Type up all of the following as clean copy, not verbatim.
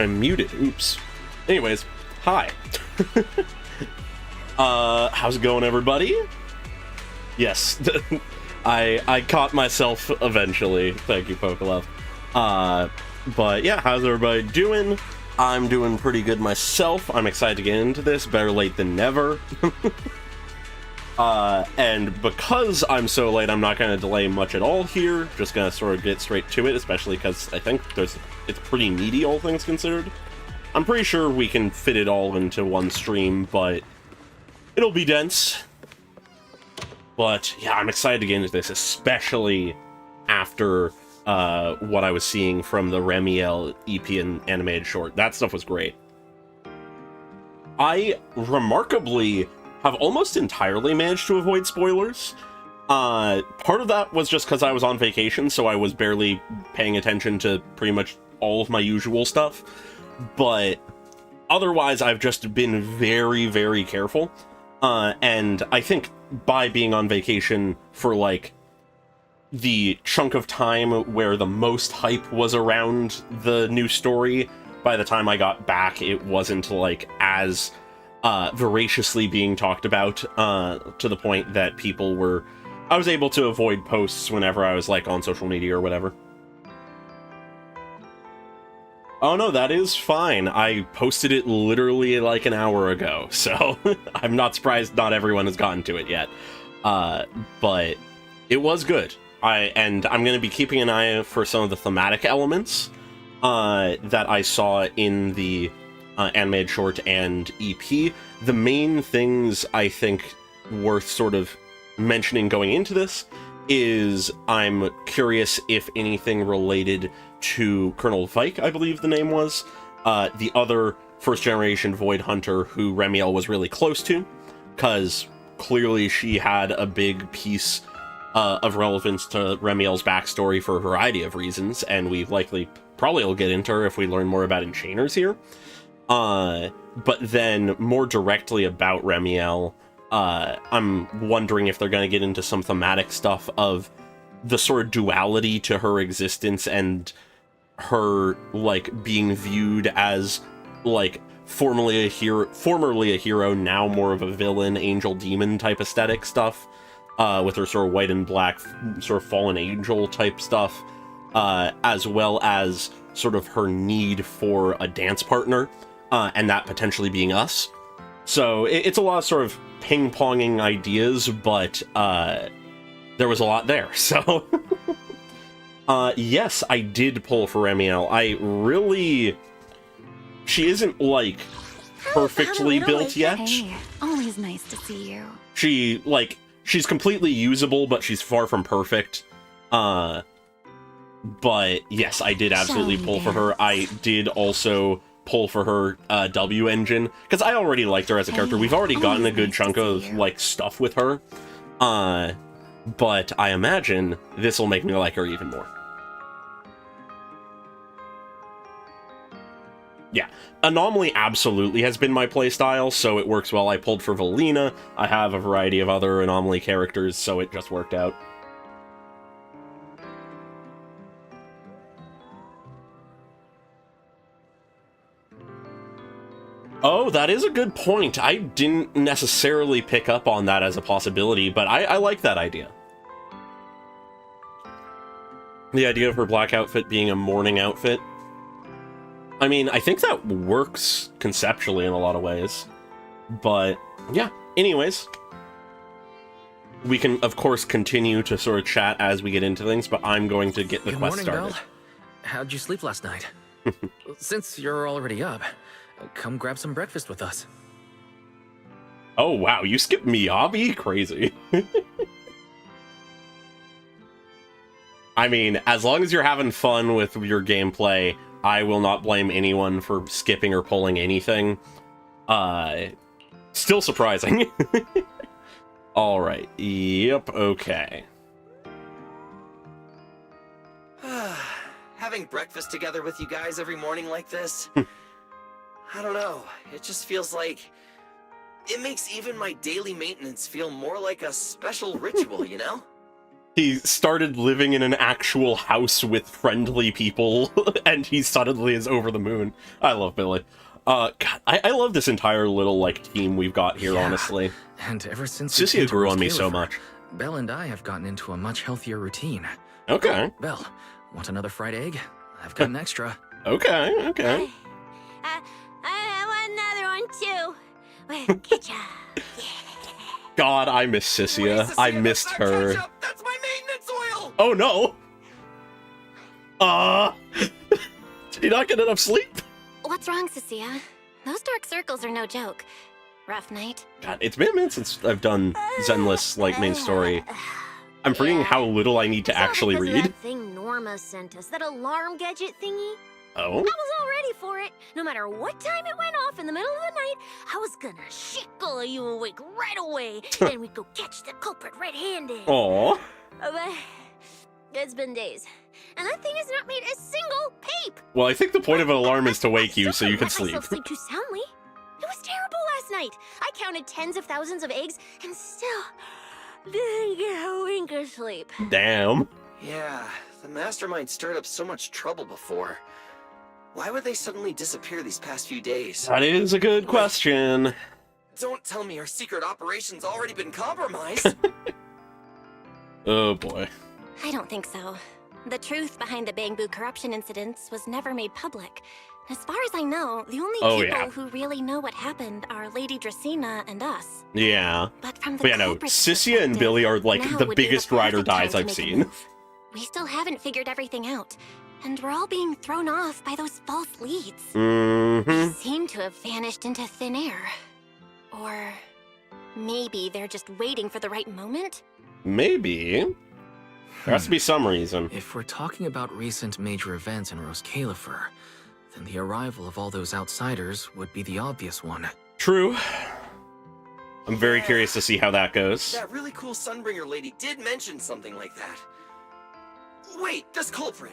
I'm muted. Oops. Anyways, hi. How's it going, everybody? Yes, I caught myself eventually. Thank you, Pokelove. But yeah, how's everybody doing? I'm doing pretty good myself. I'm excited to get into this. Better late than never. And because I'm so late, I'm not going to delay much at all here. Just going to sort of get straight to it, especially because I think it's pretty meaty, all things considered. I'm pretty sure we can fit it all into one stream, but it'll be dense. But yeah, I'm excited to get into this, especially after what I was seeing from the Remiel EP and animated short. That stuff was great. I remarkably have almost entirely managed to avoid spoilers. Part of that was just because I was on vacation, so I was barely paying attention to pretty much all of my usual stuff. But otherwise, I've just been very, very careful. And I think by being on vacation for, like, the chunk of time where the most hype was around the new story, by the time I got back, it wasn't, like, as voraciously being talked about, to the point that people were... I was able to avoid posts whenever I was, like, on social media or whatever. Oh no, that is fine. I posted it literally like an hour ago, so I'm not surprised not everyone has gotten to it yet. But it was good. And I'm going to be keeping an eye out for some of the thematic elements that I saw in the animated short and EP. The main things I think worth sort of mentioning going into this is I'm curious if anything related to Colonel Vike, I believe the name was, the other first-generation Void Hunter who Remiel was really close to, because clearly she had a big piece of relevance to Remiel's backstory for a variety of reasons, and we probably will get into her if we learn more about Enchainers here. But then, more directly about Remiel, I'm wondering if they're going to get into some thematic stuff of the sort of duality to her existence and her, like, being viewed as, like, formerly a hero, now more of a villain, angel demon type aesthetic stuff, with her sort of white and black, sort of fallen angel type stuff, as well as sort of her need for a dance partner, and that potentially being us. So it's a lot of sort of ping-ponging ideas, but there was a lot there, so... yes, I did pull for Remiel. She isn't, like, perfectly built yet. Always nice to see you. She's completely usable, but she's far from perfect. But yes, I did absolutely pull for her. I did also pull for her W engine, because I already liked her as a character. We've already gotten a good chunk of, like, stuff with her. But I imagine this will make me like her even more. Yeah, Anomaly absolutely has been my playstyle, so it works well. I pulled for Valina. I have a variety of other Anomaly characters, so it just worked out. Oh, that is a good point. I didn't necessarily pick up on that as a possibility, but I like that idea. The idea of her black outfit being a morning outfit. I mean, I think that works conceptually in a lot of ways. But, yeah. Anyways, we can, of course, continue to sort of chat as we get into things, but I'm going to get the quest started. Belle. How'd you sleep last night? Since you're already up, come grab some breakfast with us. Oh, wow, you skipped Miyabi? Crazy. I mean, as long as you're having fun with your gameplay, I will not blame anyone for skipping or pulling anything. Still surprising. Alright, yep, okay. Having breakfast together with you guys every morning like this, I don't know, it just feels like it makes even my daily maintenance feel more like a special ritual, you know? He started living in an actual house with friendly people, and he suddenly is over the moon. I love Billy. God, I love this entire little, like, team we've got here, honestly. And ever since Sissia grew on me so much. Belle and I have gotten into a much healthier routine. Okay. Belle, want another fried egg? I've got an extra. Okay, okay. I want another one, too. With ketchup. God, I miss Sissia. Wait, I Sissia, missed that's not her. ketchup, that's my maintenance oil! Oh, no! Did you not get enough sleep? What's wrong, Cecilia? Those dark circles are no joke. Rough night? God, it's been a minute since I've done Zenless, like, main story. I'm forgetting how little I need to actually because of read. that thing Norma sent us, that alarm gadget thingy. Oh? I was all ready for it. No matter what time it went off in the middle of the night, I was gonna shickle you awake right away, and we'd go catch the culprit red-handed. Aw. But it's been days, and that thing has not made a single peep. Well, I think the point of an alarm is to wake you so you can Let sleep. myself sleep too soundly. It was terrible last night. I counted tens of thousands of eggs, and still didn't get a wink of sleep. Damn. Yeah, the mastermind stirred up so much trouble before. Why would they suddenly disappear these past few days? That is a good question. Don't tell me our secret operation's already been compromised. Oh, boy. I don't think so. The truth behind the Bamboo corruption incidents was never made public. As far as I know, the only people who really know what happened are Lady Dracena and us. Yeah. But from the But yeah, no, culprit's Sissia and perspective, Billy are, like, now the would be biggest perfect ride or time dies to I've make a seen. move. We still haven't figured everything out, and we're all being thrown off by those false leads. Mm-hmm. They seem to have vanished into thin air. Or maybe they're just waiting for the right moment? Maybe. There has to be some reason. If we're talking about recent major events in Rose Califer, then the arrival of all those outsiders would be the obvious one. True. I'm very curious to see how that goes. That really cool Sunbringer lady did mention something like that. Wait, this culprit.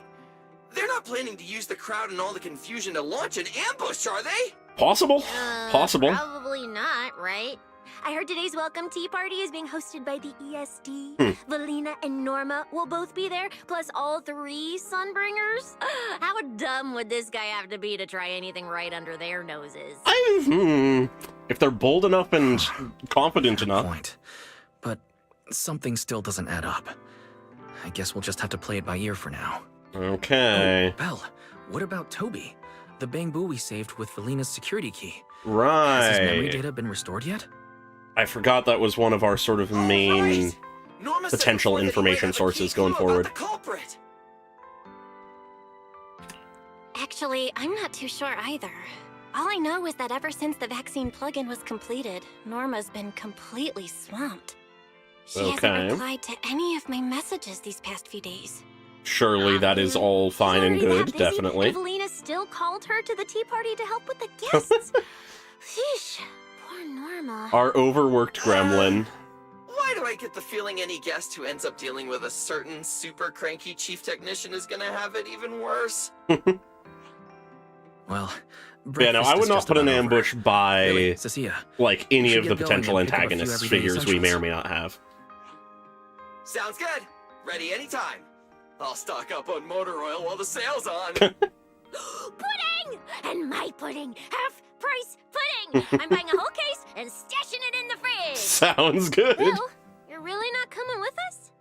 They're not planning to use the crowd and all the confusion to launch an ambush, are they? Possible. Possible. Probably not, right? I heard today's welcome tea party is being hosted by the ESD. Valina and Norma will both be there, plus all 3 Sunbringers. How dumb would this guy have to be to try anything right under their noses? If they're bold enough and confident Fair enough. point. But something still doesn't add up. I guess we'll just have to play it by ear for now. Okay. Oh, Belle, what about Toby? The Bamboo we saved with Valina's security key. Right. Has his memory data been restored yet? I forgot that was one of our sort of main Right. Norma said potential before that he information might have a sources key going clue about forward. the culprit. Actually, I'm not too sure either. All I know is that ever since the vaccine plugin was completed, Norma's been completely swamped. She Okay. hasn't replied to any of my messages these past few days. Surely that is all fine and She's already good, that busy, definitely. and Valina still called her to the tea party to help with the guests. Sheesh, poor Norma. Our overworked gremlin. Why do I get the feeling any guest who ends up dealing with a certain super cranky chief technician is gonna have it even worse? Well, Yeah, no, breakfast I would is not just put an about over. ambush by, Billy, Cecilia, like, any should of the get going potential and pick up a few antagonists everyday figures we may or essentials. may not have. Sounds good. Ready anytime. I'll stock up on motor oil while the sale's on. Pudding! And my pudding, half price pudding! I'm buying a whole case and stashing it in the fridge! Sounds good. Bill, you're really not coming with us?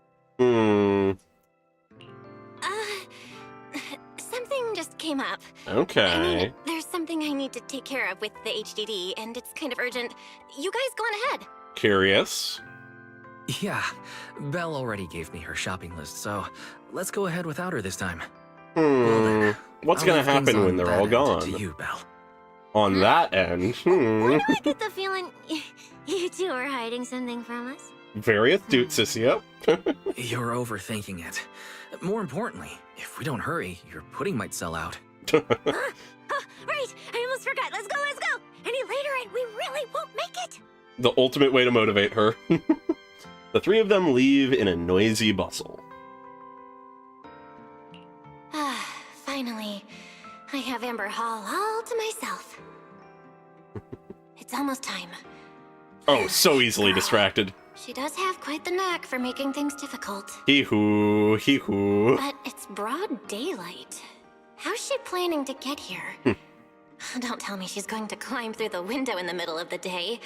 Something just came up. Okay. I mean, there's something I need to take care of with the HDD, and it's kind of urgent. You guys go on ahead. Curious. Yeah, Belle already gave me her shopping list, so let's go ahead without her this time. What's I'll gonna leave things happen on when they're that all end gone? To you, Belle. On that end, Why do I get the feeling you two are hiding something from us? Very astute, Sissy. You're overthinking it. More importantly, if we don't hurry, your pudding might sell out. Right! I almost forgot. Let's go, let's go! Any later and we really won't make it! The ultimate way to motivate her. The three of them leave in a noisy bustle. Finally, I have Amber Hall all to myself. It's almost time. Oh, so easily distracted. She does have quite the knack for making things difficult. Hee-hoo, hee-hoo. But it's broad daylight. How's she planning to get here? Don't tell me she's going to climb through the window in the middle of the day.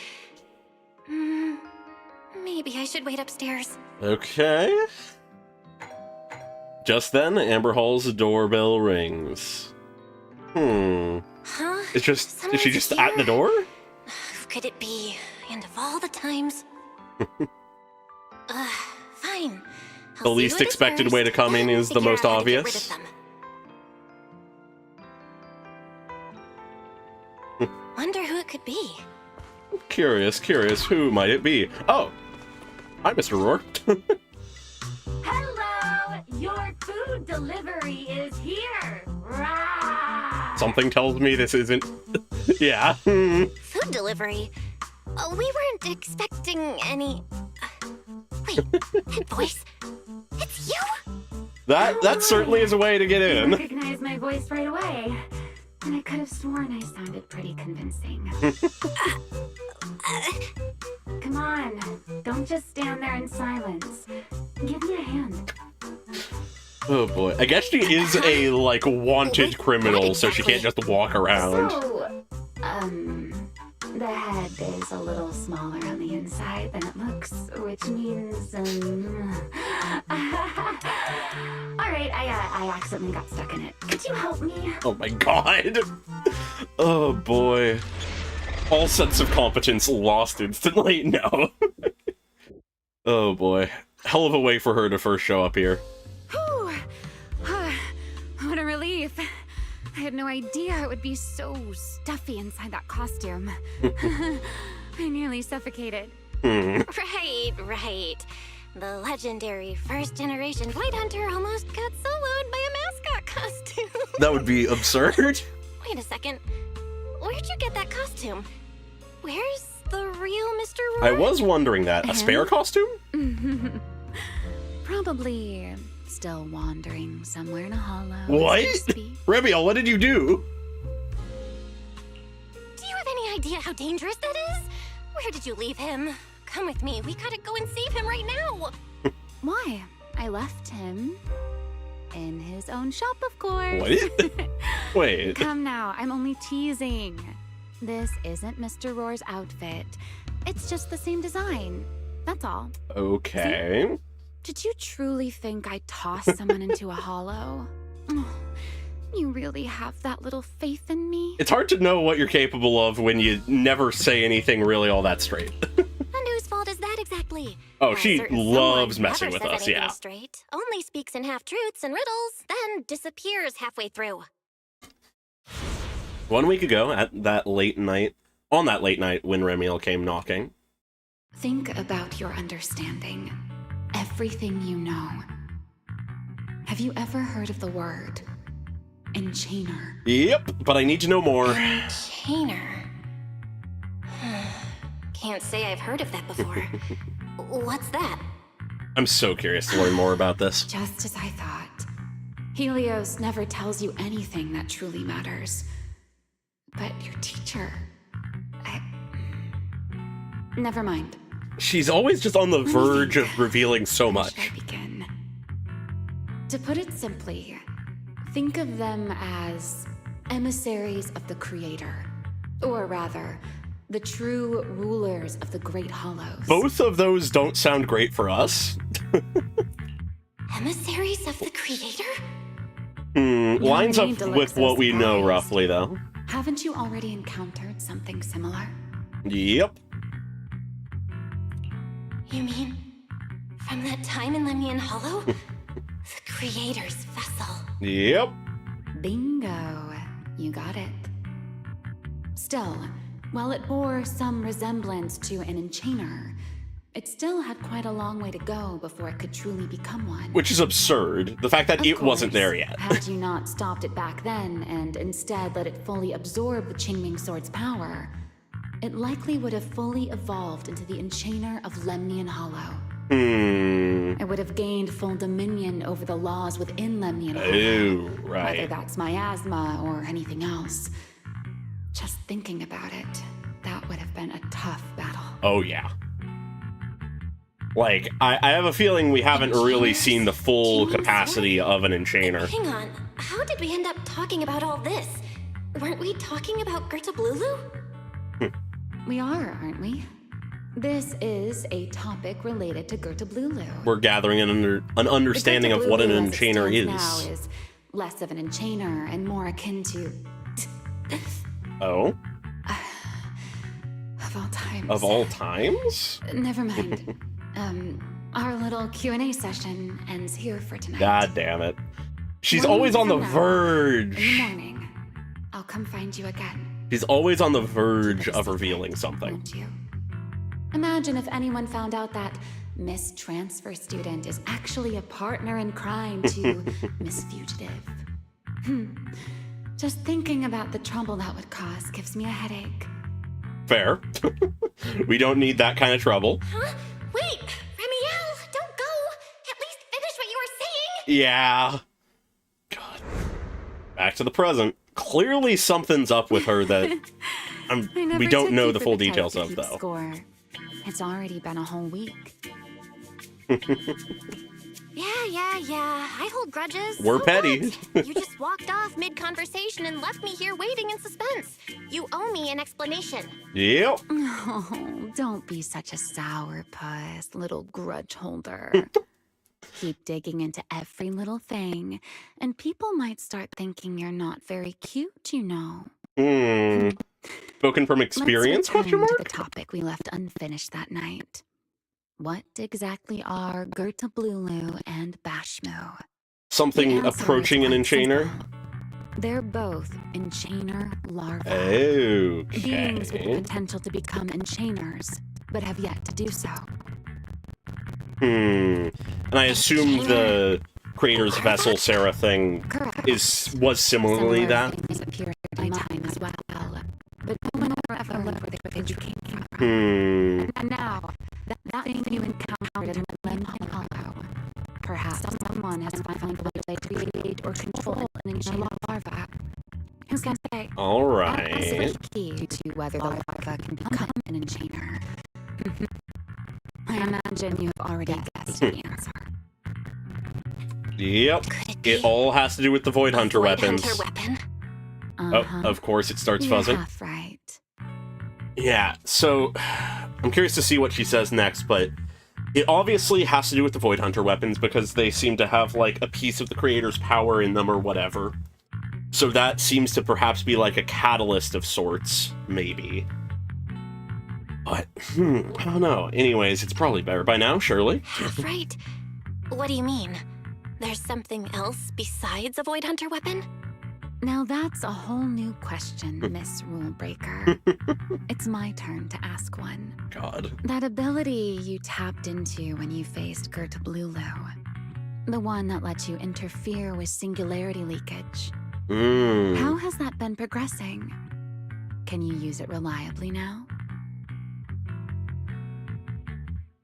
Maybe I should wait upstairs. Okay. Just then, Amber Hall's doorbell rings. Huh? Is she Someone's just at the here? door? Who could it be? And of all the times... Fine. I'll The see least who it is expected first, way to come in then is the figure most out how to get rid obvious. of them. Wonder who it could be. Curious, who might it be? Oh! Hi, Mr. Roar. Hello! Your food delivery is here! Rah! Something tells me this isn't... Yeah. Food delivery? We weren't expecting any... Wait, that voice? It's you? That certainly is a way to get You in. recognized my voice right away. And I could have sworn I sounded pretty convincing. Come on, don't just stand there in silence. Give me a hand. Oh boy. I guess she is a, like, wanted criminal, so she can't just walk around. So, the head is a little smaller on the inside than it looks, which means, Alright, I accidentally got stuck in it. Could you help me? Oh my god. Oh boy. All sense of competence lost instantly? No. Oh boy. Hell of a way for her to first show up here. Whew. What a relief. I had no idea it would be so stuffy inside that costume. I nearly suffocated. Right. The legendary first-generation White Hunter almost got soloed by a mascot costume. That would be absurd. Wait a second. Where'd you get that costume? Where's the real Mr. Roar? I was wondering that. A spare costume? Probably still wandering somewhere in a hollow. What? so to speak. Rebiel, what did you do? Do you have any idea how dangerous that is? Where did you leave him? Come with me. We gotta go and save him right now. Why? I left him in his own shop, of course. What? Wait. Come now, I'm only teasing. This isn't Mr. Roar's outfit. It's just the same design. That's all. Okay. Did you truly think I'd toss someone into a hollow? Oh, you really have that little faith in me? It's hard to know what you're capable of when you never say anything really all that straight. And whose fault is that exactly? Oh, A she certain loves someone messing never with says us, anything yeah. Straight, only speaks in half-truths and riddles, then disappears halfway through. 1 week ago, on that late night when Remiel came knocking. Think about your understanding. Everything you know. Have you ever heard of the word enchainer? Yep, but I need to know more. Chainer. Can't say I've heard of that before. What's that? I'm so curious to learn more about this. Just as I thought. Helios never tells you anything that truly matters. But your teacher... Never mind. She's always just on the me verge think. of revealing so Where should much. I begin? To put it simply, think of them as emissaries of the Creator. Or rather, the true rulers of the Great Hollows. Both of those don't sound great for us. Emissaries of the Creator? Lines up with what we know roughly, though. Haven't you already encountered something similar? Yep. You mean, from that time in Lemnian Hollow? The Creator's vessel. Yep. Bingo. You got it. Still, while it bore some resemblance to an enchainer, it still had quite a long way to go before it could truly become one. Which is absurd. The fact that it wasn't there yet. Had you not stopped it back then and instead let it fully absorb the Qingming Sword's power, it likely would have fully evolved into the enchainer of Lemnian Hollow. It would have gained full dominion over the laws within Lemnian Hollow. Oh, right. Whether that's miasma or anything else. Just thinking about it, that would have been a tough battle. Oh, yeah. Like, I have a feeling we haven't really seen the full capacity of an enchainer. Hang on, how did we end up talking about all this? Weren't we talking about Gerta Blulu? We are, aren't we? This is a topic related to Gerta Blulu. We're gathering an understanding of what an enchainer is. Now is less of an enchainer and more akin to... Oh? Of all times. Of all times? Never mind. Our little Q&A session ends here for tonight. God damn it. She's always on the verge. In the morning, I'll come find you again. She's always on the verge of revealing something. Won't you? Imagine if anyone found out that Miss Transfer Student is actually a partner in crime to Miss Fugitive. Just thinking about the trouble that would cause gives me a headache. Fair. We don't need that kind of trouble. Huh? Wait, Remiel, don't go! At least finish what you were saying! Yeah. God. Back to the present. Clearly something's up with her that we don't know the full details of, though. Score. It's already been a whole week. Yeah. I hold grudges. We're So petty. what? You just walked off mid-conversation and left me here waiting in suspense. You owe me an explanation. Yep. Oh, don't be such a sourpuss, little grudge holder. Keep digging into every little thing, and people might start thinking you're not very cute, you know. Spoken from experience? Let's return to the topic we left unfinished that night. What exactly are Gerta Blulu and Bashmo? Something approaching an enchainer? They're both enchainer larvae. Okay. Beings with the potential to become enchainers, but have yet to do so. And I assume the creator's vessel Sarah thing was similarly that. Things appear in my time as well, but no one ever learned where they came from. And now, that thing you encountered in Lemnian Hollow, perhaps someone has found a way to create or control an enchainer larva. Who can say? All right. That's the key to whether the larva can become an enchainer. I imagine you have already guessed the answer. Yep. It all has to do with the Void Hunter weapons. Oh, of course it starts fuzzing. Half right. Yeah, so I'm curious to see what she says next, but it obviously has to do with the Void Hunter weapons because they seem to have, like, a piece of the creator's power in them or whatever. So that seems to perhaps be like a catalyst of sorts, maybe. But, I don't know. Anyways, it's probably better by now, surely. Half right? What do you mean? There's something else besides a Void Hunter weapon? Now that's a whole new question, Miss Rule Breaker. It's my turn to ask one. God. That ability you tapped into when you faced Gerta Blulu. The one that lets you interfere with singularity leakage. How has that been progressing? Can you use it reliably now?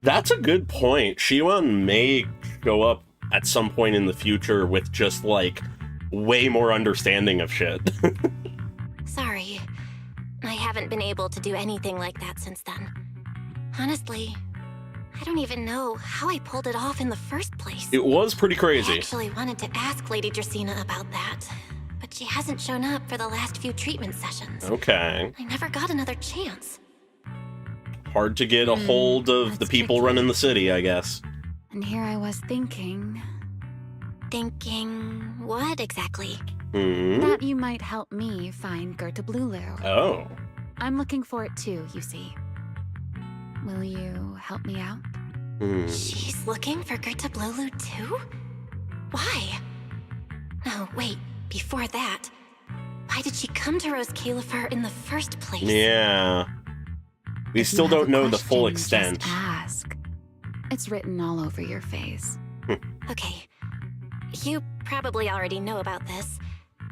That's a good point. Shiwan may go up at some point in the future with just, like, way more understanding of shit. Sorry. I haven't been able to do anything like that since then. Honestly, I don't even know how I pulled it off in the first place. It was pretty crazy. I actually wanted to ask Lady Dracaena about that, but she hasn't shown up for the last few treatment sessions. Okay. I never got another chance. Hard to get a hold of the people tricky. running the city, I guess. And here I was thinking Thinking what exactly? that you might help me find Gerta Blulu. Oh. I'm looking for it too, you see. Will you help me out? She's looking for Gerta Blulu too? Why? No, wait, before that. Why did she come to Rose Califer in the first place? Yeah. We If you still have don't a know the full question, extent. Just ask. It's written all over your face. Okay. You probably already know about this.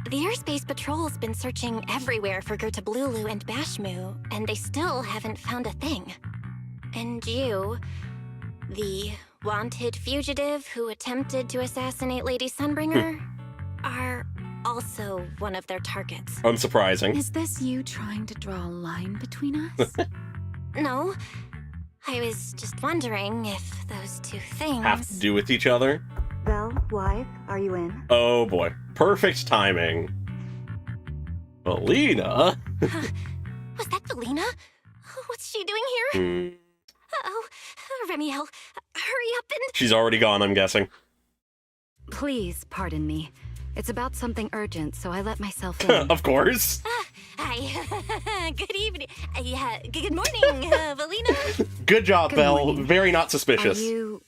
The Airspace Patrol's been searching everywhere for Gerta Blulu and Bashmu, and they still haven't found a thing. And you, the wanted fugitive who attempted to assassinate Lady Sunbringer, are also one of their targets. Unsurprising. Is this you trying to draw a line between us? No, I was just wondering if those two things... Have to do with each other? Belle, wife, are you in? Oh boy. Perfect timing. Valina? Was that Valina? What's she doing here? Uh-oh. Remiel, hurry up and... She's already gone, I'm guessing. Please pardon me. It's about something urgent, so I let myself in. Of course. Hi. Good evening. Yeah, good morning, Valina. Good job, Good Belle. morning. Very not suspicious. Are you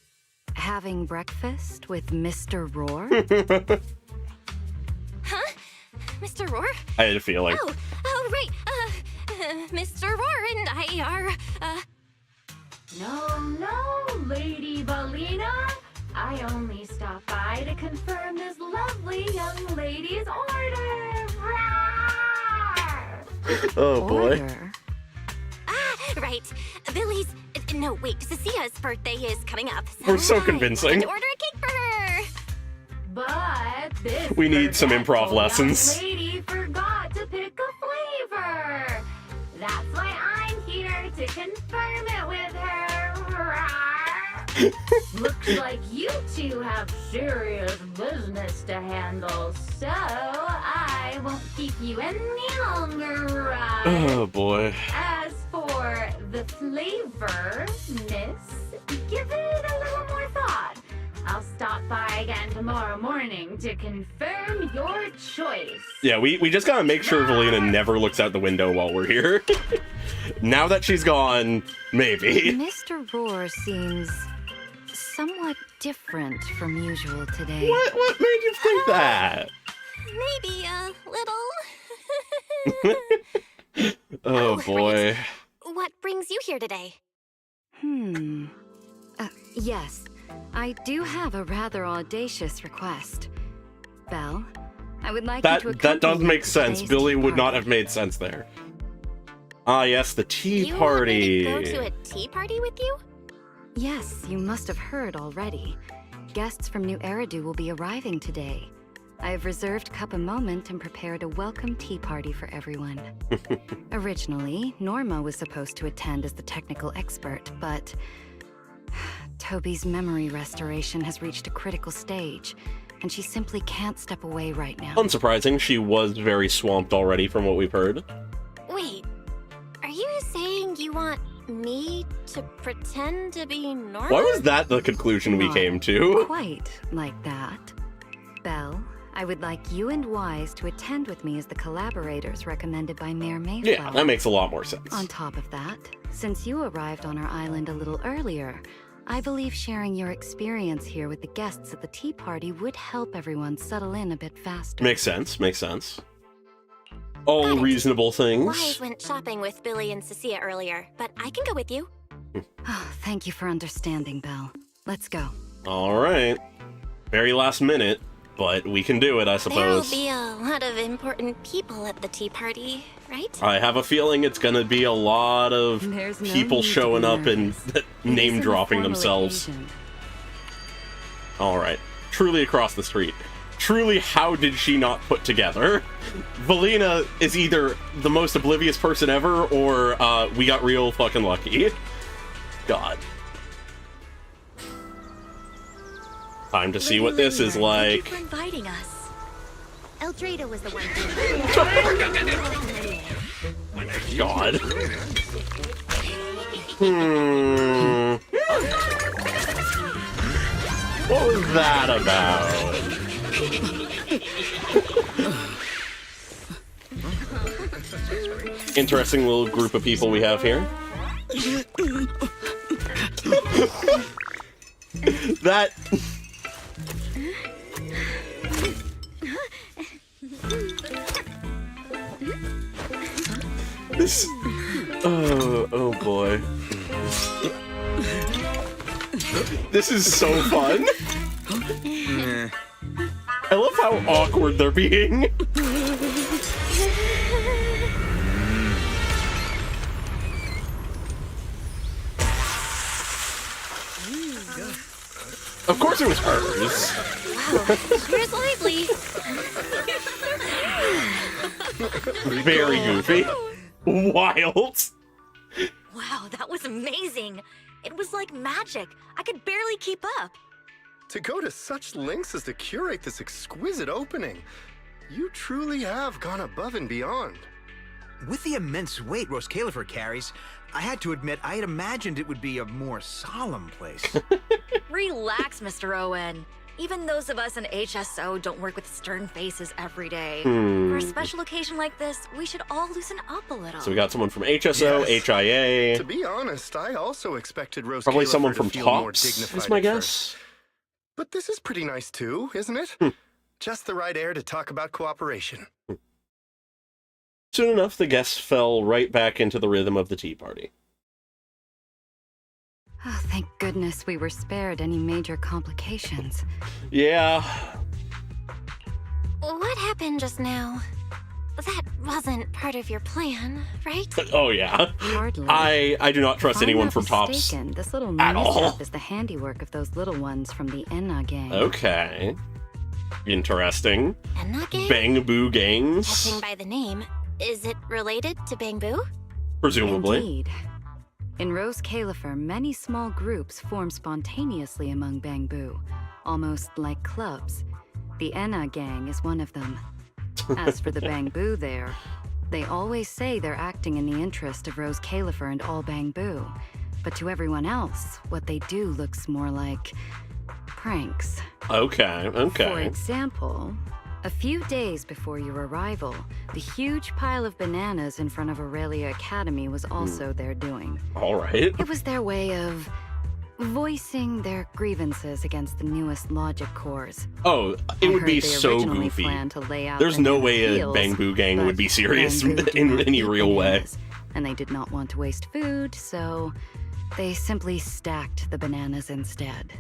having breakfast with Mr. Roar? Huh? Mr. Roar? I had a feeling. Oh, right. Mr. Roar and I are, No, Lady Valina. I only stopped by to confirm this lovely young lady's order. Oh boy. Order? right. Billy's, no, wait, Cecia's birthday is coming up. We're so I convincing. had to order a cake for her. But this We need some improv forgetful young lessons. lady forgot to pick a flavor. That's why I'm here to confirm it with her. Looks like you two have serious business to handle, so I won't keep you any longer. Oh boy. As for the flavor, miss, give it a little more thought. I'll stop by again tomorrow morning to confirm your choice. Yeah, we just gotta make sure Valina never looks out the window while we're here. Now that she's gone, maybe. Mr. Roar seems somewhat different from usual today. What made you think that? Maybe a little. Oh boy. Right. What brings you here today? Yes, I do have a rather audacious request. Belle, I would like you to accompany That does me make to sense. today's Billy tea would not party. have made sense there. Ah, yes, the tea You party. want me to go to a tea party with you? Yes, you must have heard already. Guests from New Eridu will be arriving today. I have reserved Cup a Moment and prepared a welcome tea party for everyone. Originally, Norma was supposed to attend as the technical expert, but Toby's memory restoration has reached a critical stage, and she simply can't step away right now. Unsurprising, she was very swamped already from what we've heard. Wait, are you saying you want me to pretend to be Norma? Why was that the conclusion we Not came to? Quite like that. Belle, I would like you and Wise to attend with me as the collaborators recommended by Mayor Mayflower. Yeah, that makes a lot more sense. On top of that, since you arrived on our island a little earlier, I believe sharing your experience here with the guests at the tea party would help everyone settle in a bit faster. Makes sense, makes sense. All Got it. reasonable things. Wise went shopping with Billy and Cecilia earlier, but I can go with you. Oh, thank you for understanding, Belle. Let's go. Alright. Very last minute, but we can do it, I There'll suppose. be a lot of important people at the tea party, right? I have a feeling it's gonna be a lot of There's no people need to showing be up and nervous. It name isn't a dropping formal themselves. occasion. Alright. Truly across the street. Truly, how did she not put together? Valina is either the most oblivious person ever, or we got real fucking lucky. God. Time to see what this is Thank like. you for inviting us. Eldrada was the one who... God. What was that about? Interesting little group of people we have here. That... This... oh boy. This is so fun. I love how awkward they're being. Of course it was hers. Wow, here's lively. Very goofy. Wild. Wow, that was amazing. It was like magic. I could barely keep up. To go to such lengths as to curate this exquisite opening, you truly have gone above and beyond. With the immense weight Rose Califer carries, I had to admit I had imagined it would be a more solemn place. Relax, Mr. Owen. Even those of us in HSO don't work with stern faces every day. For a special occasion like this, we should all loosen up a little. So we got someone from HSO, Yes. HIA. To be honest, I also expected Rose Probably Califer someone to from feel more Tops, dignified is my at guess. first. But this is pretty nice too, isn't it? Just the right air to talk about cooperation. Soon enough, the guests fell right back into the rhythm of the tea party. Oh, thank goodness we were spared any major complications. Yeah. What happened just now? That wasn't part of your plan, right? Oh, yeah. Hardly. I do not trust If I'm anyone not from Tops mistaken, this little at all. mischief is the handiwork of those little ones from the Enna gang. Okay. Interesting. And that gang? Bang Boo gangs? Judging by the name, is it related to Bangbu? Presumably. Indeed. In Rose Califer, many small groups form spontaneously among Bangbu, almost like clubs. The Enna gang is one of them. As for the Bangbu there, they always say they're acting in the interest of Rose Califer and all Bangbu. But to everyone else, what they do looks more like pranks. Okay, For okay. example, a few days before your arrival, the huge pile of bananas in front of Aurelia Academy was also their doing. All right. It was their way of voicing their grievances against the newest logic cores. Oh, it I would heard be they so originally goofy. planned to lay out There's no banana way a peels, Bang Boo gang but would be serious Bangbu do in not any eat real way. bananas, and they did not want to waste food, so they simply stacked the bananas instead.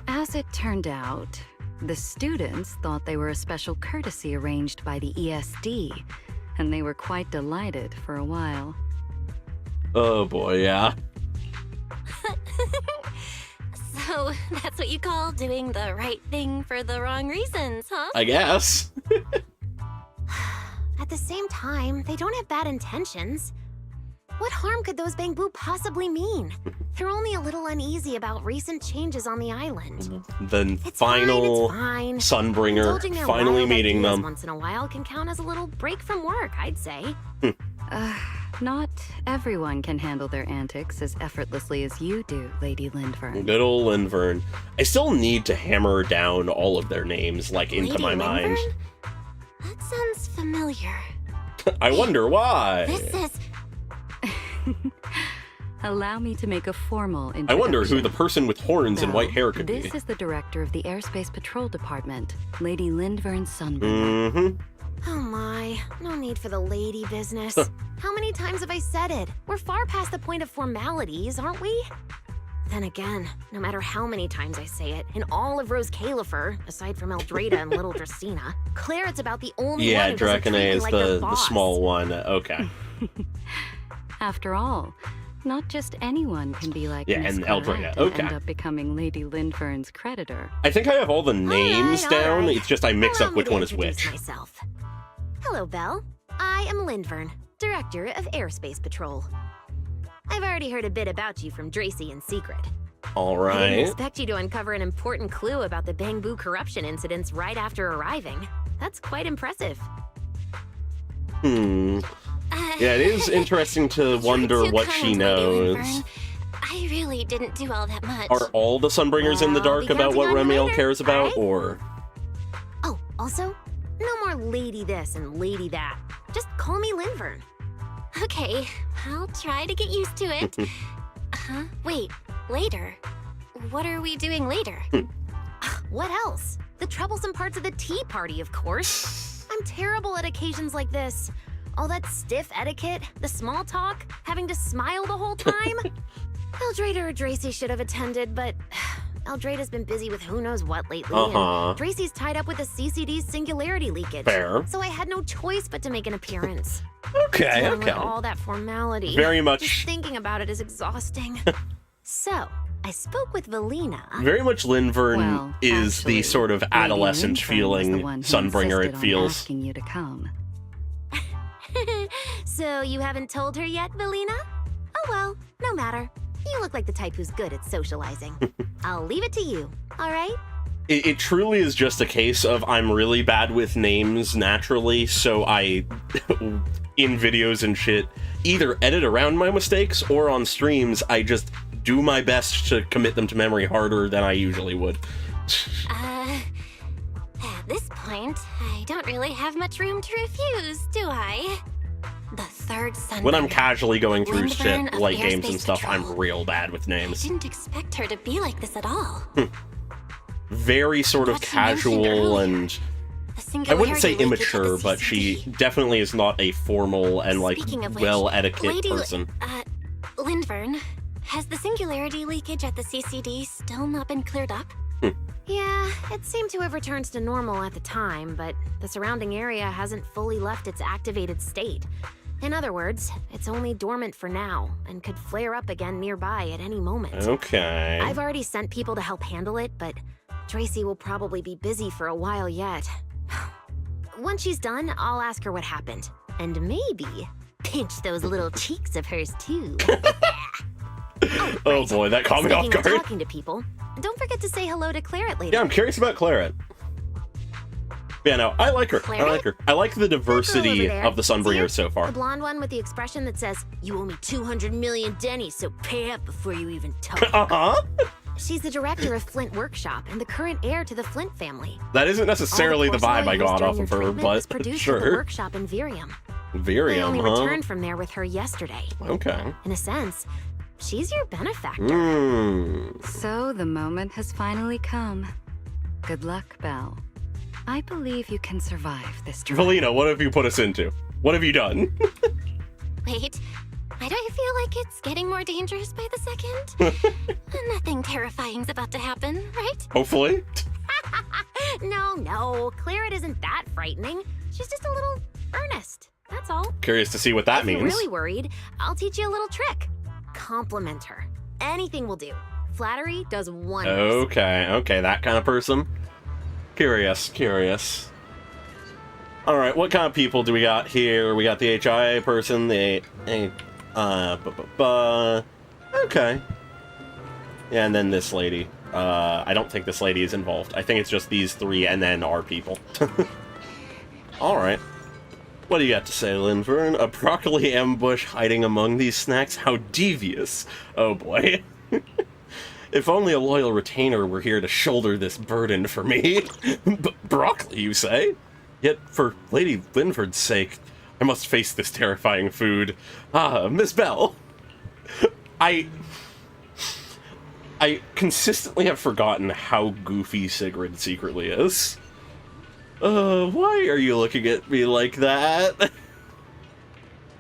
As it turned out, the students thought they were a special courtesy arranged by the ESD, and they were quite delighted for a while. Oh boy, yeah. So that's what you call doing the right thing for the wrong reasons, huh? I guess. At the same time, they don't have bad intentions. What harm could those Bangbu possibly mean? They're only a little uneasy about recent changes on the island. Then It's final fine. Sunbringer Indulging their finally wild meeting ideas them. once in a while can count as a little break from work, I'd say. Not everyone can handle their antics as effortlessly as you do, Lady Lindvern. Good old Lindvern. I still need to hammer down all of their names, like, into Lady my mind. Lindvern? That sounds familiar. I wonder why. This is... Allow me to make a formal introduction. I wonder who the person with horns and white hair could this be. is the director of the Airspace Patrol Department, Lady Lindvern Sunbringer. Mm-hmm. Oh my, no need for the lady business. How many times have I said it? We're far past the point of formalities, aren't we? Then again, no matter how many times I say it, in all of Rose Califer, aside from Eldrada and Little Dracena, Claret's about the only Yeah, one who doesn't treat Dracone me is like their the boss. small one. Okay. After all, not just anyone can be like Yeah, Miss and Claret Eldrada, and okay. end up becoming Lady Lindvern's creditor. I think I have all the names all down. right. It's just I mix Allow up me which to one is introduce which. Myself. Hello, Belle. I am Lindvern, Director of Airspace Patrol. I've already heard a bit about you from Dracy in secret. All I didn't right. expect you to uncover an important clue about the Bangbu corruption incidents right after arriving. That's quite impressive. Yeah, it is interesting to wonder You're too what she kind, Lady knows. Linvern. I really didn't do all that much. Are all the Sunbringers in the Well, dark be about what counting on you Remiel later, cares about, alright? or... Oh, also, no more lady this and lady that. Just call me Linvern. Okay, I'll try to get used to it. Wait, later? What are we doing later? What else? The troublesome parts of the tea party, of course. I'm terrible at occasions like this. All that stiff etiquette, the small talk, having to smile the whole time. Eldrada or Dracy should have attended, but Eldrada's been busy with who knows what lately, and Dracy's tied up with the CCD's singularity leakage. Fair. So I had no choice but to make an appearance. Okay, Dealing with okay. all that formality. Very much... Just thinking about it is exhausting. So, I spoke with Valina. Very much Linvern Well, is actually, the sort of Lady adolescent Linvern was the feeling one who Sunbringer it insisted on feels. asking you to come. So you haven't told her yet, Valina? Oh well, no matter. You look like the type who's good at socializing. I'll leave it to you, all right? It truly is just a case of I'm really bad with names naturally, so I, in videos and shit, either edit around my mistakes or on streams, I just do my best to commit them to memory harder than I usually would. At this point, I don't really have much room to refuse, do I? The third Sunbringer. When I'm casually going through Linvern shit of like games Airspace and stuff, Patrol. I'm real bad with I names. didn't expect her to be like this at all. Very sort of But she mentioned casual earlier, and... The I wouldn't say singularity leakage at the immature, but she CCD. definitely is not a formal and, like, Speaking of which, well-etiquette Lady person. Linvern, has the singularity leakage at the CCD still not been cleared up? Yeah, it seemed to have returned to normal at the time, but the surrounding area hasn't fully left its activated state. In other words, it's only dormant for now, and could flare up again nearby at any moment. Okay. I've already sent people to help handle it, but Tracy will probably be busy for a while yet. Once she's done, I'll ask her what happened. And maybe pinch those little cheeks of hers too. Oh boy, that caught me off Speaking of guard. talking to people, don't forget to say hello to Claret later. Yeah, I'm curious about Claret. Yeah, no, I like her. I like her. I like the diversity over there. of the Sunbringers See her? so far. The blonde one with the expression that says, "You owe me 200 million dennies, so pay up before you even talk." Uh-huh. She's the director of Flint Workshop and the current heir to the Flint family. That isn't necessarily the vibe I got off of her, Was but produced at the sure. workshop in Virium. I Virium, only huh? returned from there with her yesterday. Okay. In a sense, she's your benefactor. Hmm. So the moment has finally come. Good luck, Belle. I believe you can survive this trial. Valina, what have you put us into? What have you done? Wait, why do I feel like it's getting more dangerous by the second? Nothing terrifying's about to happen, right? Hopefully. No, Claret isn't that frightening. She's just a little earnest. That's all. Curious to see what that If means. you're really worried, I'll teach you a little trick. Compliment her. Anything will do. Flattery does wonders. Okay, that kind of person. Curious. Alright, what kind of people do we got here? We got the HIA person, okay. Yeah, and then this lady. I don't think this lady is involved. I think it's just these three and then our people. Alright. What do you got to say, Linvern? A broccoli ambush hiding among these snacks? How devious. Oh boy. If only a loyal retainer were here to shoulder this burden for me. Broccoli, you say? Yet, for Lady Linford's sake, I must face this terrifying food. Ah, Miss Belle. I consistently have forgotten how goofy Sigrid secretly is. Why are you looking at me like that?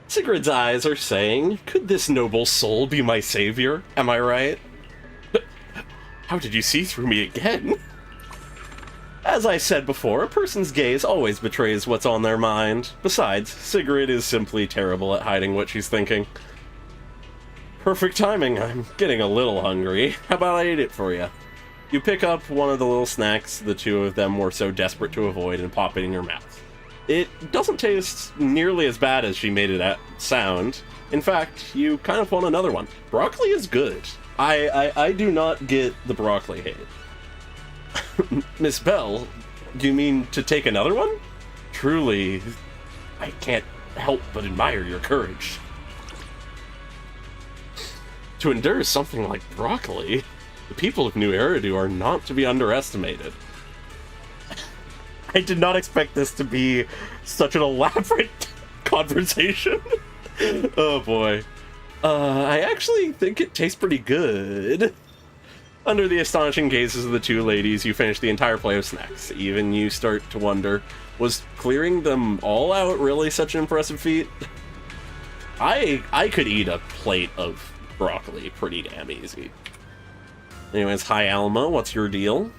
Sigrid's eyes are saying, could this noble soul be my savior? Am I right? How did you see through me again? As I said before, a person's gaze always betrays what's on their mind. Besides, Sigrid is simply terrible at hiding what she's thinking. Perfect timing, I'm getting a little hungry. How about I eat it for you? You pick up one of the little snacks the two of them were so desperate to avoid and pop it in your mouth. It doesn't taste nearly as bad as she made it sound. In fact, you kind of want another one. Broccoli is good. I do not get the broccoli hate. Miss Belle, Do you mean to take another one? Truly, I can't help but admire your courage. To endure something like broccoli, the people of New Eridu are not to be underestimated. I did not expect this to be such an elaborate conversation. Oh boy. I actually think it tastes pretty good. Under the astonishing gazes of the two ladies, you finish the entire plate of snacks. Even you start to wonder, was clearing them all out really such an impressive feat? I could eat a plate of broccoli pretty damn easy. Anyways, hi Alma, what's your deal?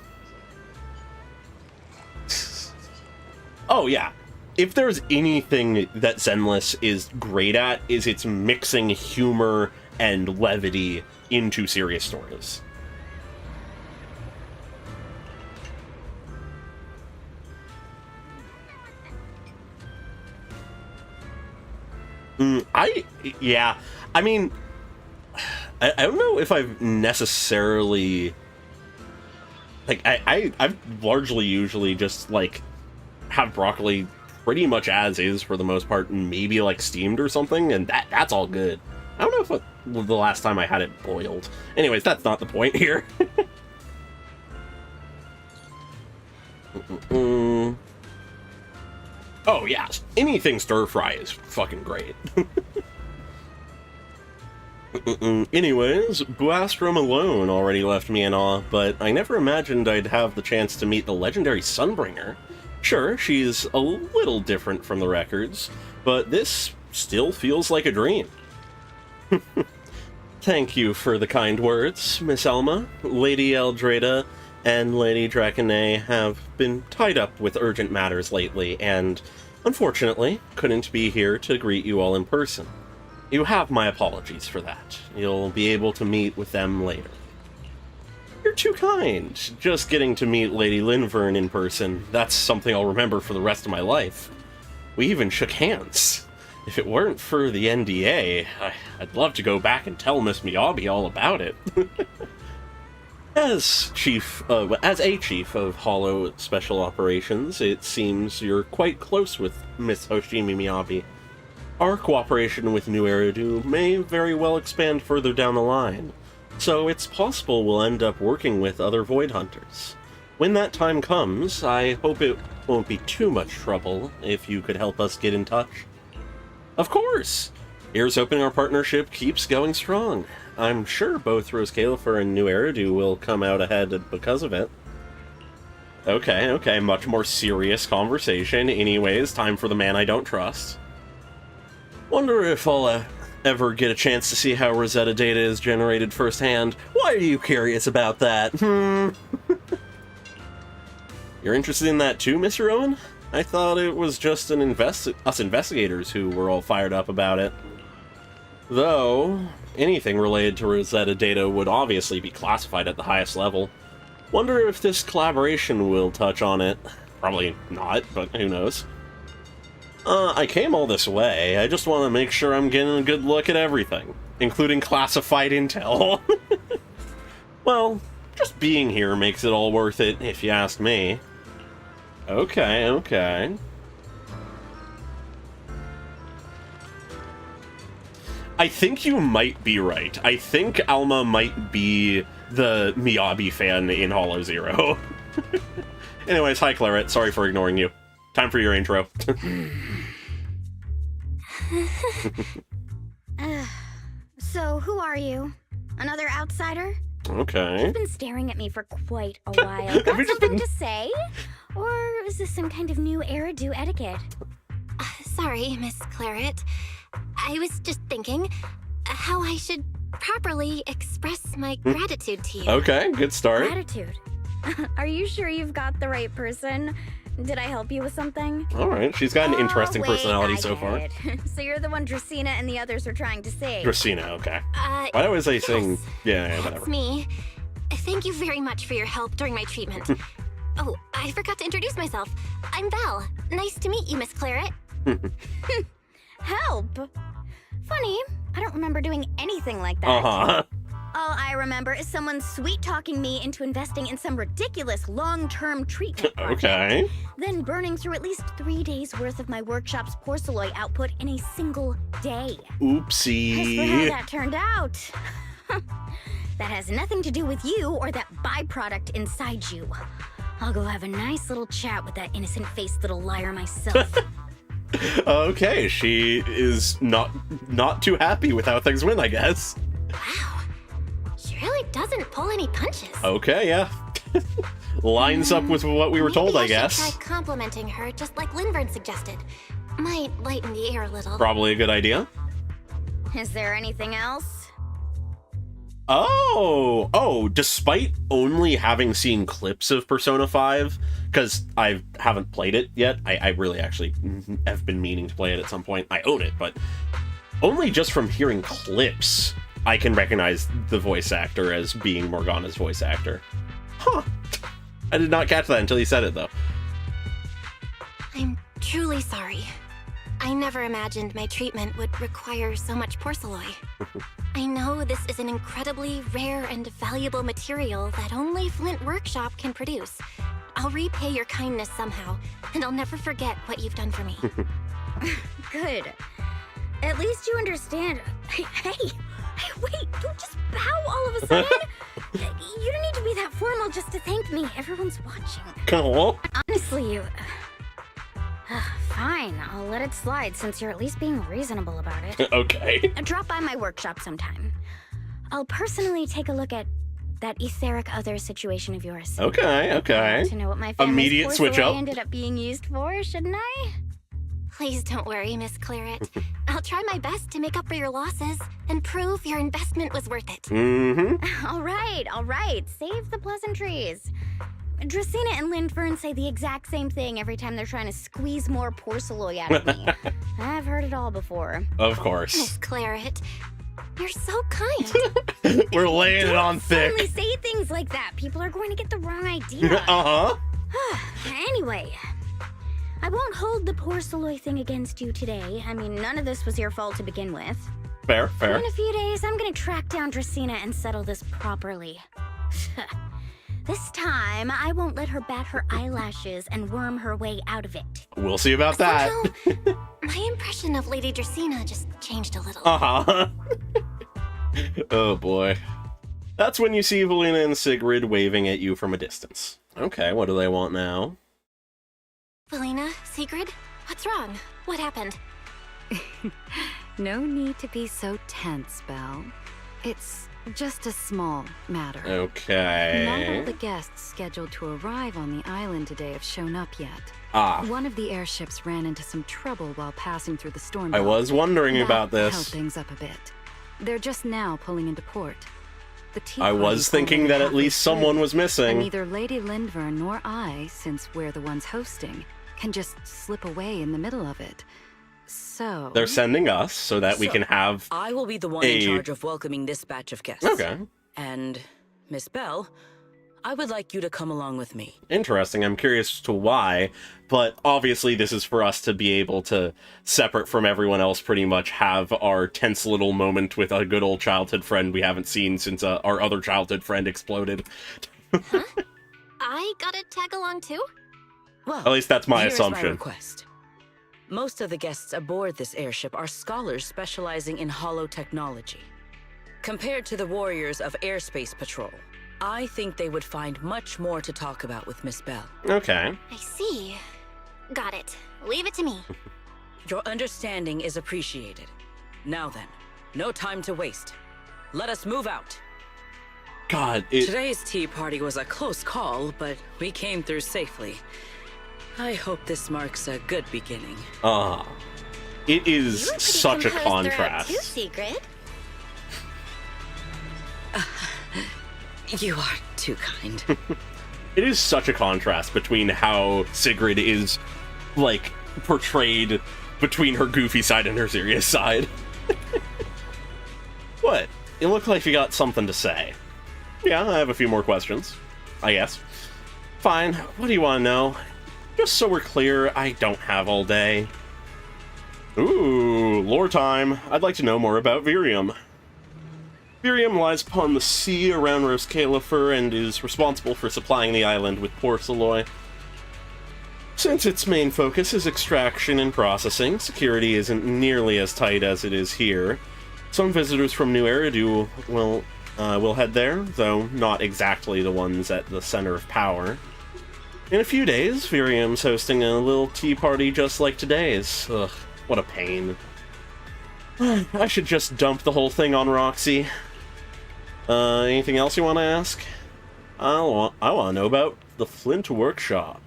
Oh yeah, if there's anything that Zenless is great at, is it's mixing humor and levity into serious stories. I mean, I don't know if I've necessarily, like, I've largely usually just, like, have broccoli pretty much as is for the most part, and maybe, like, steamed or something, and that's all good. I don't know if the last time I had it boiled. Anyways, that's not the point here. Oh, yeah, anything stir-fry is fucking great. Anyways, Buastrom alone already left me in awe, but I never imagined I'd have the chance to meet the legendary Sunbringer. Sure, she's a little different from the records, but this still feels like a dream. Thank you for the kind words, Miss Alma. Lady Eldrada and Lady Draconay have been tied up with urgent matters lately, and unfortunately couldn't be here to greet you all in person. You have my apologies for that. You'll be able to meet with them later. You're too kind. Just getting to meet Lady Linvern in person, that's something I'll remember for the rest of my life. We even shook hands. If it weren't for the NDA, I'd love to go back and tell Miss Miyabi all about it. As a chief of Hollow Special Operations, it seems you're quite close with Miss Hoshimi Miyabi. Our cooperation with New Eridu may very well expand further down the line, so it's possible we'll end up working with other Void Hunters. When that time comes, I hope it won't be too much trouble if you could help us get in touch. Of course! Here's hoping our partnership keeps going strong. I'm sure both Rose Califer and New Eridu will come out ahead because of it. Okay, much more serious conversation. Anyways, time for the man I don't trust. Wonder if I'll ever get a chance to see how Rosetta data is generated firsthand. Why are you curious about that? You're interested in that too, Mr. Owen? I thought it was just us investigators who were all fired up about it. Though, anything related to Rosetta data would obviously be classified at the highest level. Wonder if this collaboration will touch on it. Probably not, but who knows. I came all this way. I just want to make sure I'm getting a good look at everything, including classified intel. Well, just being here makes it all worth it, if you ask me. Okay. I think you might be right. I think Alma might be the Miyabi fan in Hollow Zero. Anyways, hi Claret, sorry for ignoring you. Time for your intro. So, who are you? Another outsider? Okay. You've been staring at me for quite a while. Got something to say? Or is this some kind of new Eridu etiquette? Sorry, Miss Claret. I was just thinking how I should properly express my gratitude to you. Okay, good start. Gratitude? Are you sure you've got the right person? Did I help you with something? Alright, she's got an interesting personality so far. So you're the one Dracena and the others are trying to save. Dracena, okay. Why was I saying... Yeah, whatever. That's me. Thank you very much for your help during my treatment. Oh, I forgot to introduce myself. I'm Val. Nice to meet you, Miss Claret. Help? Funny, I don't remember doing anything like that. Uh-huh. All I remember is someone sweet-talking me into investing in some ridiculous long-term treatment project. Okay. Then burning through at least 3 days' worth of my workshop's porcelain output in a single day. As for how Oopsie. that turned out, that has nothing to do with you or that byproduct inside you. I'll go have a nice little chat with that innocent-faced little liar myself. Okay, she is not too happy with how things went, I guess. Wow. She really doesn't pull any punches. Okay, yeah. Lines up with what we were told, I Maybe I should guess. try complimenting her, just like Linvern suggested. Might lighten the air a little. Probably a good idea. Is there anything else? Oh, despite only having seen clips of Persona 5, because I haven't played it yet, I really actually have been meaning to play it at some point. I own it, but only just from hearing clips, I can recognize the voice actor as being Morgana's voice actor. Huh. I did not catch that until you said it, though. I'm truly sorry. I never imagined my treatment would require so much porcelain. I know this is an incredibly rare and valuable material that only Flint Workshop can produce. I'll repay your kindness somehow, and I'll never forget what you've done for me. Good. At least you understand. Hey, wait, don't just bow all of a sudden. You don't need to be that formal just to thank me. Everyone's watching. Cool. Honestly, you... Fine, I'll let it slide since you're at least being reasonable about it. Okay. Drop by my workshop sometime. I'll personally take a look at that etheric other situation of yours. Okay. To know what my family's Immediate switch porcelain up. ended up being used for, shouldn't I? Please don't worry, Miss Claret. I'll try my best to make up for your losses and prove your investment was worth it. Mm-hmm. All right. Save the pleasantries. Dracena and Lindfern say the exact same thing every time they're trying to squeeze more porcelain out of me. I've heard it all before. Of course. Miss Claret, you're so kind. We're laying it on thick. Only say things like that. People are going to get the wrong idea. Uh-huh. Anyway, I won't hold the porcelain thing against you today. I mean, none of this was your fault to begin with. Fair. In a few days, I'm gonna track down Dracena and settle this properly. This time, I won't let her bat her eyelashes and worm her way out of it. We'll see about that. Somehow, my impression of Lady Dracena just changed a little. Uh-huh. Oh boy. That's when you see Valina and Sigrid waving at you from a distance. Okay, what do they want now? Valina, Sigrid, what's wrong? What happened? No need to be so tense, Belle. It's just a small matter. Not all Okay. the guests scheduled to arrive on the island today have shown up yet. One of the airships ran into some trouble while passing through the storm. I was wondering about That held this. things up a bit. They're just now pulling into port. The tea I was party's thinking already that at halfway least someone through, was and missing. neither Lady Lindvern nor I, since we're the ones hosting, can just slip away in the middle of it. So... They're sending us so that we can have... I will be the one in charge of welcoming this batch of guests. Okay. And, Miss Belle, I would like you to come along with me. Interesting. I'm curious as to why, but obviously this is for us to be able to, separate from everyone else, pretty much have our tense little moment with a good old childhood friend we haven't seen since our other childhood friend exploded. Huh? I gotta tag along too? Well, At least that's my here's assumption. My request. Most of the guests aboard this airship are scholars specializing in holotechnology. Compared to the warriors of Airspace Patrol, I think they would find much more to talk about with Miss Belle. Okay. I see. Got it. Leave it to me. Your understanding is appreciated. Now then, no time to waste. Let us move out. God, Today's tea party was a close call, but we came through safely. I hope this marks a good beginning. It is You were pretty such a composed throughout contrast. too, Sigrid. You are too kind. It is such a contrast between how Sigrid is, like, portrayed between her goofy side and her serious side. What? You look like you got something to say. Yeah, I have a few more questions, I guess. Fine, what do you want to know? Just so we're clear, I don't have all day. Ooh, lore time. I'd like to know more about Virium. Virium lies upon the sea around Roskalifer and is responsible for supplying the island with porcelain. Since its main focus is extraction and processing, security isn't nearly as tight as it is here. Some visitors from New Eridu will head there, though not exactly the ones at the center of power. In a few days, Virium's hosting a little tea party just like today's. Ugh, what a pain. I should just dump the whole thing on Roxy. Anything else you want to ask? I want to know about the Flint Workshop.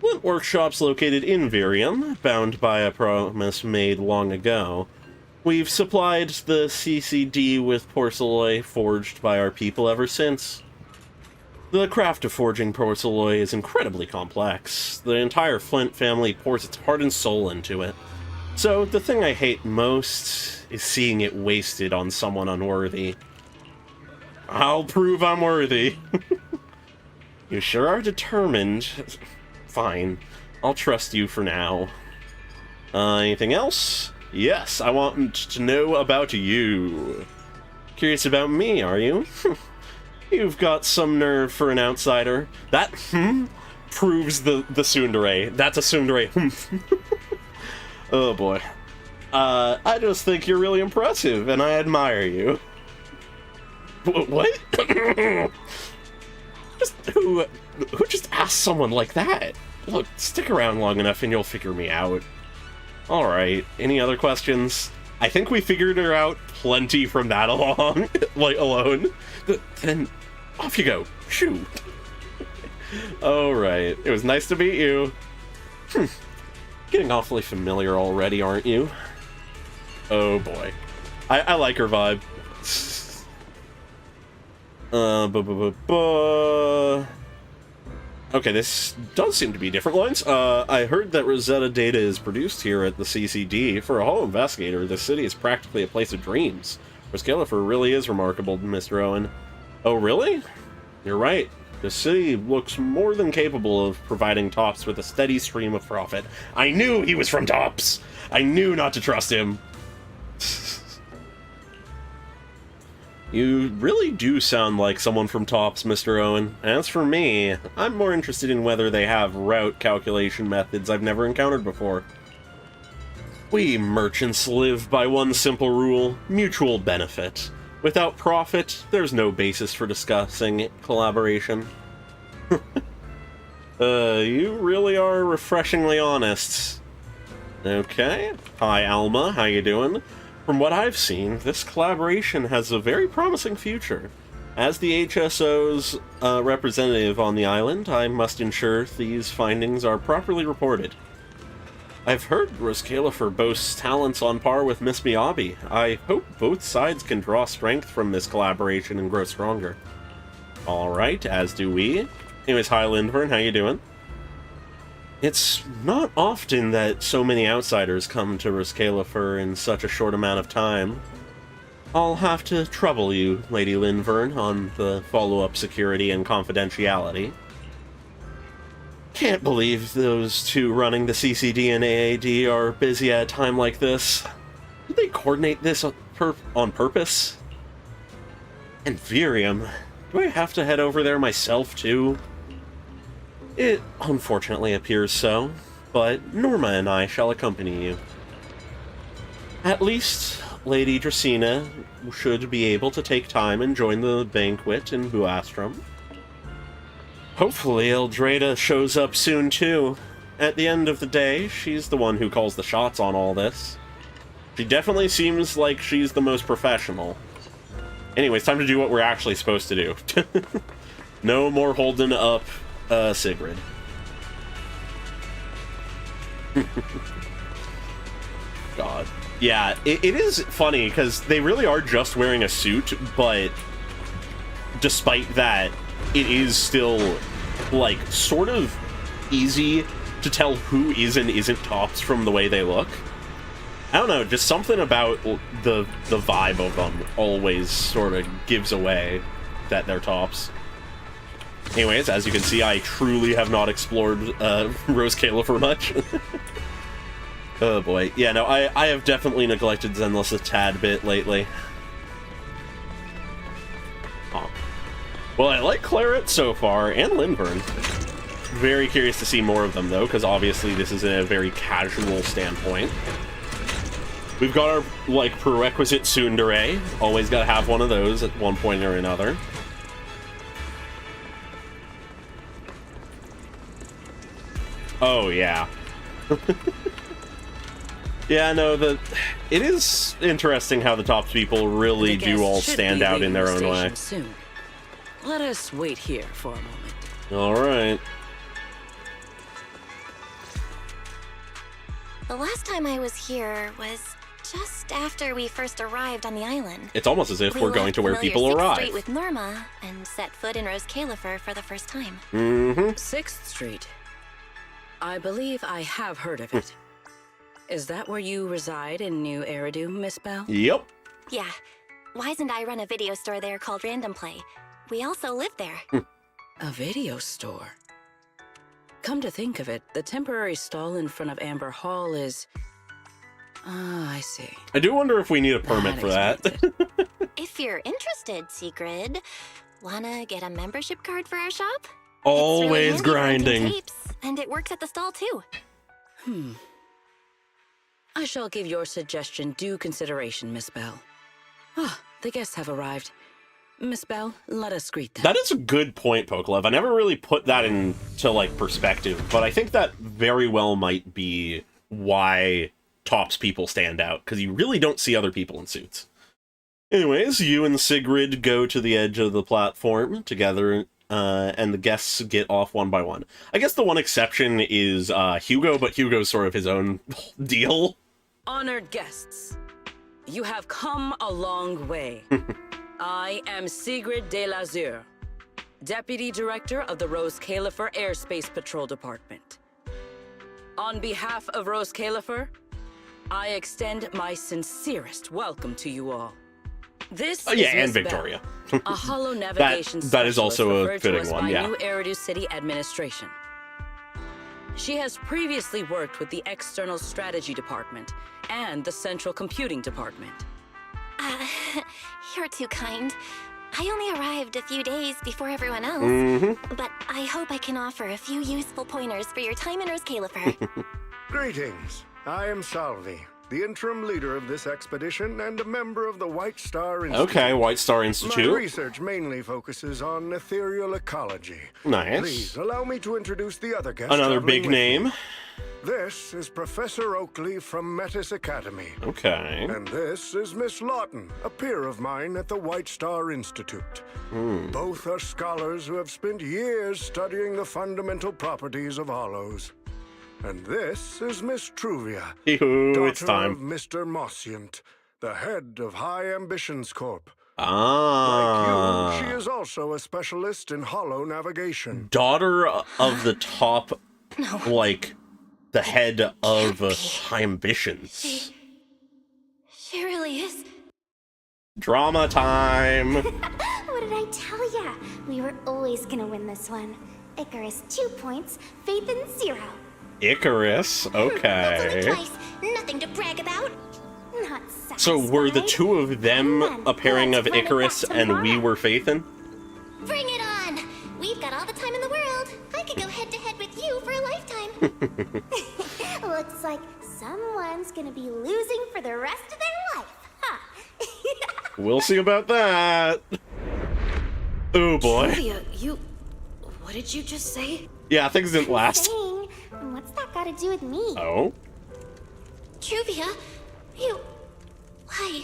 Flint Workshop's located in Virium, bound by a promise made long ago. We've supplied the CCD with porcelain forged by our people ever since. The craft of forging porcelain is incredibly complex. The entire Flint family pours its heart and soul into it. So, the thing I hate most is seeing it wasted on someone unworthy. I'll prove I'm worthy. You sure are determined. Fine. I'll trust you for now. Anything else? Yes, I want to know about you. Curious about me, are you? You've got some nerve for an outsider. That, proves the tsundere. That's a tsundere. Oh boy. I just think you're really impressive, and I admire you. What? Who just asked someone like that? Look, stick around long enough and you'll figure me out. Alright, any other questions? I think we figured her out plenty from that alone. Then off you go. Shoo. Alright, it was nice to meet you. Getting awfully familiar already, aren't you? Oh boy. I like her vibe. Okay, this does seem to be different lines. I heard that Rosetta data is produced here at the CCD. For a Holo investigator, the city is practically a place of dreams. Roskalifer really is remarkable, Mr. Owen. Oh, really? You're right. The city looks more than capable of providing Tops with a steady stream of profit. I knew he was from Tops! I knew not to trust him. You really do sound like someone from Tops, Mr. Owen. As for me, I'm more interested in whether they have route calculation methods I've never encountered before. We merchants live by one simple rule: mutual benefit. Without profit, there's no basis for discussing collaboration. You really are refreshingly honest. Okay. Hi, Alma. How you doing? From what I've seen, this collaboration has a very promising future. As the HSO's representative on the island, I must ensure these findings are properly reported. I've heard Roskalifer boasts talents on par with Miss Miyabi. I hope both sides can draw strength from this collaboration and grow stronger. Alright, as do we. Anyways, hi Lindvern, how you doing? It's not often that so many outsiders come to Roskalifer in such a short amount of time. I'll have to trouble you, Lady Lindvern, on the follow-up security and confidentiality. Can't believe those two running the CCD and AAD are busy at a time like this. Did they coordinate this on purpose? And Virium, do I have to head over there myself too? It unfortunately appears so, but Norma and I shall accompany you. At least, Lady Dracena should be able to take time and join the banquet in Buastrom. Hopefully Eldrada shows up soon too. At the end of the day, she's the one who calls the shots on all this. She definitely seems like she's the most professional. Anyways, time to do what we're actually supposed to do. No more holding up Sigrid. God. Yeah, it is funny, because they really are just wearing a suit, but despite that, it is still, like, sort of easy to tell who is and isn't Tops from the way they look. I don't know, just something about the vibe of them always sort of gives away that they're Tops. Anyways, as you can see, I truly have not explored Roskalifer much. Oh boy. Yeah, no, I have definitely neglected Zenless a tad bit lately. Well, I like Claret so far, and Lindvern. Very curious to see more of them, though, because obviously this is a very casual standpoint. We've got our, like, prerequisite tsundere. Always got to have one of those at one point or another. Oh, yeah. Yeah, no, it is interesting how the top people really do all stand out in their own way. Soon. Let us wait here for a moment. All right. The last time I was here was just after we first arrived on the island. It's almost as if we're going to where familiar people 6th arrive. Street with Norma and set foot in Rose Califer for the first time. Mm-hmm. 6th Street. I believe I have heard of it. Is that where you reside in New Eridu, Miss Bell? Yep. Yeah. Wise and I run a video store there called Random Play. We also live there. A video store? Come to think of it, the temporary stall in front of Amber Hall is... Ah, I see. I do wonder if we need a permit for that. If you're interested, Sigrid, wanna get a membership card for our shop? Always it's really handy grinding. tapes, and it works at the stall too. I shall give your suggestion due consideration, Miss Bell. Ah, the guests have arrived. Miss Bell, let us greet them. That is a good point, Pokelev. I never really put that into, like, perspective, but I think that very well might be why Topps people stand out, because you really don't see other people in suits. Anyways, you and Sigrid go to the edge of the platform together, and the guests get off one by one. I guess the one exception is Hugo, but Hugo's sort of his own deal. Honored guests, you have come a long way. I am Sigrid de Lazure, Deputy Director of the Rose Califer Airspace Patrol Department. On behalf of Rose Califer, I extend my sincerest welcome to you all. This is and Miss Victoria. Bell, a hollow navigation that is also a specialist referred to fitting us one, by yeah. New Eridu City Administration. She has previously worked with the External Strategy Department and the Central Computing Department. You're too kind. I only arrived a few days before everyone else, but I hope I can offer a few useful pointers for your time in Rose Califer. Greetings. I am Salvi, the interim leader of this expedition and a member of the White Star Institute. Okay, White Star My Institute. research mainly focuses on ethereal ecology. Nice. Please allow me to introduce the other guest. Another traveling big with me. name. This is Professor Oakley from Metis Academy. Okay. And this is Miss Lawton, a peer of mine at the White Star Institute. Both are scholars who have spent years studying the fundamental properties of hollows. And this is Miss Truvia, Hee-hoo, it's daughter time. of Mr. Mossiant, the head of High Ambitions Corp. Ah. Like you, she is also a specialist in hollow navigation. Daughter of the top, like, the head of High Ambitions. She really is. Drama time. What did I tell ya? We were always gonna win this one. Icarus 2 points, Phaethon 0. Icarus, That's only okay. twice. Nothing to brag about. Not So were the satisfied? two of them a pairing of Let's run it Icarus back and we tomorrow. were Phaethon? Bring it on! We've got all the time in the world. I could go head to head with you for a lifetime. Looks like someone's gonna be losing for the rest of their life, huh? We'll see about that. Oh boy. Julia, what did you just say? Yeah, things didn't last. Saying, what's that got to do with me? Oh? Truvia, why?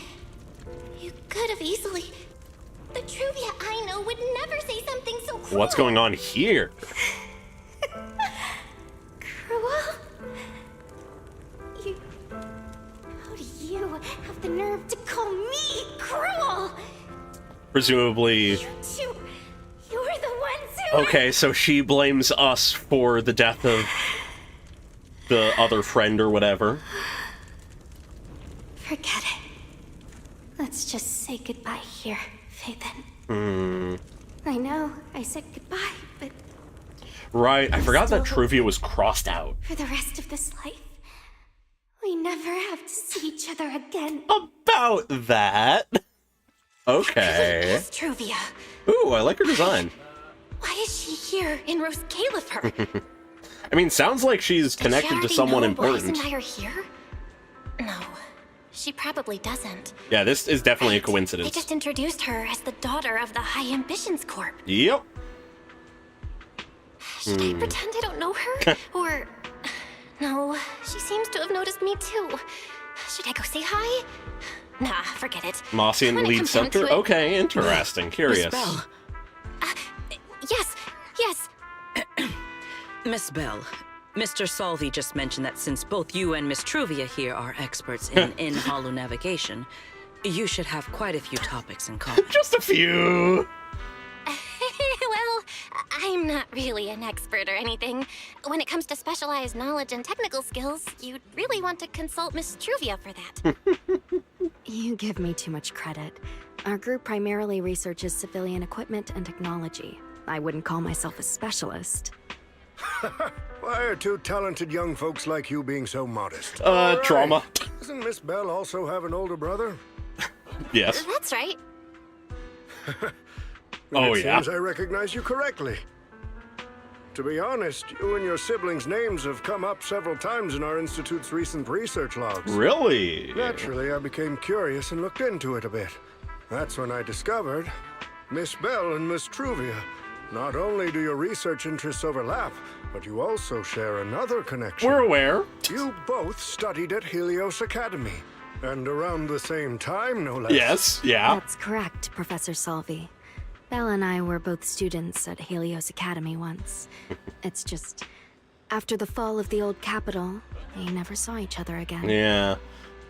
You could have easily. The Truvia I know would never say something so cruel. What's going on here? Cruel? How do you have the nerve to call me cruel? Presumably. You're the ones who... Okay, so she blames us for the death of the other friend or whatever. Forget it. Let's just say goodbye here, Phaethon. I know, I said goodbye, but Right, I forgot that Still- Truvia was crossed out. for the rest of this life, we never have to see each other again. About that. Okay. Yes, Truvia. Ooh, I like her design. Why is she here in Rose Califer? I mean, sounds like she's connected to someone important. Why isn't I here? No, she probably doesn't. Yeah, this is definitely a They coincidence. just introduced her as the daughter of the High Ambitions Corp. Yep. Should I pretend I don't know her? Or... No, she seems to have noticed me too. Should I go say hi? Nah, forget it. Mossian When it lead comes down to scepter? it- Okay, interesting. Curious. Miss Bell. Yes. Miss Bell, Mr. Salvi just mentioned that since both you and Miss Truvia here are experts in holo navigation, you should have quite a few topics in common. Just a few. Well, I'm not really an expert or anything. When it comes to specialized knowledge and technical skills, you'd really want to consult Miss Truvia for that. You give me too much credit. Our group primarily researches civilian equipment and technology. I wouldn't call myself a specialist. Why are two talented young folks like you being so modest? Trauma. Doesn't Miss Bell also have an older brother? Yes. That's right. Oh, It yeah. seems I recognize you correctly. To be honest, you and your siblings' names have come up several times in our Institute's recent research logs. Really? Naturally, I became curious and looked into it a bit. That's when I discovered Miss Bell and Miss Truvia. Not only do your research interests overlap, but you also share another connection. We're aware. You both studied at Helios Academy. And around the same time, no less. Yes, yeah. That's correct, Professor Salvi. Bella and I were both students at Helios Academy once. It's just, after the fall of the old capital, we never saw each other again. Yeah.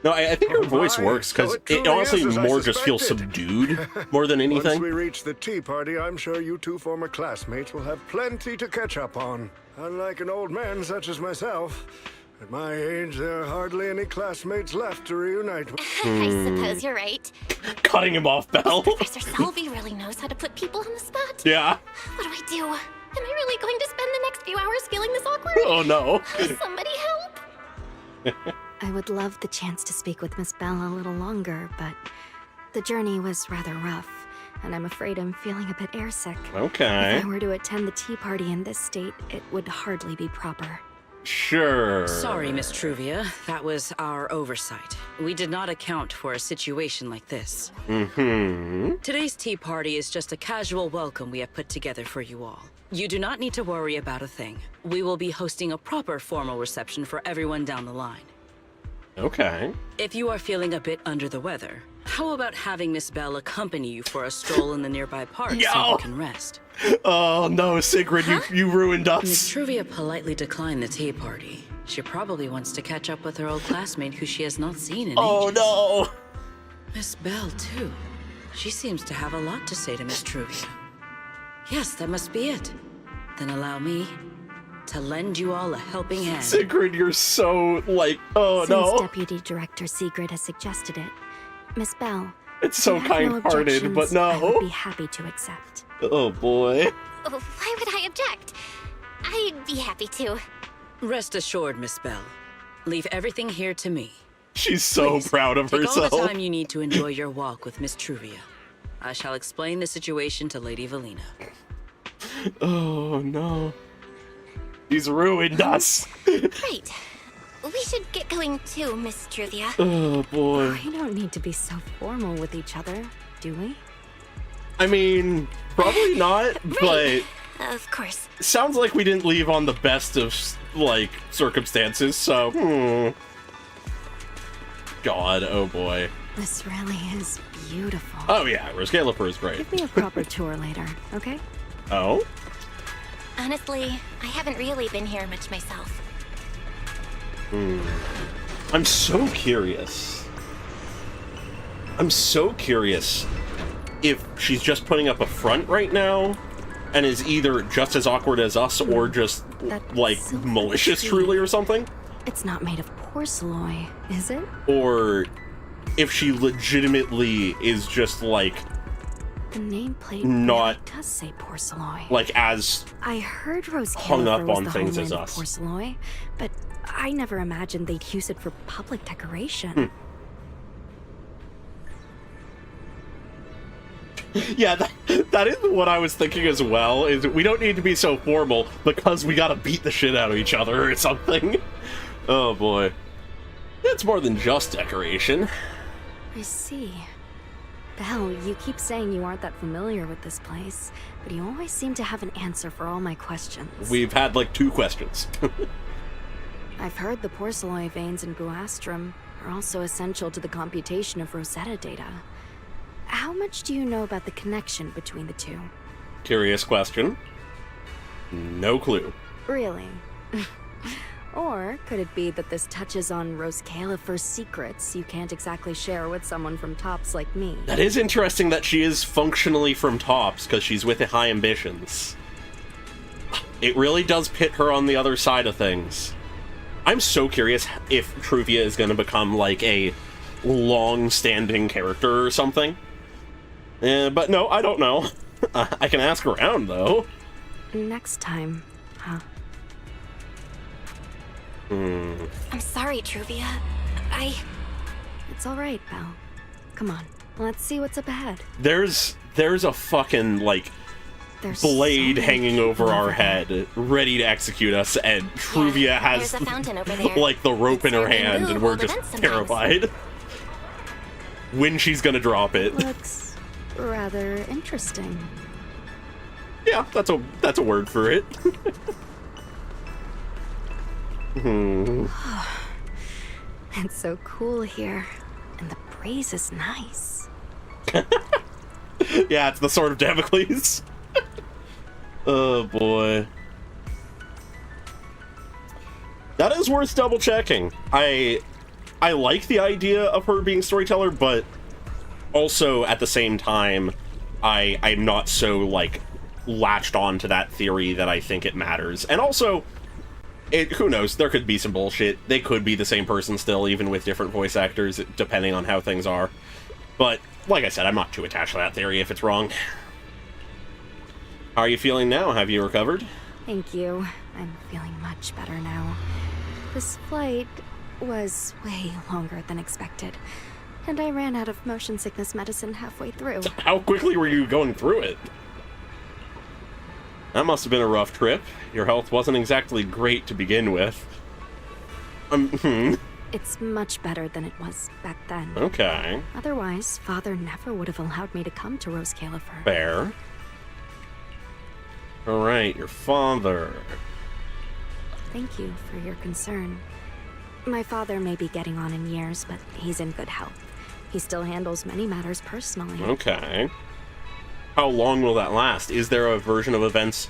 No, I think her voice works because So it truly it honestly is as I more just feels suspected. subdued more than Once anything. we reach the tea party, I'm sure you two former classmates will have plenty to catch up on. Unlike an old man such as myself, at my age, there are hardly any classmates left to reunite with. I suppose you're right. Cutting him off, Bell. Professor Salvi really knows how to put people on the spot. Yeah. What do I do? Am I really going to spend the next few hours feeling this awkward? Oh, no. Somebody help! I would love the chance to speak with Miss Bell a little longer, but the journey was rather rough, and I'm afraid I'm feeling a bit airsick. Okay. If I were to attend the tea party in this state, it would hardly be proper. Sure. Sorry, Miss Truvia. That was our oversight. We did not account for a situation like this. Mm-hmm. Today's tea party is just a casual welcome we have put together for you all. You do not need to worry about a thing. We will be hosting a proper formal reception for everyone down the line. Okay. If you are feeling a bit under the weather, how about having Miss Bell accompany you for a stroll in the nearby park so you can rest? Oh, no, Sigrid, you ruined Miss us. Truvia politely declined the tea party. She probably wants to catch up with her old classmate who she has not seen in ages. No. Miss Bell, too. She seems to have a lot to say to Miss Truvia. Yes, that must be it. Then allow me to lend you all a helping hand. Sigrid, you're so, like, oh, Since Deputy Director Sigrid has suggested it, Miss Bell, It's so if you have no kind-hearted, but objections, I would no. be happy to accept. Oh, boy. Why would I object? I'd be happy to. Rest assured, Miss Bell. Leave everything here to me. She's so proud of Take herself. all the time you need to enjoy your walk with Miss Truvia. I shall explain the situation to Lady Valina. Oh, no. He's ruined us. Right. We should get going too, Miss Truvia. Oh, boy. We don't need to be so formal with each other, do we? I mean, probably not, but Of course. sounds like we didn't leave on the best of, like, circumstances, so, God, oh boy. This really is beautiful. Oh yeah, Rose Califer is great. Give me a proper tour later, okay? Oh? Honestly, I haven't really been here much myself. I'm so curious. I'm so curious if she's just putting up a front right now and is either just as awkward as us or just, That like, silver malicious tree. truly or something. It's not made of porcelain, is it? Or if she legitimately is just, like, The nameplate Not- really does say porcelain. like as I heard Rose hung Califer up was on the things as homeland of us. porcelain, but I never imagined they'd use it for public decoration. Yeah, that is what I was thinking as well, is we don't need to be so formal because we gotta beat the shit out of each other or something. Oh boy. It's more than just decoration. I see. Belle, you keep saying you aren't that familiar with this place, but you always seem to have an answer for all my questions. We've had like 2 questions. I've heard the porcelain veins in Buastrum are also essential to the computation of Rosetta data. How much do you know about the connection between the two? Curious question. No clue. Really? Or could it be that this touches on Rose Califer's secrets you can't exactly share with someone from Tops like me? That is interesting that she is functionally from Tops, because she's with the high ambitions. It really does pit her on the other side of things. I'm so curious if Truvia is going to become, like, a long-standing character or something. But no, I don't know. I can ask around, though. Next time, huh? I'm sorry, Truvia. It's alright, Belle. Come on, let's see what's up ahead. There's a fucking, like, There's blade so hanging over our there. head, ready to execute us, and Truvia has, there's a fountain over there. like, the rope in her It's hand, really and we're hold just events sometimes. terrified. When she's gonna drop it. Looks rather interesting. Yeah, that's a word for it. It's so cool here, and the breeze is nice. Yeah, it's the Sword of Damocles. Oh boy. That is worth double checking. I like the idea of her being storyteller, but also at the same time, I'm not so like latched on to that theory that I think it matters. And also, who knows, there could be some bullshit. They could be the same person still, even with different voice actors, depending on how things are. But, like I said, I'm not too attached to that theory if it's wrong. How are you feeling now? Have you recovered? Thank you. I'm feeling much better now. This flight was way longer than expected, and I ran out of motion sickness medicine halfway through. How quickly were you going through it? That must have been a rough trip. Your health wasn't exactly great to begin with. It's much better than it was back then. Okay. Otherwise, Father never would have allowed me to come to Rose Califer. Fair. Alright, your father. Thank you for your concern. My father may be getting on in years, but he's in good health. He still handles many matters personally. Okay. How long will that last? Is there a version of events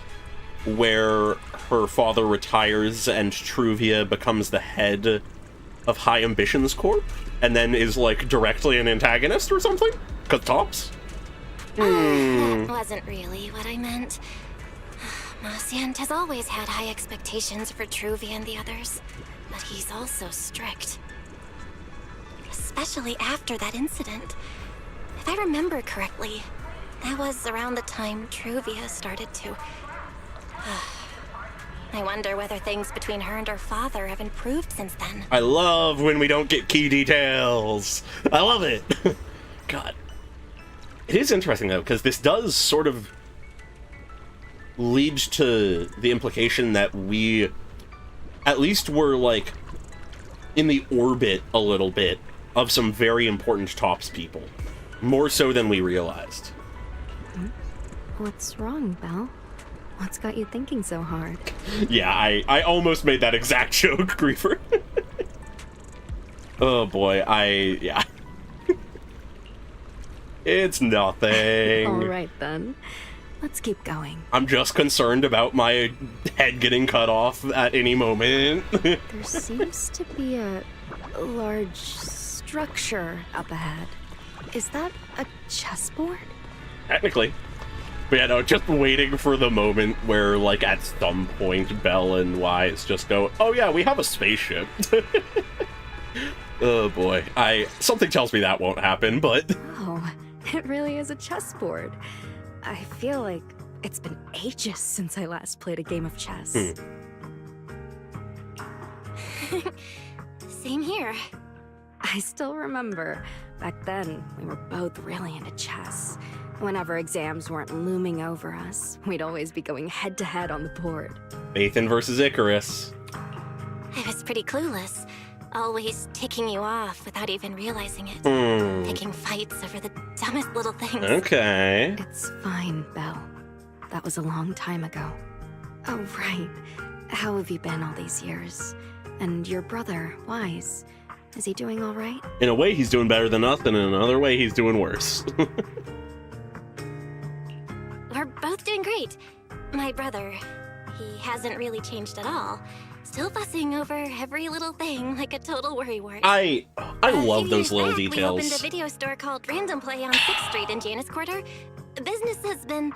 where her father retires and Truvia becomes the head of High Ambitions Corp? And then is, like, directly an antagonist or something? Because Tops? That wasn't really what I meant. Marciant has always had high expectations for Truvia and the others, but he's also strict. Especially after that incident. If I remember correctly, that was around the time Truvia started to... I wonder whether things between her and her father have improved since then. I love when we don't get key details. I love it. God. It is interesting, though, because this does sort of lead to the implication that we, at least were, like, in the orbit a little bit of some very important Tops people. More so than we realized. What's wrong, Belle? What's got you thinking so hard? Yeah, I almost made that exact joke, Griefer. Oh boy, yeah. It's nothing. Alright then. Let's keep going. I'm just concerned about my head getting cut off at any moment. There seems to be a large structure up ahead. Is that a chessboard? Technically. But yeah, no, just waiting for the moment where, like, at some point, Belle and Wise just go, oh yeah, we have a spaceship. Oh boy. Something tells me that won't happen, but... Oh, it really is a chessboard. I feel like it's been ages since I last played a game of chess. Same here. I still remember, back then, we were both really into chess. Whenever exams weren't looming over us, we'd always be going head-to-head on the board. Phaethon versus Icarus. I was pretty clueless. Always ticking you off without even realizing it. Picking fights over the dumbest little things. Okay. It's fine, Belle. That was a long time ago. Oh, right. How have you been all these years? And your brother, Wise, is he doing all right? In a way, he's doing better than us, and in another way, he's doing worse. We're both doing great. My brother, he hasn't really changed at all. Still fussing over every little thing like a total worrywart. I love those little We details. opened a video store called Random Play on 6th Street in Janus Quarter. Business has been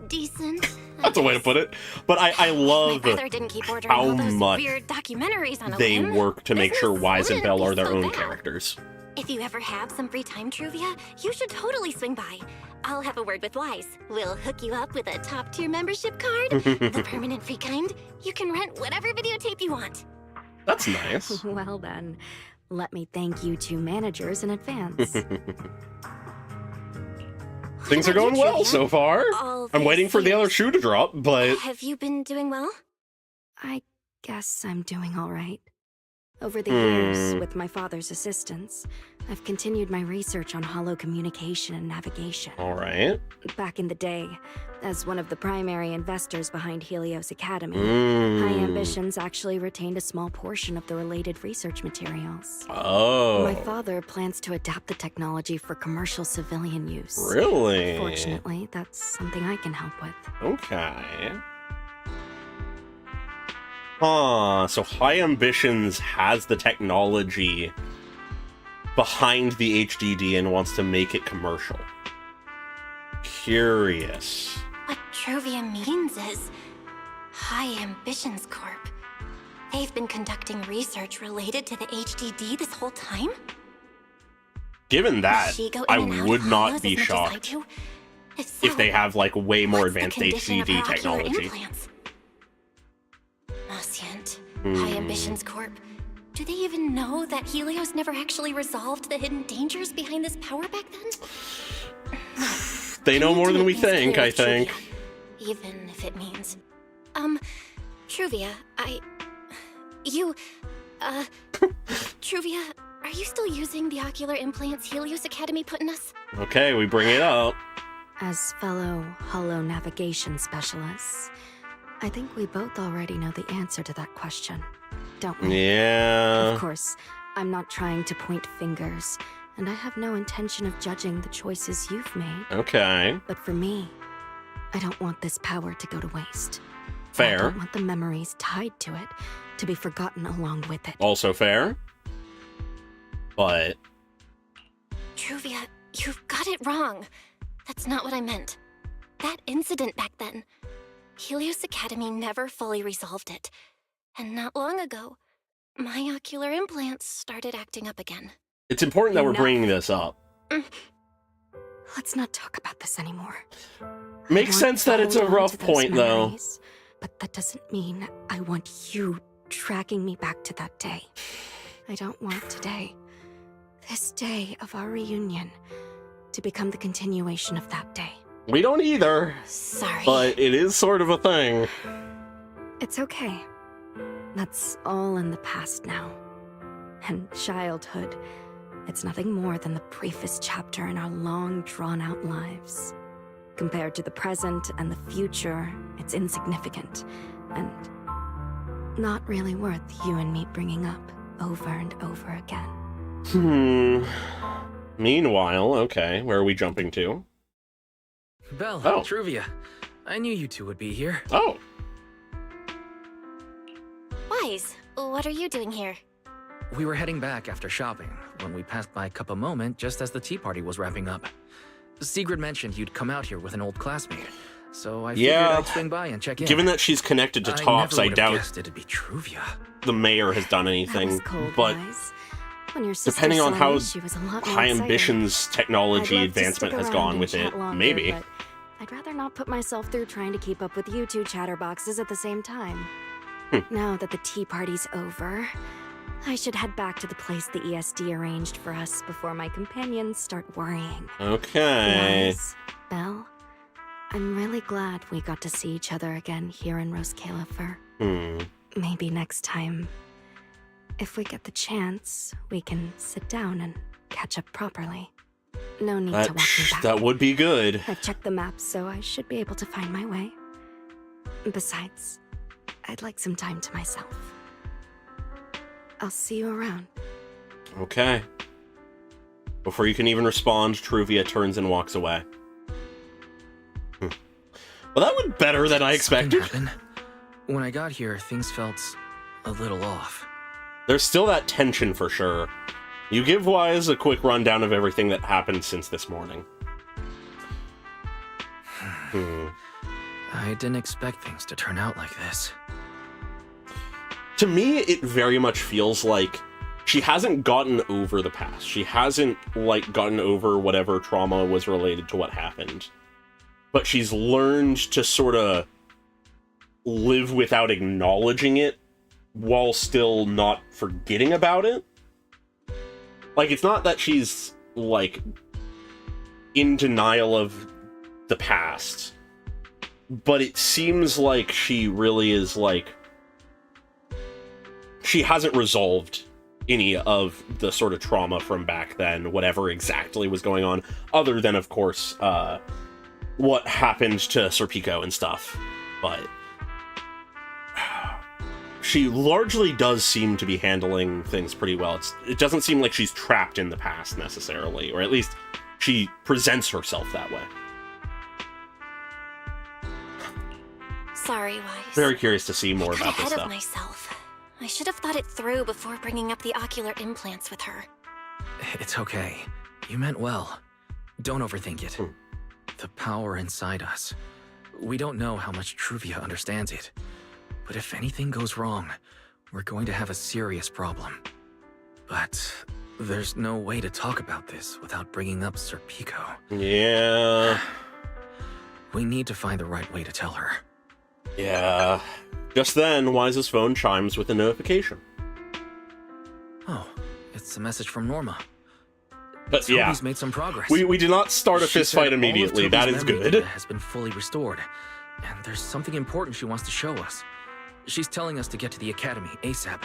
decent. That's a way to put it. But I love My brother didn't keep ordering how all those much weird documentaries on a they whim. work to make sure Business Wise and wouldn't Belle be are their so own bad. characters. If you ever have some free time, Truvia, you should totally swing by. I'll have a word with Wise. We'll hook you up with a top-tier membership card, the permanent free kind. You can rent whatever videotape you want. That's nice. Well then, let me thank you two managers in advance. Things are going well so far. All I'm waiting these for the other years. shoe to drop, but Have you been doing well? I guess I'm doing all right. Over the years, with my father's assistance, I've continued my research on hollow communication and navigation. all right. Back in the day, as one of the primary investors behind Helios Academy, High Ambitions actually retained a small portion of the related research materials. Oh. My father plans to adapt the technology for commercial civilian use. Really? Fortunately, that's something I can help with. Okay. Huh, so High Ambitions has the technology behind the HDD and wants to make it commercial. Curious. What Truvia means is High Ambitions Corp. They've been conducting research related to the HDD this whole time? Given that, Does she go in I and out would of not hollows be as much as I shocked do? So, if they have like way more what's the advanced condition of her HDD ocular technology. implants? Nascent. High Ambitions Corp. Do they even know that Helios never actually resolved the hidden dangers behind this power back then? They know need more to than we make things think, clear I with think. Truvia, even if it means. Truvia, Truvia, are you still using the ocular implants Helios Academy put in us? Okay, we bring it up. As fellow hollow navigation specialists, I think we both already know the answer to that question, don't we? Yeah. Of course, I'm not trying to point fingers, and I have no intention of judging the choices you've made. Okay. But for me, I don't want this power to go to waste. I Fair. don't want the memories tied to it to be forgotten along with it. Also fair. But Truvia, you've got it wrong. That's not what I meant. That incident back then, Helios Academy never fully resolved it. And not long ago, my ocular implants started acting up again. it's important that we're Enough. bringing this up. Let's not talk about this anymore. Makes I want sense to that it's a hold on rough to those point, though. memories, but that doesn't mean I want you tracking me back to that day. I don't want today, this day of our reunion, to become the continuation of that day. We don't either, Sorry. but it is sort of a thing. It's okay. That's all in the past now. And childhood, it's nothing more than the briefest chapter in our long, drawn-out lives. Compared to the present and the future, it's insignificant, and not really worth you and me bringing up over and over again. Meanwhile, okay, where are we jumping to? Belle, Oh. Truvia, I knew you two would be here. Oh, Wise, what are you doing here? We were heading back after shopping when we passed by Cup a Moment just as the tea party was wrapping up. Sigrid mentioned you'd come out here with an old classmate, so I figured Yeah. I'd swing by and check in. given that she's connected to I Tops, never I would've doubt guessed it'd be Truvia. the mayor has done That anything. was cold, But Wise. When your sister depending on saw how me, she was a lot more High excited. Ambitions technology I'd love to advancement stick has around gone and with chat it, longer, maybe. but I'd rather not put myself through trying to keep up with you two chatterboxes at the same time. Now that the tea party's over, I should head back to the place the ESD arranged for us before my companions start worrying. Okay. Wise, Belle, I'm really glad we got to see each other again here in Rose Califer. Maybe next time, if we get the chance, we can sit down and catch up properly. No need to walk me back. That would be good. I've checked the map, so I should be able to find my way. Besides, I'd like some time to myself. I'll see you around. Okay. Before you can even respond, Truvia turns and walks away. Well, that went better than I expected. When I got here, things felt a little off. There's still that tension for sure. You give Wise a quick rundown of everything that happened since this morning. I didn't expect things to turn out like this. To me, it very much feels like she hasn't gotten over the past. She hasn't, like, gotten over whatever trauma was related to what happened. But she's learned to sort of live without acknowledging it while still not forgetting about it. Like, it's not that she's, like, in denial of the past, but it seems like she really is, like, she hasn't resolved any of the sort of trauma from back then, whatever exactly was going on, other than, of course, what happened to Sir Pico and stuff. But she largely does seem to be handling things pretty well. It doesn't seem like she's trapped in the past, necessarily, or at least she presents herself that way. Sorry, Wise. Very curious to see more about this I got ahead stuff. of myself. I should have thought it through before bringing up the ocular implants with her. It's okay. You meant well. Don't overthink it. The power inside us. We don't know how much Truvia understands it. But if anything goes wrong, we're going to have a serious problem. But there's no way to talk about this without bringing up Sir Pico. Yeah. We need to find the right way to tell her. Yeah. Just then, Wise's phone chimes with a notification. Oh, it's a message from Norma. But yeah, Toby's made some progress. We did not start a She fist said fight all of immediately. Toby's That is memory good. data has been fully restored, and there's something important she wants to show us. She's telling us to get to the academy ASAP.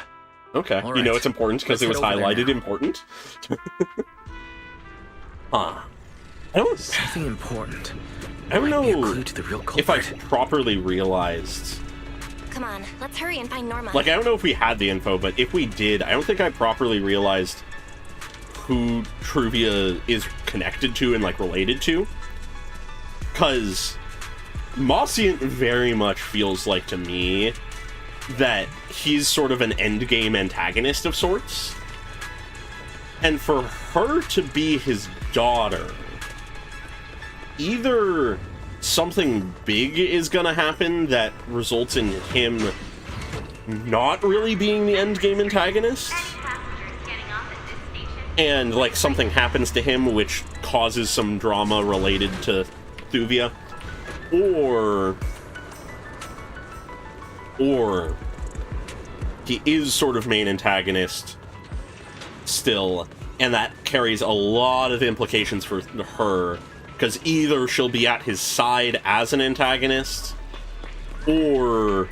Okay, All you know right. it's important because it was Let's head over there highlighted now. important. I don't. Something important. I don't Might be a know clue to the real if I culprit. properly realized. Come on, let's hurry and find Norma. Like, I don't know if we had the info, but if we did, I don't think I properly realized who Truvia is connected to and, like, related to. Because Mossiant very much feels like, to me, that he's sort of an endgame antagonist of sorts. And for her to be his daughter, either something big is gonna happen that results in him not really being the endgame antagonist, and like something happens to him which causes some drama related to Thuvia, or he is sort of main antagonist still, and that carries a lot of implications for her, because either she'll be at his side as an antagonist, or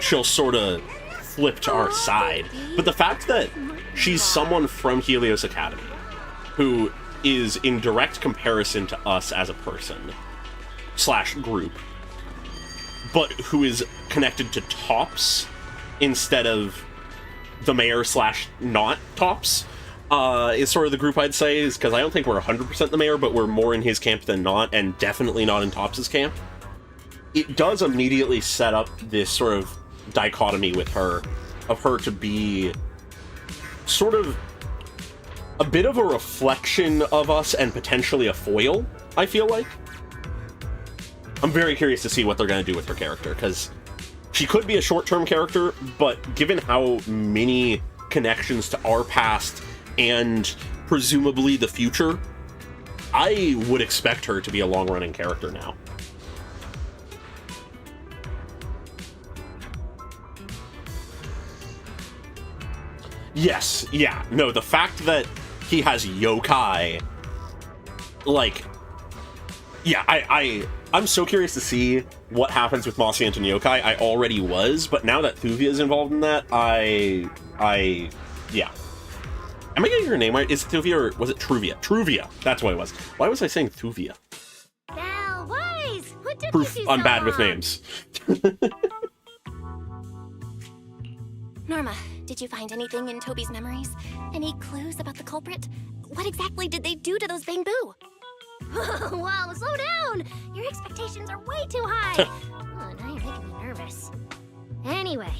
she'll sort of flip to our side. But the fact that she's someone from Helios Academy, who is in direct comparison to us as a person, / group, but who is connected to Tops instead of the mayor / not Tops, is sort of the group I'd say, is because I don't think we're 100% the mayor, but we're more in his camp than not, and definitely not in Tops's camp. It does immediately set up this sort of dichotomy with her, of her to be sort of a bit of a reflection of us and potentially a foil, I feel like. I'm very curious to see what they're going to do with her character, because she could be a short-term character, but given how many connections to our past and presumably the future, I would expect her to be a long-running character now. Yes, yeah. No, the fact that he has yokai, like, yeah, I'm so curious to see what happens with Mossy and yokai. I already was, but now that Thuvia is involved in that, yeah. Am I getting her name right? Is it Thuvia or was it Truvia? Truvia. That's what it was. Why was I saying Thuvia? Val, Wise, what took Proof you so I'm bad with long? names. Norma, did you find anything in Toby's memories? Any clues about the culprit? What exactly did they do to those Bangbu? Whoa, slow down! Your expectations are way too high. Oh, now you're making me nervous. Anyway,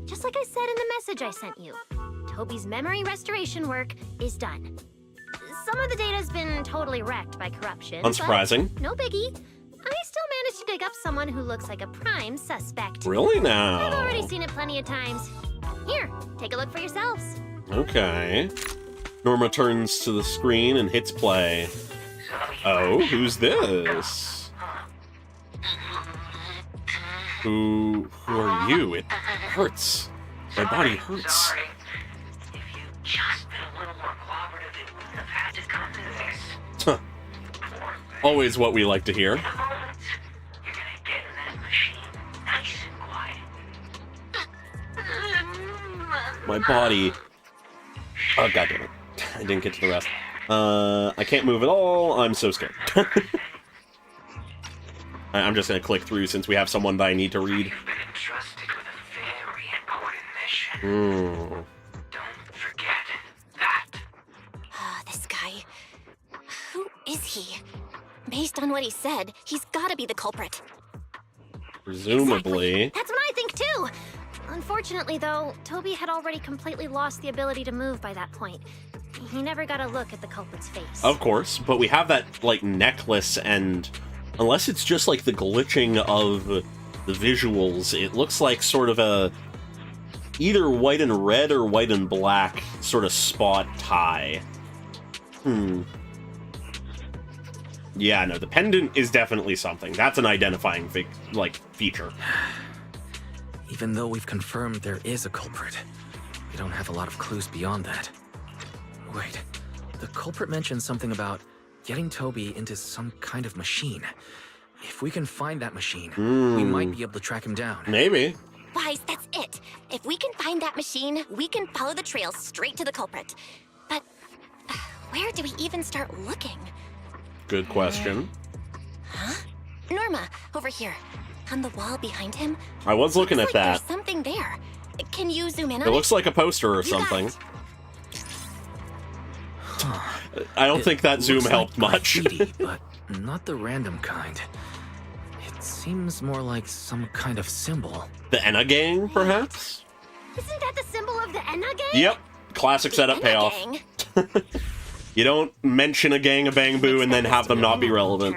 just like I said in the message I sent you, Toby's memory restoration work is done. Some of the data's been totally wrecked by corruption. Unsurprising. But no biggie. I still managed to dig up someone who looks like a prime suspect. Really now? I've already seen it plenty of times. Here, take a look for yourselves. Okay. Norma turns to the screen and hits play. Oh, who's this? Who are you? It hurts. My body hurts. If you just been a little more cooperative, it wouldn't have had to come to this. Huh. Always what we like to hear. In a moment, you're gonna get in that machine nice and quiet. My body. Oh, god damn it. I didn't get to the rest. I can't move at all. I'm so scared. I'm just gonna click through since we have someone that I need to read. You've been entrusted with a very important mission. Don't forget that. This guy. Who is he? Based on what he said, he's gotta be the culprit. Presumably. That's what I think too. Unfortunately, though, Toby had already completely lost the ability to move by that point. He never got a look at the culprit's face. Of course, but we have that, like, necklace, and unless it's just, like, the glitching of the visuals, it looks like sort of a either white and red or white and black sort of spot tie. Yeah, no, the pendant is definitely something. That's an identifying, feature. Even though we've confirmed there is a culprit, we don't have a lot of clues beyond that. Wait, the culprit mentioned something about getting Toby into some kind of machine. If we can find that machine, we might be able to track him down. Maybe. Wise, that's it. If we can find that machine, we can follow the trail straight to the culprit. But where do we even start looking? Good question. Huh? Norma, over here. On the wall behind him. I was looking at that. There's something there. Can you zoom in on It it? looks like a poster or something. I don't think that zoom helped much. Graffiti, but not the random kind. It seems more like some kind of symbol. The Enna gang, perhaps? Isn't that the symbol of the Enna gang? Yep. Classic setup payoff. You don't mention a gang of Bangbu and then have them not be relevant.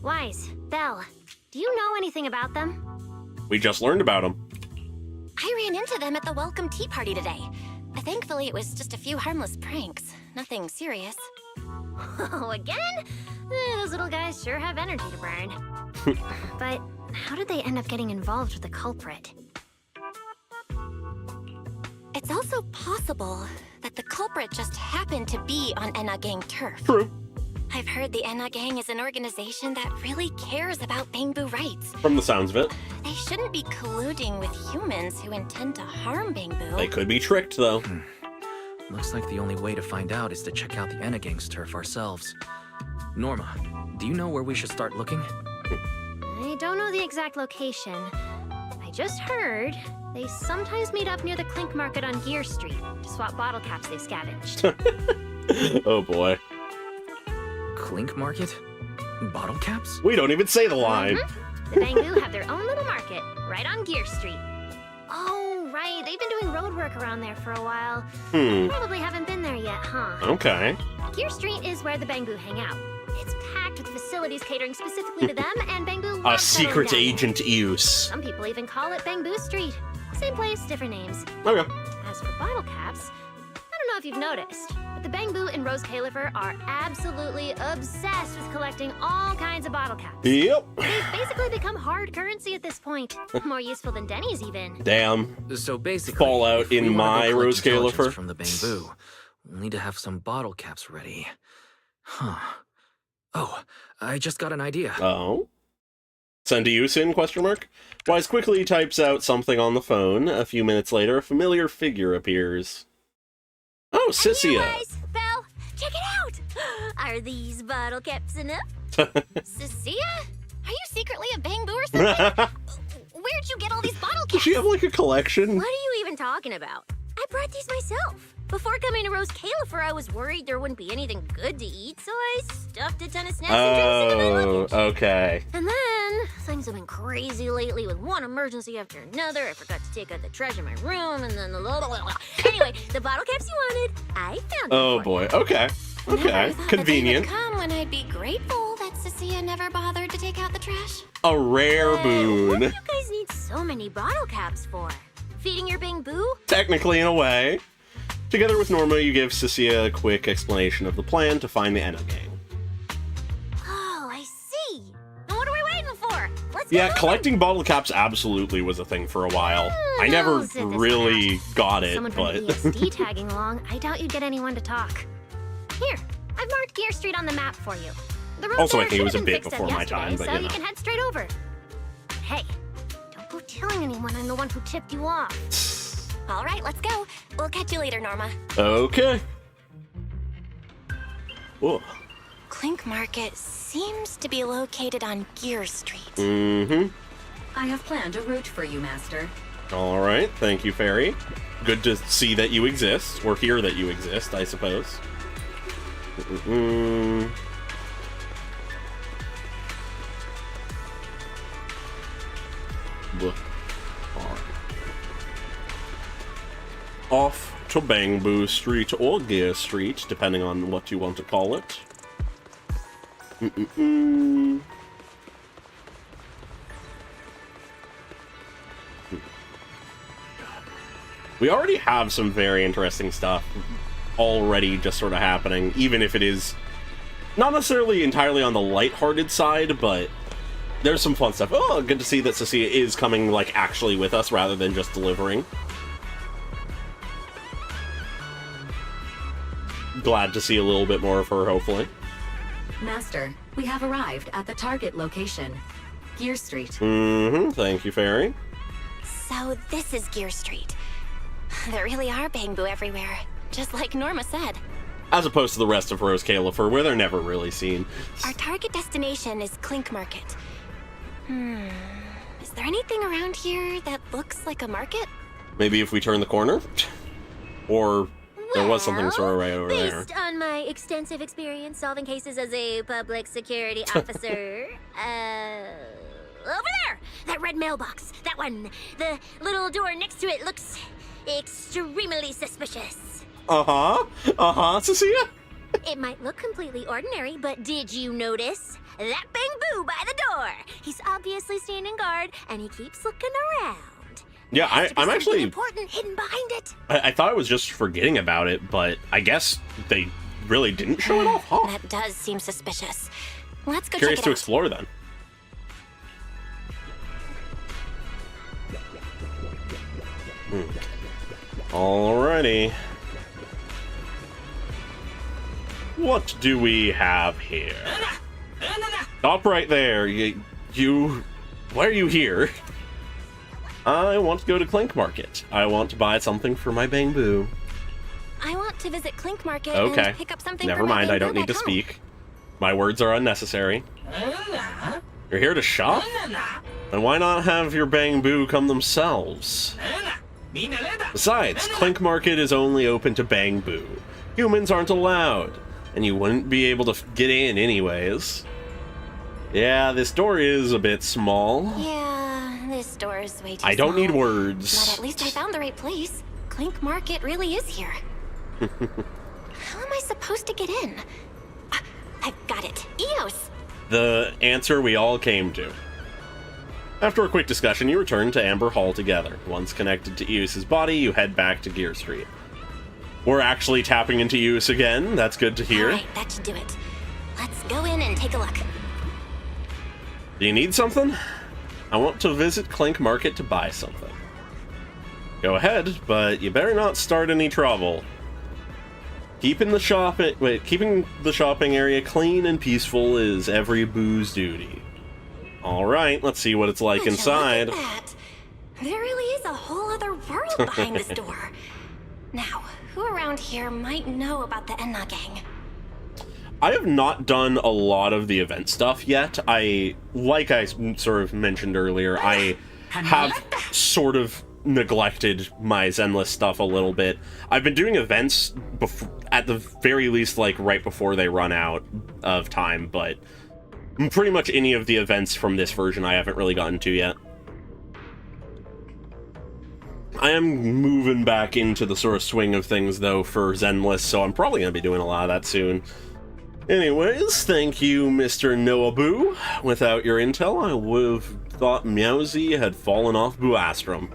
Wise, Belle, do you know anything about them? We just learned about them. I ran into them at the welcome tea party today. Thankfully, it was just a few harmless pranks. Nothing serious. Oh, again? Those little guys sure have energy to burn. But how did they end up getting involved with the culprit? It's also possible that the culprit just happened to be on Enna Gang turf. True. I've heard the Enna Gang is an organization that really cares about Bangbu rights. From the sounds of it. They shouldn't be colluding with humans who intend to harm Bangbu. They could be tricked, though. Looks like the only way to find out is to check out the Enna Gang's turf ourselves. Norma, do you know where we should start looking? I don't know the exact location. I just heard they sometimes meet up near the Clink Market on Gear Street to swap bottle caps they've scavenged. Oh boy. Clink Market? Bottle caps? We don't even say the line. The Bangbu have their own little market right on Gear Street. Oh, right. They've been doing road work around there for a while. Probably haven't been there yet, huh? Okay. Gear Street is where the Bangbu hang out. It's packed with facilities catering specifically to them, and Bangbu A loves secret settling down agent use. Some people even call it Bangbu Street. Same place, different names. Okay. As for bottle caps, I don't know if you've noticed, but The Bangbu and Rose Califer are absolutely obsessed with collecting all kinds of bottle caps. Yep. They've basically become hard currency at this point. More useful than Denny's even. Damn. So basically, Fallout if we in wanna my go collect Rose intelligence Califer. from the Bangbu, we'll need to have some bottle caps ready. Huh. Oh, I just got an idea. Oh? Send to use in, question mark? Wise quickly types out something on the phone. A few minutes later, a familiar figure appears. Oh, Sissia. Guys, Belle, check it out! Are these bottle caps enough? Cecilia? Are you secretly a Bangbu or something? Where'd you get all these bottle caps? Does she have like a collection? What are you even talking about? I brought these myself. Before coming to Rose Califer, I was worried there wouldn't be anything good to eat, so I stuffed a ton of snacks and drinks into my luggage. Okay. And then, things have been crazy lately with one emergency after another. I forgot to take out the trash in my room, and then blah, blah, blah. Anyway, the bottle caps you wanted, I found them Oh for boy, you. okay. Okay, convenient. The day would come when I'd be grateful that Cecilia never bothered to take out the trash. A rare What boon. do you guys need so many bottle caps for? Feeding your Bangbu? Technically, in a way. Together with Norma, you give Cecilia a quick explanation of the plan to find the Enna gang. Oh, I see. Then what are we waiting for? Let's Yeah, get collecting bottle caps absolutely was a thing for a while. I never I'll sit this really got it, Someone from but... the ESD tagging along, I doubt you'd get anyone to talk. Here, I've marked Gear Street on the map for you. The road Also, I there think it was should a have bit been fixed before up my yesterday, time, but so you know. can head straight over. Hey, don't go telling anyone I'm the one who tipped you off. All right, let's go. We'll catch you later, Norma. Okay. Whoa. Clink Market seems to be located on Gear Street. Mm-hmm. I have planned a route for you, Master. All right, thank you, Fairy. Good to see that you exist, or hear that you exist, I suppose. Mm-mm. Off to Bangbu Street or Gear Street, depending on what you want to call it. Mm-mm-mm. We already have some very interesting stuff already just sort of happening, even if it is not necessarily entirely on the lighthearted side, but there's some fun stuff. Oh, good to see that Cecilia is coming, like, actually with us rather than just delivering. Glad to see a little bit more of her, hopefully. Master, we have arrived at the target location, Gear Street. Mm-hmm. Thank you, Fairy. So this is Gear Street. There really are Bangbu everywhere, just like Norma said. As opposed to the rest of Rose Califer, where they're never really seen. Our target destination is Clink Market. Is there anything around here that looks like a market? Maybe if we turn the corner? Or there was something sort of right over there. Based on my extensive experience solving cases as a public security officer, over there! That red mailbox! That one! The little door next to it looks extremely suspicious. Uh-huh, Cecilia? It might look completely ordinary, but did you notice? That Bangbu by the door! He's obviously standing guard, and he keeps looking around. Yeah, I'm Something actually... important hidden behind it. I thought I was just forgetting about it, but I guess they really didn't show it off, huh? That does seem suspicious. Let's go Curious check it to out. explore, then. Alrighty. What do we have here? Stop right there. You... Why are you here? I want to go to Clink Market. I want to buy something for my Bangbu. I want to visit Clink Market Okay. and pick up something Never for my mind, I Bangbu don't need to back home. speak. My words are unnecessary. You're here to shop? Then why not have your Bangbu come themselves? Besides, Clink Market is only open to Bangbu. Humans aren't allowed, and you wouldn't be able to get in anyways. Yeah, this door is a bit small. Yeah, this door is way too I don't small. need words. But at least I found the right place. Clink Market really is here. How am I supposed to get in? I've got it. EOS! The answer we all came to. After a quick discussion, you return to Amber Hall together. Once connected to Eos's body, you head back to Gear Street. We're actually tapping into use again. That's good to hear. Alright, that should do it. Let's go in and take a look. Do you need something? I want to visit Clink Market to buy something. Go ahead, but you better not start any trouble. Keeping the shopping area clean and peaceful is every boo's duty. Alright, let's see what it's like inside. Look at that. There really is a whole other world behind this door. Now, who around here might know about the Enna gang? I have not done a lot of the event stuff yet. Like I sort of mentioned earlier, I have sort of neglected my Zenless stuff a little bit. I've been doing events at the very least, like, right before they run out of time, but pretty much any of the events from this version I haven't really gotten to yet. I am moving back into the sort of swing of things, though, for Zenless, so I'm probably going to be doing a lot of that soon. Anyways, thank you, Mr. Noabu. Without your intel, I would have thought Meowsy had fallen off Buastrom.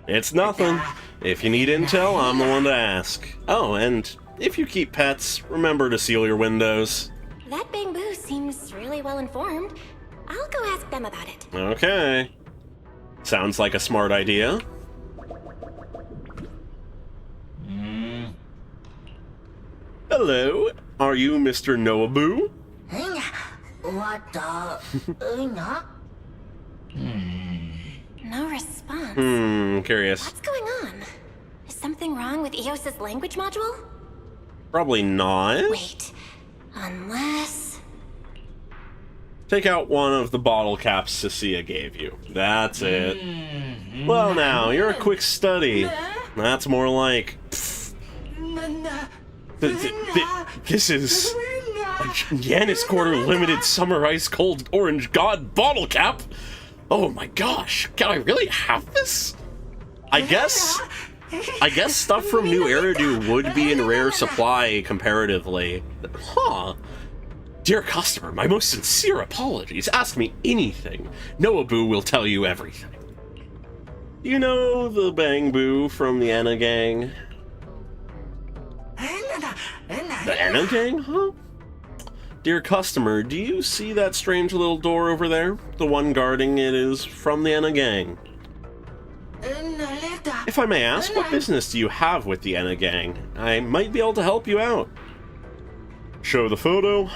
It's nothing. If you need intel, I'm the one to ask. Oh, and if you keep pets, remember to seal your windows. That Bamboo seems really well informed. I'll go ask them about it. Okay. Sounds like a smart idea. Hello, are you Mr. Noabu? No response. Curious. What's going on? Is something wrong with Eos's language module? Probably not. Wait, unless... Take out one of the bottle caps Cecilia gave you. That's it. Well now, you're a quick study. That's more like... This is a Yanis Quarter Limited Summer Ice Cold Orange God bottle cap? Oh my gosh, can I really have this? I guess stuff from New Eridu would be in rare supply comparatively. Huh. Dear customer, my most sincere apologies. Ask me anything. Noabu will tell you everything. You know the Bamboo from the Enna gang? The Enna gang, huh? Dear customer, do you see that strange little door over there? The one guarding it is from the Enna gang. If I may ask, what business do you have with the Enna gang? I might be able to help you out. Show the photo.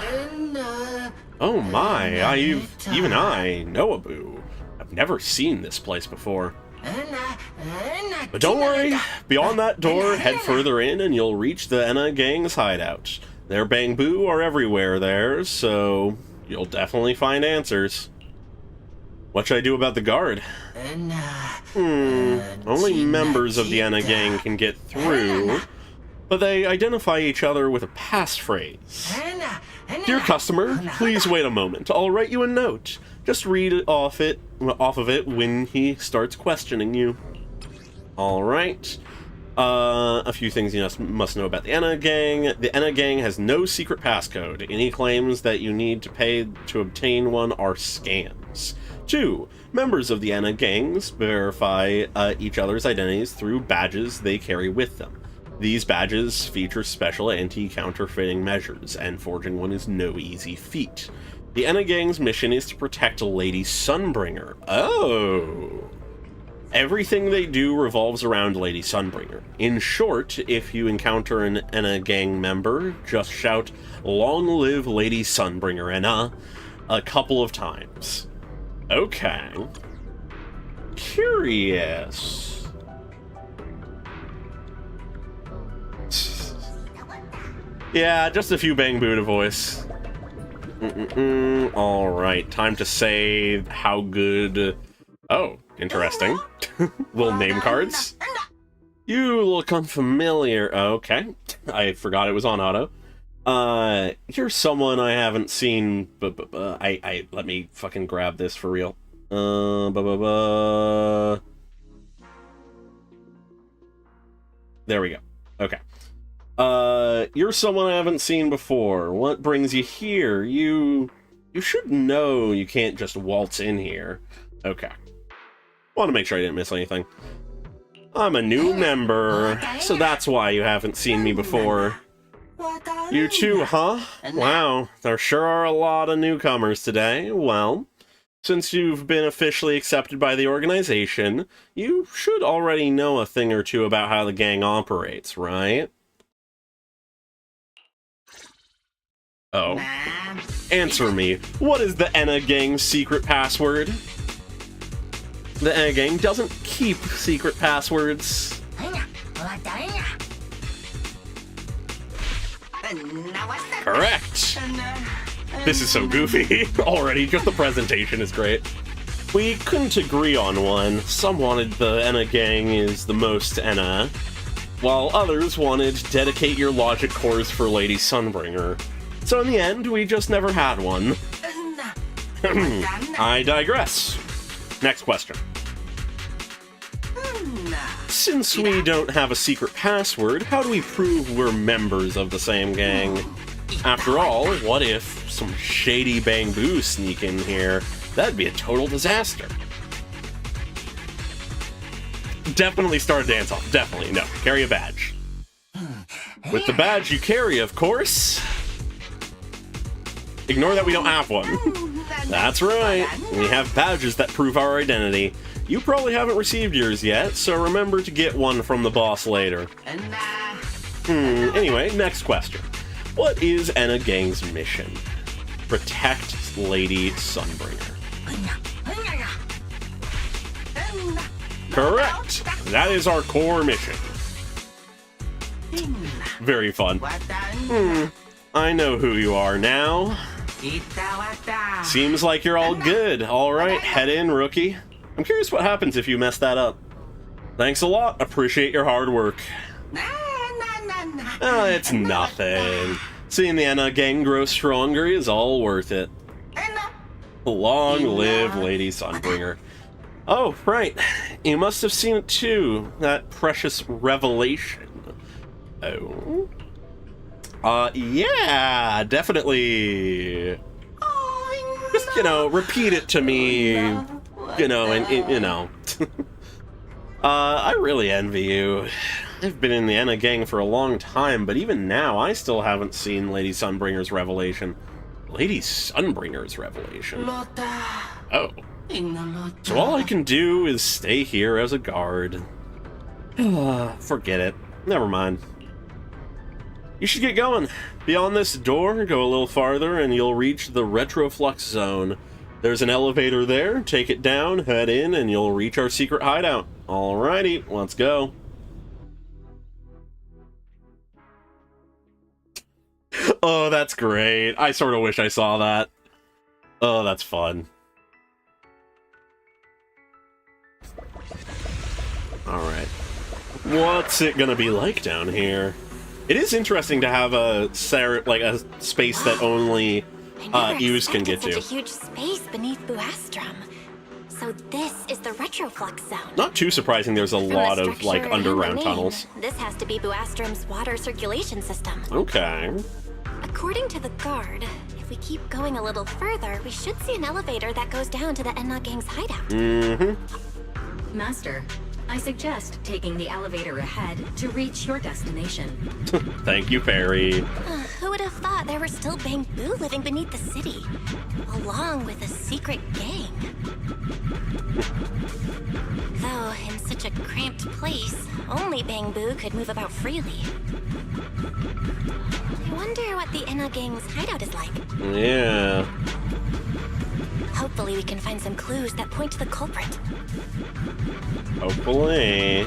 Oh my, even I, Noabu, I've never seen this place before. But don't worry, beyond that door, head further in and you'll reach the Enna gang's hideout. Their Bamboo are everywhere there, so you'll definitely find answers. What should I do about the guard? Only members of the Enna gang can get through, but they identify each other with a passphrase. Dear customer, please wait a moment. I'll write you a note. Just read it off of it when he starts questioning you. Alright. A few things you must know about the Enna gang. The Enna gang has no secret passcode. Any claims that you need to pay to obtain one are scams. 2. Members of the Enna gangs verify each other's identities through badges they carry with them. These badges feature special anti-counterfeiting measures, and forging one is no easy feat. The Enna gang's mission is to protect Lady Sunbringer. Oh! Everything they do revolves around Lady Sunbringer. In short, if you encounter an Enna gang member, just shout, "Long live Lady Sunbringer, Enna," a couple of times. Okay. Curious. Yeah, just a few Bamboo to voice. Alright, time to say how good... Oh, interesting. Little name cards. You look unfamiliar. Okay, I forgot it was on auto. Here's someone I haven't seen, but let me fucking grab this for real. There we go. Okay. You're someone I haven't seen before. What brings you here? You should know you can't just waltz in here. Okay. Want to make sure I didn't miss anything. I'm a new member, so that's why you haven't seen me before. You too, huh? Wow, there sure are a lot of newcomers today. Well, since you've been officially accepted by the organization, you should already know a thing or two about how the gang operates, right? Oh. Answer me, what is the Enna Gang's secret password? The Enna Gang doesn't keep secret passwords. Correct! This is so goofy. Already, just the presentation is great. We couldn't agree on one. Some wanted the Enna Gang is the most Enna, while others wanted dedicate your logic cores for Lady Sunbringer. So in the end, we just never had one. I digress. Next question. Since we don't have a secret password, how do we prove we're members of the same gang? After all, what if some shady Bangbu sneak in here? That'd be a total disaster. Definitely start a dance-off. Definitely. No, carry a badge. With the badge you carry, of course. Ignore that we don't have one. That's right. We have badges that prove our identity. You probably haven't received yours yet, so remember to get one from the boss later. Anyway, next question. What is Enna Gang's mission? Protect Lady Sunbringer. Correct! That is our core mission. Very fun. I know who you are now. Seems like you're all good. Alright, head in, rookie. I'm curious what happens if you mess that up. Thanks a lot. Appreciate your hard work. It's nothing. Seeing the Enna Gang grow stronger is all worth it. Long live Lady Sunbringer. Oh, right. You must have seen it too. That precious revelation. Oh? Yeah, definitely. Just, repeat it to me, I really envy you. I've been in the Enna Gang for a long time, but even now, I still haven't seen Lady Sunbringer's revelation. Lady Sunbringer's revelation? Oh. So all I can do is stay here as a guard. Forget it. Never mind. You should get going. Beyond this door, go a little farther, and you'll reach the Retroflux Zone. There's an elevator there. Take it down, head in, and you'll reach our secret hideout. Alrighty, let's go. Oh, that's great. I sort of wish I saw that. Oh, that's fun. Alright. What's it gonna be like down here? It is interesting to have a space that only Eus can get to. Such a huge space beneath Buastrum. So this is the Retroflux Zone. Not too surprising. There's a lot of underground tunnels. This has to be Buastrum's water circulation system. Okay. According to the guard, if we keep going a little further, we should see an elevator that goes down to the Enna Gang's hideout. Master, I suggest taking the elevator ahead to reach your destination. Thank you, Fairy. Who would have thought there were still Bangbu living beneath the city, along with a secret gang? Though, in such a cramped place, only Bangbu could move about freely. I wonder what the Enna Gang's hideout is like. Yeah. Hopefully we can find some clues that point to the culprit. Hopefully.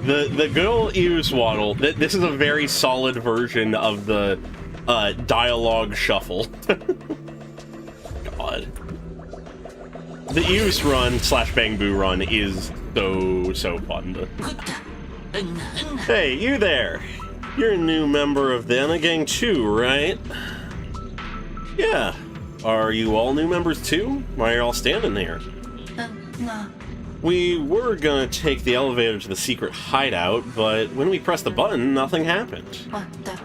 The good old Eus Waddle, this is a very solid version of the dialogue shuffle. God. The Eus run / Bangbu run is so fun. Hey, you there! You're a new member of the Enna Gang too, right? Yeah. Are you all new members too? Why are you all standing here? No. We were gonna take the elevator to the secret hideout, but when we pressed the button, nothing happened. What the?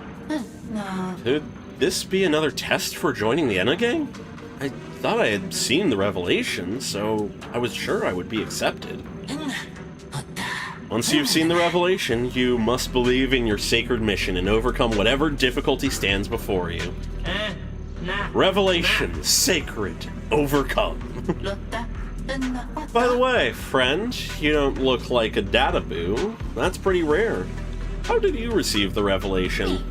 No. Could this be another test for joining the Enna Gang? I thought I had seen the revelation, so I was sure I would be accepted. Once you've seen the revelation, you must believe in your sacred mission and overcome whatever difficulty stands before you. Revelation, sacred, overcome. By the way, friend, you don't look like a databoo. That's pretty rare. How did you receive the revelation?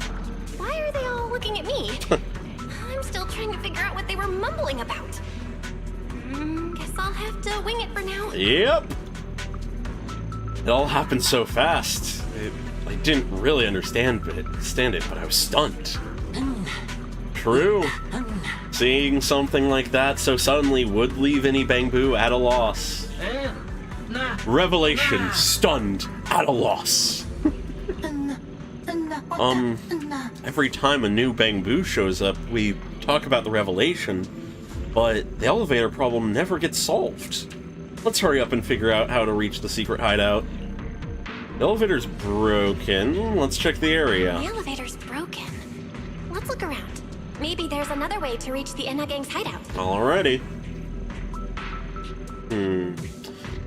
Why are they all looking at me? I'm still trying to figure out what they were mumbling about. Guess I'll have to wing it for now. Yep. It all happened so fast. I didn't really understand it, but I was stunned. True. Seeing something like that so suddenly would leave any Bangbu at a loss. Revelation, stunned, at a loss. Every time a new Bangbu shows up, we talk about the revelation, but the elevator problem never gets solved. Let's hurry up and figure out how to reach the secret hideout. The elevator's broken. Let's check the area. The elevator's broken. Let's look around. Maybe there's another way to reach the Enna Gang's hideout. Alrighty.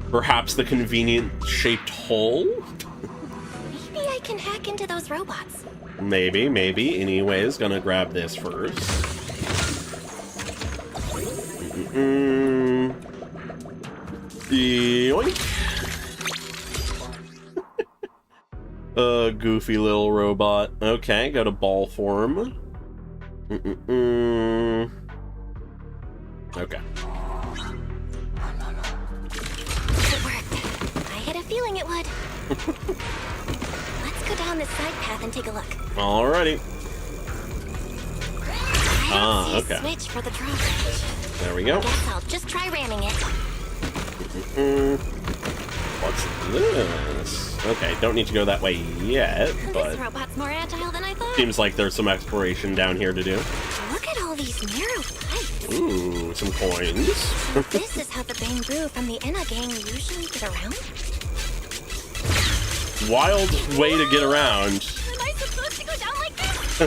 Perhaps the convenient-shaped hole? Maybe I can hack into those robots. Maybe. Anyways, gonna grab this first. Yoink. Goofy little robot. Okay, go to ball form. Okay. It worked. I had a feeling it would. Let's go down this side path and take a look. Alrighty. I don't see okay. a switch for the drawbridge. There we go. Guess I'll just try ramming it. What's this? Okay, don't need to go that way yet, but This robot's more agile than I thought. seems like there's some exploration down here to do. Look at all these narrow pipes. Ooh, some coins. This is how the Bangbu from the Enna Gang usually get around? Wild way to get around. Am I supposed to go down like this?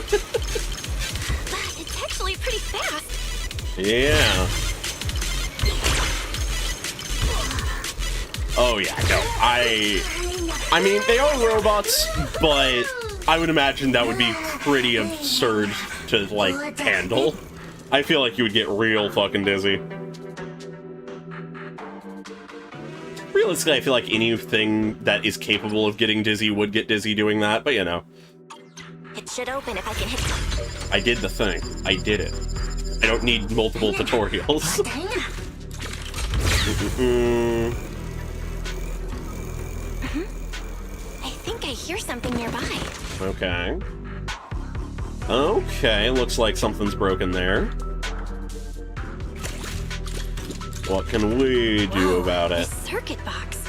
But it's actually pretty fast. Yeah. Oh yeah, no. I mean, they are robots, but I would imagine that would be pretty absurd to, like, handle. I feel like you would get real fucking dizzy. Realistically, I feel like anything that is capable of getting dizzy would get dizzy doing that, but you know. It should open if I can hit it. I did the thing. I did it. I don't need multiple tutorials. I think I hear something nearby. Okay. Okay, looks like something's broken there. What can we do about it? The circuit box.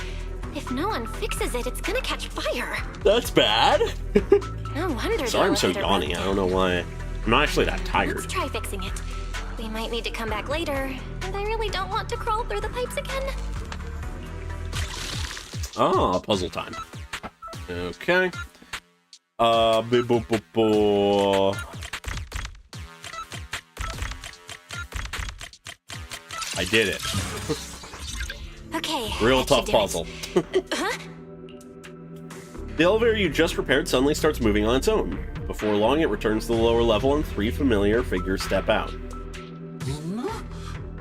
If no one fixes it, it's gonna catch fire. That's bad. No wonder. Sorry I'm so the elevator yawny. broke I don't know why. I'm not actually that down. tired. Let's try fixing it. We might need to come back later, and I really don't want to crawl through the pipes again. Ah, puzzle time. Okay. I did it. Okay. Real that tough should do it. puzzle. Huh? The elevator you just prepared suddenly starts moving on its own. Before long, it returns to the lower level and 3 familiar figures step out.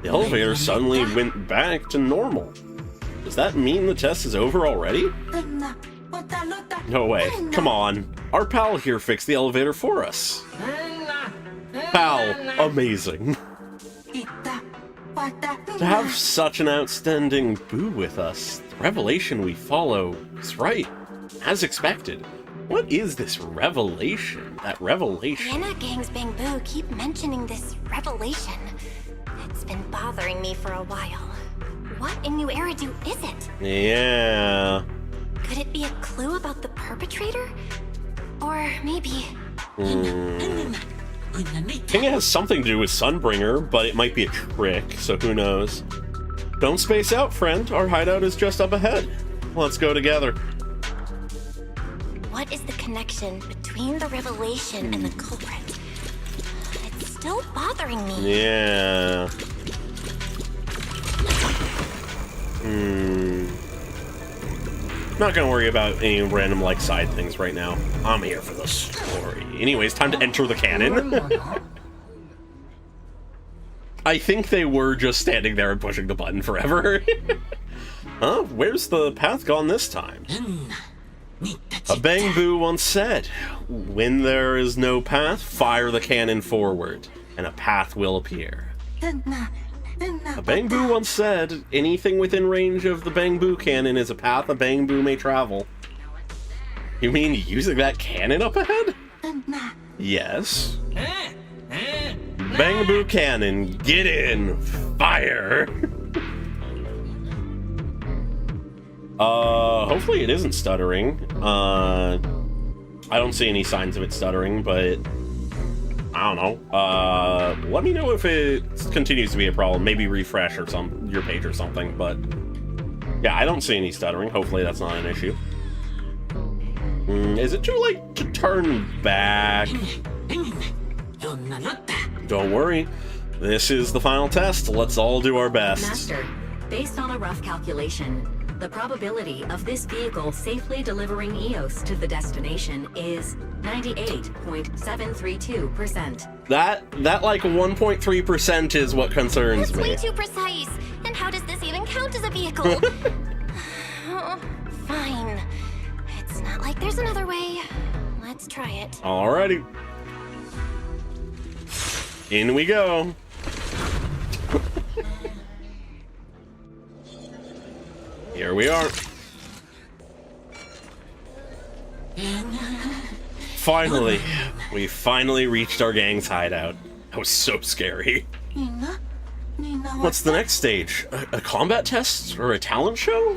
The elevator suddenly went back to normal. Does that mean the test is over already? No way. Come on. Our pal here fixed the elevator for us. Pal, amazing. To have such an outstanding boo with us, the revelation we follow is right, as expected. What is this revelation? That revelation? The Enna Gang's Bangbu keep mentioning this revelation. It's been bothering me for a while. What in New Eridu is it? Yeah. Could it be a clue about the perpetrator? Or maybe... I think it has something to do with Sunbringer, but it might be a trick, so who knows. Don't space out, friend. Our hideout is just up ahead. Let's go together. What is the connection between the revelation and the culprit? It's still bothering me. Yeah. Not gonna worry about any random, like, side things right now. I'm here for the story. Anyways, time to enter the canon. I think they were just standing there and pushing the button forever. Huh? Where's the path gone this time? A Bangbu once said, when there is no path, fire the cannon forward, and a path will appear. A Bangbu once said, anything within range of the Bangbu cannon is a path a Bangbu may travel. You mean using that cannon up ahead? Yes. Bangbu cannon, get in, fire! Hopefully it isn't stuttering. I don't see any signs of it stuttering, but I don't know. Let me know if it continues to be a problem. Maybe refresh or your page or something, but yeah, I don't see any stuttering. Hopefully that's not an issue. Is it too late to turn back? Don't worry. This is the final test. Let's all do our best. Master, based on a rough calculation, the probability of this vehicle safely delivering EOS to the destination is 98.732%. That like 1.3% is what concerns That's me. way too precise. And how does this even count as a vehicle? Oh, fine. It's not like there's another way. Let's try it. Alrighty. In we go. Here we are. Finally, we finally reached our gang's hideout. That was so scary. What's the next stage? A combat test or a talent show?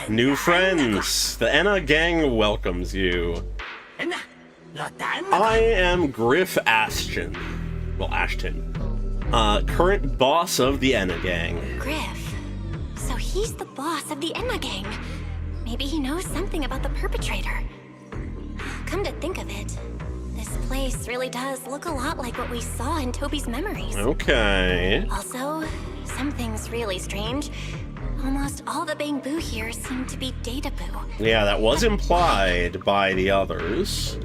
New friends. The Enna gang welcomes you. I am Griff Ashton. Well, Ashton. Current boss of the Enna gang. Griff. So he's the boss of the Enna gang. Maybe he knows something about the perpetrator. Come to think of it, this place really does look a lot like what we saw in Toby's memories. Okay. Also, something's really strange. Almost all the Bangbu here seem to be Data-Boo. Yeah, that was implied by the others.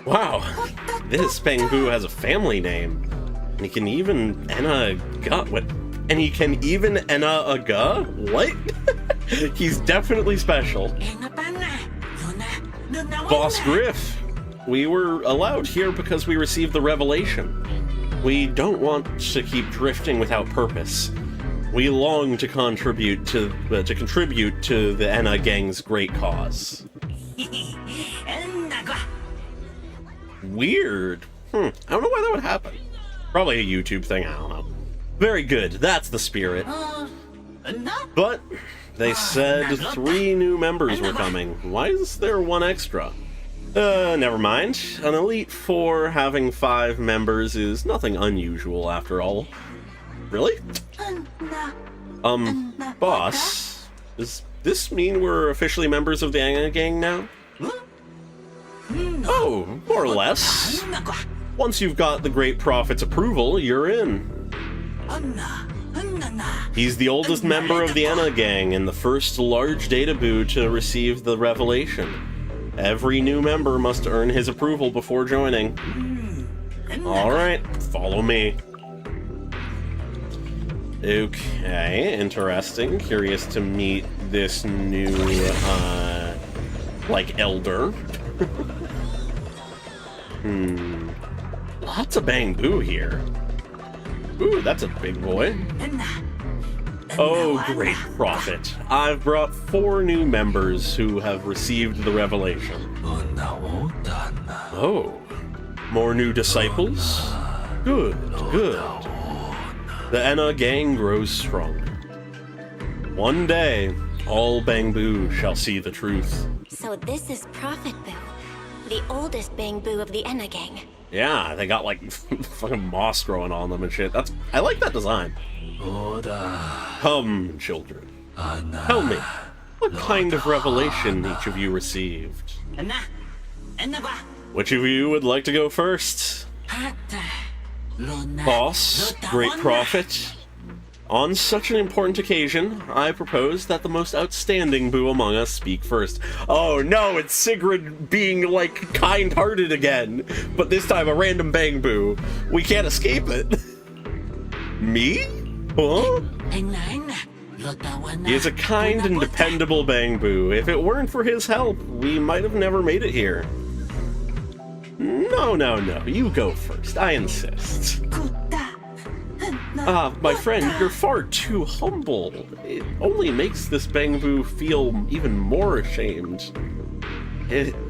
Wow, this Bangbu has a family name. And he can even Enna what? And he can even Enna a ga? What? He's definitely special. Boss Griff, we were allowed here because we received the revelation. We don't want to keep drifting without purpose. We long to contribute to the Enna gang's great cause. Weird. I don't know why that would happen. Probably a YouTube thing, I don't know. Very good, that's the spirit. But they said 3 new members were coming. Why is there 1 extra? Never mind. An Elite 4 having 5 members is nothing unusual after all. Really? Boss, does this mean we're officially members of the Enna gang now? Oh, more or less. Once you've got the Great Prophet's approval, you're in. He's the oldest member of the Enna gang and the first large Data-Boo to receive the revelation. Every new member must earn his approval before joining. Alright, follow me. Okay, interesting. Curious to meet this new, like, elder. Lots of Bangbu here. Ooh, that's a big boy. Oh, Great Prophet. I've brought 4 new members who have received the revelation. Oh, more new disciples? Good, good. The Enna gang grows stronger. One day, all Bangbu shall see the truth. So this is Prophet Boo, the oldest Bangbu of the Enna gang. Yeah, they got like fucking moss growing on them and shit. I like that design. Come, children. Tell me, what kind of revelation each of you received? Which of you would like to go first? Boss, Great Prophet. On such an important occasion, I propose that the most outstanding boo among us speak first. Oh no, it's Sigrid being, like, kind-hearted again. But this time a random bang boo. We can't escape it. Me? Huh? He is a kind and dependable bang boo. If it weren't for his help, we might have never made it here. No, you go first, I insist. My friend, you're far too humble. It only makes this bang boo feel even more ashamed.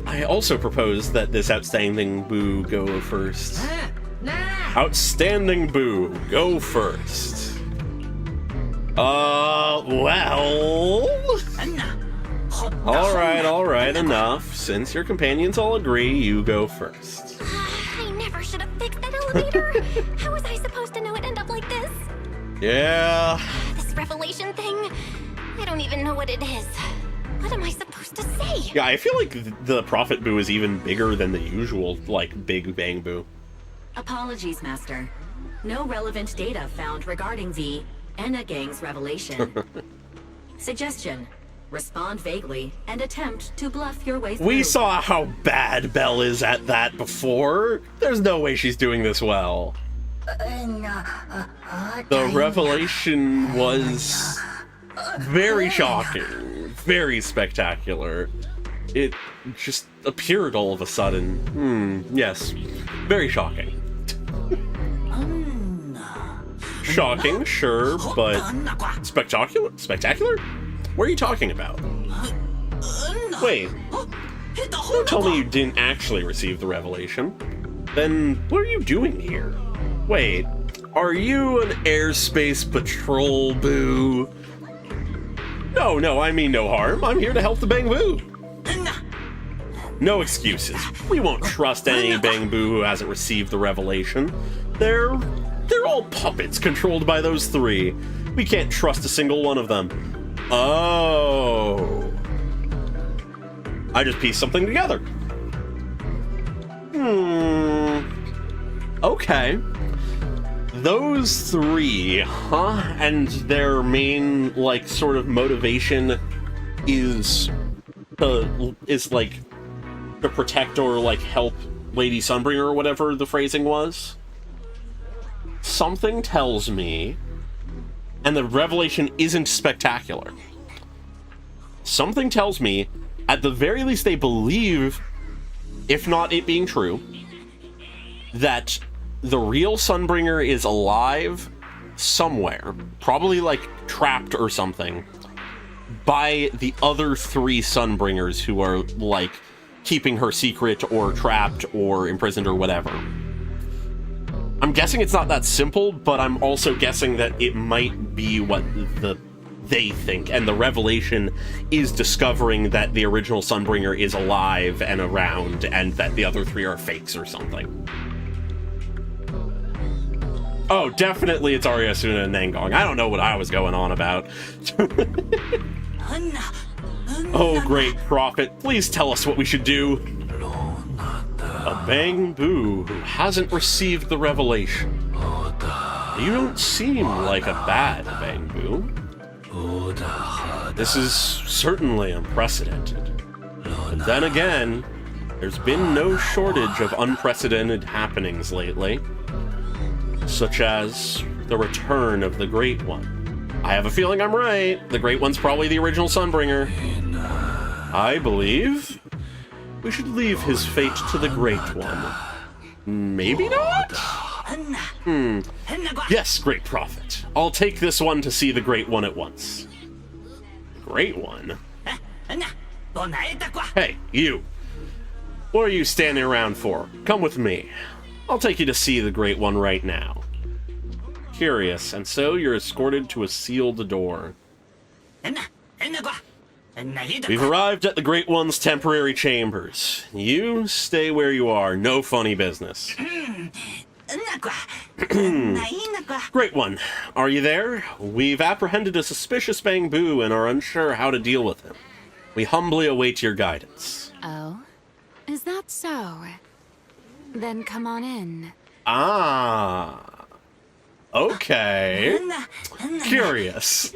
I also propose that this outstanding boo go first. Outstanding boo, go first. Well... Alright, enough. Since your companions all agree, you go first. I never should have fixed that elevator. How was I supposed to know it'd end up like this? Yeah. This revelation thing, I don't even know what it is. What am I supposed to say? Yeah, I feel like the Prophet Boo is even bigger than the usual, like, Big Bang Boo. Apologies, Master. No relevant data found regarding the Enna Gang's revelation. Suggestion. Respond vaguely and attempt to bluff your way through. We saw how bad Belle is at that before. There's no way she's doing this well. The revelation was very shocking, very spectacular. It just appeared all of a sudden. Yes, very shocking. Shocking, sure, but spectacular? Spectacular? What are you talking about? Wait, don't tell me you didn't actually receive the revelation. Then what are you doing here? Wait, are you an airspace patrol boo? No, I mean no harm. I'm here to help the Bang Boo. No excuses. We won't trust any Bang Boo who hasn't received the revelation. They're all puppets controlled by those three. We can't trust a single one of them. Oh. I just pieced something together. Okay. Those three, huh? And their main, like, sort of motivation is like to protect or, like, help Lady Sunbringer or whatever the phrasing was. Something tells me, and the revelation isn't spectacular. Something tells me, at the very least they believe, if not it being true, that the real Sunbringer is alive somewhere, probably like trapped or something, by the other three Sunbringers who are like keeping her secret or trapped or imprisoned or whatever. I'm guessing it's not that simple, but I'm also guessing that it might be what they think, and the revelation is discovering that the original Sunbringer is alive and around, and that the other three are fakes or something. Oh, definitely it's Arya, Suna, and Nangong. I don't know what I was going on about. Oh, great prophet, please tell us what we should do. A Bang Boo who hasn't received the revelation. You don't seem like a bad Bang Boo. This is certainly unprecedented. And then again, there's been no shortage of unprecedented happenings lately, such as the return of the Great One. I have a feeling I'm right. The Great One's probably the original Sunbringer. I believe we should leave his fate to the Great One. Maybe not? Yes, Great Prophet. I'll take this one to see the Great One at once. Great One? Hey, you. What are you standing around for? Come with me. I'll take you to see the Great One right now. Curious, and so you're escorted to a sealed door. We've arrived at the Great One's temporary chambers. You stay where you are, no funny business. Great One, are you there? We've apprehended a suspicious Bang Boo and are unsure how to deal with him. We humbly await your guidance. Oh? Is that so? Then come on in. Ah. Okay. Curious.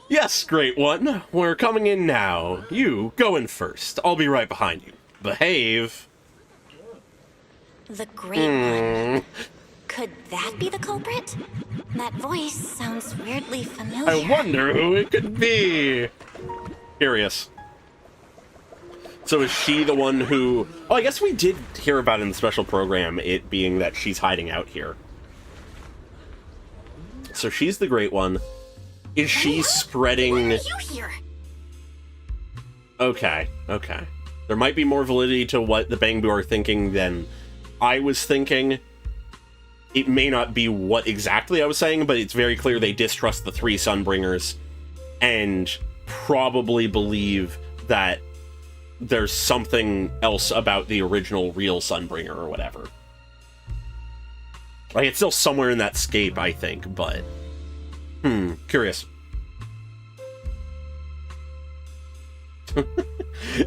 Yes, Great One. We're coming in now. You, go in first. I'll be right behind you. Behave. The Great One. Could that be the culprit? That voice sounds weirdly familiar. I wonder who it could be. Curious. So is she the one who... Oh, I guess we did hear about in the special program, it being that she's hiding out here. So she's the Great One. Is she spreading... Why are you here? Okay, okay. There might be more validity to what the Bangbu are thinking than I was thinking. It may not be what exactly I was saying, but it's very clear they distrust the 3 Sunbringers and probably believe that there's something else about the original real Sunbringer or whatever. Like, it's still somewhere in that scape, I think, but... curious.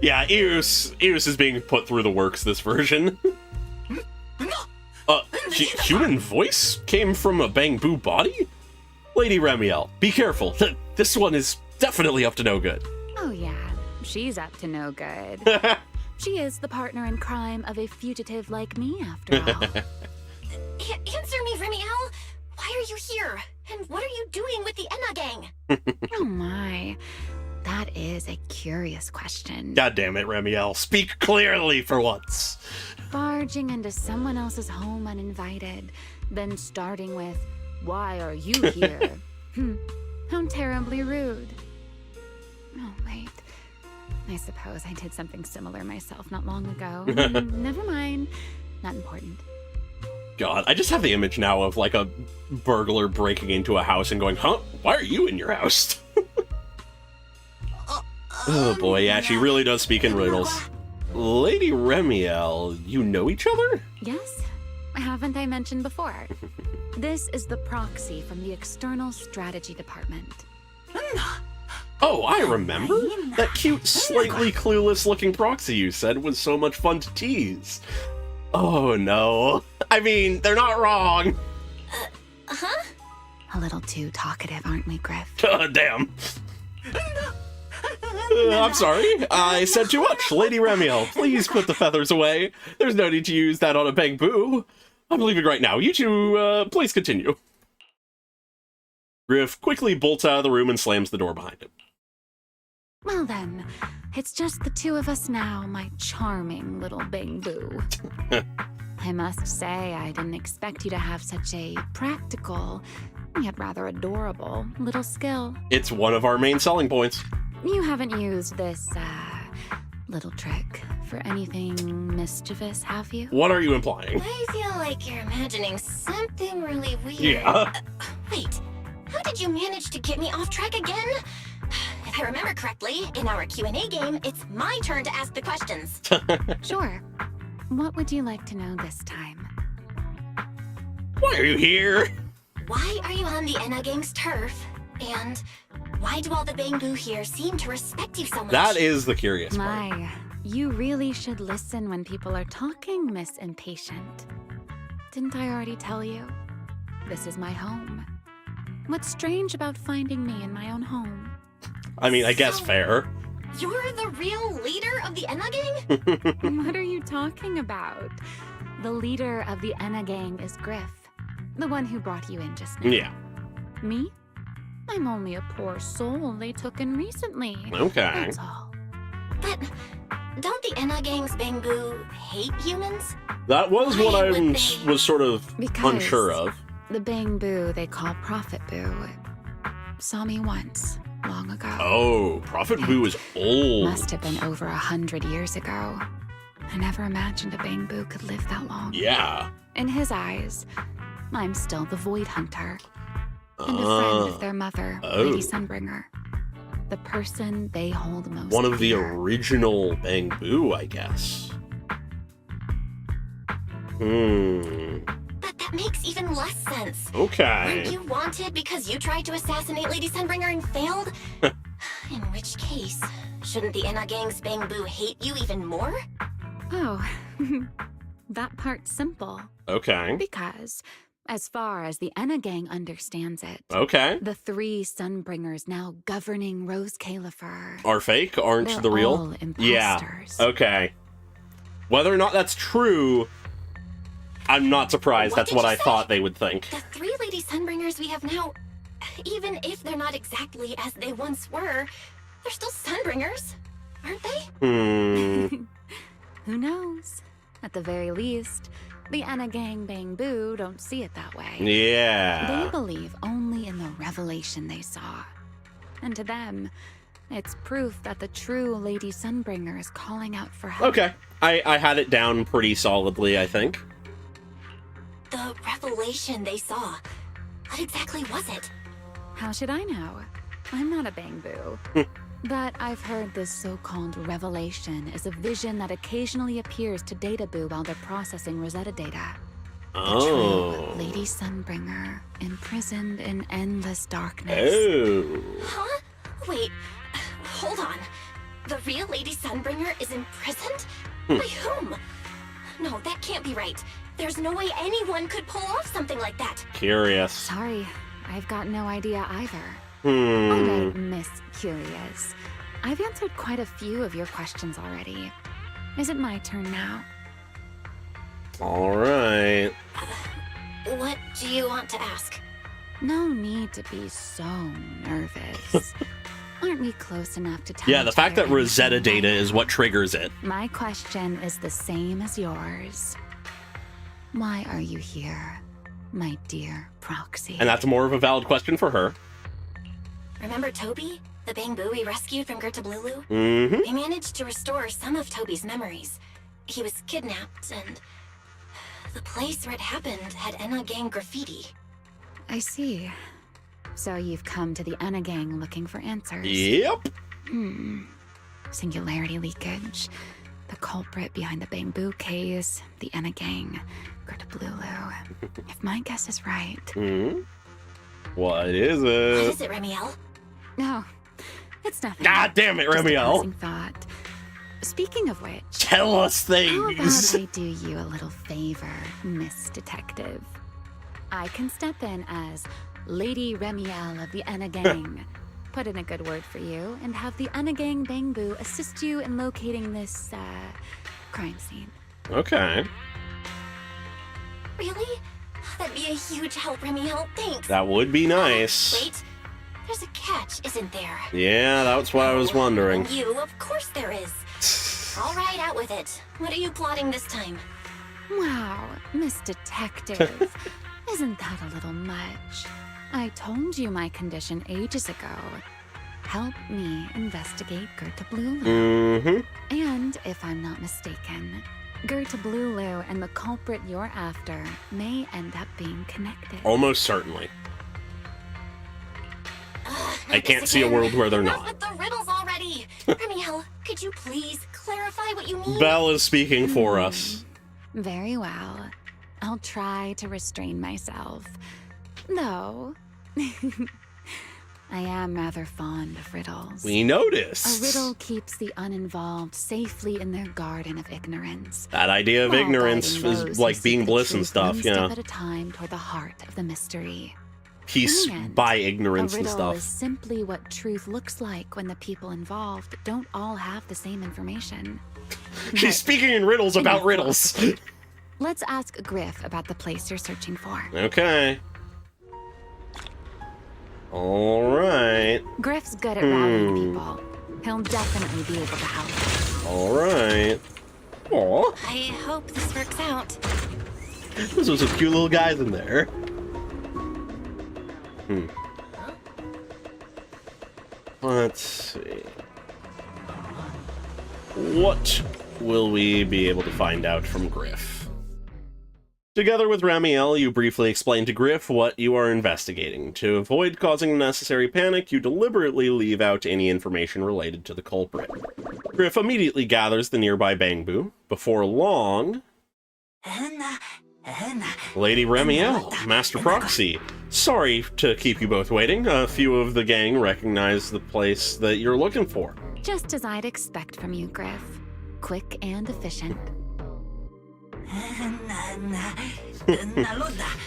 Yeah, Eus is being put through the works this version. Human voice came from a Bangbu body? Lady Remiel, be careful. This one is definitely up to no good. Oh yeah, she's up to no good. She is the partner in crime of a fugitive like me, after all. Answer me, Remiel. Why are you here? And what are you doing with the Enna gang? Oh my, that is a curious question. God damn it, Remiel. Speak clearly for once. Barging into someone else's home uninvited, then starting with, "Why are you here?" How terribly rude. Oh, wait. I suppose I did something similar myself not long ago. Never mind. Not important. God, I just have the image now of, like, a burglar breaking into a house and going, "Huh? Why are you in your house?" Oh boy, yeah, she really does speak in riddles. Lady Remiel, you know each other? Yes. Haven't I mentioned before? This is the proxy from the External Strategy Department. Oh, I remember. That cute, slightly clueless-looking proxy you said was so much fun to tease. Oh, no. I mean, they're not wrong. Huh? A little too talkative, aren't we, Griff? Damn. I'm sorry. I said too much. Lady Remiel, please put the feathers away. There's no need to use that on a Bangbu. I'm leaving right now. You two, please continue. Griff quickly bolts out of the room and slams the door behind him. Well then, it's just the two of us now, my charming little Bangbu. I must say, I didn't expect you to have such a practical, yet rather adorable, little skill. It's one of our main selling points. You haven't used this, little trick for anything mischievous, have you? What are you implying? I feel like you're imagining something really weird. Yeah. Wait, how did you manage to get me off track again? If I remember correctly, in our Q&A game, it's my turn to ask the questions. Sure. What would you like to know this time? Why are you here? Why are you on the Enna gang's turf? And why do all the Bangbu here seem to respect you so much? That is the curious part. My, you really should listen when people are talking, Miss Impatient. Didn't I already tell you? This is my home. What's strange about finding me in my own home? I mean, I guess fair. You're the real leader of the Enna gang? What are you talking about? The leader of the Enna gang is Griff, the one who brought you in just now. Yeah. Me? I'm only a poor soul they took in recently. Okay. That's all. But don't the Enna gang's Bangbu hate humans? That was what Why I would they? was sort of unsure of. The Bangbu they call Prophet Boo saw me once, long ago. Oh, Prophet Boo is old. Must have been over 100 years ago. I never imagined a Bangbu could live that long. Yeah. In his eyes, I'm still the Void Hunter. And a friend of their mother, Lady Sunbringer. The person they hold most One of the dear. original Bangbu, I guess. But that makes even less sense. Okay. Weren't you wanted because you tried to assassinate Lady Sunbringer and failed? In which case, shouldn't the Enna gang's Bangbu hate you even more? Oh, that part's simple. Okay. Because As far as the Enna gang understands it, Okay. the 3 Sunbringers now governing Rose Califer Are fake? Aren't They're the real? all Yeah. imposters. Okay. Whether or not that's true, I'm not surprised. What That's did what you I say? thought they would think. The 3 Lady Sunbringers we have now, even if they're not exactly as they once were, they're still Sunbringers, aren't they? Who knows? At the very least, the Enna gang Bang Boo don't see it that way. Yeah. They believe only in the revelation they saw. And to them, it's proof that the true Lady Sunbringer is calling out for help. Okay. I had it down pretty solidly, I think. The revelation they saw. What exactly was it? How should I know? I'm not a Bang Boo. But I've heard this so-called revelation is a vision that occasionally appears to Data Boo while they're processing Rosetta data. Oh. The true Lady Sunbringer, imprisoned in endless darkness. Oh. Huh? Wait, hold on. The real Lady Sunbringer is imprisoned? By whom? No, that can't be right. There's no way anyone could pull off something like that. Curious. Sorry, I've got no idea either. Hmm. All right, Miss Curious. I've answered quite a few of your questions already. Is it my turn now? All right. What do you want to ask? No need to be so nervous. Aren't we close enough to tell Yeah, the each fact other that Rosetta anything? data is what triggers it. My question is the same as yours. Why are you here, my dear Proxy? And that's more of a valid question for her. Remember Toby? The Bang Boo we rescued from Gertablulu? Mm-hmm. We managed to restore some of Toby's memories. He was kidnapped, and the place where it happened had Enna gang graffiti. I see. So you've come to the Enna gang looking for answers. Yep. Singularity leakage, the culprit behind the Bang Boo case, the Enna gang, Gertablulu. If my guess is right. Hmm. What is What it? is it, Remiel? No, it's nothing. God damn it, Just a Remiel. passing thought. Speaking of which, Tell us how about things. I do you a little favor, Miss Detective? I can step in as Lady Remiel of the Enna gang, put in a good word for you, and have the Enna gang Bang Boo assist you in locating this, crime scene. Okay. Really? That'd be a huge help, Remiel. Thanks. That would be nice. Wait, there's a catch, isn't there? Yeah, that's what I was wondering. And you, of course there is. All right, out with it. What are you plotting this time? Wow, Miss Detective. Isn't that a little much? I told you my condition ages ago. Help me investigate Gertablulu. Mm-hmm. And if I'm not mistaken, Gertablulu and the culprit you're after may end up being connected. Almost certainly. I can't see a world where they're Enough not. with the riddles already. Remiel, could you please clarify what you mean? Belle is speaking for us. Very well. I'll try to restrain myself. Though, I am rather fond of riddles. We noticed. A riddle keeps the uninvolved safely in their garden of ignorance. That idea of while ignorance guiding is those like who being seek the bliss and truth stuff, one you know. step at a time toward the heart of the mystery. Peace In the end, by ignorance a and riddle stuff. is simply what truth looks like when the people involved don't all have the same information. She's speaking in riddles about Enough riddles. Let's ask Griff about the place you're searching for. Okay. Alright. Griff's good at rallying people. He'll definitely be able to help. Alright. Aw. I hope this works out. Those are some cute little guys in there. Let's see. What will we be able to find out from Griff? Together with Ramiel, you briefly explain to Griff what you are investigating. To avoid causing unnecessary panic, you deliberately leave out any information related to the culprit. Griff immediately gathers the nearby Bang Boo. Before long, Lady Ramiel, Master Proxy. Sorry to keep you both waiting. A few of the gang recognize the place that you're looking for. Just as I'd expect from you, Griff. Quick and efficient.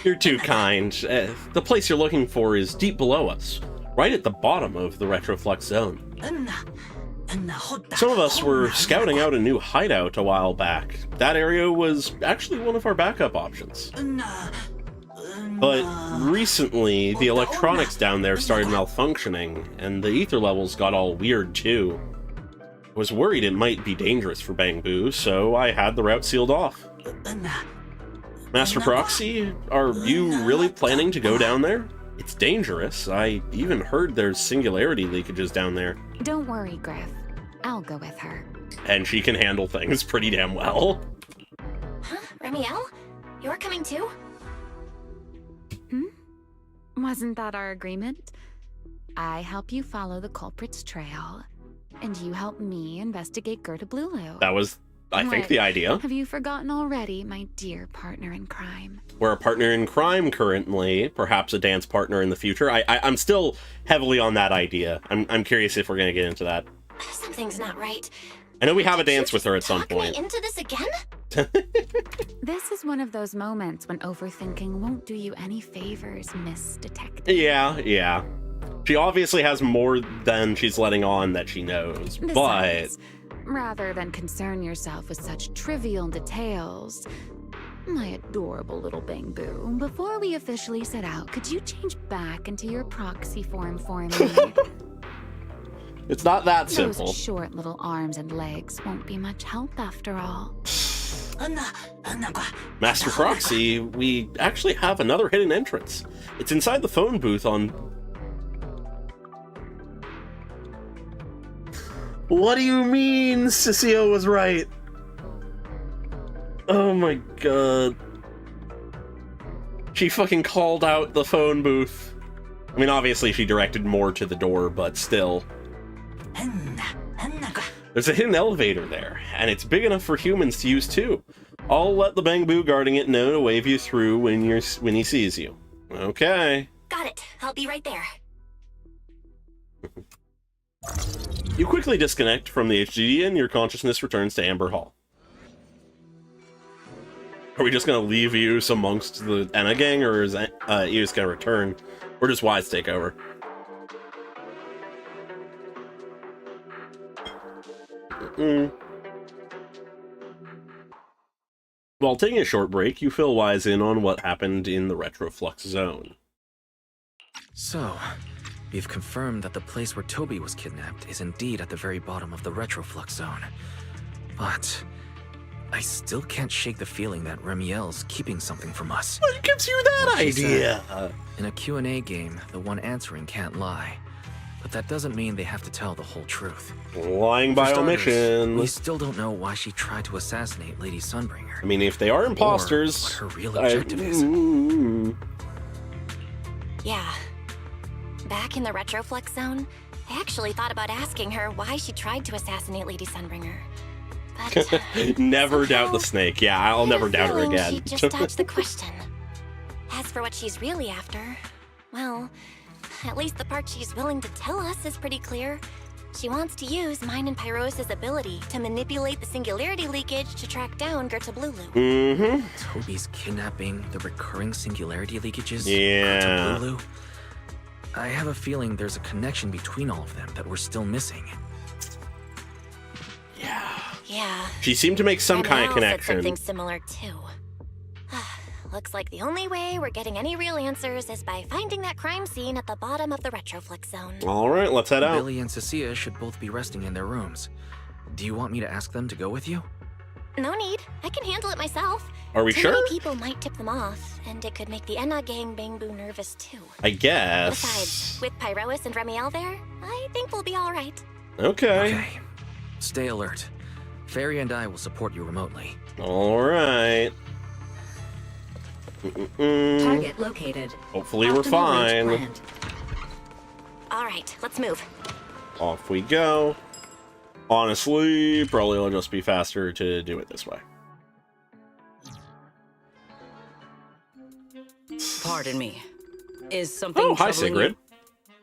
You're too kind. The place you're looking for is deep below us, right at the bottom of the Retroflux zone. Some of us were scouting out a new hideout a while back. That area was actually one of our backup options. But recently, the electronics down there started malfunctioning, and the ether levels got all weird too. I was worried it might be dangerous for Bangbu, so I had the route sealed off. Master Proxy, are you really planning to go down there? It's dangerous. I even heard there's singularity leakages down there. Don't worry, Griff. I'll go with her. And she can handle things pretty damn well. Huh? Remiel? You're coming too? Wasn't that our agreement? I help you follow the culprit's trail, and you help me investigate Gerta Blulu. That was, I think, What? the idea. Have you forgotten already, my dear partner in crime? We're a partner in crime currently, perhaps a dance partner in the future. I'm still heavily on that idea. I'm curious if we're going to get into that. Something's not right. I know we have a dance with her at some Talk me point. into this again? This is one of those moments when overthinking won't do you any favors, Miss Detective. Yeah. She obviously has more than she's letting on that she knows, but... Besides, rather than concern yourself with such trivial details, my adorable little Bangbu, before we officially set out, could you change back into your proxy form for me? It's not that simple. Those short little arms and legs won't be much help after all. Master Proxy, we actually have another hidden entrance. It's inside the phone booth on... What do you mean Cecile was right? Oh my god. She fucking called out the phone booth. I mean, obviously she directed more to the door, but still. There's a hidden elevator there, and it's big enough for humans to use too. I'll let the Bangbu guarding it know to wave you through when he sees you. Okay. Got it. I'll be right there. You quickly disconnect from the HDD and your consciousness returns to Amber Hall. Are we just gonna leave Eus amongst the Enna gang, or is Eus gonna return? Or does Wise take over? While taking a short break, you fill Wise in on what happened in the Retroflux zone. So, we've confirmed that the place where Toby was kidnapped is indeed at the very bottom of the Retroflux zone. But I still can't shake the feeling that Remiel's keeping something from us. What gives you that idea? In a Q&A game, the one answering can't lie. But that doesn't mean they have to tell the whole truth. Lying by omission. We still don't know why she tried to assassinate Lady Sunbringer. I mean, if they are imposters... Or what her real objective is. Yeah. Back in the Retroflux zone, I actually thought about asking her why she tried to assassinate Lady Sunbringer. But never doubt the snake. Yeah, I'll never doubt her again. She just dodged the question. As for what she's really after, well, at least the part she's willing to tell us is pretty clear. She wants to use mine and Pyros' ability to manipulate the singularity leakage to track down Gerta Blulu. Toby's kidnapping, the recurring singularity leakages, yeah. Gerta Blulu. I have a feeling there's a connection between all of them that we're still missing. Yeah. She seemed to make some kind of connection. Said something similar too. Looks like the only way we're getting any real answers is by finding that crime scene at the bottom of the Retroflux zone. All right, let's head out. Billy and Cecilia should both be resting in their rooms. Do you want me to ask them to go with you? No need. I can handle it myself. Are we Too sure? many people might tip them off, and it could make the Enna gang Bangbu nervous too. I guess. Besides, with Pyrois and Remiel there, I think we'll be all right. Okay. Stay alert. Fairy and I will support you remotely. All right. Target located. Hopefully we're fine. All right, let's move. Off we go. Honestly, probably it'll just be faster to do it this way. Pardon me. Is something Oh, hi, troubling Sigrid.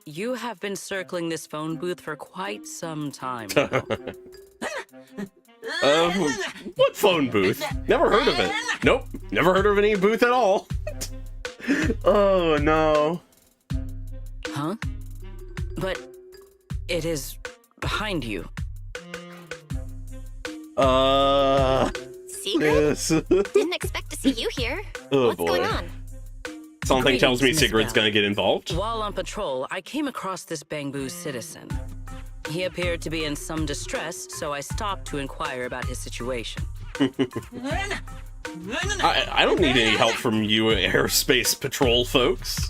You have been circling this phone booth for quite some time now. What phone booth? Never heard of it. Nope, never heard of any booth at all. Oh, no. Huh? But it is behind you. Secret? Yes. Didn't expect to see you here. Oh, What's boy. going on? Something tells me Greetings, Miss Sigrid's Bell. gonna get involved. While on patrol, I came across this Bangbu citizen. He appeared to be in some distress, so I stopped to inquire about his situation. I don't need any help from you airspace patrol folks.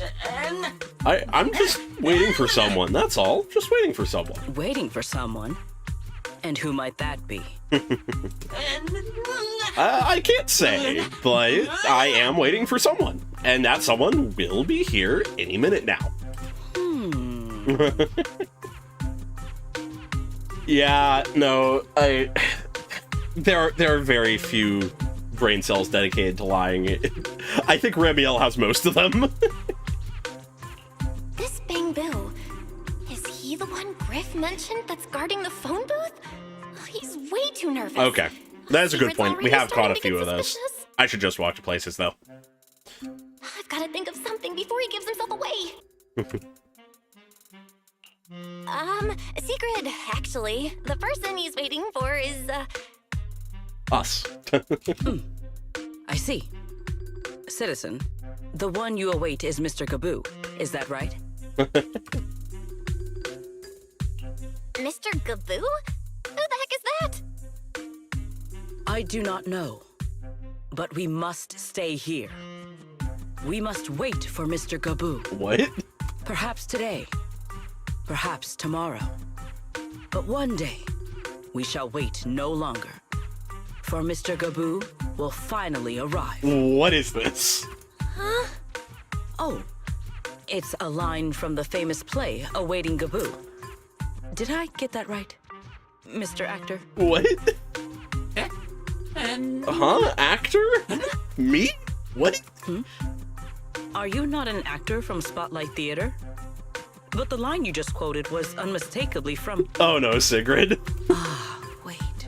I'm just waiting for someone, that's all. Just waiting for someone. Waiting for someone? And who might that be? I can't say, but I am waiting for someone. And that someone will be here any minute now. Yeah, no, there are very few brain cells dedicated to lying. I think Ramiel has most of them. This Bangbu, is he the one Griff mentioned that's guarding the phone booth? Oh, he's way too nervous. Okay, that is a good Secret's point. We already have caught a starting to few get of those. suspicious. I should just watch places, though. I've got to think of something before he gives himself away. Secret, actually. The person he's waiting for is, Us. I see. Citizen, the one you await is Mr. Gaboo. Is that right? Mr. Gaboo? Who the heck is that? I do not know. But we must stay here. We must wait for Mr. Gaboo. What? Perhaps today. Perhaps tomorrow. But one day, we shall wait no longer. For Mr. Gaboo will finally arrive. What is this? Huh? Oh, it's a line from the famous play, Awaiting Gaboo. Did I get that right, Mr. Actor? What? Huh? Actor? Me? What? Are you not an actor from Spotlight Theater? But the line you just quoted was unmistakably from... Oh no, Sigrid. Wait.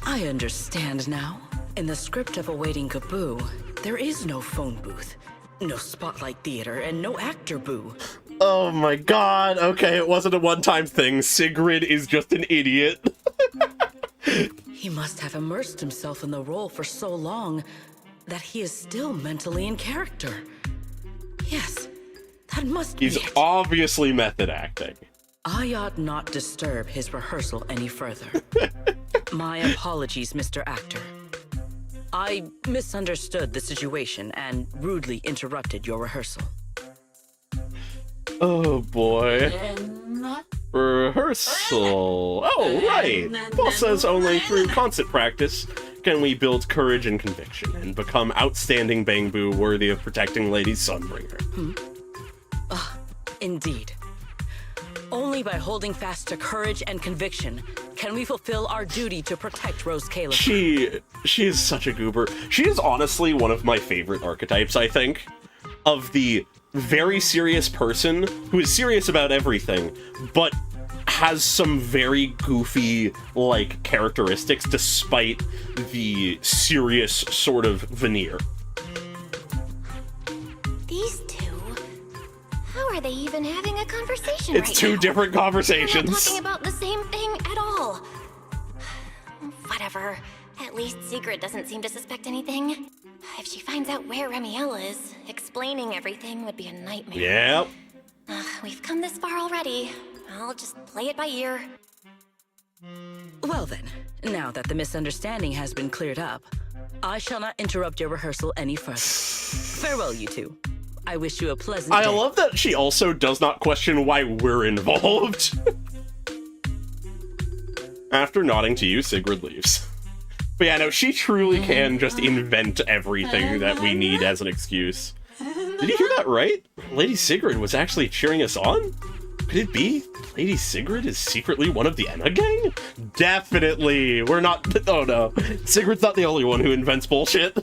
I understand now. In the script of Awaiting Gaboo, there is no phone booth, no Spotlight Theater, and no actor boo. Oh my god, okay, it wasn't a one-time thing. Sigrid is just an idiot. He must have immersed himself in the role for so long that he is still mentally in character. Yes, that must He's be it. obviously method acting. I ought not disturb his rehearsal any further. My apologies, Mr. Actor. I misunderstood the situation and rudely interrupted your rehearsal. Oh boy. Rehearsal. Oh, right. Paul says only through constant practice can we build courage and conviction and become outstanding Bangbu worthy of protecting Lady Sunbringer. Indeed. Only by holding fast to courage and conviction can we fulfill our duty to protect Rose Caleb. She is such a goober. She is honestly one of my favorite archetypes, I think, of the very serious person who is serious about everything, but has some very goofy, like, characteristics despite the serious sort of veneer. These two? How are they even having a conversation It's right two now? different They're conversations. not talking about the same thing at all. Whatever. At least Sigrid doesn't seem to suspect anything. If she finds out where Ramiel is, explaining everything would be a nightmare. Yep. We've come this far already. I'll just play it by ear. Well then, now that the misunderstanding has been cleared up, I shall not interrupt your rehearsal any further. Farewell, you two. I wish you a pleasant day. I love that she also does not question why we're involved. After nodding to you, Sigrid leaves. But yeah, no, she truly can just invent everything that we need as an excuse. Did you hear that right? Lady Sigrid was actually cheering us on? Could it be Lady Sigrid is secretly one of the Enna gang? Definitely! We're not... Oh no. Sigrid's not the only one who invents bullshit.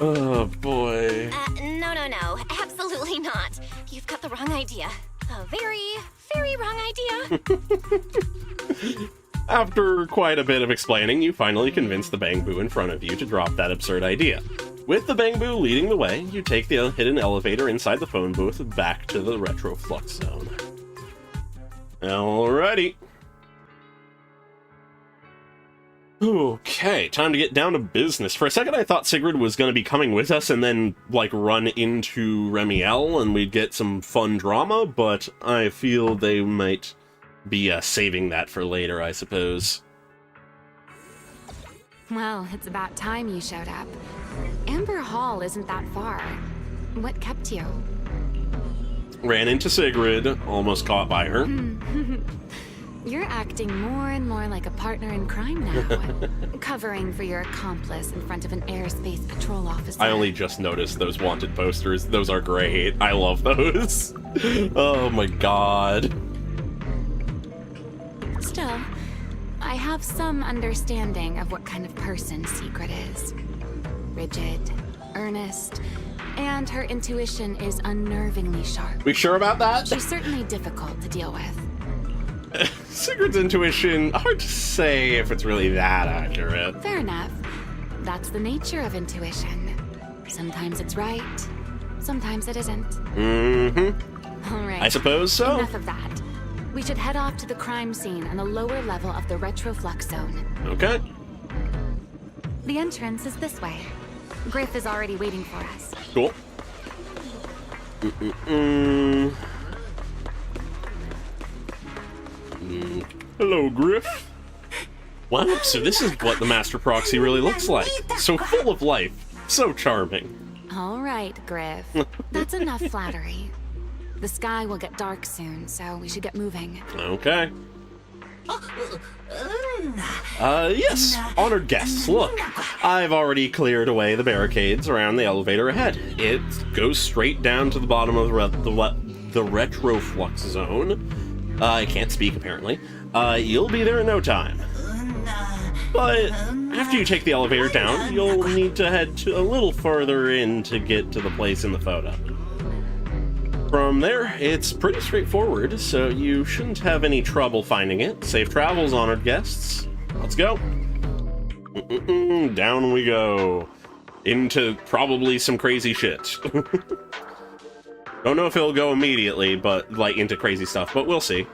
Oh boy. No. Absolutely not. You've got the wrong idea. A very, very wrong idea. After quite a bit of explaining, you finally convince the Bangbu in front of you to drop that absurd idea. With the Bangbu leading the way, you take the hidden elevator inside the phone booth back to the Retroflux Zone. Alrighty. Okay, time to get down to business. For a second I thought Sigrid was going to be coming with us and then, like, run into Remiel and we'd get some fun drama, but I feel they might be saving that for later, I suppose. Well, it's about time you showed up. Amber Hall isn't that far. What kept you? Ran into Sigrid, almost caught by her. You're acting more and more like a partner in crime now. Covering for your accomplice in front of an airspace patrol officer. I only just noticed those wanted posters. Those are great. I love those. Oh my god. Still, I have some understanding of what kind of person Secret is. Rigid, earnest, and her intuition is unnervingly sharp. We sure about that? She's certainly difficult to deal with. Sigrid's intuition, hard to say if it's really that accurate. Fair enough. That's the nature of intuition. Sometimes it's right, sometimes it isn't. Mm-hmm. All right. I suppose so. Enough of that. We should head off to the crime scene on the lower level of the Retroflux Zone. Okay. The entrance is this way. Griff is already waiting for us. Cool. Hello, Griff. Wow, so this is what the Master Proxy really looks like. So full of life. So charming. All right, Griff. That's enough flattery. The sky will get dark soon, so we should get moving. Okay. Yes, honored guests, look. I've already cleared away the barricades around the elevator ahead. It goes straight down to the bottom of the Retroflux Zone. I can't speak, apparently. You'll be there in no time. But after you take the elevator down, you'll need to head a little further in to get to the place in the photo. From there, it's pretty straightforward, so you shouldn't have any trouble finding it. Safe travels, honored guests. Let's go. Down we go. Into probably some crazy shit. Don't know if it'll go immediately, but, like, into crazy stuff, but we'll see.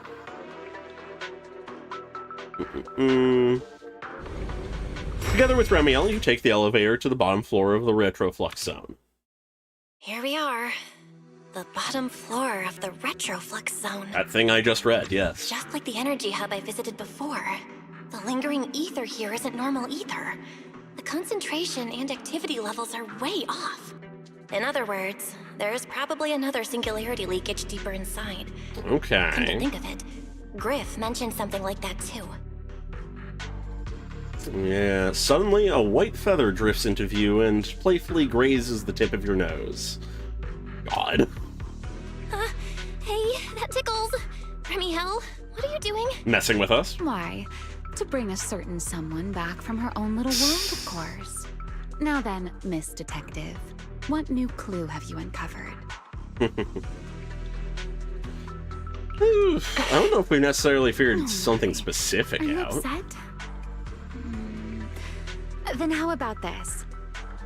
Together with Remiel, you take the elevator to the bottom floor of the Retroflux Zone. Here we are. The bottom floor of the Retroflux Zone. That thing I just read, yes. Just like the energy hub I visited before. The lingering ether here isn't normal either. The concentration and activity levels are way off. In other words, there's probably another singularity leakage deeper inside. Okay. Come to think of it, Griff mentioned something like that too. Yeah, suddenly a white feather drifts into view and playfully grazes the tip of your nose. God. Hey, that tickles. Remiel, what are you doing? Messing with us? Why? To bring a certain someone back from her own little world, of course. Now then, Miss Detective, what new clue have you uncovered? I don't know if we necessarily figured something specific Are you out. upset? Then how about this?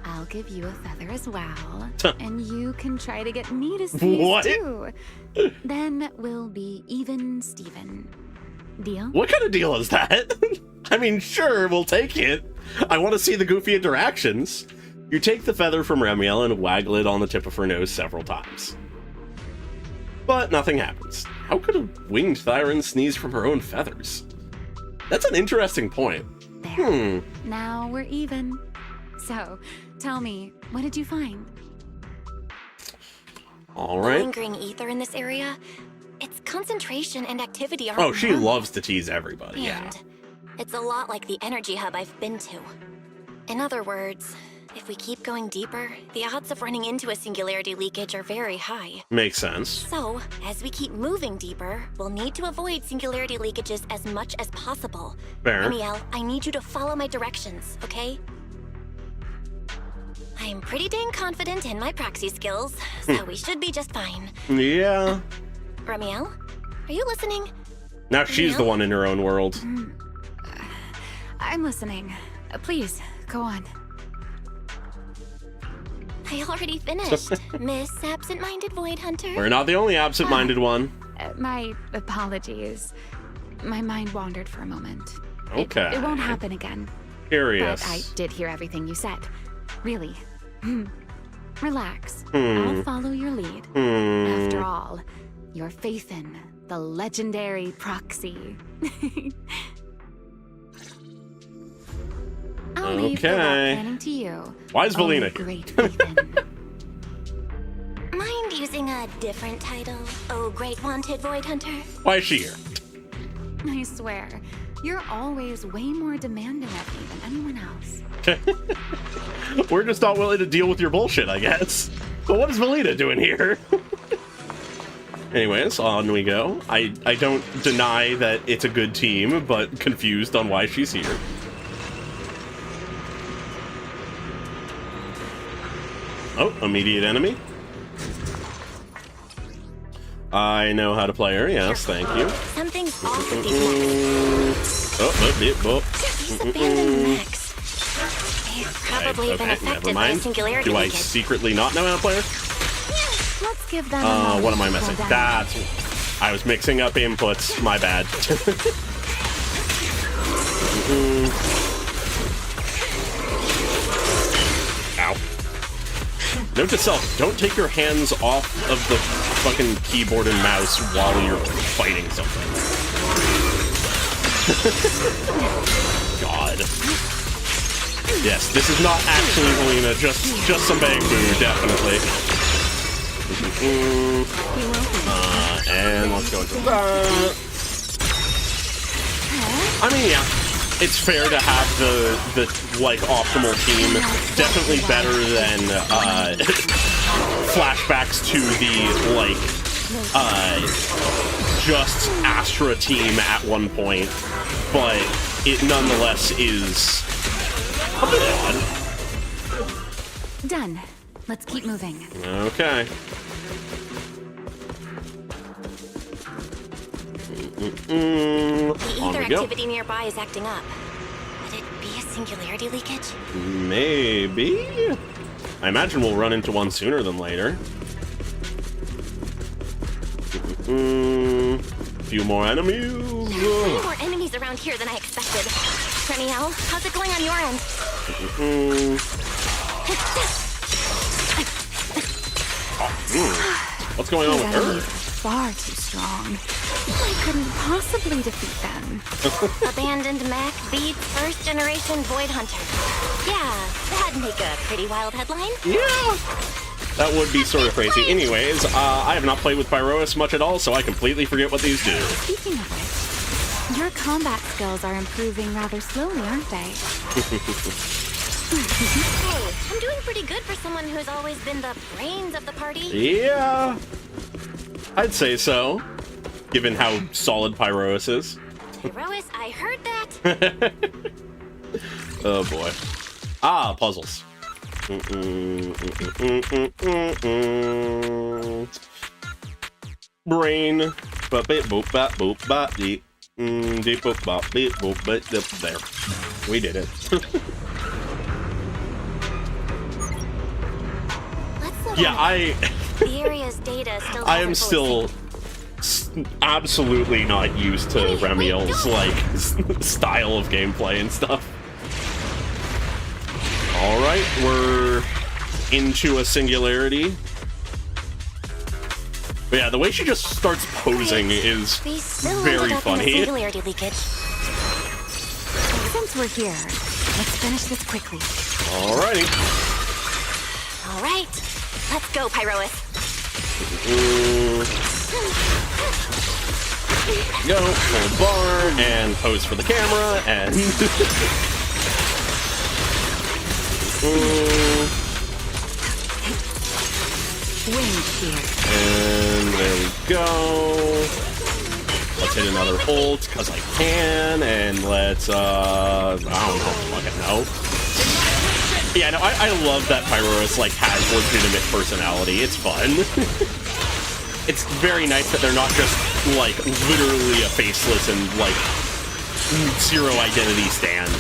I'll give you a feather as well, and you can try to get me to sneeze What? too. Then we'll be even Steven. Deal? What kind of deal is that? I mean, sure, we'll take it. I want to see the goofy interactions. You take the feather from Remiel and waggle it on the tip of her nose several times. But nothing happens. How could a winged Thyron sneeze from her own feathers? That's an interesting point. There. Now we're even. So, tell me, what did you find? All The right. lingering ether in this area, its concentration and activity are. Oh, she loves to tease everybody, yeah. And it's a lot like the energy hub I've been to. In other words, if we keep going deeper, the odds of running into a singularity leakage are very high. Makes sense. So, as we keep moving deeper, we'll need to avoid singularity leakages as much as possible. Fair. Remiel, I need you to follow my directions, okay? I'm pretty dang confident in my proxy skills, so we should be just fine. Yeah. Remiel, are you listening? Now she's the one in her own world. I'm listening. Please, go on. I already finished, Miss Absent-Minded Void Hunter. We're not the only absent-minded one. My apologies. My mind wandered for a moment. Okay. It won't happen again. Curious. But I did hear everything you said. Really. Relax. Hmm. I'll follow your lead. After all, you're Phaethon, the legendary proxy. I'll leave the route planning to you. Why is Valina Great Mind using a different title? Oh, Great Wanted Void Hunter? Why is she here? I swear, you're always way more demanding of me than anyone else. We're just not willing to deal with your bullshit, I guess. But what is Valina doing here? Anyways, on we go. I don't deny that it's a good team, but confused on why she's here. Oh, immediate enemy. I know how to play her, yes, thank you. Something's off with these Just abandoned mechs. They've probably been affected by a singularity Do I leakage. secretly not know how to play her? Let's give them a What am I missing? That's... I was mixing up inputs, my bad. Ow. Note to self, don't take your hands off of the fucking keyboard and mouse while you're fighting something. God. Yes, this is not actually Valina, just some bamboo, definitely. And let's go into that. I mean, yeah, it's fair to have the like optimal team. Definitely better than flashbacks to the like just Astra team at one point, but it nonetheless is a bit odd. Done. Let's keep moving. The Okay. ether activity nearby is acting up. Could it be a singularity leakage? Maybe. I imagine we'll run into one sooner than later. Few more enemies. There are way more enemies around here than I expected. Tremiel, how's it going on your end? What's going on with her? Far too strong. I couldn't possibly defeat them. Abandoned mech beats first generation Void Hunter. Yeah, that'd make a pretty wild headline. Yeah. That would be sort of crazy. Anyways, I have not played with Pyrois much at all, so I completely forget what these do. Speaking of which, your combat skills are improving rather slowly, aren't they? Hey, I'm doing pretty good for someone who's always been the brains of the party. Yeah. I'd say so, given how solid Pyrois is. Pyrois, I heard that. Oh boy. Ah, puzzles. Brain. There. We did it. Yeah, The area's data still I am still absolutely not used to Remiel's like style of gameplay and stuff. All right, we're into a singularity. But yeah, the way she just starts posing is very funny. Singularity leakage. Since we're here, let's finish this quickly. Alrighty. All right, let's go, Pyrois. Go, hold bar, and pose for the camera, and... And there we go. Let's hit another ult, because I can, and let's, I don't know, fucking know. Yeah, no, I love that Pyrois, like, has legitimate personality. It's fun. It's very nice that they're not just, like, literally a faceless and, like, zero identity stand.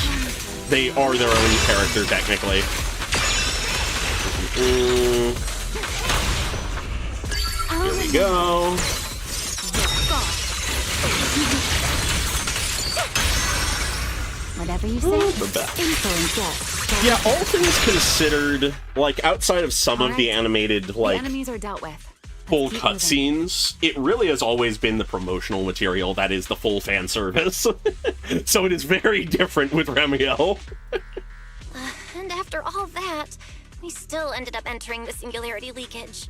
They are their own character, technically. Here we go. Whatever you say. Yeah, all things considered, like, outside of some of the animated, like, the enemies are dealt with. full cutscenes, it really has always been the promotional material that is the full fan service. So it is very different with Remiel. And after all that, we still ended up entering the singularity leakage.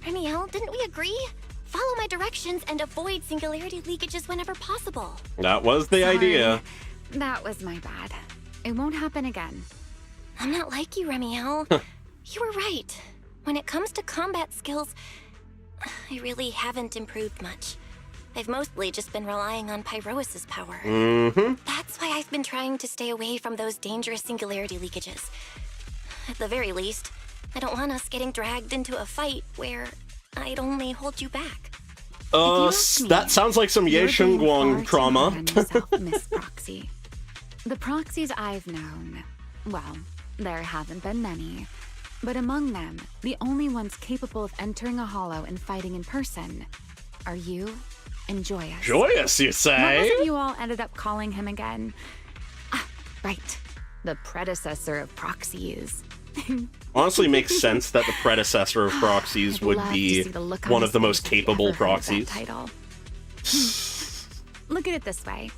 Remiel, didn't we agree? Follow my directions and avoid singularity leakages whenever possible. That was the idea. That was my bad. It won't happen again. I'm not like you, Remiel. You were right. When it comes to combat skills, I really haven't improved much. I've mostly just been relying on Pyrois's power. That's why I've been trying to stay away from those dangerous singularity leakages. At the very least, I don't want us getting dragged into a fight where I'd only hold you back. That sounds like some Ye Shengguang trauma. Miss Proxy. The proxies I've known, well, there haven't been many. But among them, the only ones capable of entering a hollow and fighting in person are you and Joyous. Joyous, you say? What was it you all ended up calling him again? Ah, right. The predecessor of proxies. Honestly, makes sense that the predecessor of proxies would be one of the most capable proxies. Title. Look at it this way.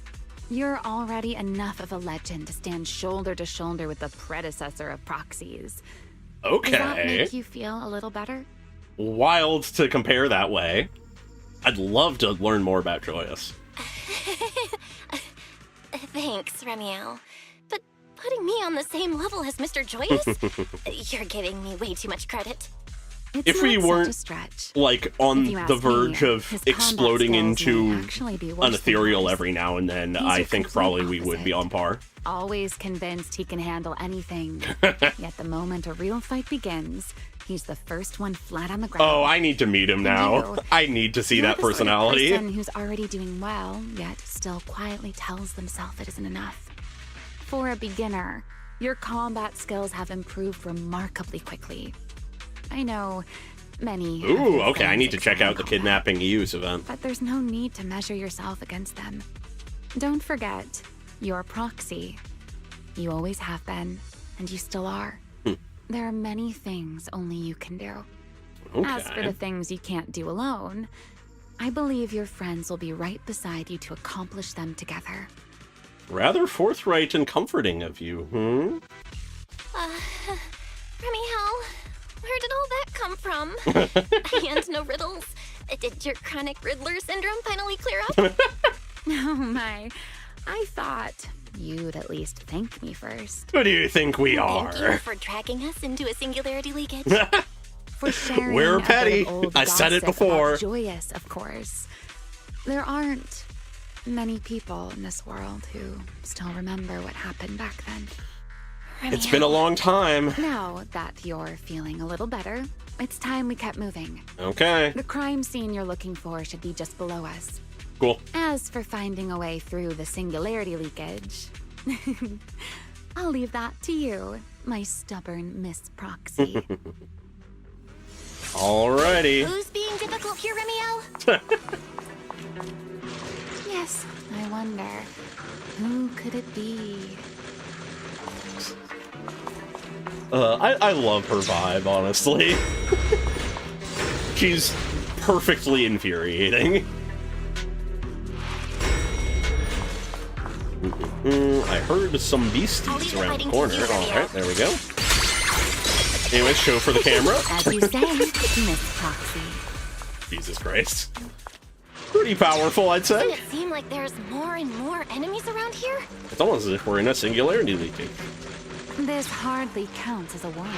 You're already enough of a legend to stand shoulder to shoulder with the predecessor of proxies. Okay. Does that make you feel a little better? Wild to compare that way. I'd love to learn more about Joyous. Thanks, Remiel. But putting me on the same level as Mr. Joyous? You're giving me way too much credit. If we weren't, like, on the verge of exploding into an ethereal every now and then, I think probably we would be on par. Always convinced he can handle anything. Yet the moment a real fight begins, he's the first one flat on the ground. Oh, I need to meet him now. I need to see that personality. The sort of person who's already doing well, yet still quietly tells themselves it isn't enough. For a beginner, your combat skills have improved remarkably quickly. I know many. Ooh, okay, I need to check out the Kidnapping Use event. But there's no need to measure yourself against them. Don't forget, you're proxy. You always have been, and you still are. There are many things only you can do. Okay. As for the things you can't do alone, I believe your friends will be right beside you to accomplish them together. Rather forthright and comforting of you, Remiel, where did all that come from? And no riddles? Did your chronic Riddler syndrome finally clear up? Oh my, I thought you'd at least thank me first. Who do you think we are? Thank you for dragging us into a singularity leakage. For sharing We're petty. I said it before. Joyous, of course. There aren't many people in this world who still remember what happened back then. It's been a long time. Now that you're feeling a little better, it's time we kept moving. Okay. The crime scene you're looking for should be just below us. Cool. As for finding a way through the singularity leakage, I'll leave that to you, my stubborn Miss Proxy. Alrighty. Who's being difficult here, Remiel? Yes, I wonder, who could it be? I love her vibe, honestly. She's perfectly infuriating. I heard some beasties around the corner. Alright, there we go. Anyways, show for the camera. As you say, Miss Proxy. Jesus Christ. Pretty powerful, I'd say. Doesn't it seem like there's more and more enemies around here? It's almost as if we're in a singularity leakage. This hardly counts as a warning.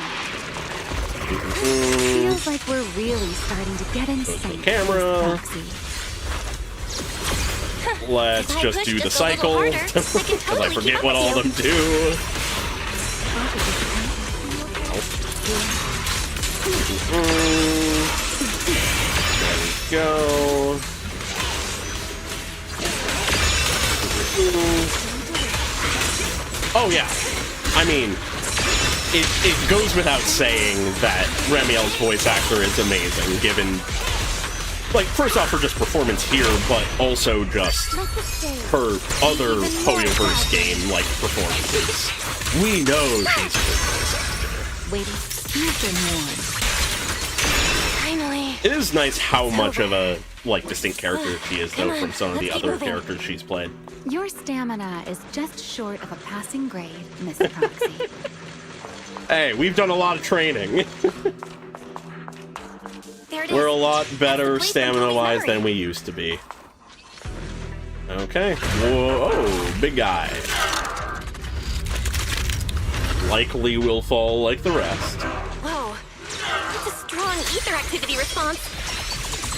Feels like we're really starting to get in sync. Camera. Let's just do the cycle, because I forget what all of them do. There we go. Oh yeah, I mean, it goes without saying that Ramiel's voice actor is amazing, given, like, first off, her just performance here, but also just her other Hoyoverse game, like, performances. We know she's a good voice actor. Waiting, you've been warned. Finally. It is nice how much of a, like, distinct character she is, though, from some of the other characters she's played. Your stamina is just short of a passing grade, Miss Proxy. Hey, we've done a lot of training. We're a lot better stamina-wise than we used to be. Okay. Whoa, big guy. Likely will fall like the rest. Whoa. That's a strong ether activity response.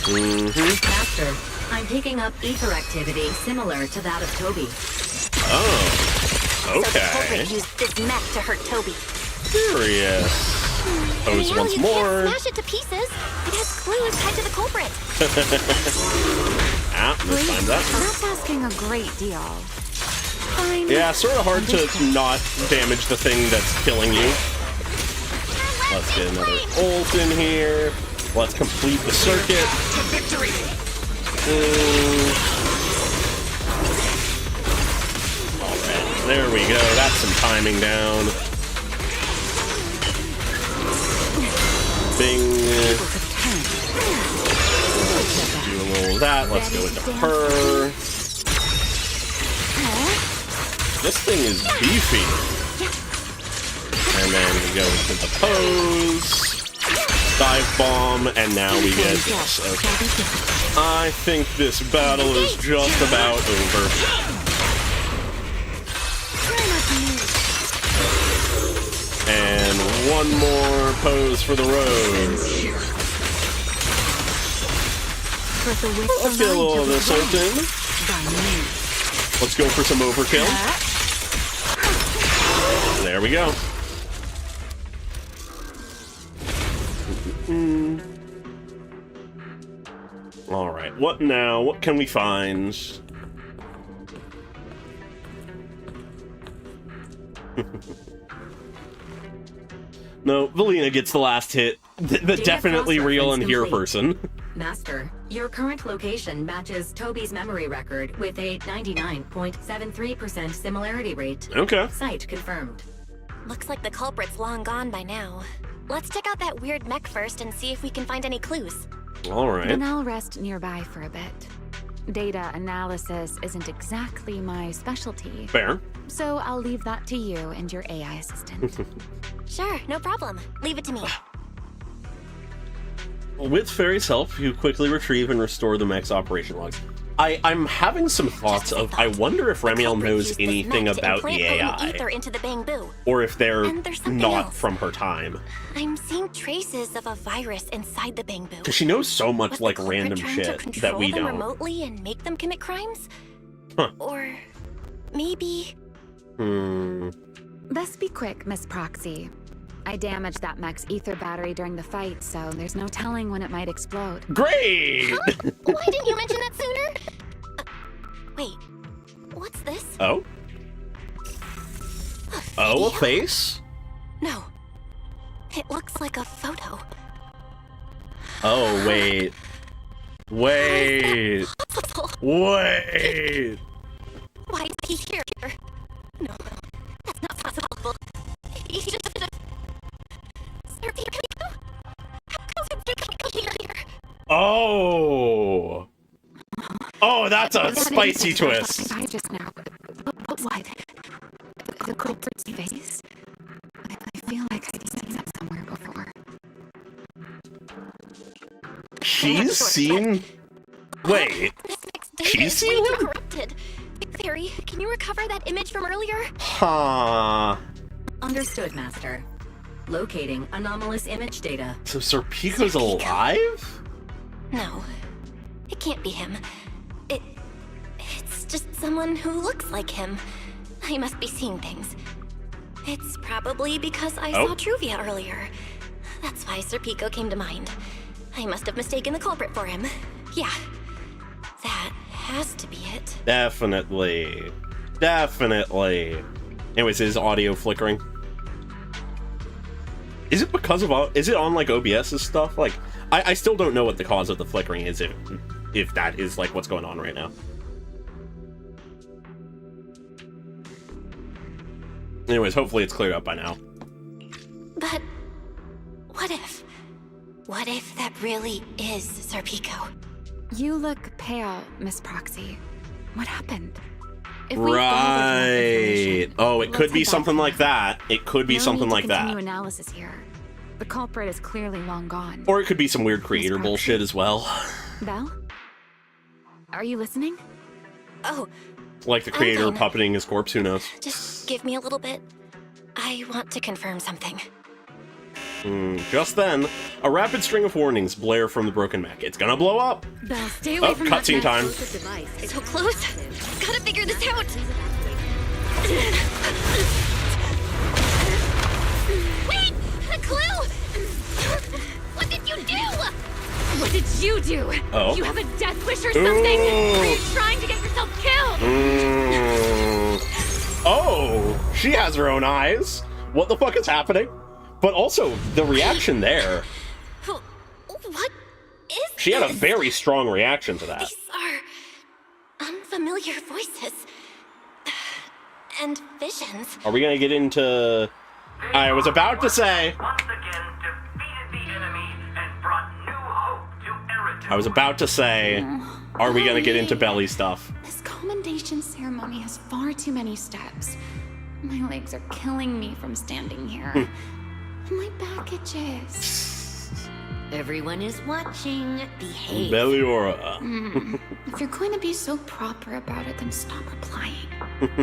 Master, I'm picking up ether activity similar to that of Toby. Oh, So the culprit okay. used this mech to hurt Toby. Curious. Pose Now once you more. can't smash it to pieces. It has clues tied to the culprit. This time's up. That's asking a great deal. Fine. Yeah, sort of hard to not damage the thing that's killing you. Let's get another ult in here. Let's complete the circuit. Victory! Alright, there we go. That's some timing down. Bing. Let's do a little of that. Let's go into her. This thing is beefy. And then we go into the pose. Dive bomb, and now we get this. Okay. I think this battle is just about over. And one more pose for the road. Let's get a little of this open. Let's go for some overkill. There we go. Alright, what now? What can we find? No, Valina gets the last hit. The definitely real and here person. Master, your current location matches Toby's memory record with a 99.73% similarity rate. Okay. Site confirmed. Looks like the culprit's long gone by now. Let's check out that weird mech first and see if we can find any clues. Alright. Then I'll rest nearby for a bit. Data analysis isn't exactly my specialty. Fair. So I'll leave that to you and your AI assistant. Sure, no problem. Leave it to me. With Fairy's help, you quickly retrieve and restore the mech's operation logs. I'm having some thoughts of, I wonder if Ramiel knows anything about the AI. Ether into the bamboo. Or if they're And there's something not else. from her time. I'm seeing traces of a virus inside the bamboo. Because she knows so much, Was like, the culprit random trying to shit control that we them don't. remotely and make them commit crimes? Huh. Or maybe... Best be quick, Miss Proxy. I damaged that mech's ether battery during the fight, so there's no telling when it might explode. Great! Huh? Why didn't you mention that sooner? Wait, what's this? Oh? Oh, a face? No. It looks like a photo. Oh, wait. Wait. Wait. Why is he here? No, that's not possible. He should have... Serpico? How could Serpico be here? Oh. Oh, that's a spicy twist. I just now. What? The culprit's face? I feel like I've seen that somewhere before. She's seen... Wait. She's seen Way him? too corrupted. Fairy, can you recover that image from earlier? Huh. Understood, Master. Locating anomalous image data. So Serpico's alive? No, it can't be him. It's just someone who looks like him. I must be seeing things. It's probably because I saw Truvia earlier. That's why Serpico came to mind. I must have mistaken the culprit for him. Yeah, that has to be it. Definitely. Definitely. Anyways, is audio flickering? Is it because of... Is it on, like, OBS's stuff? Like, I still don't know what the cause of the flickering is, if that is, like, what's going on right now. Anyways, hopefully it's cleared up by now. But what if? What if that really is Sir Pico? You look pale, Miss Proxy. What happened? If Right. Oh, it could be something like that. It could be something like that. Continue analysis here. The culprit is clearly long gone. Or it could be some weird creator bullshit as well. Belle? Are you listening? Oh. Like the creator puppeting his corpse, who knows? Just give me a little bit. I want to confirm something. Just then, a rapid string of warnings blare from the broken mech. It's gonna blow up! Belle, stay away from cutscene time. So close. Gotta figure this out. Wait! A clue! What did you do? What did you do? Oh. You have a death wish or something? Are you trying to get yourself killed? Oh, she has her own eyes. What the fuck is happening? But also, the reaction there. What is She had a very strong reaction to that. These are unfamiliar voices. And visions. Are we gonna get into... I was about to say... I was about to say, are we gonna get into belly stuff? This commendation ceremony has far too many steps. My legs are killing me from standing here. My back itches. Everyone is watching. Behave. Belliora. If you're going to be so proper about it, then stop replying. Please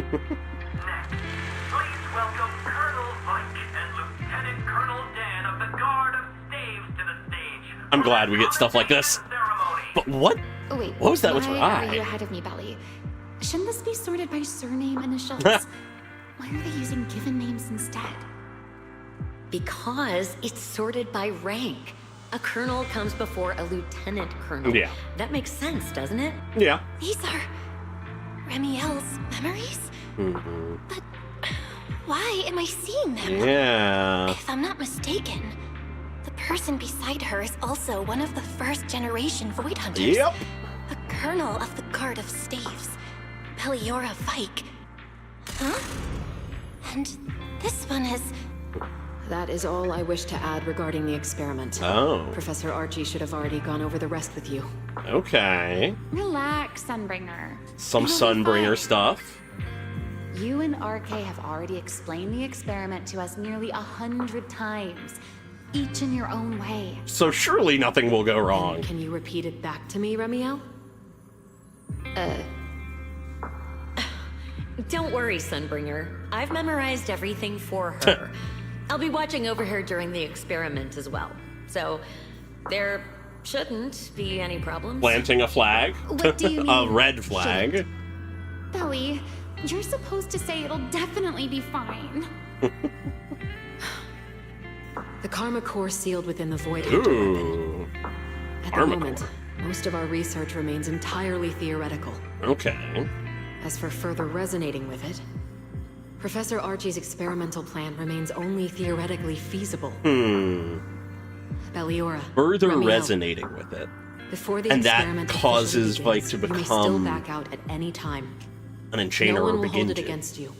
welcome Colonel Mike and Lieutenant Colonel Dan of the Guard of Staves to the stage. I'm glad we get stuff like this. But what? Oh, wait, what was that with her why are you eye? ahead of me, Belly? Shouldn't this be sorted by surname initials? Why are they using given names instead? Because it's sorted by rank. A colonel comes before a lieutenant colonel. Yeah. That makes sense, doesn't it? Yeah. These are Remiel's memories? But why am I seeing them? Yeah. If I'm not mistaken, the person beside her is also one of the first generation Void Hunters. Yep. A colonel of the Guard of Staves, Belliora Vike. Huh? And this one is... That is all I wish to add regarding the experiment. Oh. Professor Archie should have already gone over the rest with you. Okay. Relax, Sunbringer. Some It'll be Sunbringer fine. stuff. You and RK have already explained the experiment to us nearly 100 times, each in your own way. So surely nothing will go wrong. Can you repeat it back to me, Remiel? Don't worry, Sunbringer. I've memorized everything for her. I'll be watching over her during the experiment as well. So, there shouldn't be any problems. Planting a flag? What do you mean, A red flag? shouldn't? Belly, you're supposed to say it'll definitely be fine. The Karma Core sealed within the Void Hunter Ooh. weapon. At Karma the moment, most of our research remains entirely theoretical. Okay. As for further resonating with it, Professor Archie's experimental plan remains only theoretically feasible. Belliora. Further Remiel, resonating with it. Before the And that experiment causes officially Vike to begins, you may still become back out at any time. an enchainer No one or will begin hold it to. against you.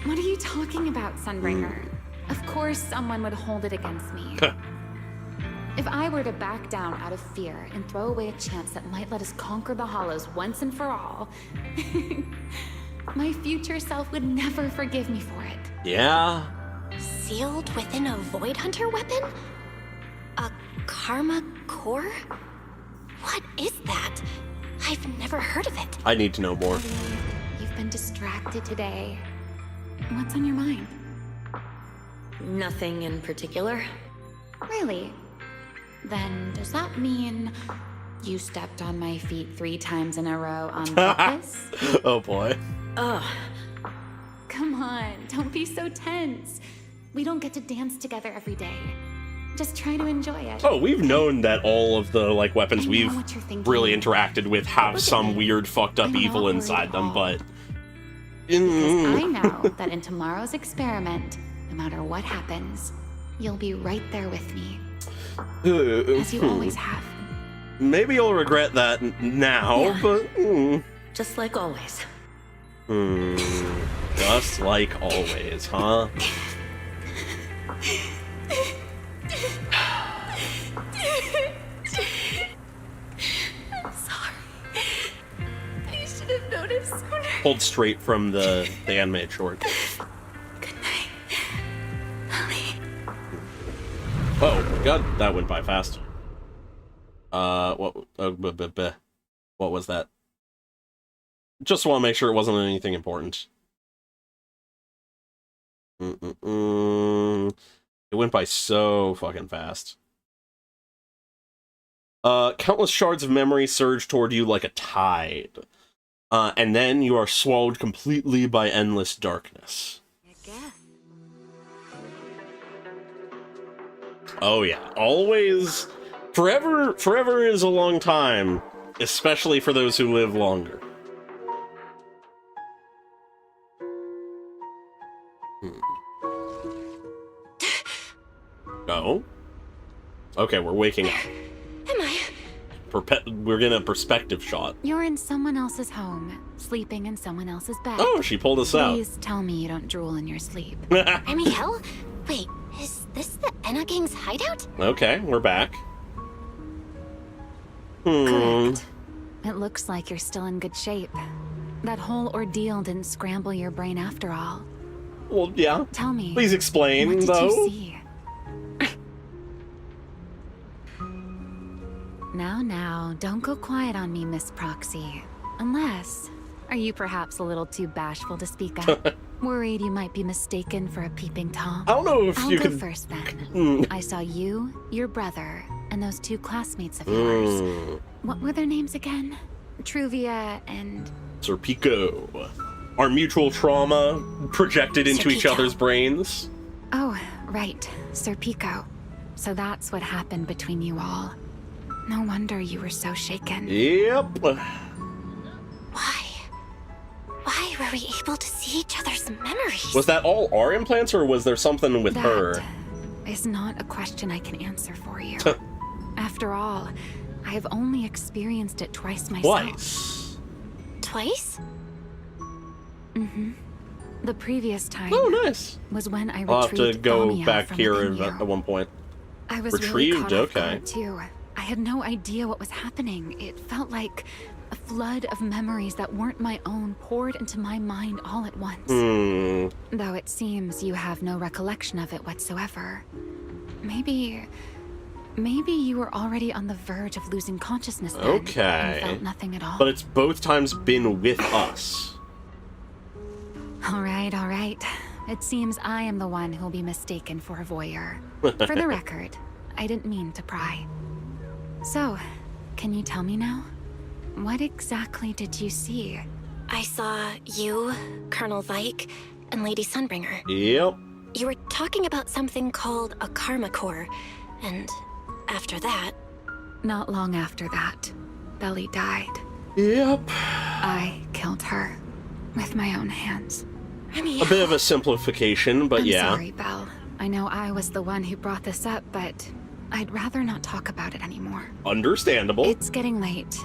What are you talking about, Sunbringer? Of course someone would hold it against me. If I were to back down out of fear and throw away a chance that might let us conquer the Hollows once and for all, my future self would never forgive me for it. Yeah. Sealed within a Void Hunter weapon? A Karma Core? What is that? I've never heard of it. I need to know more. You've been distracted today. What's on your mind? Nothing in particular. Really? Then does that mean you stepped on my feet 3 times in a row on purpose? Oh boy. Ugh. Come on, don't be so tense. We don't get to dance together every day. Just try to enjoy it. Oh, we've known that all of the like weapons I know we've what you're thinking. really interacted with have Look at some me. weird fucked up I'm not evil worried inside at them, all. but Because I know that in tomorrow's experiment, no matter what happens, you'll be right there with me. As you always have. Maybe you'll regret that now, Yeah. but Just like always. just like always, huh? I'm sorry. I should have noticed sooner. Pulled straight from the animated short. Good night, Ellie. Oh god, that went by fast. What was that? Just want to make sure it wasn't anything important. It went by so fucking fast. Countless shards of memory surge toward you like a tide. And then you are swallowed completely by endless darkness. Oh yeah, always. Forever is a long time, especially for those who live longer. No? Okay, we're waking up. Am I? We're getting a perspective shot. You're in someone else's home, sleeping in someone else's bed. Oh, she pulled us out. Please tell me you don't drool in your sleep. Remy Hill? Wait, is this the Enna Gang's hideout? Okay, we're back. Correct. It looks like you're still in good shape. That whole ordeal didn't scramble your brain after all. Well, yeah. Tell me. Please explain, what did though. You see? Now, don't go quiet on me, Miss Proxy. Unless, are you perhaps a little too bashful to speak up? Worried you might be mistaken for a peeping Tom? I don't know if I'll you go could... first then. I saw you, your brother, and those two classmates of yours. What were their names again? Truvia and... Sir Pico. Our mutual trauma projected into each other's brains. Oh, right. Sir Pico. So that's what happened between you all. No wonder you were so shaken. Yep. Why were we able to see each other's memories? Was that all our implants, or was there something with her? Is not a question I can answer for you. After all, I have only experienced it twice myself. Twice? Mm-hmm. The previous time was when I I'll have retrieved to go Thomia back from here within you. at one point. I was Retrieved? really caught off Okay. guard, too. I had no idea what was happening. It felt like a flood of memories that weren't my own poured into my mind all at once. Though it seems you have no recollection of it whatsoever. Maybe you were already on the verge of losing consciousness then, Okay. and felt nothing at all. But it's both times been with us. All right. It seems I am the one who'll be mistaken for a voyeur. For the record, I didn't mean to pry. So, can you tell me now? What exactly did you see? I saw you, Colonel Vike, and Lady Sunbringer. Yep. You were talking about something called a karma core, and after that... Not long after that, Belly died. Yep. I killed her. With my own hands. A bit of a simplification, but I'm yeah. sorry, Belle. I know I was the one who brought this up, but I'd rather not talk about it anymore. Understandable. It's getting late.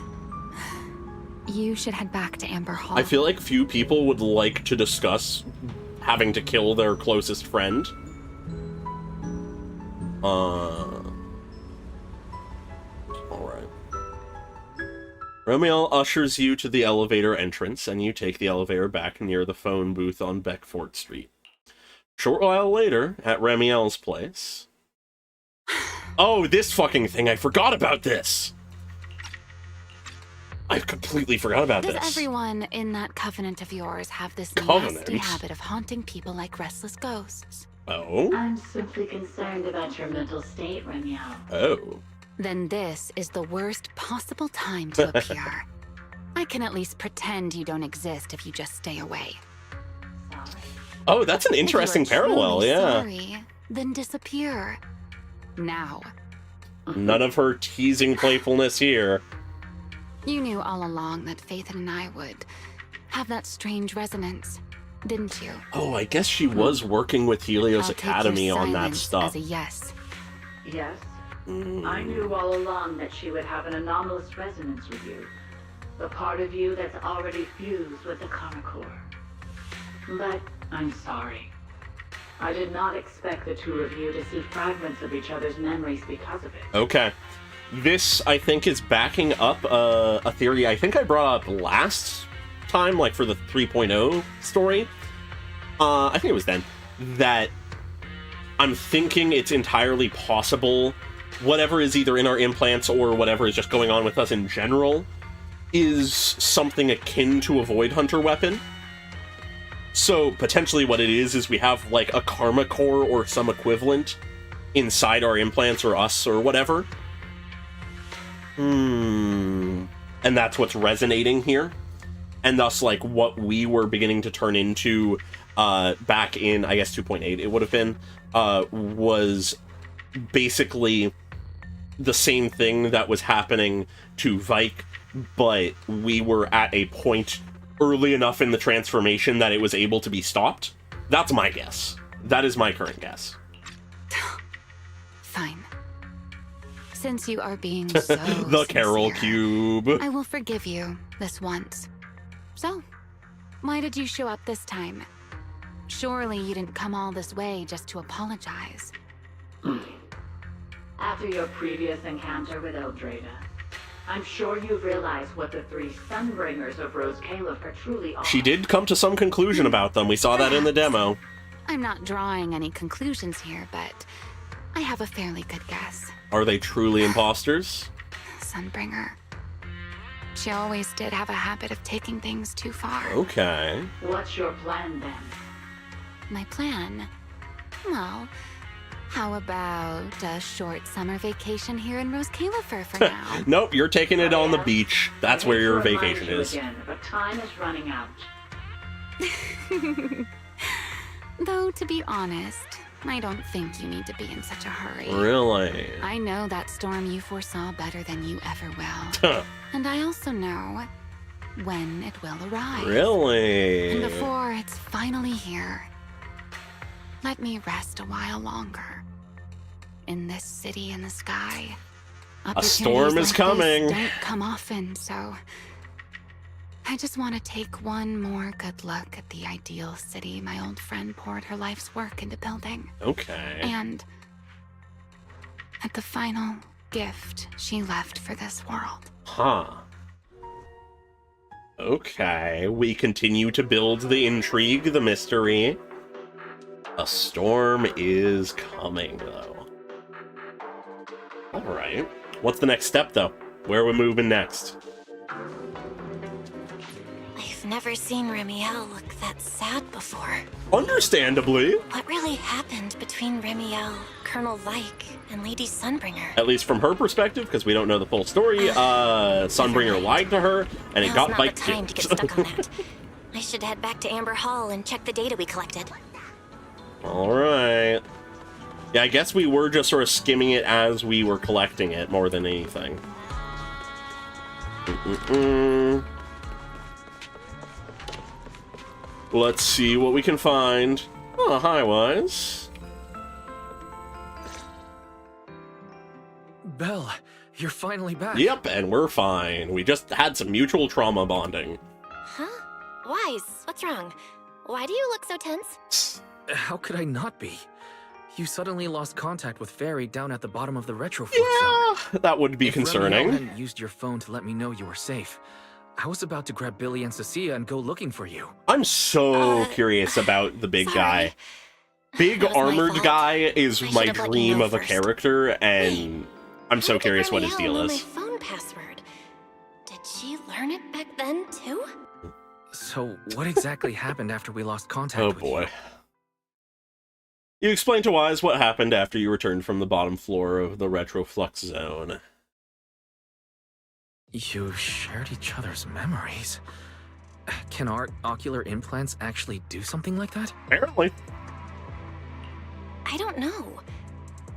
You should head back to Amber Hall. I feel like few people would like to discuss having to kill their closest friend. Alright. Romeo ushers you to the elevator entrance, and you take the elevator back near the phone booth on Beckford Street. Short while later, at Remiel's place... Oh, this fucking thing! I forgot about this! I completely forgot about Does this. everyone in that covenant of yours have this Covenant? nasty habit of haunting people like restless ghosts? Oh? I'm simply concerned about your mental state, Remiel. Oh. Then this is the worst possible time to appear. I can at least pretend you don't exist if you just stay away. Oh, that's an interesting If you are parallel, truly yeah. Sorry, then disappear. Now. None of her teasing playfulness here. You knew all along that Phaethon and I would have that strange resonance, didn't you? Oh, I guess she was working with Helios I'll take Academy your on that silence stuff. as a yes. Yes. I knew all along that she would have an anomalous resonance with you. The part of you that's already fused with the Karma Core. But I'm sorry. I did not expect the two of you to see fragments of each other's memories because of it. Okay. This, I think, is backing up a theory I think I brought up last time, like for the 3.0 story. I think it was then, that I'm thinking it's entirely possible whatever is either in our implants or whatever is just going on with us in general is something akin to a Void Hunter weapon. So potentially what it is we have like a Karma Core or some equivalent inside our implants or us or whatever. And that's what's resonating here. And thus, like, what we were beginning to turn into back in, I guess, 2.8 it would have been, was basically the same thing that was happening to Vike, but we were at a point early enough in the transformation that it was able to be stopped. That's my guess. That is my current guess. Fine. Since you are being so The Carol Cube. I will forgive you this once. So, why did you show up this time? Surely you didn't come all this way just to apologize. After your previous encounter with Eldrada, I'm sure you've realized what the three Sunbringers of Rose Caliph are truly are. She did come to some conclusion about them. We saw that in the demo. I'm not drawing any conclusions here, but I have a fairly good guess. Are they truly imposters? Sunbringer. She always did have a habit of taking things too far. Okay. What's your plan then? My plan? Well, how about a short summer vacation here in Rose Caliph for now? Nope, you're taking it on the beach. That's where your vacation is. Again, but time is running out. Though, to be honest, I don't think you need to be in such a hurry. Really? I know that storm you foresaw better than you ever will. And I also know when it will arrive. Really? And before it's finally here, let me rest a while longer. In this city in the sky, a storm is coming. Don't come often, so I just want to take one more good look at the ideal city my old friend poured her life's work into building. Okay. And at the final gift she left for this world. Huh. Okay, we continue to build the intrigue, the mystery. A storm is coming, though. Alright. What's the next step, though? Where are we moving next? I've never seen Remiel look that sad before. Understandably. What really happened between Remiel, Colonel Vike, and Lady Sunbringer? At least from her perspective, because we don't know the full story. Sunbringer lied to her, and it got Vike Now's not the time to get stuck on that. I should head back to Amber Hall and check the data we collected. Alright. Yeah, I guess we were just sort of skimming it as we were collecting it, more than anything. Let's see what we can find. Oh, hi, Wise. Belle, you're finally back. Yep, and we're fine. We just had some mutual trauma bonding. Huh? Wise, what's wrong? Why do you look so tense? How could I not be? You suddenly lost contact with Fairy down at the bottom of the retroflux zone. That would be concerning. If Remiel hadn't used your phone to let me know you were safe, I was about to grab Billy and Cecilia and go looking for you. I'm so curious about the big guy. Big armored guy is my dream of a character, and I'm so curious what his deal is. My phone password. Did she learn it back then too? So, what exactly happened after we lost contact with you? Oh boy. You explain to Wise what happened after you returned from the bottom floor of the retroflux zone. You shared each other's memories. Can our ocular implants actually do something like that? Apparently. I don't know.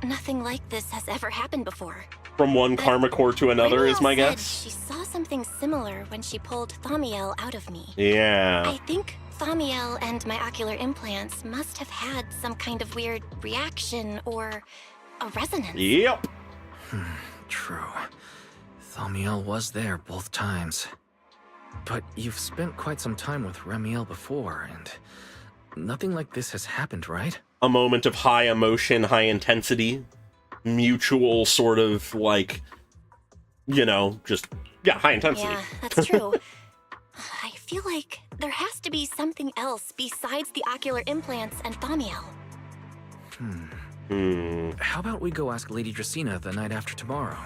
nothing like this has ever happened before. From one karma core to another is my Ramiel said guess. she saw something similar when she pulled Thaumiel out of me. Yeah. I think Thaumiel and my ocular implants must have had some kind of weird reaction or a resonance. Yep. True. Thaumiel was there both times. But you've spent quite some time with Ramiel before, and nothing like this has happened, right? A moment of high emotion, high intensity, mutual sort of like, you know, just, yeah, high intensity. Yeah, that's true. I feel like there has to be something else besides the ocular implants and Thaumiel. How about we go ask Lady Dracena the night after tomorrow?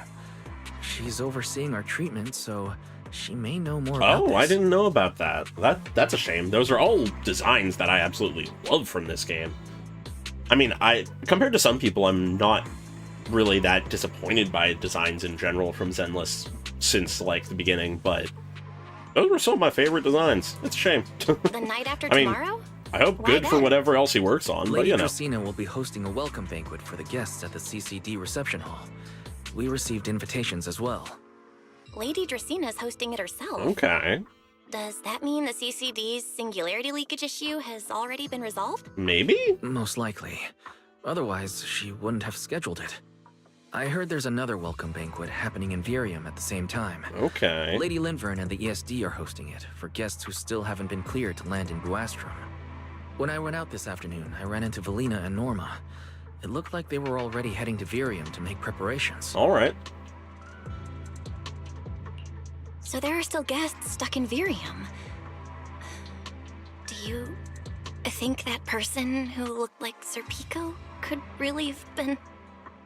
She's overseeing our treatment, so she may know more about this. Oh, I didn't know about that. That's a shame. Those are all designs that I absolutely love from this game. I mean, compared to some people, I'm not really that disappointed by designs in general from Zenless since, like, the beginning, but those were some of my favorite designs. It's a shame. The night after I mean, tomorrow? I hope Why good for then? whatever else he works on, Lady but you know. Dracena will be hosting a welcome banquet for the guests at the CCD reception hall. We received invitations as well. Lady Dracena's hosting it herself. Okay. Does that mean the CCD's singularity leakage issue has already been resolved? Maybe? Most likely. Otherwise, she wouldn't have scheduled it. I heard there's another welcome banquet happening in Virium at the same time. Okay. Lady Linvern and the ESD are hosting it for guests who still haven't been cleared to land in Buastrom. When I went out this afternoon, I ran into Valina and Norma. It looked like they were already heading to Virium to make preparations. All right. So there are still guests stuck in Virium. Do you think that person who looked like Sir Pico could really have been...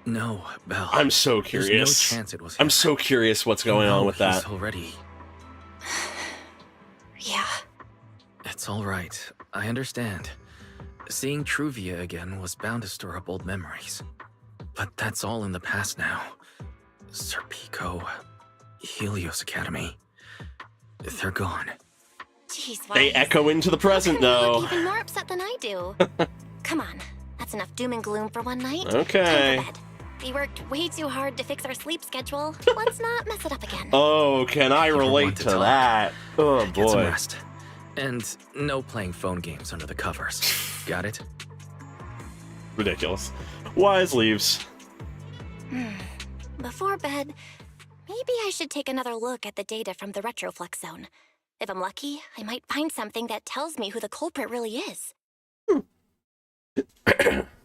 No, Belle. I'm so There's curious. no chance it was him. I'm so curious what's going on with He's that. already... Yeah. It's all right. I understand. Seeing Truvia again was bound to stir up old memories. But that's all in the past now. Sir Pico, Helios Academy, they're gone. Jeez, why They echo into the present, You though. look even more upset than I do. Come on, that's enough doom and gloom for one night. Okay. Time for bed. We worked way too hard to fix our sleep schedule. Let's not mess it up again. Oh, can I relate want to to talk. that? Oh, Get some boy. rest. And no playing phone games under the covers. Got it? Ridiculous. Wise leaves. Before bed, maybe I should take another look at the data from the Retroflux zone. If I'm lucky, I might find something that tells me who the culprit really is.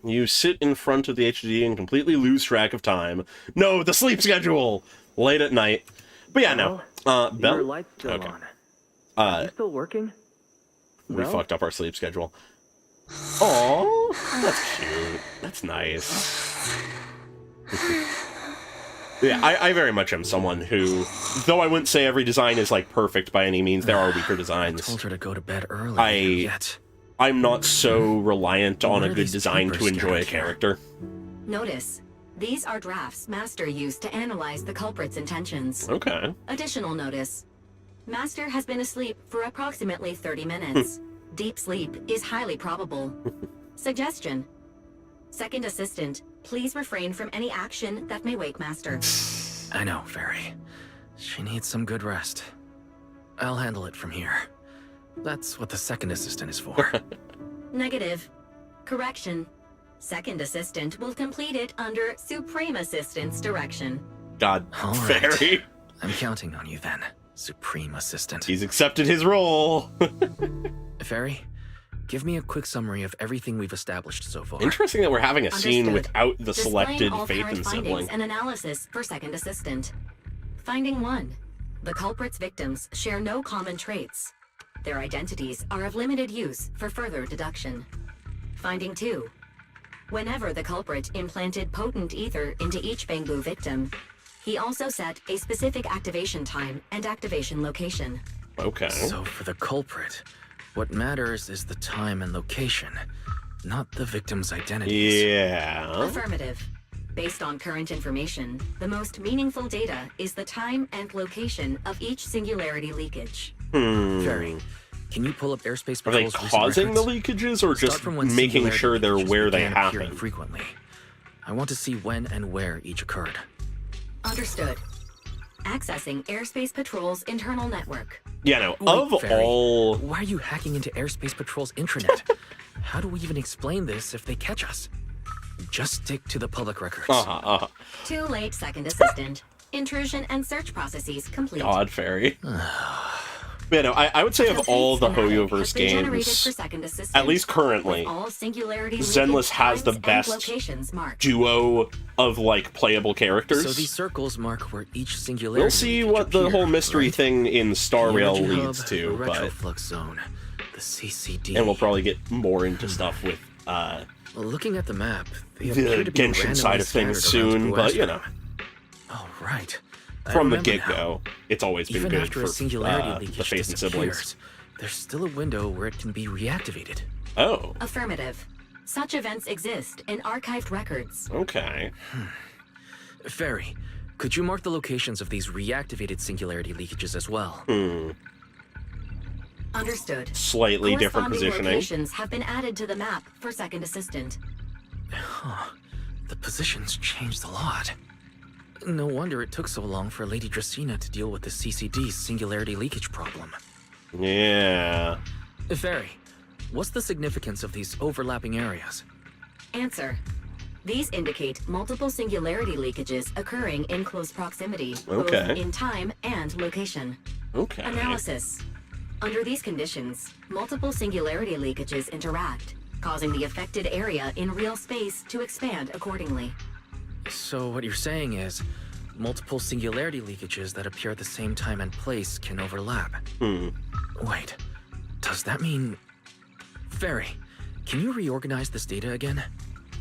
You sit in front of the HD and completely lose track of time. No, the sleep schedule! Late at night. But yeah, no. Bell? Your light's still Okay. on. Are you still working? We Well? fucked up our sleep schedule. Aww, that's cute. That's nice. Yeah, I very much am someone who, though I wouldn't say every design is like perfect by any means, there are weaker designs. Told her to go to bed early. I'm not so reliant on What a are good these design to papers enjoy a down here? character. Notice, these are drafts Master used to analyze the culprit's intentions. Okay. Additional notice. Master has been asleep for approximately 30 minutes. Deep sleep is highly probable. Suggestion. Second assistant, please refrain from any action that may wake Master. I know, Fairy. She needs some good rest. I'll handle it from here. That's what the second assistant is for. Negative. Correction. Second assistant will complete it under Supreme Assistant's direction. God, All right. Fairy. I'm counting on you then, Supreme Assistant. He's accepted his role. Fairy, give me a quick summary of everything we've established so far. Interesting that we're having a scene Understood. without the Displaying selected all Phaethon current findings sibling. and analysis for second assistant. Finding 1. The culprit's victims share no common traits. Their identities are of limited use for further deduction. Finding 2. Whenever the culprit implanted potent ether into each Bangbu victim, he also set a specific activation time and activation location. Okay. So for the culprit, what matters is the time and location, not the victim's identities. Yeah. Affirmative. Based on current information, the most meaningful data is the time and location of each singularity leakage. Fairy, can you pull up airspace Are they patrol's recent causing the records? leakages or Start just from when making singularity sure they're leakages where they began appearing happen? frequently. I want to see when and where each occurred. Understood. Accessing Airspace Patrol's internal network. Yeah, no, Wait, of Fairy, all... Why are you hacking into Airspace Patrol's intranet? How do we even explain this if they catch us? Just stick to the public records. Too late, second assistant. Intrusion and search processes complete. God, Fairy. Yeah, no, I would say of all the Hoyoverse games, at least currently, Zenless has the best duo of, like, playable characters. So these circles mark where each singularity. We'll see what the whole mystery thing in Star Rail leads to, the but... retroflux zone, the CCD. And we'll probably get more into stuff with, looking at the map, the Genshin side of things soon, but, you know. Oh, right. From the get-go, it's always been even good after for a singularity the leakage Phaethon siblings. disappears, there's still a window where it can be reactivated. Oh. Affirmative. Such events exist in archived records. Okay. Fairy, could you mark the locations of these reactivated singularity leakages as well? Understood. Slightly different Corresponding positioning. locations have been added to the map for second assistant. Huh. The positions changed a lot. No wonder it took so long for Lady Dracena to deal with the CCD's singularity leakage problem. Yeah. Fairy, what's the significance of these overlapping areas? Answer. These indicate multiple singularity leakages occurring in close proximity, Okay. both in time and location. Okay. Analysis. Under these conditions, multiple singularity leakages interact, causing the affected area in real space to expand accordingly. So what you're saying is, multiple singularity leakages that appear at the same time and place can overlap. Wait, does that mean... Fairy, can you reorganize this data again?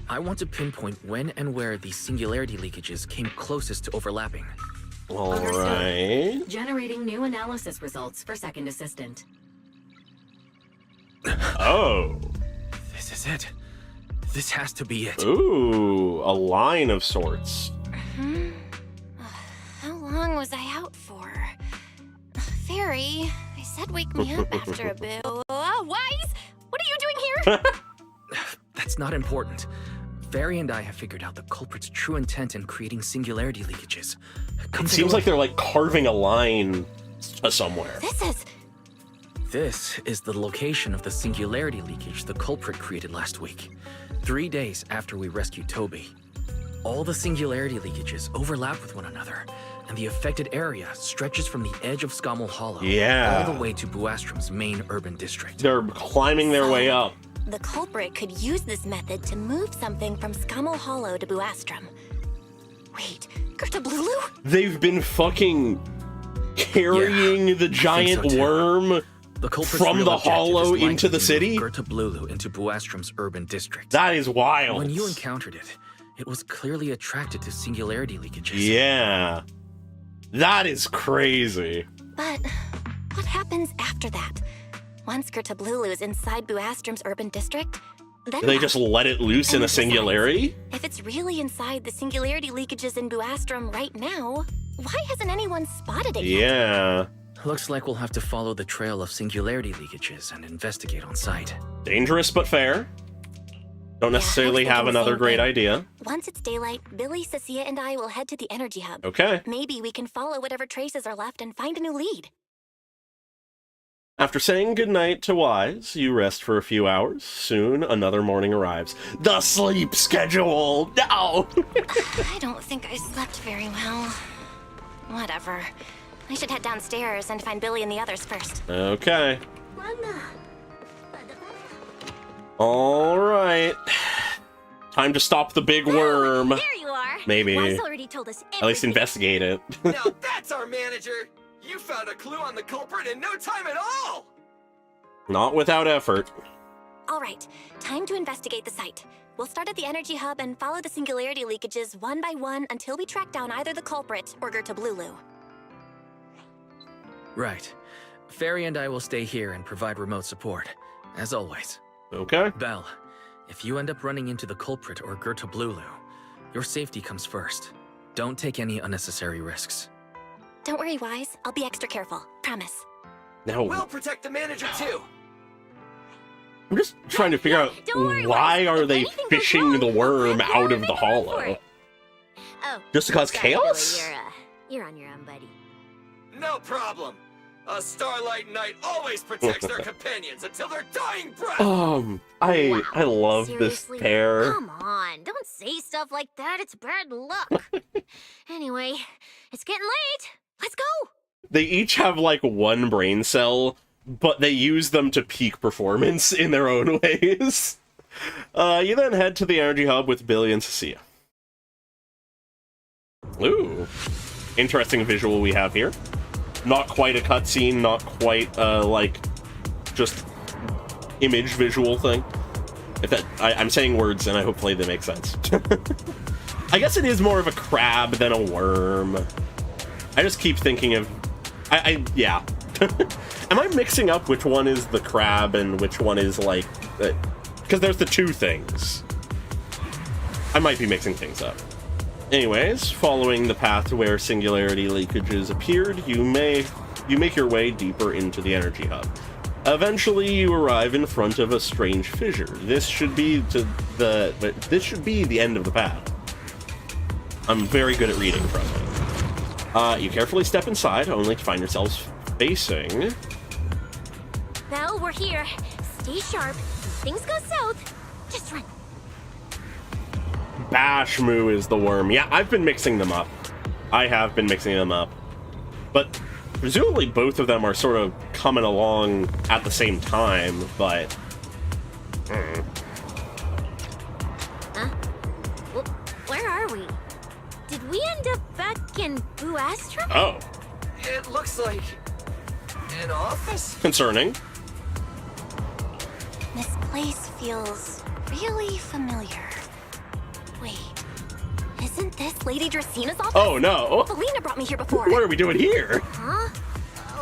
I want to pinpoint when and where these singularity leakages came closest to overlapping. Alright. Generating new analysis results for second assistant. Oh. This is it. This has to be it. Ooh, a line of sorts. How long was I out for? Fairy, I said wake me up after a bit. Wise? What are you doing here? That's not important. Fairy and I have figured out the culprit's true intent in creating singularity leakages. It seems like they're like carving a line somewhere. This is the location of the singularity leakage the culprit created last week, 3 days after we rescued Toby. All the singularity leakages overlap with one another, and the affected area stretches from the edge of Scommel Hollow all the way to Buastrom's main urban district. They're climbing their way up. The culprit could use this method to move something from Scommel Hollow to Buastrom. Wait, Gertablulu? They've been fucking carrying the giant worm from the hollow into the city? Gertablulu into Buastrom's urban district. That is wild. When you encountered it, it was clearly attracted to singularity leakages. Yeah. That is crazy. But what happens after that? Once Gertablulu is inside Buastrom's urban district, then Do they what? just let it loose in a singularity? If it's really inside the singularity leakages in Buastrom right now, why hasn't anyone spotted it yet? Yeah. Looks like we'll have to follow the trail of singularity leakages and investigate on site. Dangerous but fair. Don't necessarily have another great idea. Once it's daylight, Billy, Cecilia, and I will head to the energy hub. Okay. Maybe we can follow whatever traces are left and find a new lead. After saying goodnight to Wise, you rest for a few hours. Soon, another morning arrives. The sleep schedule! No! I don't think I slept very well. Whatever. I should head downstairs and find Billy and the others first. Okay. Alright. Time to stop the big worm. There you are. Maybe. Wise already told us At least investigate it. Now that's our manager! You found a clue on the culprit in no time at all! Not without effort. All right, time to investigate the site. We'll start at the energy hub and follow the singularity leakages one by one until we track down either the culprit or Gertablulu. Right. Fairy and I will stay here and provide remote support, as always. Okay. Belle, if you end up running into the culprit or Gertablulu, your safety comes first. Don't take any unnecessary risks. Don't worry, Wise. I'll be extra careful. Promise. Now, We'll protect the manager too! I'm just trying to figure out why are they fishing the worm out of the hollow? Oh, Just to cause sorry, chaos? Billy, you're on your own, buddy. No problem. A Starlight Knight always protects their companions until their dying breath. I love Seriously? this pair. Come on, don't say stuff like that. It's bad luck. Anyway, it's getting late. Let's go. They each have like one brain cell, but they use them to peak performance in their own ways. You then head to the energy hub with Billy and Cecilia. Ooh, interesting visual we have here. Not quite a cutscene, not quite like just image visual thing. If that, I'm saying words and hopefully they make sense. I guess it is more of a crab than a worm. I just keep thinking of, yeah. Am I mixing up which one is the crab and which one is like, because there's the two things. I might be mixing things up. Anyways, following the path where singularity leakages appeared, you make your way deeper into the energy hub. Eventually, you arrive in front of a strange fissure. This should be the end of the path. I'm very good at reading, trust me. You carefully step inside, only to find yourselves facing... Well, we're here. Stay sharp. Things go south. Just run. Bashmu is the worm. Yeah, I've been mixing them up. I have been mixing them up. But presumably both of them are sort of coming along at the same time, but... Huh? Well, where are we? Did we end up back in Buastrum? Oh. It looks like an office. Concerning. This place feels really familiar. Wait, isn't this Lady Dracina's office? Oh no! Felina brought me here before. What are we doing here? Huh?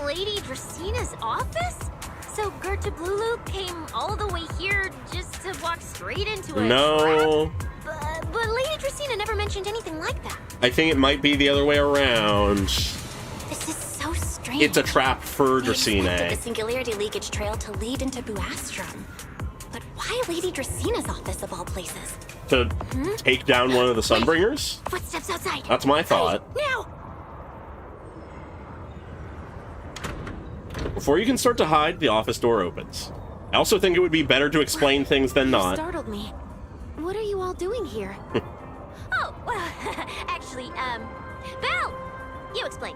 Lady Dracina's office? So Gerta Blulu came all the way here just to walk straight into a No. trap? But Lady Dracina never mentioned anything like that. I think it might be the other way around. This is so strange. It's a trap for We expected Dracina. the singularity leakage trail to lead into Buastrum. But why Lady Dracina's office of all places? To take down one of the Sunbringers? Footsteps outside. That's my thought. Now! Before you can start to hide, the office door opens. I also think it would be better to explain things than You not. startled me. What are you all doing here? Oh, well, actually, Val, you explain.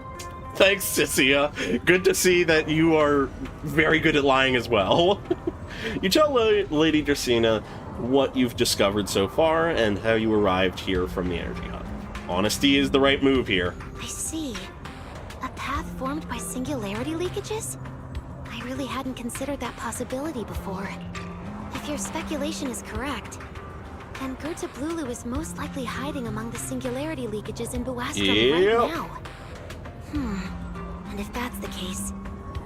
Thanks, Cecilia. Good to see that you are very good at lying as well. You tell Lady Dracina what you've discovered so far and how you arrived here from the energy hub. Honesty is the right move here. I see. A path formed by singularity leakages? I really hadn't considered that possibility before. If your speculation is correct, then Gerta Blulu is most likely hiding among the singularity leakages in Buastrum right now. And if that's the case,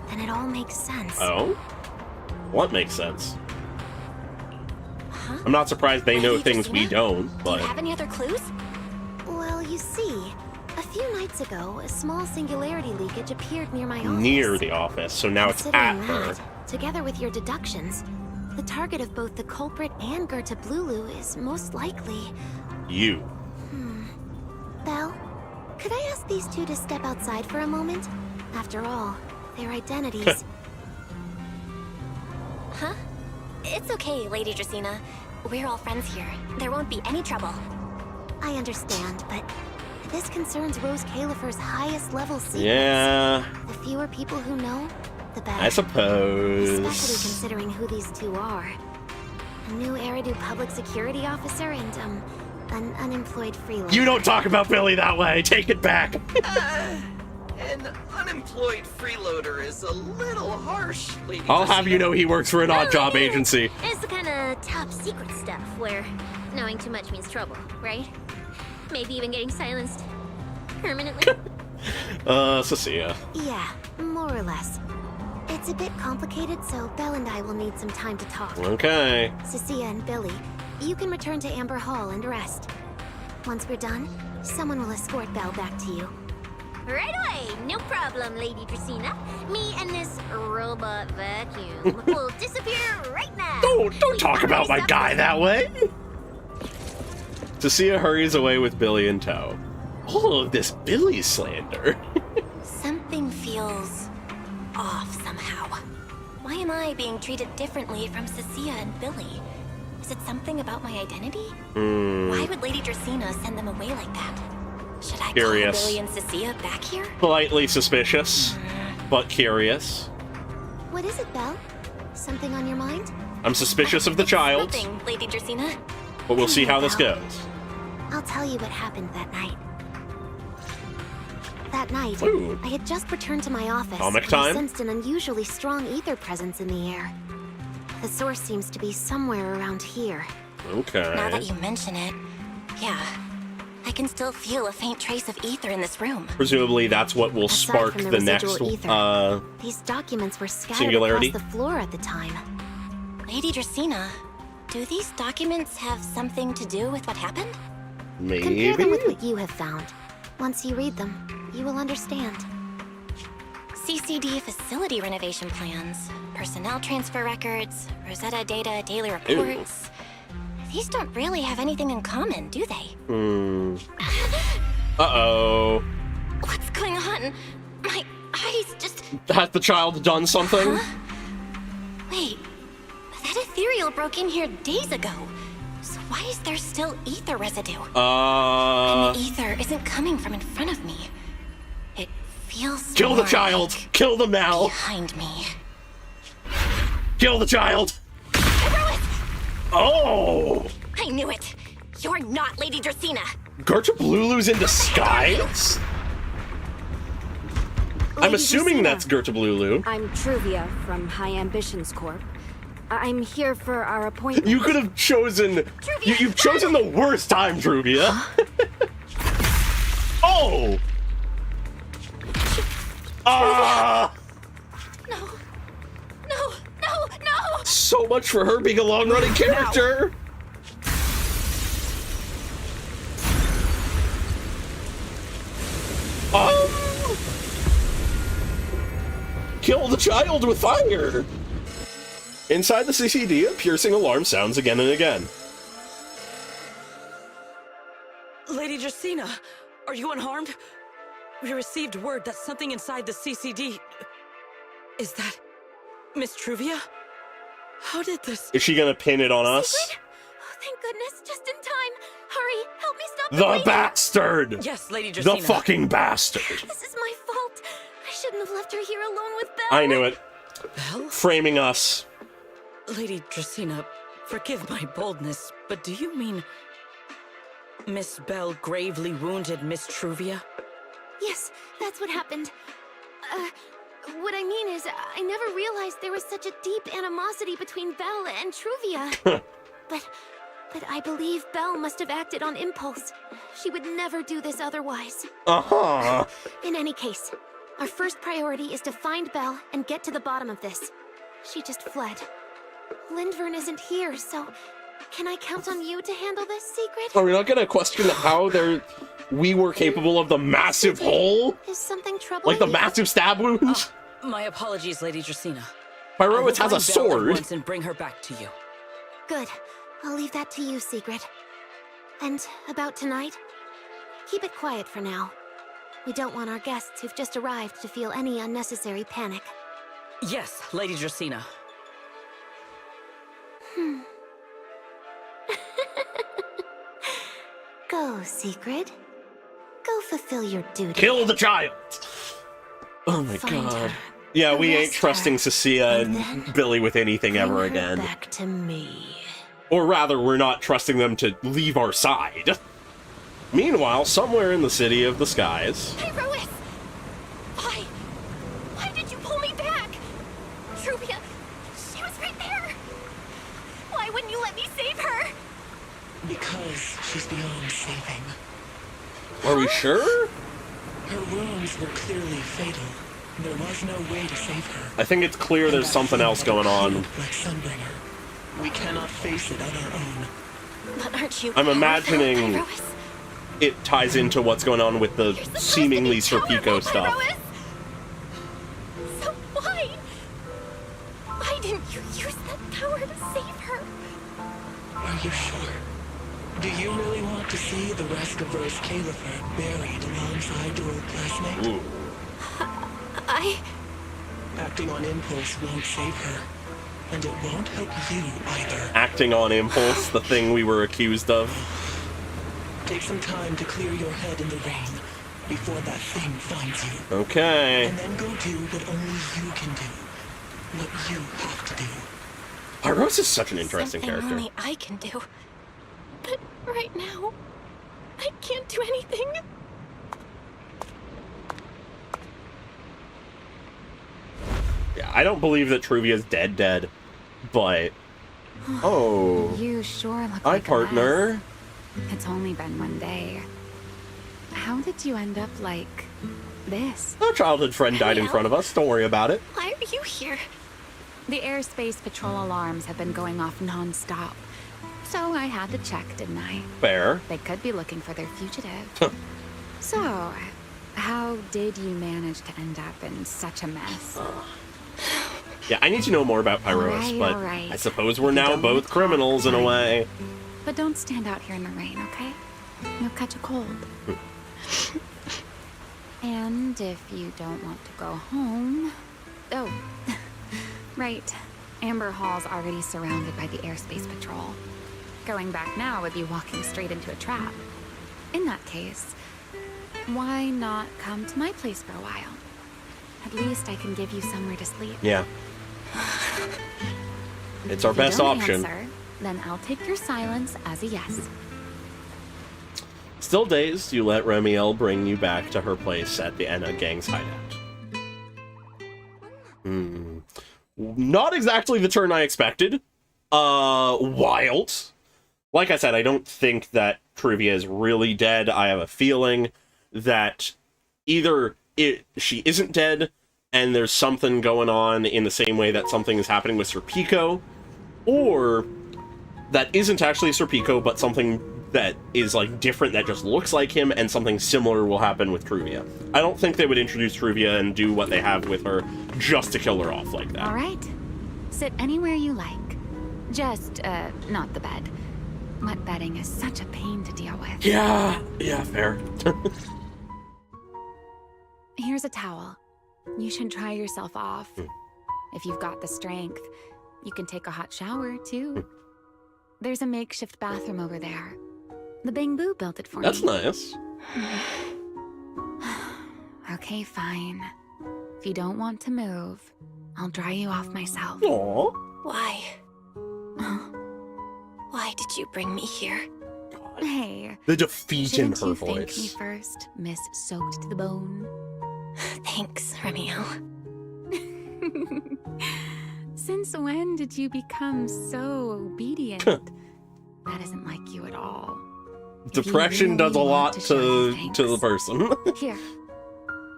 then it all makes sense. Oh? What makes sense? I'm not surprised they know things we don't, Do but... you have any other clues? Well, you see, a few nights ago, a small singularity leakage appeared near my office. Near the office, so now it's at Considering her. that, together with your deductions, the target of both the culprit and Gerta Blulu is most likely... You. Belle, could I ask these two to step outside for a moment? After all, their identities... Huh? It's okay, Lady Dracina. We're all friends here. There won't be any trouble. I understand, but this concerns Rose Califer's highest level secrets. Yeah, The fewer people who know, the better. I suppose. Especially considering who these two are. A new Eridu public security officer and, an unemployed freelancer. You don't talk about Billy that way. Take it back. An unemployed freeloader is a little harsh, Lady I'll have Dracina. you know he works for an odd job agency. It's the kind of top secret stuff where knowing too much means trouble, right? Maybe even getting silenced permanently. Cecilia. Yeah, more or less. It's a bit complicated, so Belle and I will need some time to talk. Okay. Cecilia and Billy, you can return to Amber Hall and rest. Once we're done, someone will escort Belle back to you. Right away, no problem, Lady Dracina. Me and this robot vacuum will disappear right now. Don't talk about my guy that way! Cecilia hurries away with Billy in tow. All of this Billy slander. Something feels off somehow. Why am I being treated differently from Cecilia and Billy? Is it something about my identity? Why would Lady Dracaena send them away like that? Should I call Billy and Cecilia back here? Politely suspicious, but curious. What is it, Belle? Something on your mind? I'm suspicious of the child, Nothing, Lady Dracaena. but we'll see how this goes. I'll tell you what happened that night. That night, Ooh. I had just returned to my office Comic when I time? sensed an unusually strong ether presence in the air. The source seems to be somewhere around here. Okay. Now that you mention it, yeah. I can still feel a faint trace of ether in this room. Presumably that's what will Aside spark from the the next residual ether, these documents were scattered singularity. across the floor at the time. Lady Dracaena, do these documents have something to do with what happened? Maybe. Compare them with what you have found. Once you read them, you will understand. CCD facility renovation plans, personnel transfer records, Rosetta data, daily reports. These don't really have anything in common, do they? Uh-oh. What's going on? My eyes just... Has the child done something? Huh? Wait, that ethereal broke in here days ago. So why is there still ether residue? And the ether isn't coming from in front of me. It feels Kill the more child! like Kill them now! behind me. Kill the child! Oh! I knew it. You're not Lady Dracaena. Gertrude Lulu's in disguise? I'm assuming that's Gertrude Lulu. I'm Truvia from High Ambitions Corp. I'm here for our appointment. You could have chosen... You've chosen the worst time, Truvia. Oh! Ah! No, no, no, no! So much for her being a long-running character. Kill the child with fire! Inside the CCD, a piercing alarm sounds again and again. Lady Dracaena, are you unharmed? We received word that something inside the CCD... Is that... Miss Truvia? How did this... Is she gonna pin it on us? Oh, thank goodness, just in time. Hurry, help me stop The bleeding. bastard! Yes, Lady The Dracaena. fucking bastard! This is my fault. I shouldn't have left her here alone with Belle. I knew it. Belle? Framing us. Lady Dracaena, forgive my boldness, but do you mean... Miss Belle gravely wounded Miss Truvia? Yes, that's what happened. What I mean is, I never realized there was such a deep animosity between Belle and Truvia. But I believe Belle must have acted on impulse. She would never do this otherwise. Uh-huh. In any case, our first priority is to find Belle and get to the bottom of this. She just fled. Lindvern isn't here, so can I count on you to handle this secret? Are we not gonna question how we were capable of the massive hole? Is something troubling Like the you? massive stab wound? My apologies, Lady Dracaena. Pyrowitz has a I will find Belle at sword. once and bring her back to you. Good. I'll leave that to you, Secret. And about tonight? Keep it quiet for now. We don't want our guests who've just arrived to feel any unnecessary panic. Yes, Lady Dracaena. Go, Secret. Go fulfill your duty. Kill the child! Oh my Find god. her. Yeah, we ain't Arrest trusting her. Cecilia And and Billy with anything Bring ever her again. back to me. Or rather, we're not trusting them to leave our side. Meanwhile, somewhere in the City of the Skies... Hey, Rois! Why? Why did you pull me back? Truvia, she was right there! Why wouldn't you let me save her? Because she's beyond saving. Are we sure? Her wounds were clearly fatal. There was no way to save her. I think it's clear there's something else going on. Like Sunbringer. We cannot face it on our own. But aren't you I'm powerful, imagining Pyrois? it ties into what's going on with the seemingly Serpico stuff. So why? Why didn't you use that power to save her? Are you sure? Do you really want to see the rest of Rose Califer buried alongside your old classmate? Acting on impulse won't save her, and it won't help you either. Acting on impulse, the thing we were accused of. Take some time to clear your head in the rain before that thing finds you. Okay. And then go do what only you can do. What you have to do. Rose is such an interesting Something character. only I can do. But right now, I can't do anything. Yeah, I don't believe that Truvia's dead, but... Oh. You sure look Hi, like partner. a mess. It's only been one day. How did you end up like this? Our childhood friend died in front of us. Don't worry about it. Why are you here? The airspace patrol alarms have been going off non-stop. So I had to check, didn't I? Fair. They could be looking for their fugitive. So, how did you manage to end up in such a mess? Yeah, I need to know more about Pyros, but all right. I suppose we're If you now don't both criminals in a way. But don't stand out here in the rain, okay? You'll catch a cold. And if you don't want to go home... Oh, right. Amber Hall's already surrounded by the airspace patrol. Going back now would be walking straight into a trap. In that case, why not come to my place for a while? At least I can give you somewhere to sleep. Yeah. It's our If you best don't option. answer, then I'll take your silence as a yes. Still dazed, you let Remiel bring you back to her place at the Enna gang's hideout. Not exactly the turn I expected. Wild. Like I said, I don't think that Truvia is really dead. I have a feeling that either she isn't dead and there's something going on in the same way that something is happening with Sir Pico, or that isn't actually Sir Pico, but something that is like different that just looks like him, and something similar will happen with Truvia. I don't think they would introduce Truvia and do what they have with her just to kill her off like that. All right. Sit anywhere you like. Just, not the bed. Wet bedding is such a pain to deal with. Yeah, fair. Here's a towel. You should dry yourself off. If you've got the strength, you can take a hot shower, too. There's a makeshift bathroom over there. The Bangbu built it for That's me. nice. Okay, fine. If you don't want to move, I'll dry you off myself. Aww. Why? Why did you bring me here? Hey. The defeat in shouldn't her you thank me voice. first, Miss Soaked to the Bone? Thanks, Remiel. Since when did you become so obedient? That isn't like you at all. If you Depression does a really lot want to show your to the person. Here,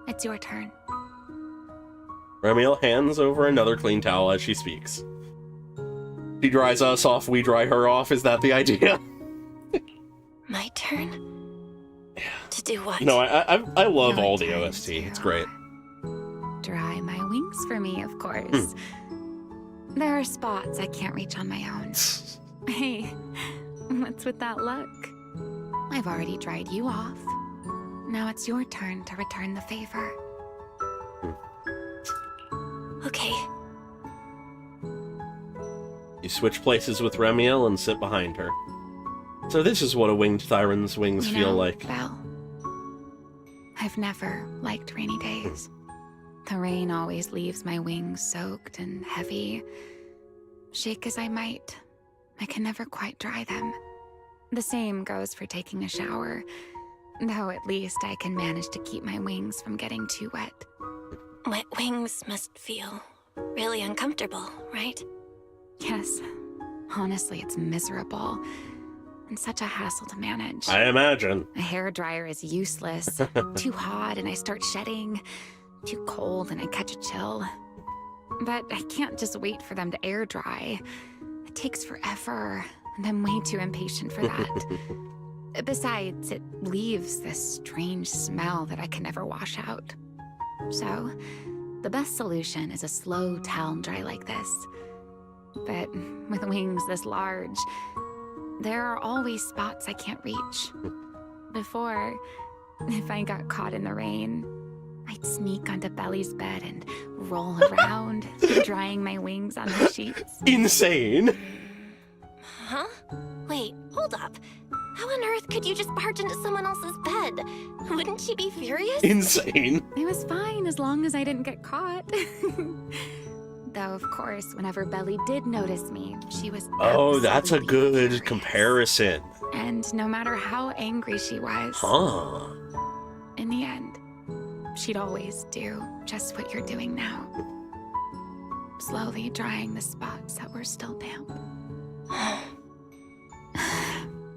it's your turn. Remiel hands over another clean towel as she speaks. She dries us off, we dry her off. Is that the idea? My turn? To do what? No, I love all the OST. It's great. Dry my wings for me, of course. There are spots I can't reach on my own. Hey, what's with that look? I've already dried you off. Now it's your turn to return the favor. Okay. You switch places with Remiel and sit behind her. So this is what a winged Thyron's wings You feel know, like. Belle, I've never liked rainy days. The rain always leaves my wings soaked and heavy. Shake as I might, I can never quite dry them. The same goes for taking a shower, though at least I can manage to keep my wings from getting too wet. Wet wings must feel really uncomfortable, right? Yes. Honestly, it's miserable. And such a hassle to manage. I imagine. A hairdryer is useless. Too hot and I start shedding. Too cold and I catch a chill. But I can't just wait for them to air dry. It takes forever, and I'm way too impatient for that. Besides, it leaves this strange smell that I can never wash out. So, The best solution is a slow talon dry like this. But with wings this large, there are always spots I can't reach. Before, if I got caught in the rain, I'd sneak onto Belly's bed and roll around, drying my wings on the sheets. Insane. Huh? Wait, hold up. How on earth could you just barge into someone else's bed? Wouldn't she be furious? Insane. It was fine as long as I didn't get caught. Though, of course, whenever Belly did notice me, she was Oh, that's a good furious. comparison. And no matter how angry she was, Huh. in the end, she'd always do just what you're doing now. Slowly drying the spots that were still damp.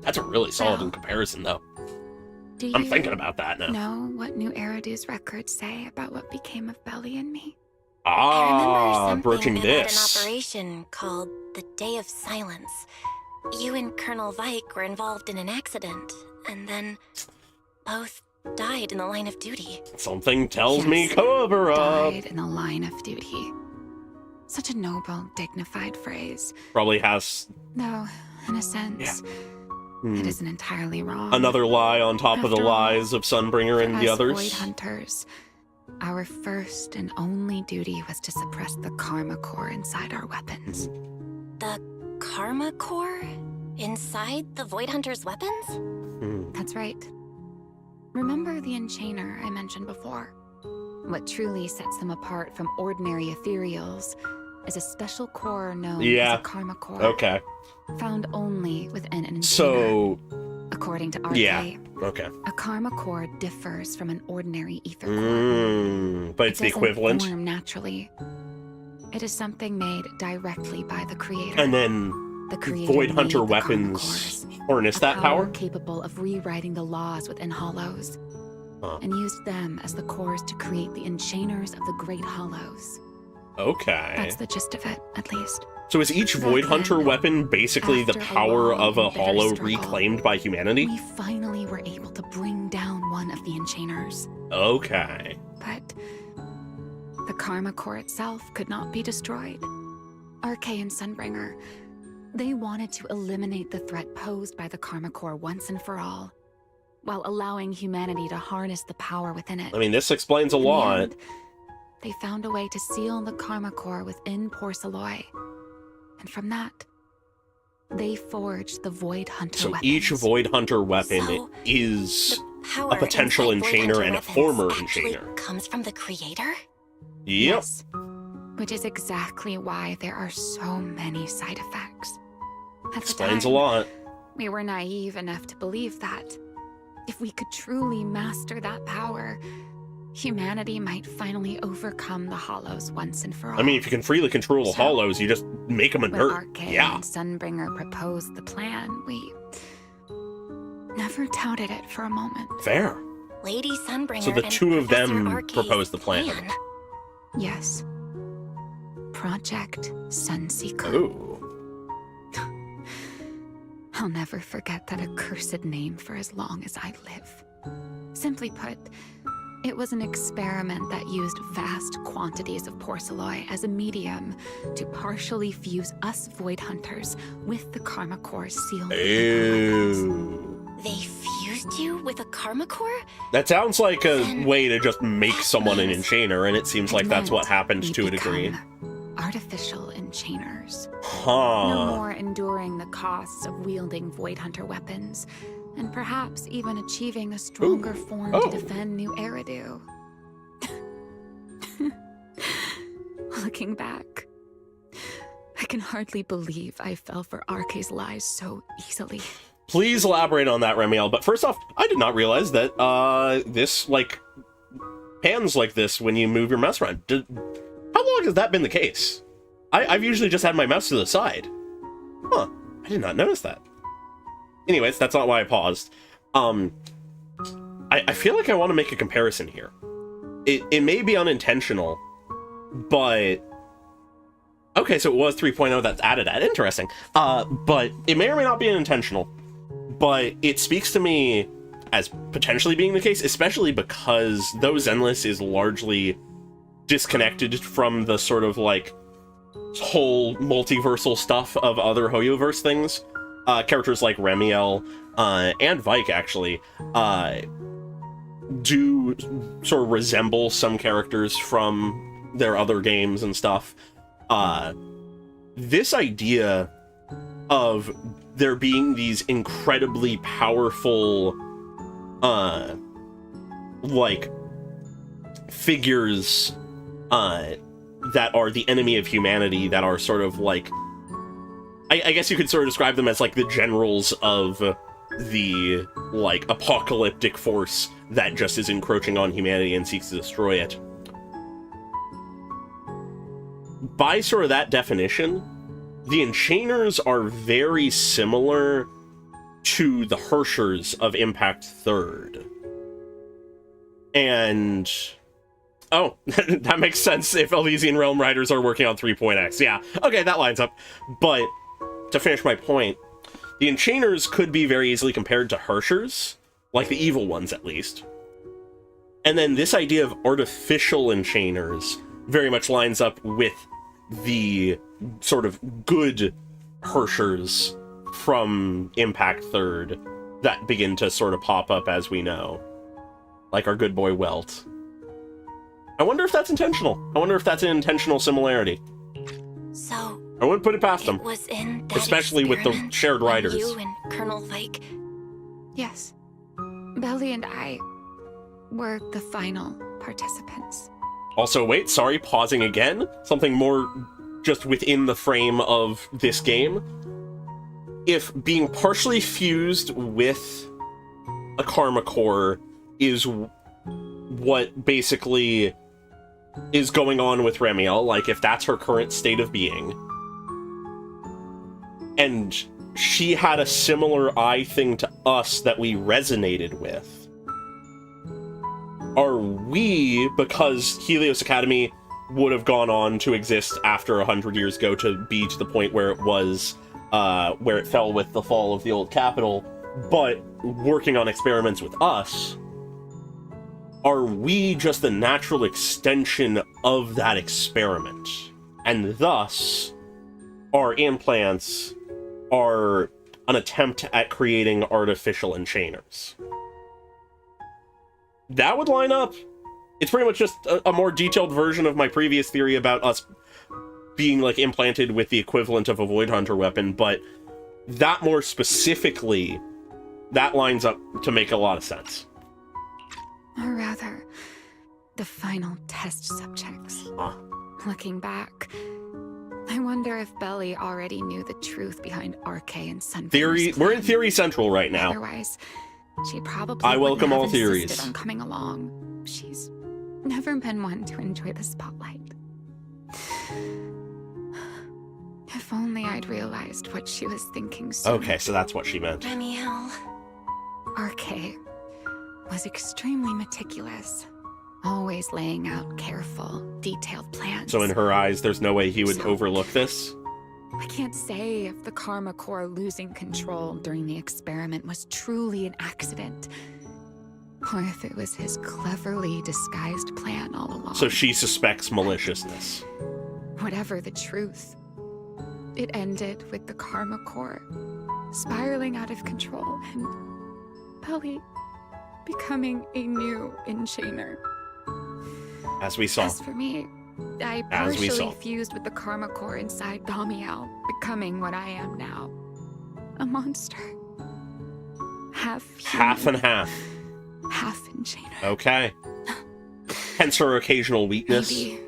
That's a really solid So, in comparison, though. Do I'm you thinking about that now. know what New Eridu's records say about what became of Belly and me? I remember Ah, something broaching that had this. an operation called the Day of Silence. You and Colonel Vike were involved in an accident, and then both died in the line of duty. Something tells me Yes, cover up. Died in the line of duty. Such a noble, dignified phrase. Probably has Though, in a sense, it isn't entirely wrong. another lie on top of the After all, lies of Sunbringer and For the us others. Void Hunters, our first and only duty was to suppress the Karma Core inside our weapons. The Karma Core? Inside the Void Hunter's weapons? That's right. Remember the Enchainer I mentioned before? What truly sets them apart from ordinary ethereals is a special core known as a Karma Core. Okay. Found only within an Enchainer. So, According to RK, yeah. Okay. a Karma Core differs from an ordinary ether core. But it's It the doesn't equivalent. form naturally. It is something made directly by the Creator. And then The Creator Void made Hunter the Karma weapons Cores, harness a that power? capable of rewriting the laws within Hollows, and used them as the cores to create the Enchainers of the Great Hollows. Okay. That's the gist of it, at least. So is each Void Hunter weapon basically the after a power long of a and bitter hollow struggle, reclaimed by humanity? We finally were able to bring down one of the Enchainers. Okay. But the Karma Core itself could not be destroyed. RK and Sunbringer, they wanted to eliminate the threat posed by the Karma Core once and for all, while allowing humanity to harness the power within it. I mean, this explains a In the lot. end, they found a way to seal the Karma Core within Porceloy. And from that, they forged the Void Hunter So weapons. each Void Hunter weapon So, is Power a potential inside Void Enchainer Hunter and a weapons former actually Enchainer. comes from the Creator? Yep. Which is exactly why there are so many side effects. At the Explains a time, lot. We were naive enough to believe that if we could truly master that power, humanity might finally overcome the Hollows once and for all. I mean, if you can freely control the hollows, you just make them When inert. RK Yeah. and Sunbringer proposed the plan, we never doubted it for a moment. Fair. Lady Sunbringer So the and two of them Professor RK's proposed the plan. Yes. Project Sunseeker. Ooh. I'll never forget that accursed name for as long as I live. Simply put, it was an experiment that used vast quantities of porceloy as a medium to partially fuse us Void Hunters with the Karma Core sealed. Ew. They fused you with a Karma Core? That sounds like a way to just make someone an Enchainer, and it seems like that's what happened to a degree. Artificial Enchainers. Huh. No more enduring the costs of wielding Void Hunter weapons, and perhaps even achieving a stronger form to defend New Eridu. Looking back, I can hardly believe I fell for RK's lies so easily. Please elaborate on that, Remiel. But first off, I did not realize that this, like, pans like this when you move your mouse around. How long has that been the case? I've usually just had my mouse to the side. Huh. I did not notice that. Anyways, that's not why I paused. I feel like I want to make a comparison here. It may be unintentional, but... Okay, so it was 3.0 that's added at. Interesting. But it may or may not be unintentional. But it speaks to me as potentially being the case, especially because though Zenless is largely disconnected from the sort of like whole multiversal stuff of other Hoyoverse things. Characters like Remiel and Vike actually do sort of resemble some characters from their other games and stuff. This idea of there being these incredibly powerful like figures that are the enemy of humanity, that are sort of like, I guess you could sort of describe them as like the generals of the like apocalyptic force that just is encroaching on humanity and seeks to destroy it. By sort of that definition, the Enchainers are very similar to the Hershers of Impact Third. And oh, that makes sense if Elysian Realm Riders are working on 3.x. Yeah, okay, that lines up. But to finish my point, the Enchainers could be very easily compared to Hershers, like the evil ones at least. And then this idea of artificial Enchainers very much lines up with the sort of good Hershers from Impact Third that begin to sort of pop up as we know. Like our good boy Welt. I wonder if that's intentional. I wonder if that's an intentional similarity. So I wouldn't put it past them. Was in that especially with the shared riders. You and Colonel Vike. Yes. Belly and I were the final participants. Also, wait, sorry, pausing again. Something more just within the frame of this game. If being partially fused with a Karma Core is what basically is going on with Remiel, like if that's her current state of being, and she had a similar eye thing to us that we resonated with, are we, because Helios Academy would have gone on to exist after 100 years ago to be to the point where it was, where it fell with the fall of the old capital, but working on experiments with us, are we just the natural extension of that experiment? And thus, our implants are an attempt at creating artificial Enchainers. That would line up. It's pretty much just a more detailed version of my previous theory about us being like implanted with the equivalent of a Void Hunter weapon, but that more specifically, that lines up to make a lot of sense. Or rather, the final test subjects. Looking back, I wonder if Belly already knew the truth behind RK and Sunbeam's Theory. plan. We're in Theory Central right now. Otherwise, she probably I welcome all wouldn't have theories. insisted on coming along. She's never been one to enjoy the spotlight. If only I'd realized what she was thinking sooner. Okay, so that's what she meant. Remiel. RK was extremely meticulous, always laying out careful, detailed plans. So in her eyes, there's no way he would overlook this? I can't say if the Karma Core losing control during the experiment was truly an accident, or if it was his cleverly disguised plan all along. So she suspects maliciousness. Whatever the truth, it ended with the Karma Core spiraling out of control and Belly becoming a new Enchainer. As we saw. As for me, I As we saw. partially fused with the Karma Core inside Damiel, becoming what I am now. A monster. Half human, Half and half. half Enchainer. Okay. Hence her occasional weakness. Maybe,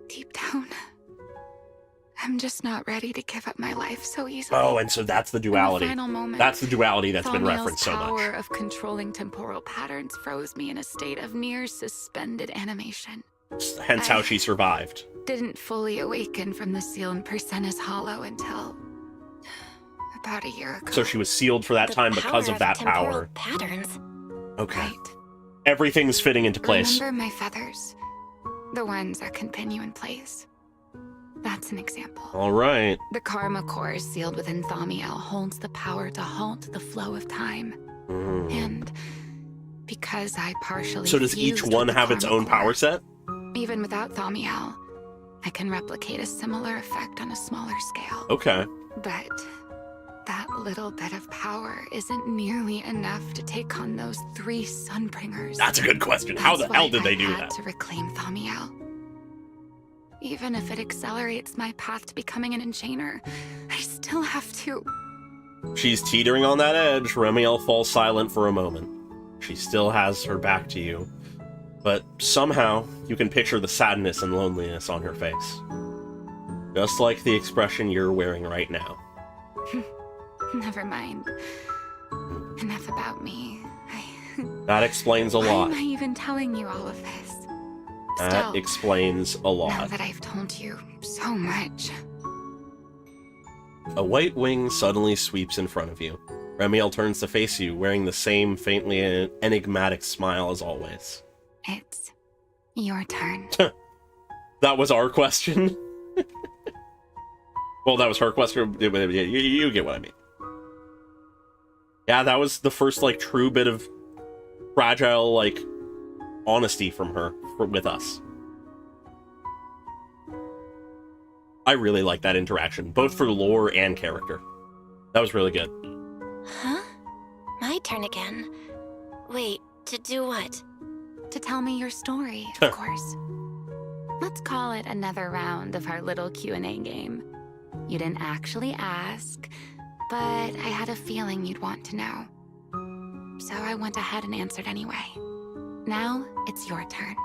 deep down, I'm just not ready to give up my life so easily. Oh, and so that's the duality. In the final moment, That's the duality that's been Thaumiel's referenced so power much. of controlling temporal patterns froze me in a state of near suspended animation. Hence how she survived. Didn't fully awaken from the seal in Persena's Hollow until about a year ago. So she was sealed for that time because of that power. Patterns. Okay. Everything's fitting into place. Remember my feathers? The ones that can pin you in place. That's an example. All right. The Karma Core sealed within Thaumiel holds the power to halt the flow of time. And because I partially So does each fused one with the have its Karma own Core, power set? Even without Thaumiel, I can replicate a similar effect on a smaller scale. Okay. But that little bit of power isn't nearly enough to take on those 3 Sunbringers. That's a good question. How the hell did they do that? To reclaim Thaumiel. Even if it accelerates my path to becoming an Enchainer, I still have to... She's teetering on that edge. Remiel falls silent for a moment. She still has her back to you. But somehow, you can picture the sadness and loneliness on her face. Just like the expression you're wearing right now. Never mind. Enough about me. That explains a Why lot. am I even telling you all of this? That Still, explains a lot. now that I've told you so much. A white wing suddenly sweeps in front of you. Remiel turns to face you, wearing the same faintly enigmatic smile as always. It's your turn. That was our question? Well, that was her question. You get what I mean. Yeah, that was the first, like, true bit of fragile, like, honesty from her with us. I really like that interaction, both for lore and character. That was really good. Huh? My turn again. Wait, to do what? To tell me your story, of course. Let's call it another round of our little Q&A game. You didn't actually ask, but I had a feeling you'd want to know. So I went ahead and answered anyway. Now, it's your turn.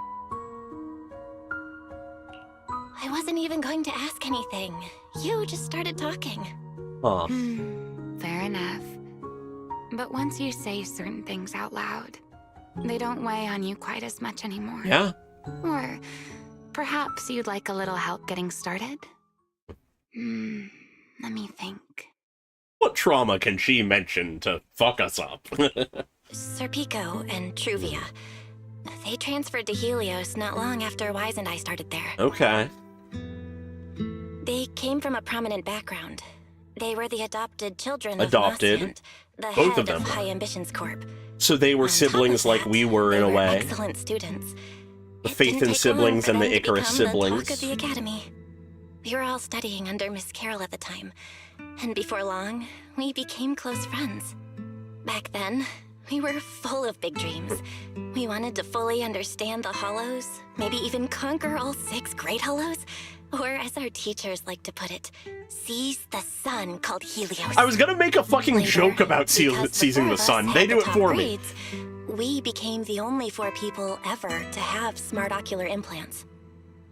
I wasn't even going to ask anything. You just started talking. Aw. Fair enough. But once you say certain things out loud, they don't weigh on you quite as much anymore. Yeah. Or perhaps you'd like a little help getting started? Let me think. What trauma can she mention to fuck us up? Serpico and Truvia. They transferred to Helios not long after Wise and I started there. Okay. They came from a prominent background. They were the adopted children Adopted? of Moscant, the Both head of them. High Ambitions Corp. So they were siblings like we were in a way. Excellent students. The Phaethon siblings and the Icarus siblings. The talk of the academy. We were all studying under Miss Carroll at the time, and before long, we became close friends. Back then, we were full of big dreams. We wanted to fully understand the Hollows, maybe even conquer all 6 Great Hollows, or as our teachers like to put it, seize the sun called Helios. I was gonna make a fucking joke about seizing the sun. They do it for me. We became the only 4 people ever to have smart ocular implants.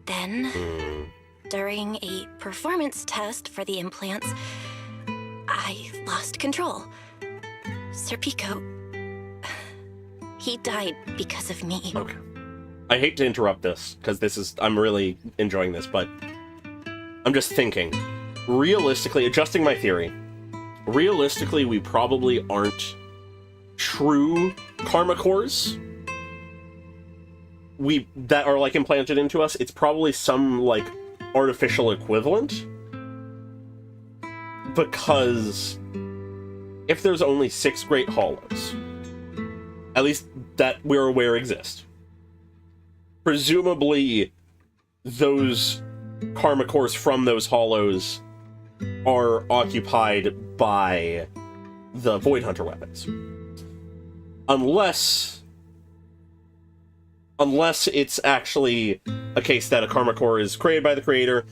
Then, during a performance test for the implants, I lost control. Serpico, he died because of me. Okay. I hate to interrupt this, because I'm really enjoying this, but I'm just thinking, realistically, adjusting my theory, realistically, we probably aren't true karma cores that are, like, implanted into us. It's probably some, like, artificial equivalent, because if there's only 6 Great Hollows, at least that we're aware exist, presumably those karma cores from those hollows are occupied by the Void Hunter weapons. Unless it's actually a case that a karma core is created by the creator,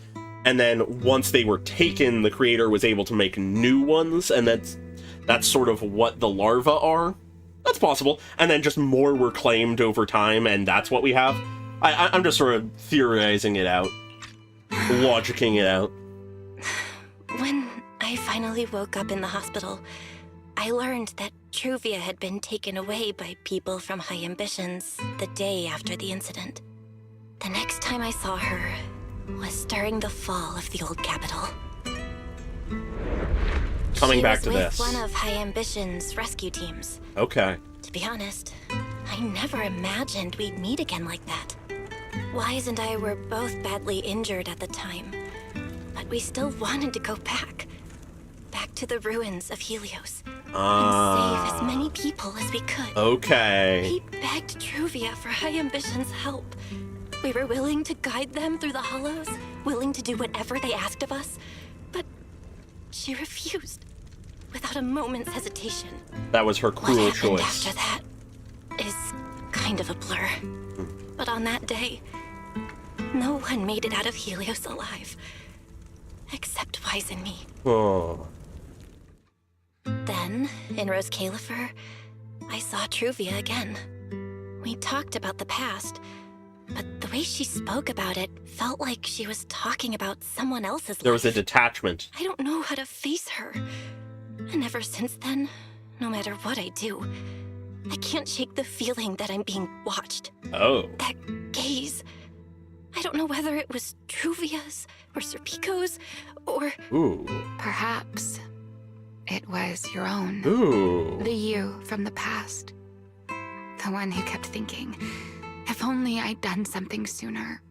and then once they were taken, the creator was able to make new ones, and that's sort of what the larvae are. That's possible. And then just more were claimed over time, and that's what we have. I'm just sort of theorizing it out. Logicking it out. When I finally woke up in the hospital, I learned that Truvia had been taken away by people from High Ambitions the day after the incident. The next time I saw her was during the fall of the old capital. Coming back to She was this. with one of High Ambition's rescue teams. Okay. To be honest, I never imagined we'd meet again like that. Wise and I were both badly injured at the time, but we still wanted to go back to the ruins of Helios, and save as many people as we could. Okay. We begged Truvia for High Ambition's help, We were willing to guide them through the hollows, willing to do whatever they asked of us, but she refused, without a moment's hesitation. That was her cruel What happened choice. after that is kind of a blur. But on that day, no one made it out of Helios alive, except Wise and me. Oh. Then, in Rose Califer, I saw Truvia again. We talked about the past, but the way she spoke about it felt like she was talking about someone else's There was a life. detachment. I don't know how to face her. And ever since then, no matter what I do, I can't shake the feeling that I'm being watched. Oh. That gaze. I don't know whether it was Truvia's or Serpico's or... Ooh. Perhaps it was your own. Ooh. The you from the past. The one who kept thinking, if only I'd done something sooner.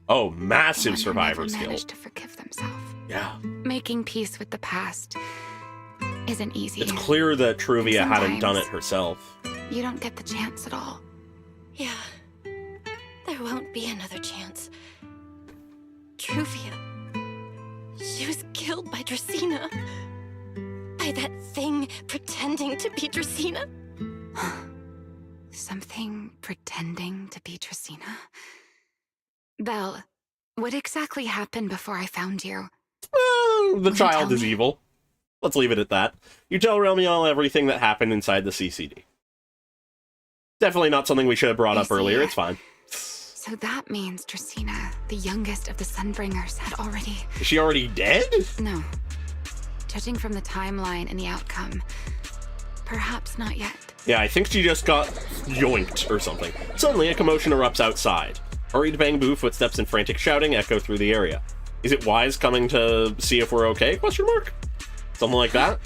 Oh, massive The one who survivor's never guilt. managed to forgive themselves. Yeah. Making peace with the past isn't easy. It's clear that Truvia hadn't done it Sometimes herself. You don't get the chance at all. Yeah, there won't be another chance. Truvia. She was killed by Dracena. By that thing pretending to be Dracena. Something pretending to be Dracena? Belle, what exactly happened before I found you? The child is evil. Let's leave it at that. You tell Remiel everything that happened inside the CCD. Definitely not something we should have brought up earlier. It's fine. So that means Dracena, the youngest of the Sunbringers, had already... Is she already dead? No. Judging from the timeline and the outcome, perhaps not yet. Yeah, I think she just got yoinked or something. Suddenly, a commotion erupts outside. Hurried bang-boo, footsteps and frantic shouting echo through the area. Is it Wise coming to see if we're okay? Question mark? Something like that?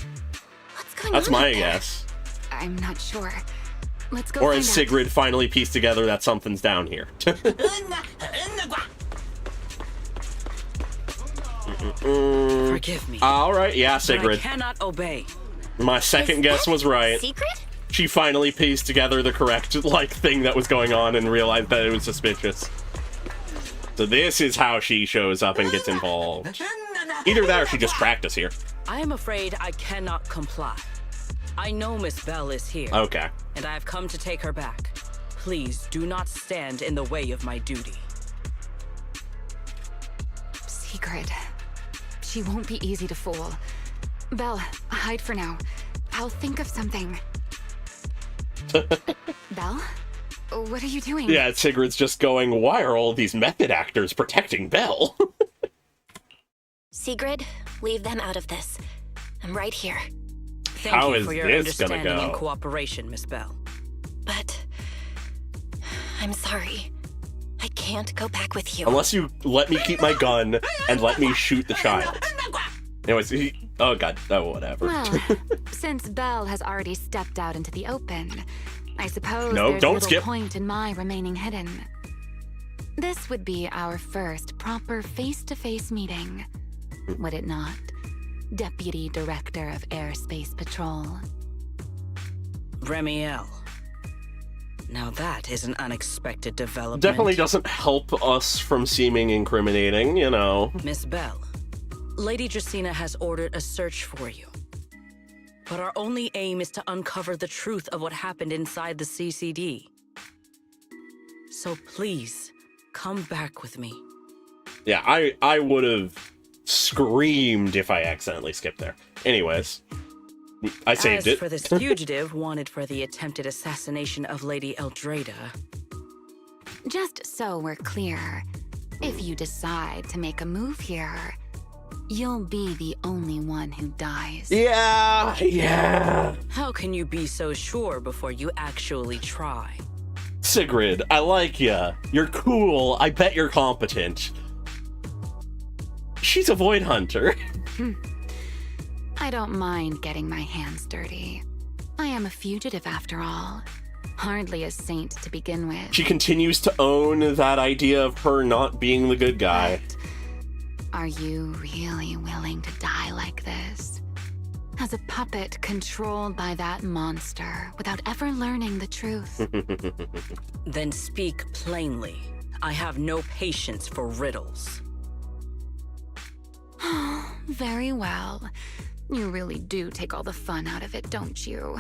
What's going That's on my out there? guess. I'm not sure. Let's go Or find has out. Sigrid finally pieced together that something's down here? Forgive me. Alright, yeah, but I Sigrid. cannot obey. My second guess was right. Secret? She finally pieced together the correct, thing that was going on and realized that it was suspicious. So this is how she shows up and gets involved. Either that or she just tracked us here. I am afraid I cannot comply. I know Miss Bell is here. Okay. And I have come to take her back. Please do not stand in the way of my duty. Secret. She won't be easy to fool. Belle, hide for now. I'll think of something. Belle? What are you doing? Yeah, Sigrid's just going, why are all these method actors protecting Belle? Sigrid, leave them out of this. I'm right here. Thank How you is for your this gonna understanding and go? cooperation, Miss Bell. But I'm sorry. I can't go back with you. Unless you let me keep my gun and let me shoot the child. Anyways, oh god, oh whatever. Well, since Belle has already stepped out into the open, I suppose No, there's don't little skip. point in my remaining hidden. This would be our first proper face-to-face meeting, would it not? Deputy Director of Airspace Patrol. Remiel. Now that is an unexpected development. Definitely doesn't help us from seeming incriminating, you know. Miss Bell, Lady Dracena has ordered a search for you. But our only aim is to uncover the truth of what happened inside the CCD. So please, come back with me. Yeah, I would have screamed if I accidentally skipped there. Anyways, I saved As it. for this fugitive wanted for the attempted assassination of Lady Eldrada, Just so we're clear, if you decide to make a move here, you'll be the only one who dies. Yeah. how can you be so sure before you actually try? Sigrid, I like ya. You're cool. I bet you're competent. She's a void hunter. I don't mind getting my hands dirty. I am a fugitive after all. Hardly a saint to begin with. She continues to own that idea of her not being the good guy. Are you really willing to die like this? As a puppet controlled by that monster without ever learning the truth? Then speak plainly. I have no patience for riddles. Very well. You really do take all the fun out of it, don't you?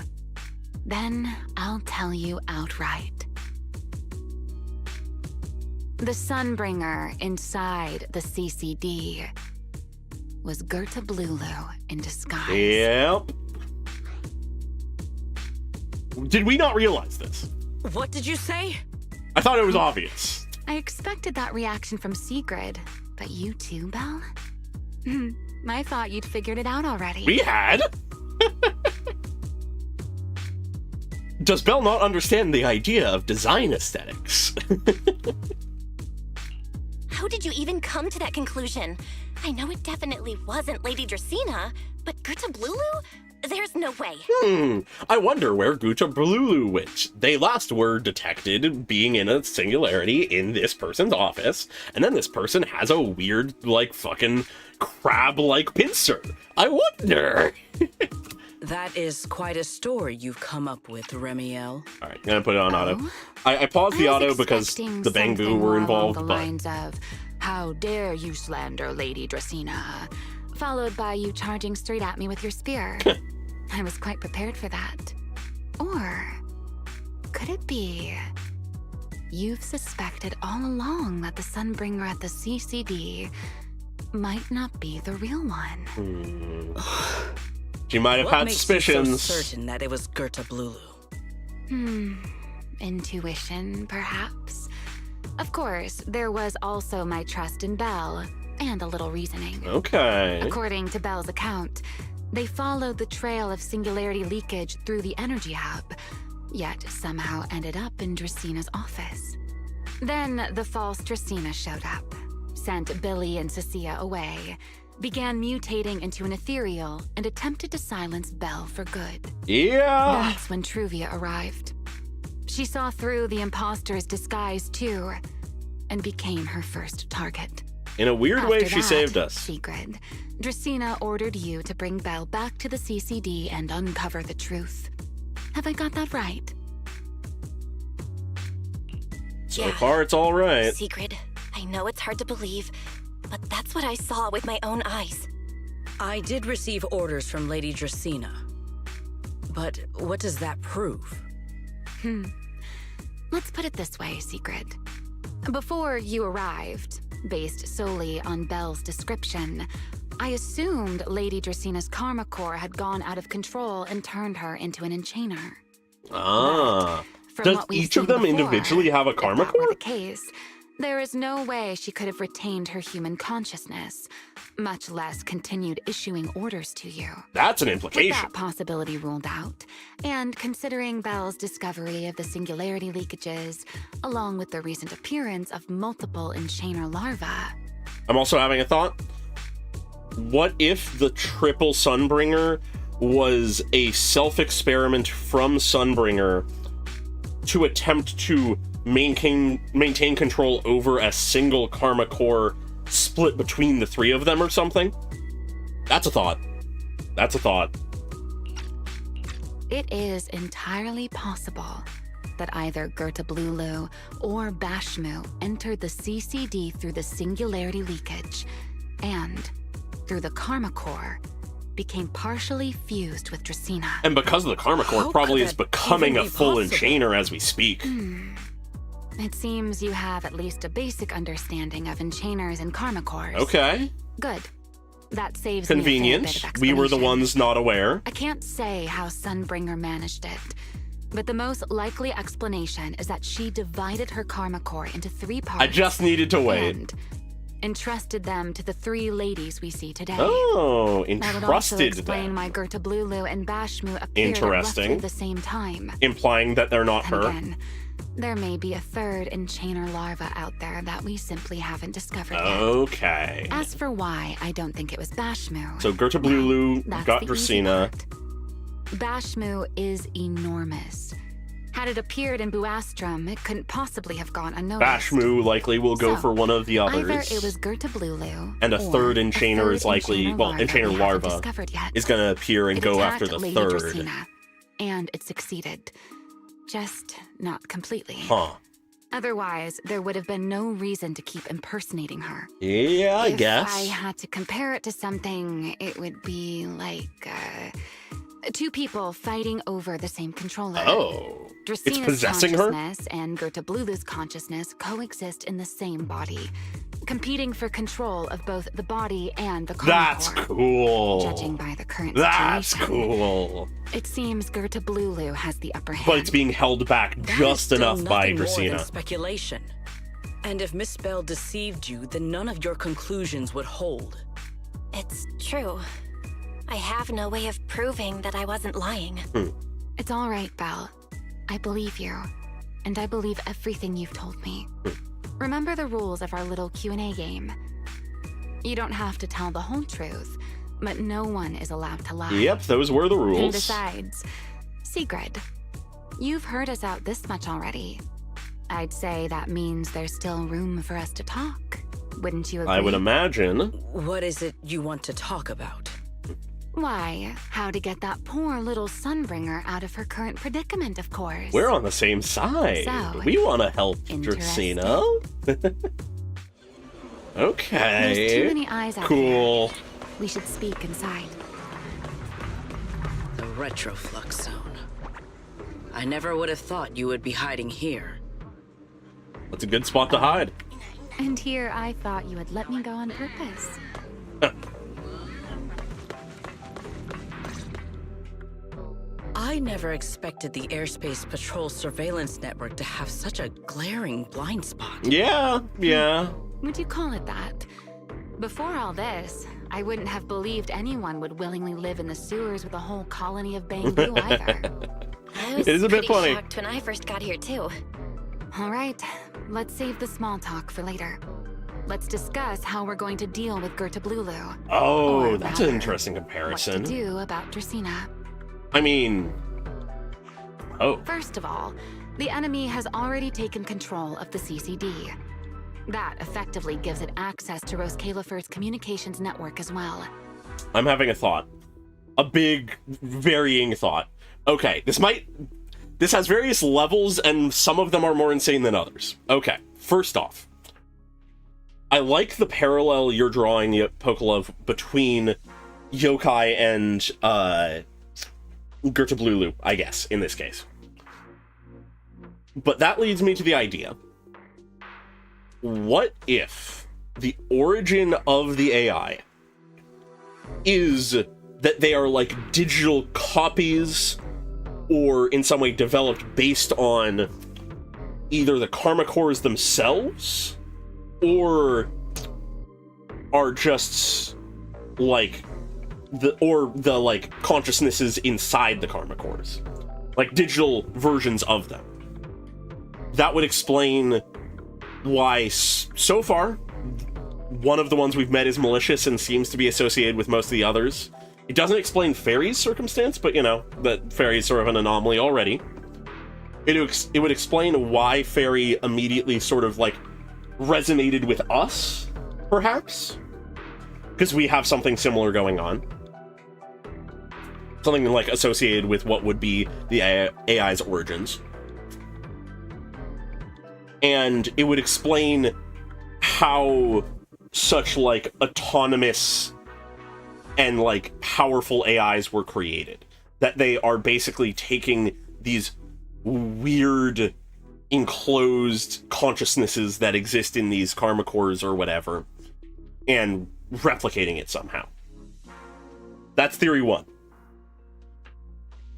Then I'll tell you outright. The Sunbringer inside the CCD was Gerta Blulu in disguise. Yep. Did we not realize this? What did you say? I thought it was obvious. I expected that reaction from Sigrid, but you too, Belle? I thought you'd figured it out already. We had? Does Belle not understand the idea of design aesthetics? How did you even come to that conclusion? I know it definitely wasn't Lady Dracaena, but Gerta Blulu? There's no way. I wonder where Gerta Blulu went. They last were detected being in a singularity in this person's office, and then this person has a weird, like, fucking crab-like pincer. I wonder. That is quite a story you've come up with, Remiel. All right, I'm gonna put it on auto. I paused the auto because the Bang Boo were involved, along but... the lines of, how dare you slander Lady Dracaena, followed by you charging straight at me with your spear. I was quite prepared for that. Or could it be you've suspected all along that the Sunbringer at the CCD might not be the real one? She might have What had makes suspicions. you so certain that it was Gerta Blulu? Intuition, perhaps. Of course, there was also my trust in Belle, and a little reasoning. Okay. According to Belle's account, they followed the trail of singularity leakage through the energy hub, yet somehow ended up in Draceena's office. Then the false Dracaena showed up, sent Billy and Cecilia away, began mutating into an ethereal, and attempted to silence Belle for good. Yeah! That's when Truvia arrived. She saw through the imposter's disguise too, and became her first target. In a weird way, After she that, saved us. Sigrid, Dracaena ordered you to bring Belle back to the CCD and uncover the truth. Have I got that right? So far, it's all right. Sigrid, I know it's hard to believe, but that's what I saw with my own eyes. I did receive orders from Lady Dracaena. But what does that prove? Let's put it this way, Sigrid. Before you arrived, based solely on Belle's description, I assumed Lady Draceena's karma core had gone out of control and turned her into an enchainer. Ah. From Does what we've each of seen them before, individually have a karma if that were core? the case, there is no way she could have retained her human consciousness, much less continued issuing orders to you. That's an With implication. that possibility ruled out, and considering Belle's discovery of the singularity leakages, along with the recent appearance of multiple enchainer larvae, I'm also having a thought. What if the triple Sunbringer was a self-experiment from Sunbringer to attempt to maintain control over a single karma core split between the three of them or something? That's a thought. That's a thought. it is entirely possible that either Gerta Blulu or Bashmu entered the CCD through the singularity leakage, and, through the karma core, became partially fused with Dracaena. And because of the karma core, probably is becoming a full enchainer as we speak. It seems you have at least a basic understanding of enchainers and karma cores. Okay. Good. That saves Convenient. me a fair bit of We were the explanation. ones not aware. I can't say how Sunbringer managed it, but the most likely explanation is that she divided her karma core into 3 parts. I just needed to wait. And entrusted them to the 3 ladies we see today. Oh, That would also entrusted explain them. why Gerta Blulu and Bashmu appeared at Interesting. roughly the same time. Implying that they're not And her. again, there may be a 3rd enchainer larva out there that we simply haven't discovered yet. Okay. As for why I don't think it was Bashmu, So Gerta Blulu that's got the easy Dracaena. Bashmu is enormous. Had it appeared in Buastrum, it couldn't possibly have gone unnoticed. Bashmu likely will go So, for one of the others. Either it was Gerta Blulu, And a or 3rd enchainer is likely, enchainer well, larva enchainer we haven't larva discovered yet. is going to appear and It go attacked after the Lady 3rd. Dracaena, and it succeeded. Just not completely. Huh. Otherwise, there would have been no reason to keep impersonating her. Yeah, I guess. If I had to compare it to something, it would be like, two people fighting over the same controller. Oh, it's Dracina's possessing her? consciousness and Gerta Blulu's consciousness coexist in the same body, competing for control of both the body and the Karma That's Core. cool. Judging by the current That's situation, cool. it seems Gerta Blulu has the upper hand. But it's being held back That is just still enough by nothing more than Dracina. speculation. And if Miss Bell deceived you, then none of your conclusions would hold. It's true. I have no way of proving that I wasn't lying. It's all right, Belle. I believe you, and I believe everything you've told me. Remember the rules of our little Q&A game. You don't have to tell the whole truth, but no one is allowed to lie. Yep, those were the And rules. besides, Sigrid, you've heard us out this much already. I'd say that means there's still room for us to talk. Wouldn't you agree? I would imagine. What is it you want to talk about? Why, how to get that poor little Sunbringer out of her current predicament, of course. We're on the same side. So, We want to help Dracina. Okay. There's too many eyes out Cool. here. We should speak inside. The Retroflux Zone. I never would have thought you would be hiding here. That's a good spot to hide. And here I thought you would let me go on purpose. I never expected the Airspace Patrol surveillance network to have such a glaring blind spot. Yeah. Would you call it that? Before all this, I wouldn't have believed anyone would willingly live in the sewers with a whole colony of bamboo either. I was It is a bit pretty funny. shocked when I first got here, too. All right, let's save the small talk for later. Let's discuss how we're going to deal with Gerta Blulu. Oh, Or that's an rather, interesting What to comparison. do about Dracina. I mean... Oh. First of all, the enemy has already taken control of the CCD. That effectively gives it access to Rose Califer's communications network as well. I'm having a thought. A big, varying thought. Okay, this has various levels, and some of them are more insane than others. Okay, first off, I like the parallel you're drawing, Pokolov, between yokai and Gerta Blulu, I guess, in this case. But that leads me to the idea. What if the origin of the AI is that they are like digital copies, or in some way developed based on either the Karma Cores themselves, or are just like the consciousnesses inside the Karma Cores, like digital versions of them? That would explain why so far one of the ones we've met is malicious and seems to be associated with most of the others. It doesn't explain Fairy's circumstance, but you know that Fairy's sort of an anomaly already. It would explain why Fairy immediately sort of like resonated with us, perhaps, because we have something similar going on, something like associated with what would be the AI's origins. And it would explain how such like autonomous and like powerful AIs were created. That they are basically taking these weird enclosed consciousnesses that exist in these Karma Cores or whatever and replicating it somehow. That's theory one.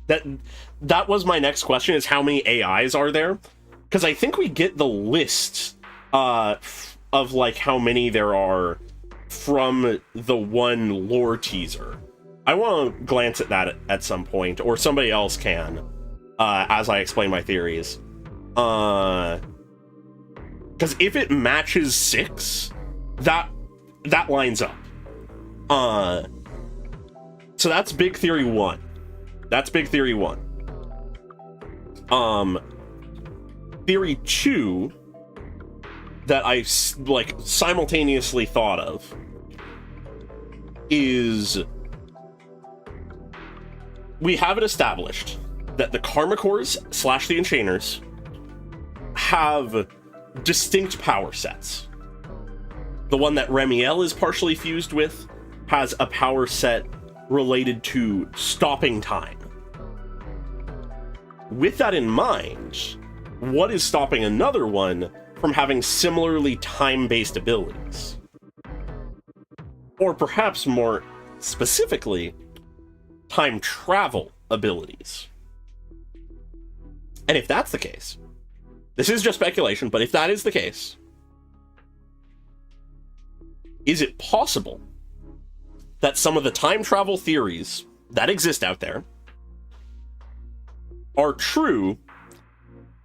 That was my next question, is how many AIs are there? Because I think we get the list of like how many there are from the one lore teaser. I want to glance at that at some point, or somebody else can, as I explain my theories. Because if it matches 6, that lines up. So that's big theory 1. Theory 2 that I like simultaneously thought of is we have it established that the Karma Cores / the Enchainers have distinct power sets. The one that Remiel is partially fused with has a power set related to stopping time. With that in mind, what is stopping another one from having similarly time-based abilities? Or perhaps more specifically, time travel abilities. And if that's the case, this is just speculation, but if that is the case, is it possible that some of the time travel theories that exist out there are true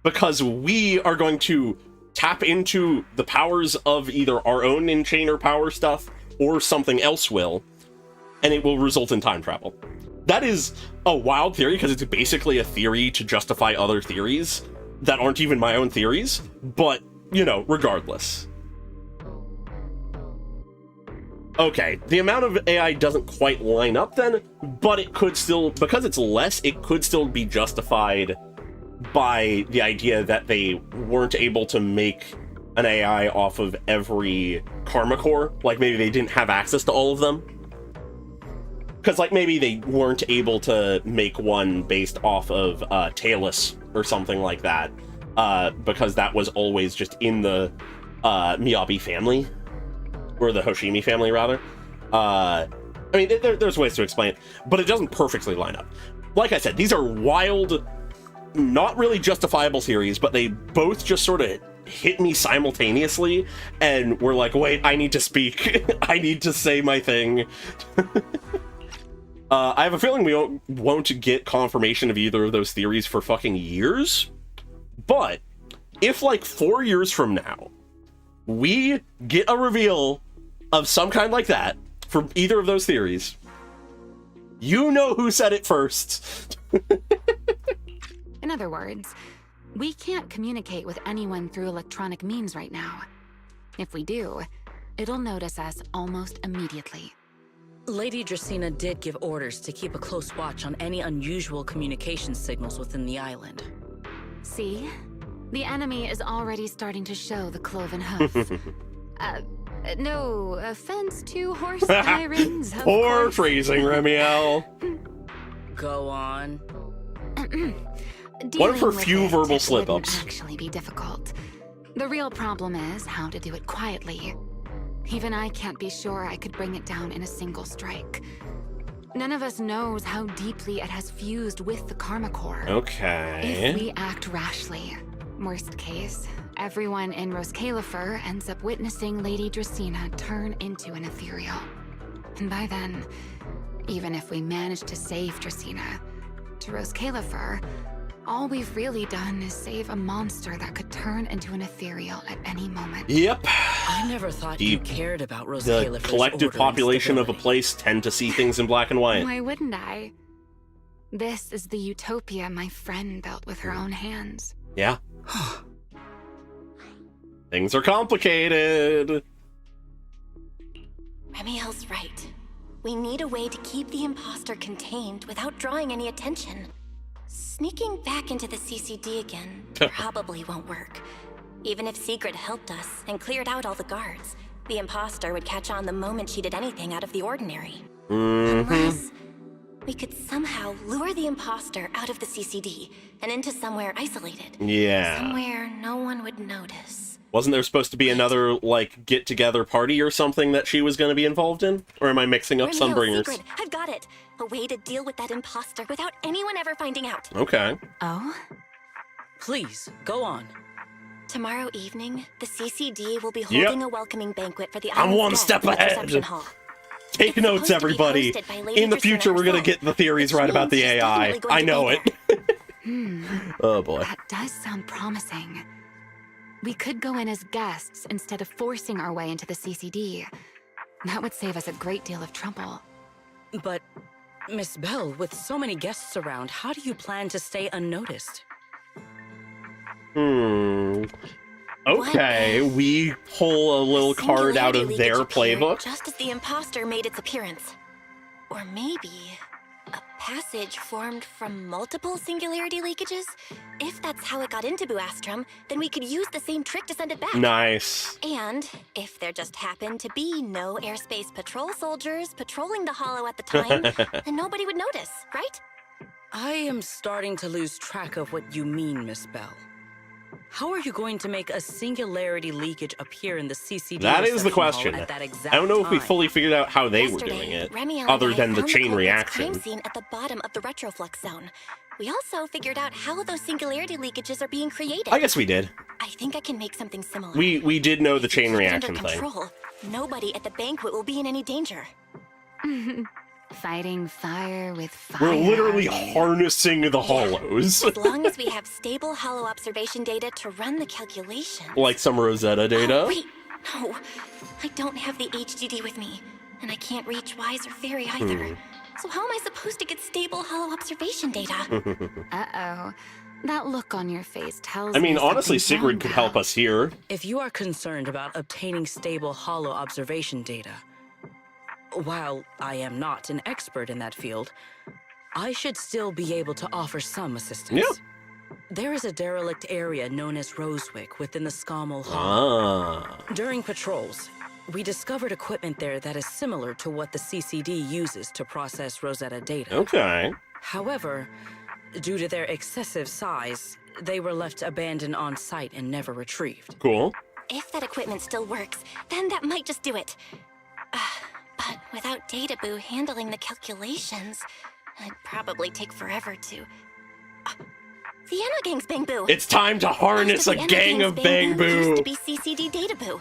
because we are going to tap into the powers of either our own in-chainer power stuff or something else will, and it will result in time travel? That is a wild theory because it's basically a theory to justify other theories that aren't even my own theories, but, you know, regardless. Okay, the amount of AI doesn't quite line up then, but it could still, because it's less, it could still be justified by the idea that they weren't able to make an AI off of every karma core. Like, maybe they didn't have access to all of them. Because, like, maybe they weren't able to make one based off of Talus or something like that, because that was always just in the Miyabi family. Or the Hoshimi family, rather. I mean, there's ways to explain it, but it doesn't perfectly line up. Like I said, these are wild, not really justifiable theories, but they both just sort of hit me simultaneously, and we're like, wait, I need to speak. I need to say my thing. I have a feeling we won't get confirmation of either of those theories for fucking years, but if, like, 4 years from now, we get a reveal of some kind like that for either of those theories, you know who said it first. In other words, we can't communicate with anyone through electronic means right now. If we do, it'll notice us almost immediately. Lady Dracaena did give orders to keep a close watch on any unusual communication signals within the island. See? The enemy is already starting to show the cloven hoof. No offense to horse sirens, of Poor course. phrasing, Remiel. Go on. One of her Dealing few with it verbal wouldn't slip-ups. actually be difficult. The real problem is how to do it quietly. Even I can't be sure I could bring it down in a single strike. None of us knows how deeply it has fused with the Karma Core. Okay. If we act rashly, worst case, everyone in Rose Califer ends up witnessing Lady Dracaena turn into an ethereal. And by then, even if we manage to save Dracaena, to Rose Califer, all we've really done is save a monster that could turn into an ethereal at any moment. Yep. I never thought you cared about Rose The Califer's collective order and population of a stability. place tend to see things in black and white. Why wouldn't I? This is the utopia my friend built with her own hands. Yeah. Things are complicated. Remiel's right. We need a way to keep the imposter contained without drawing any attention. Sneaking back into the CCD again probably won't work. Even if Sigrid helped us and cleared out all the guards, the imposter would catch on the moment she did anything out of the ordinary. Unless we could somehow lure the imposter out of the CCD and into somewhere isolated. Yeah. Somewhere no one would notice. Wasn't there supposed to be another, like, get-together party or something that she was going to be involved in? Or am I mixing up Remiel, Sunbringers? Sigrid, I've got it. A way to deal with that imposter without anyone ever finding out. Okay. Oh? Please, go on. Tomorrow evening, the CCD will be holding a welcoming banquet for the I'm island's one guests step in the ahead. reception hall. Take notes, everybody. In the future, we're going to get the theories right about the AI. I know it. Oh, boy. That does sound promising. We could go in as guests instead of forcing our way into the CCD. That would save us a great deal of trouble. But, Miss Bell, with so many guests around, how do you plan to stay unnoticed? Okay, we pull a little card out of their playbook. Just as the imposter made its appearance. Or maybe A passage formed from multiple singularity leakages? If that's how it got into Buastrum, then we could use the same trick to send it back. Nice. And if there just happened to be no airspace patrol soldiers patrolling the Hollow at the time, then nobody would notice, right? I am starting to lose track of what you mean, Miss Bell. How are you going to make a singularity leakage appear in the CCD? That is the reception hall question. at that exact I don't know if we time? fully figured out how they were doing it, other than the chain reaction. Crime scene at the bottom of the retroflux zone. We also figured out how those singularity leakages are being created. I guess we did. I think I can make something similar. We did know the chain Keep it reaction under thing. control. Nobody at the banquet will be in any danger. Fighting fire with fire. We're literally harnessing the hollows. As long as we have stable Hollow observation data to run the calculation. Like some Rosetta data. Oh, wait, no. I don't have the HDD with me, and I can't reach Wise or Fairy either. So how am I supposed to get stable Hollow observation data? Uh-oh. That look on your face tells I mean, me honestly, something's Sigrid wrong, could pal. help us here. If you are concerned about obtaining stable Hollow observation data, while I am not an expert in that field, I should still be able to offer some assistance. Yeah. There is a derelict area known as Rosewick within the Scommel Hall. Ah. During patrols, we discovered equipment there that is similar to what the CCD uses to process Rosetta data. Okay. However, due to their excessive size, they were left abandoned on site and never retrieved. Cool. If that equipment still works, then that might just do it. But without Databoo handling the calculations, it'd probably take forever to... the Anna Gang's Bang Boo! It's time to harness a gang of Bang Used Boo! to be CCD Databoo.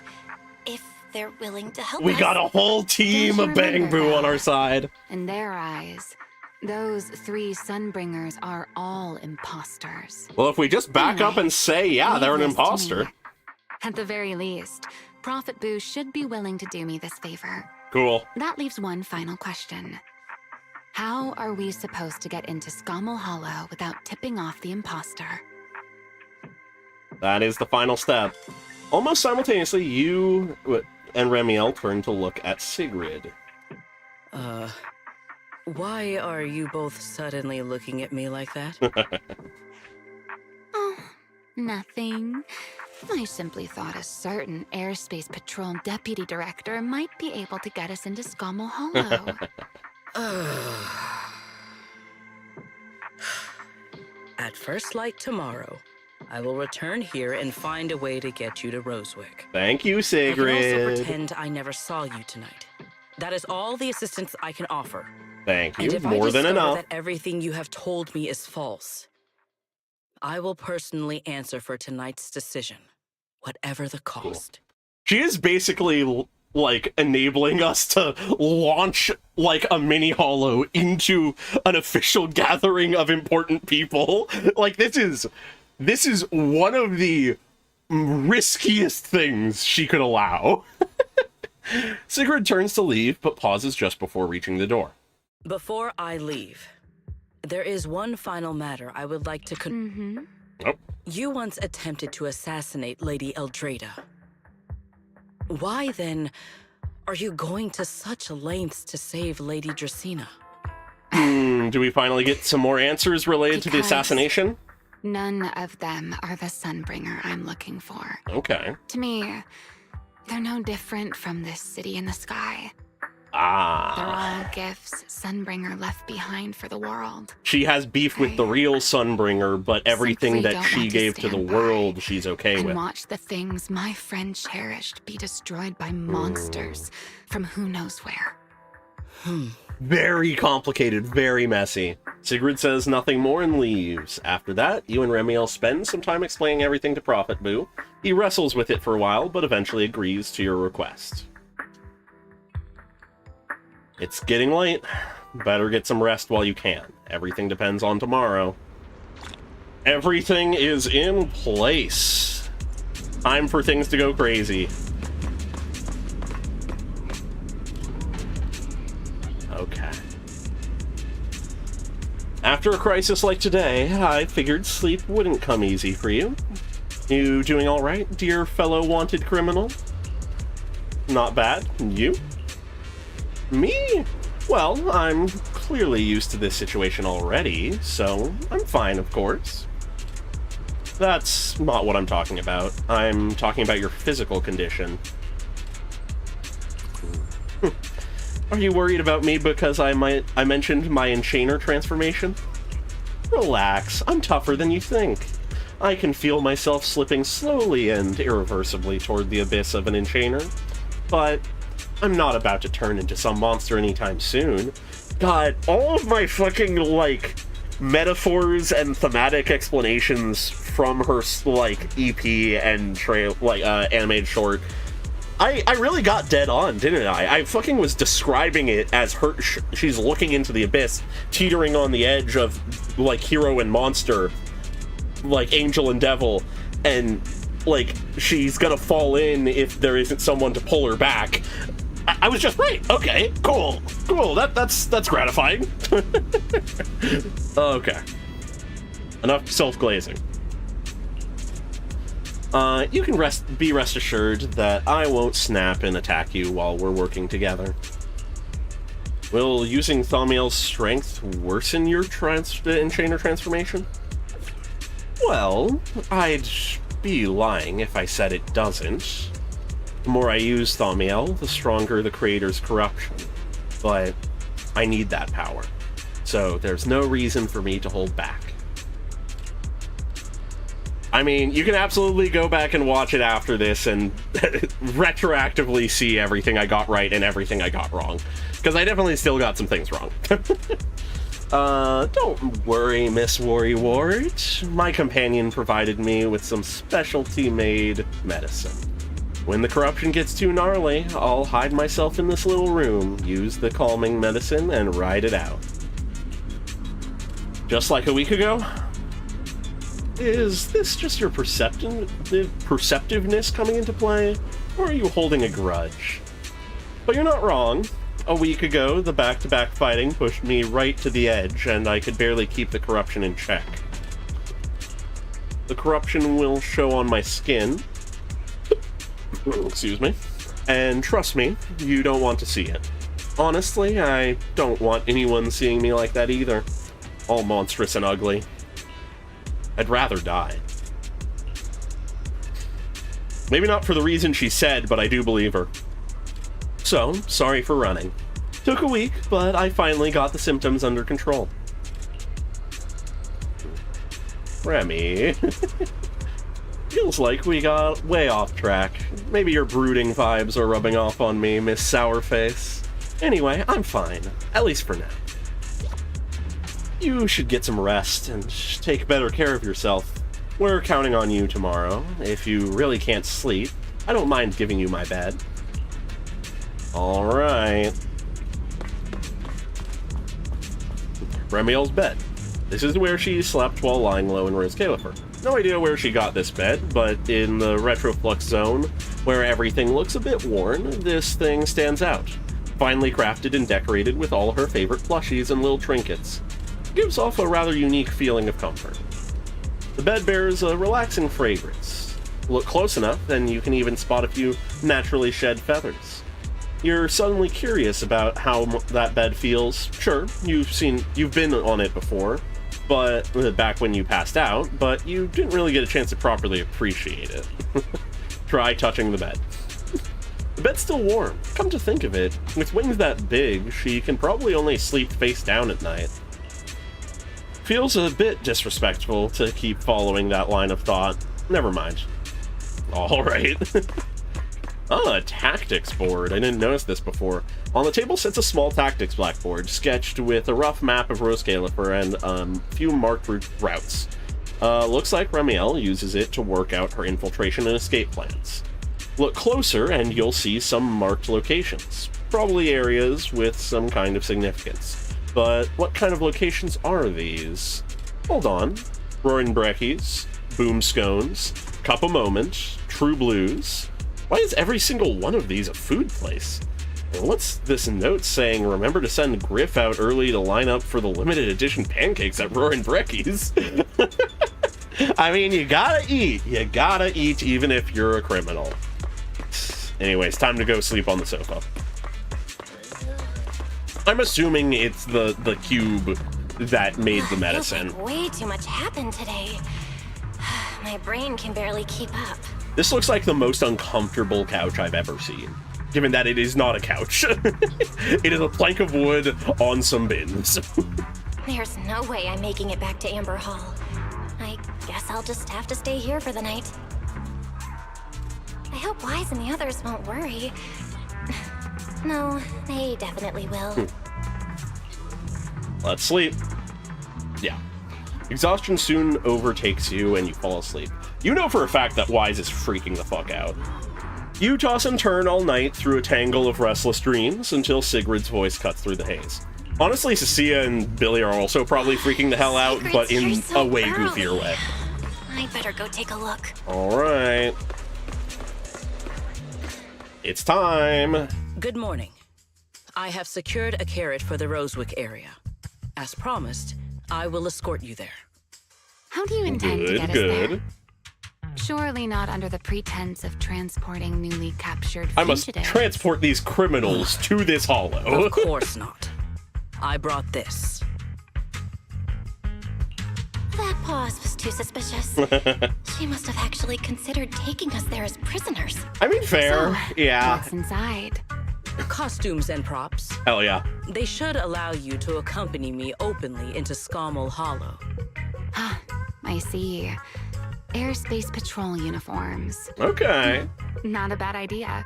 If they're willing to help We us. got a whole team Don't of you Bang remember Boo that? on our side. In their eyes, those 3 Sunbringers are all imposters. Well, if we just back up and say, yeah, they're an Leave this to imposter. me. At the very least, Prophet Boo should be willing to do me this favor. Cool. That leaves one final question. How are we supposed to get into Scommel Hollow without tipping off the imposter? That is the final step. Almost simultaneously, you and Remiel turn to look at Sigrid. Why are you both suddenly looking at me like that? Oh, nothing. I simply thought a certain airspace patrol deputy director might be able to get us into Scommel Hollow. At first light tomorrow, I will return here and find a way to get you to Rosewick. Thank you, I can also Sigrid. pretend I never saw you tonight. That is all the assistance I can offer. Thank And you. if I More than discover enough. that everything you have told me is false, I will personally answer for tonight's decision, whatever the cost. She is basically like enabling us to launch like a mini hollow into an official gathering of important people. Like this is one of the riskiest things she could allow. Sigrid turns to leave, but pauses just before reaching the door. Before I leave, there is one final matter I would like to Oh. You once attempted to assassinate Lady Eldrada. Why, then, are you going to such lengths to save Lady Dracena? Do we finally get some more answers related to the Because- assassination? None of them are the Sunbringer I'm looking for. Okay. To me, they're no different from this city in the sky. They're Ah. all gifts Sunbringer left behind for the world. She has beef with the real Sunbringer, but everything Simply that don't she want to gave to the stand world, she's okay And with. watch the things my friend cherished be destroyed by monsters from who knows where. Very complicated, very messy. Sigrid says nothing more and leaves. After that, you and Remiel spend some time explaining everything to Prophet Boo. He wrestles with it for a while, but eventually agrees to your request. It's getting late. Better get some rest while you can. Everything depends on tomorrow. Everything is in place. Time for things to go crazy. Okay. After a crisis like today, I figured sleep wouldn't come easy for you. You doing all right, dear fellow wanted criminal? Not bad. You? Me? Well, I'm clearly used to this situation already, so I'm fine, of course. That's not what I'm talking about. I'm talking about your physical condition. Are you worried about me because I mentioned my Enchainer transformation? Relax, I'm tougher than you think. I can feel myself slipping slowly and irreversibly toward the abyss of an Enchainer, but I'm not about to turn into some monster anytime soon. God, all of my fucking, like, metaphors and thematic explanations from her, like, EP and animated short, I really got dead on, didn't I? I fucking was describing it as her, she's looking into the abyss, teetering on the edge of, like, hero and monster, like, angel and devil, and, like, she's gonna fall in if there isn't someone to pull her back. I was just right. Okay, cool. That's gratifying. Okay. Enough self-glazing. You can be rest assured that I won't snap and attack you while we're working together. Will using Thaumiel's strength worsen your Enchainer transformation? Well, I'd be lying if I said it doesn't. The more I use Thaumiel, the stronger the creator's corruption. But I need that power, so there's no reason for me to hold back. I mean, you can absolutely go back and watch it after this and retroactively see everything I got right and everything I got wrong. Because I definitely still got some things wrong. Don't worry, Miss Worrywart. My companion provided me with some specialty-made medicine. When the corruption gets too gnarly, I'll hide myself in this little room, use the calming medicine, and ride it out. Just like a week ago? Is this just your perceptiveness coming into play, or are you holding a grudge? But you're not wrong. A week ago, the back-to-back fighting pushed me right to the edge, and I could barely keep the corruption in check. The corruption will show on my skin. Excuse me. And trust me, you don't want to see it. Honestly, I don't want anyone seeing me like that either. All monstrous and ugly. I'd rather die. Maybe not for the reason she said, but I do believe her. So, sorry for running. Took a week, but I finally got the symptoms under control. Remy. Feels like we got way off track. Maybe your brooding vibes are rubbing off on me, Miss Sourface. Anyway, I'm fine. At least for now. You should get some rest and take better care of yourself. We're counting on you tomorrow. If you really can't sleep, I don't mind giving you my bed. Alright. Remiel's bed. This is where she slept while lying low in Rose Califer. No idea where she got this bed, but in the Retroflux zone, where everything looks a bit worn, this thing stands out. Finely crafted and decorated with all her favorite plushies and little trinkets. Gives off a rather unique feeling of comfort. The bed bears a relaxing fragrance. Look close enough, and you can even spot a few naturally shed feathers. You're suddenly curious about how that bed feels. Sure, you've been on it before, but back when you passed out, but you didn't really get a chance to properly appreciate it. Try touching the bed. The bed's still warm. Come to think of it, with wings that big, she can probably only sleep face down at night. Feels a bit disrespectful to keep following that line of thought. Never mind. Alright. Oh, a tactics board. I didn't notice this before. On the table sits a small tactics blackboard, sketched with a rough map of Rose Califer and a few marked routes. Looks like Remiel uses it to work out her infiltration and escape plans. Look closer and you'll see some marked locations. Probably areas with some kind of significance. But what kind of locations are these? Hold on. Roaring Breckies, Boom Scones, Cup a Moment, True Blues. Why is every single one of these a food place? And what's this note saying? Remember to send Griff out early to line up for the limited edition pancakes at Roaring Breckies. I mean, you gotta eat. You gotta eat even if you're a criminal. Anyways, time to go sleep on the sofa. I'm assuming it's the cube that made the medicine. Feels like way too much happened today. My brain can barely keep up. This looks like the most uncomfortable couch I've ever seen, given that it is not a couch. It is a plank of wood on some bins. There's no way I'm making it back to Amber Hall. I guess I'll just have to stay here for the night. I hope Wise and the others won't worry. No, they definitely will. Let's sleep. Yeah. Exhaustion soon overtakes you and you fall asleep. You know for a fact that Wise is freaking the fuck out. You toss and turn all night through a tangle of restless dreams until Sigrid's voice cuts through the haze. Honestly, Cecilia and Billy are also probably freaking the hell out, but in a way goofier way. I'd better go take a look. Alright. It's time. Good morning. I have secured a carriage for the Rosewick area. As promised, I will escort you there. How do you intend to get us there? Surely not under the pretense of transporting newly captured fugitives. I must transport these criminals to this hollow. Of course not. I brought this. That pause was too suspicious. She must have actually considered taking us there as prisoners. I mean, fair. So, yeah. What's inside? Costumes and props. Hell yeah. They should allow you to accompany me openly into Scommel Hollow. I see. Airspace Patrol uniforms. Okay. Not a bad idea.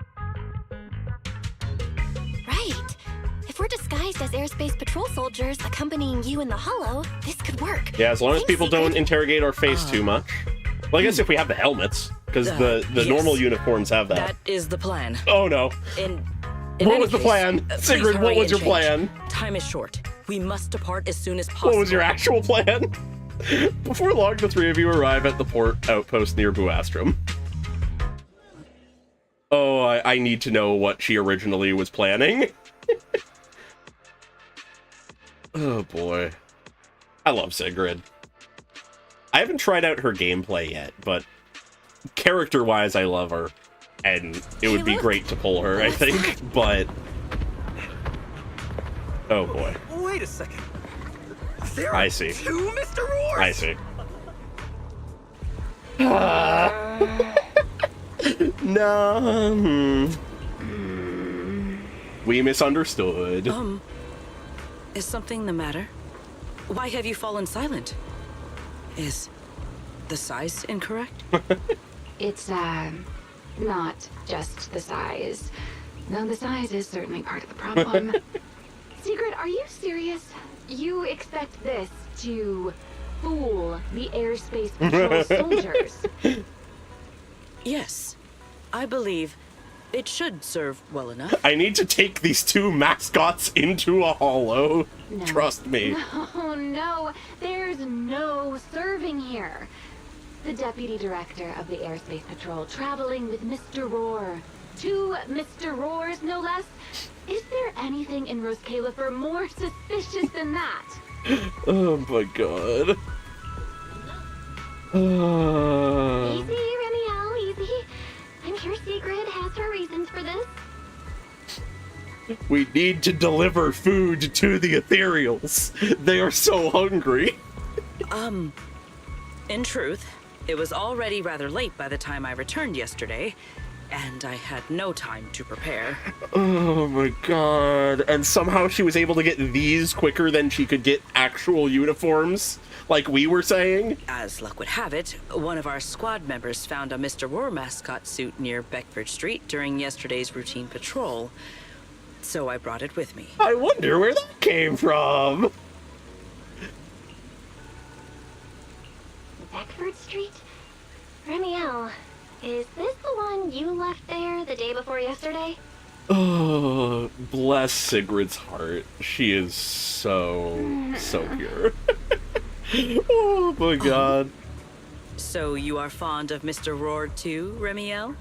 Right. If we're disguised as Airspace Patrol soldiers accompanying you in the Hollow, this could work. Yeah, as long as people don't interrogate our face too much. Well, I guess if we have the helmets, because the yes. normal uniforms have that. That is the plan. Oh no. In what was the case, plan? please Sigrid, what hurry was your and change. plan? Time is short. We must depart as soon as possible. What was your actual plan? Before long, the three of you arrive at the port outpost near Buastrom. Oh, I need to know what she originally was planning. Oh boy. I love Sigrid. I haven't tried out her gameplay yet, but character-wise, I love her. And it would be great to pull her, I think, but... Oh boy. Wait a second. There I are see. two Mr. Roars? I see. No. We misunderstood. Is something the matter? Why have you fallen silent? Is the size incorrect? It's, not just the size. Though the size is certainly part of the problem. Sigrid, are you serious? You expect this to fool the Airspace Patrol soldiers? Yes. I believe it should serve well enough. I need to take these two mascots into a hollow. No. Trust me. Oh no, there's no serving here. The Deputy Director of the Airspace Patrol traveling with Mr. Roar. Two Mr. Roars, no less. Is there anything in Roscalifer more suspicious than that? Oh my god. Easy, Remiel, easy. I'm sure Sigrid has her reasons for this. We need to deliver food to the Ethereals. They are so hungry. In truth, it was already rather late by the time I returned yesterday, and I had no time to prepare. Oh my god. And somehow she was able to get these quicker than she could get actual uniforms, like we were saying. As luck would have it, one of our squad members found a Mr. Roar mascot suit near Beckford Street during yesterday's routine patrol, so I brought it with me. I wonder where that came from. Beckford Street? Remiel, is this the one you left there the day before yesterday? Oh, bless Sigrid's heart. She is so pure. Oh my god. So you are fond of Mr. Roar too, Remiel?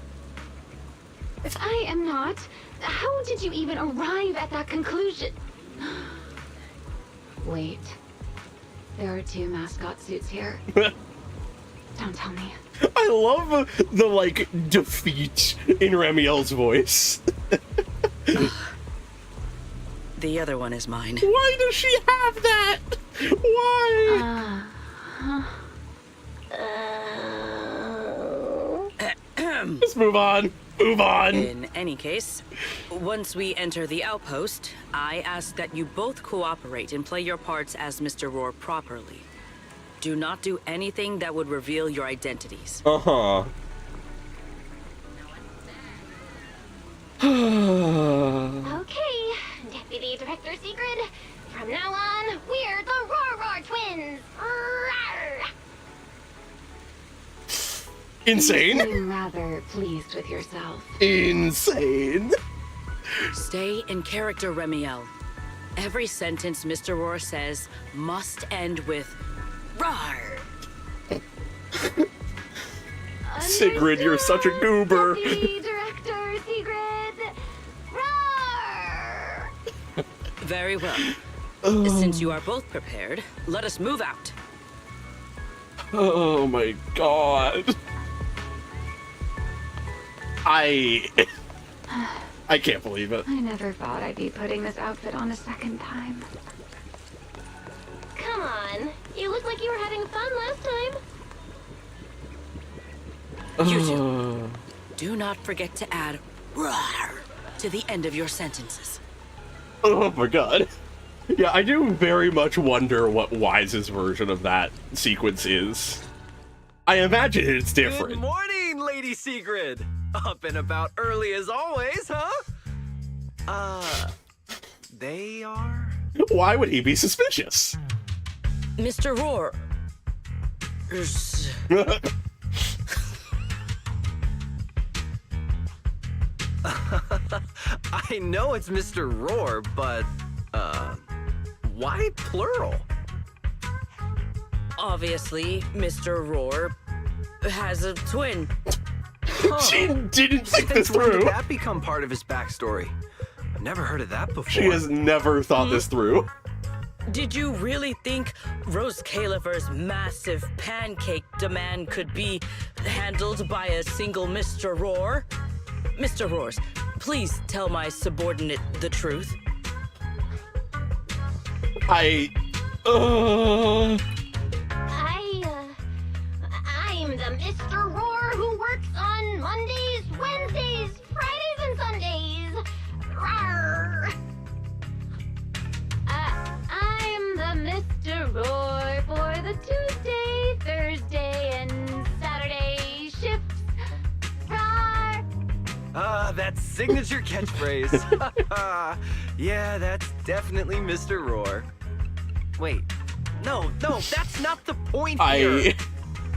I am not. How did you even arrive at that conclusion? Wait. There are two mascot suits here. Don't tell me. I love the, like, defeat in Remiel's voice. The other one is mine. Why does she have that? Why? Let's move on. Move on. In any case, once we enter the outpost, I ask that you both cooperate and play your parts as Mr. Roar properly. Do not do anything that would reveal your identities. Uh-huh. Okay, Deputy Director Secret. From now on, we're the Roar Twins. Rawr. Insane. You seem rather pleased with yourself. Insane. Stay in character, Remiel. Every sentence Mr. Roar says must end with "rawr." Sigrid, you're such a goober. Deputy Director Secret. Rawr. Very well. Since you are both prepared, let us move out. Oh my god. I can't believe it. I never thought I'd be putting this outfit on a second time. Come on, you look like you were having fun last time. You two, do not forget to add "rawr" to the end of your sentences. Oh my god. Yeah, I do very much wonder what Wise's version of that sequence is. I imagine it's different. Good morning, Lady Sigrid. Up and about early as always, huh? They are? Why would he be suspicious? Mr. Roar. I know it's Mr. Roar, but, why plural? Obviously, Mr. Roar has a twin. She didn't think Since this when through. did that become part of his backstory? I've never heard of that before. She has never thought this through. Did you really think Rose Califer's massive pancake demand could be handled by a single Mr. Roar? Mr. Roars, please tell my subordinate the truth. I'm the Mr. Roar who works on Mondays, Wednesdays, Fridays, and Sundays. Rawr. I'm the Mr. Roar for the Tuesday, Thursday, and Saturday shifts. Rawr. That signature catchphrase. Yeah, that's definitely Mr. Roar. Wait, no, that's not the point here.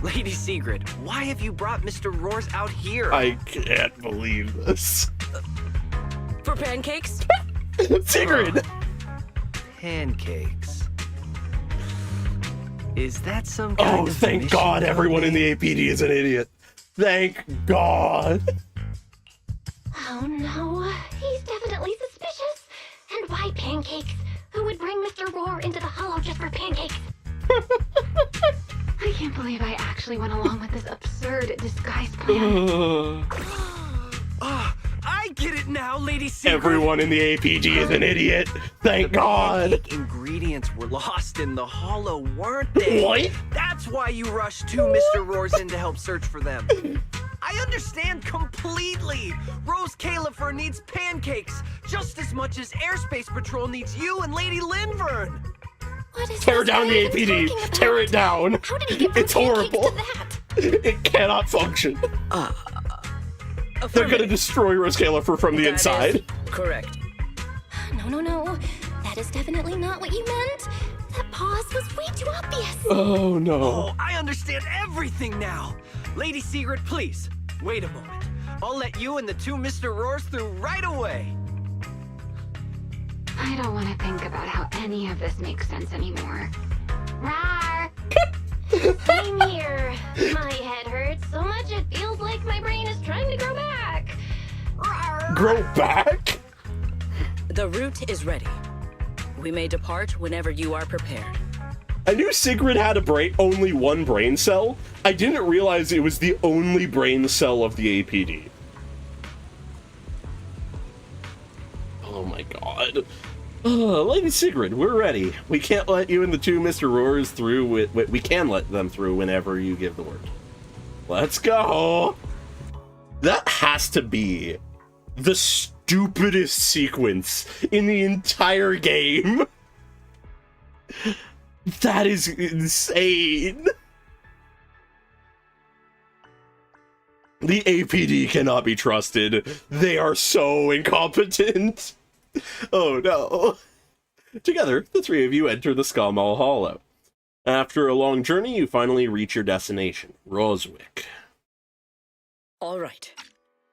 Lady Sigrid, why have you brought Mr. Roars out here? I can't believe this. For pancakes? Sigrid! Pancakes. Is that some kind of thank mission God everyone in code? the APD is an idiot. Thank God. Oh no, he's definitely suspicious. And why pancakes? Who would bring Mr. Roar into the hollow just for pancakes? I can't believe I actually went along with this absurd disguise plan. I get it now, Lady Sigrid. Everyone in the APG is an idiot. Thank God. Pancake ingredients were lost in the hollow, weren't they? What? That's why you rushed two Mr. Roars in to help search for them. I understand completely. Rose Califer needs pancakes just as much as Airspace Patrol needs you and Lady Linvern. Tear down the APD. Tear it down. How did he get from It's pancakes horrible. to that? It cannot function. They're gonna destroy Rose Califer from the inside. Correct. No. That is definitely not what you meant. That pause was way too obvious. Oh no. Oh, I understand everything now. Lady Sigrid, please, wait a moment. I'll let you and the two Mr. Roars through right away. I don't want to think about how any of this makes sense anymore. Rawr. Same here. My head hurts so much it feels like my brain is trying to grow back. Rawr. Grow back? The route is ready. We may depart whenever you are prepared. I knew Sigrid had only one brain cell. I didn't realize it was the only brain cell of the APD. Oh my god. Lady Sigrid, we're ready. We can't let you and the two Mr. Roars through. We can let them through whenever you give the word. Let's go. That has to be the stupidest sequence in the entire game. That is insane. The APD cannot be trusted. They are so incompetent. Oh no. Together, the three of you enter the Skamall Hollow. After a long journey, you finally reach your destination, Roswick. All right.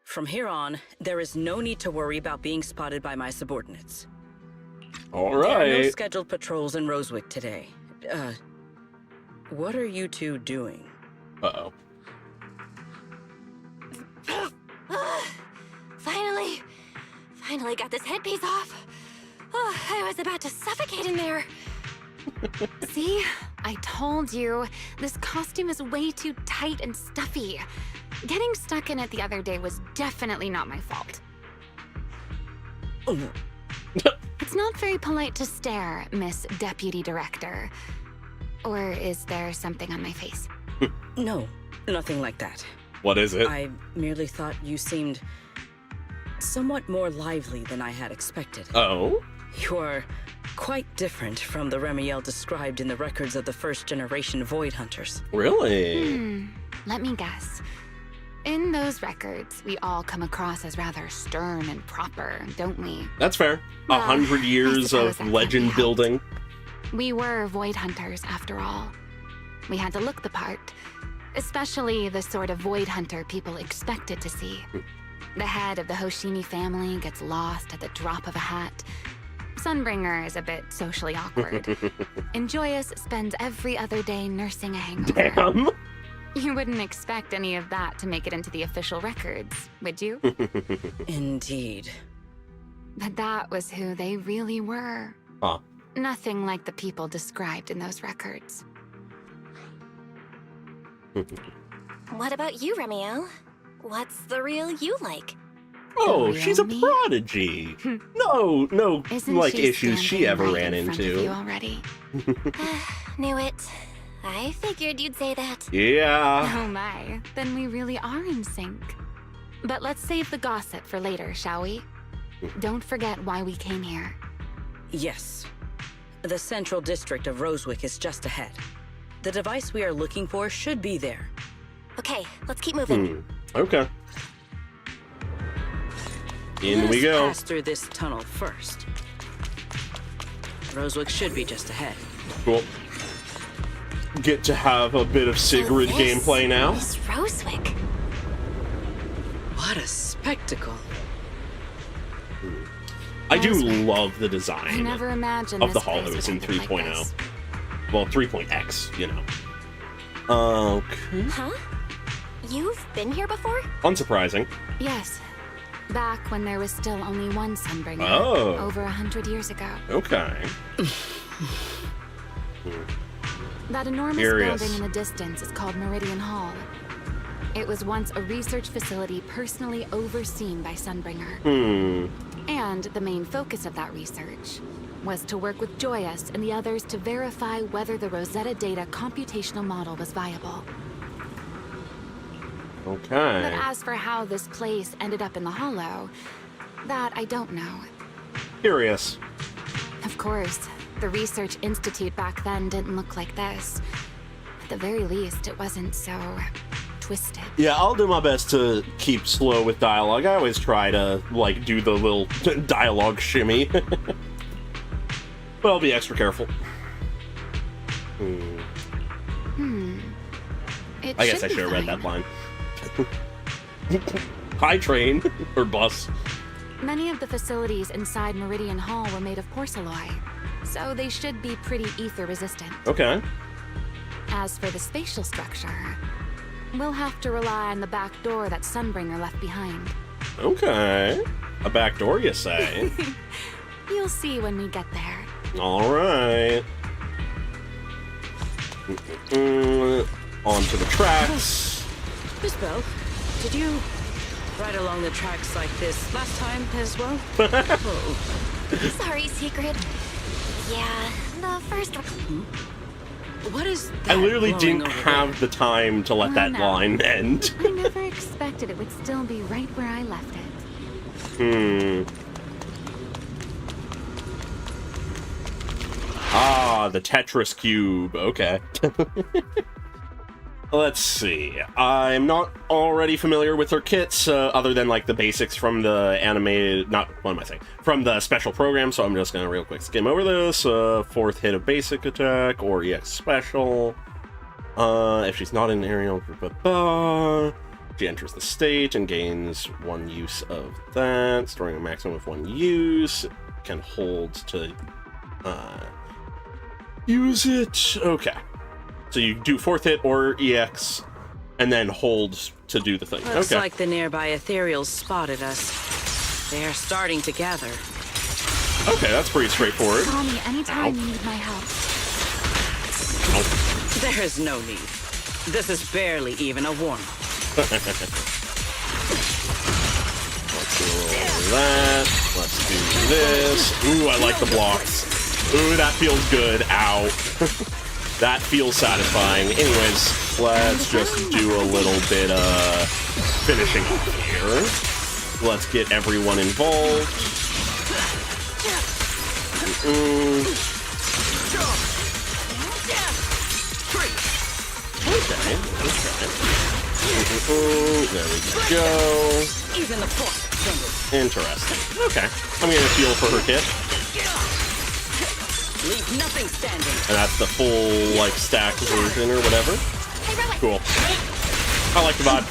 From here on, there is no need to worry about being spotted by my subordinates. All There are no right. scheduled patrols in Roswick today. What are you two doing? Uh-oh. Finally got this headpiece off. Oh, I was about to suffocate in there. See? I told you. This costume is way too tight and stuffy. Getting stuck in it the other day was definitely not my fault. It's not very polite to stare, Miss Deputy Director. Or is there something on my face? No, nothing like that. What is it? I merely thought you seemed somewhat more lively than I had expected. Oh? You are quite different from the Remiel described in the records of the first-generation Void Hunters. Really? Let me guess. In those records, we all come across as rather stern and proper, don't we? That's fair. Well, 100 years suppose of that can't legend be building. We were Void Hunters, after all. We had to look the part. Especially the sort of Void Hunter people expected to see. The head of the Hoshimi family gets lost at the drop of a hat. Sunbringer is a bit socially awkward. And Joyous spends every other day nursing a hangover. Damn. You wouldn't expect any of that to make it into the official records, would you? Indeed. But that was who they really were. Huh. Nothing like the people described in those records. What about you, Remiel? What's the real you like? Oh, The she's a real me? prodigy. No, Isn't like she issues she standing ever right ran in front of you into. already? Knew it. I figured you'd say that. Yeah. Oh my, then we really are in sync. But let's save the gossip for later, shall we? Don't forget why we came here. Yes. The central district of Roswick is just ahead. The device we are looking for should be there. Okay, let's keep moving. Okay. In Let we us go. pass through this tunnel first. Roswick should be just ahead. Cool. Get to have a bit of Sigrid gameplay now. Miss Roswick. What a spectacle. I do love the design I never imagined of the this place Hollows would in end up like 3.0. this. Well, 3.x, you know. Okay. Huh? You've been here before? Unsurprising. Yes. Back when there was still only one Sunbringer. Oh. Over 100 years ago. Okay. That enormous Curious. building in the distance is called Meridian Hall. It was once a research facility personally overseen by Sunbringer. And the main focus of that research was to work with Joyous and the others to verify whether the Rosetta Data computational model was viable. Okay. But as for how this place ended up in the Hollow, that I don't know. Curious. Of course, the Research Institute back then didn't look like this. At the very least, it wasn't so twisted. Yeah, I'll do my best to keep slow with dialogue. I always try to, like, do the little dialogue shimmy. But I'll be extra careful. I guess I should have read that line. Hi, train. Or bus. Many of the facilities inside Meridian Hall were made of porcelain, so they should be pretty ether-resistant. Okay. As for the spatial structure, we'll have to rely on the back door that Sunbringer left behind. Okay. A back door, you say? You'll see when we get there. Alright. Onto the tracks. Miss Bell, did you ride along the tracks like this last time as well? Oh. Sorry, Secret. Yeah, the first... What is I that literally glowing didn't over have the time to let Oh, that no. line end. I never expected it would still be right where I left it. Ah, the Tetris cube. Okay. Let's see. I'm not already familiar with her kits, other than like the basics from the animated. What am I saying? From the special program. So I'm just gonna real quick skim over this. Fourth hit of basic attack or EX special. If she's not in aerial, she enters the stage and gains 1 use of that, storing a maximum of 1 use. Can hold to use it. Okay. So you do fourth hit or EX, and then hold to do the thing. Looks okay. like the nearby ethereals spotted us. They are starting to gather. Okay, that's pretty straightforward. Call me anytime you need my help. There is no need. This is barely even a warm-up. Let's do that. Let's do this. Ooh, I like the blocks. Ooh, that feels good. Ow. That feels satisfying. Anyways, let's just do a little bit of finishing off here. Let's get everyone involved. Okay. There we go. Even the force. Interesting. Okay. I'm gonna feel for her kit. Leave nothing standing. And that's the full, like, stack version or whatever. Cool. I like the vibe.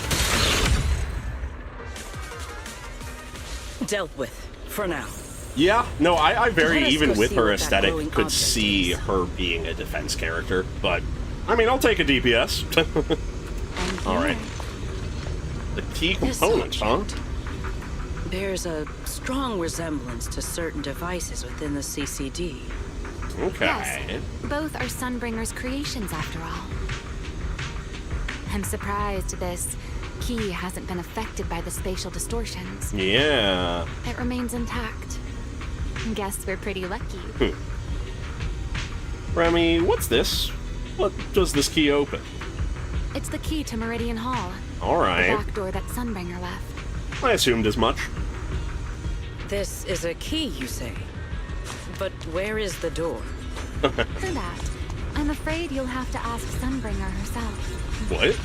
Dealt with, for now. Yeah, no, I very, Let us even go with see her what that aesthetic, glowing could object see her being a defense character, but, I mean, I'll take a DPS. Alright. The key component, huh? Bears a strong resemblance to certain devices within the CCD. Okay. Yes, both are Sunbringer's creations, after all. I'm surprised this key hasn't been affected by the spatial distortions. Yeah. It remains intact. Guess we're pretty lucky. Remy, what's this? What does this key open? It's the key to Meridian Hall. Alright. The back door that Sunbringer left. I assumed as much. This is a key, you say? But where is the door? For that, I'm afraid you'll have to ask Sunbringer herself. What?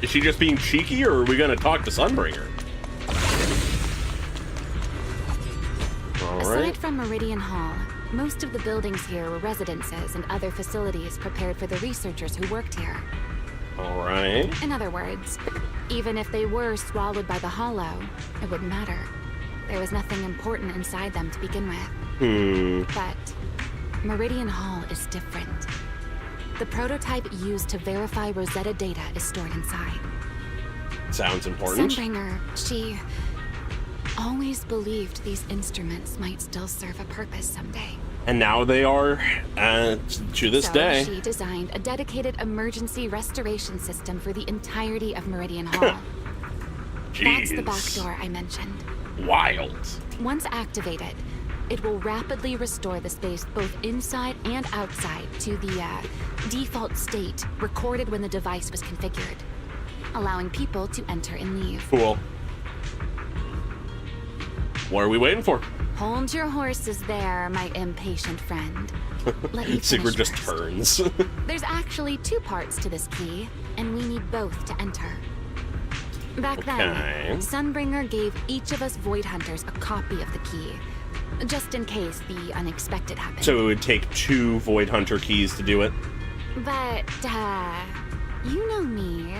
Is she just being cheeky, or are we gonna talk to Sunbringer? Alright. Aside from Meridian Hall, most of the buildings here were residences and other facilities prepared for the researchers who worked here. Alright. In other words, even if they were swallowed by the Hollow, it wouldn't matter. There was nothing important inside them to begin with. But Meridian Hall is different. The prototype used to verify Rosetta data is stored inside. Sounds important. Sunbringer, she always believed these instruments might still serve a purpose someday. And now they are, to this day. So she designed a dedicated emergency restoration system for the entirety of Meridian Hall. That's the back door I mentioned. Wild. Once activated, it will rapidly restore the space both inside and outside to the default state recorded when the device was configured, allowing people to enter and leave. Cool. What are we waiting for? Hold your horses there, my impatient friend. Let me Sigrid finish just first. turns. There's actually 2 parts to this key, and we need both to enter. Back then, Sunbringer gave each of us Void Hunters a copy of the key, just in case the unexpected happened. So it would take 2 Void Hunter keys to do it? But, you know me.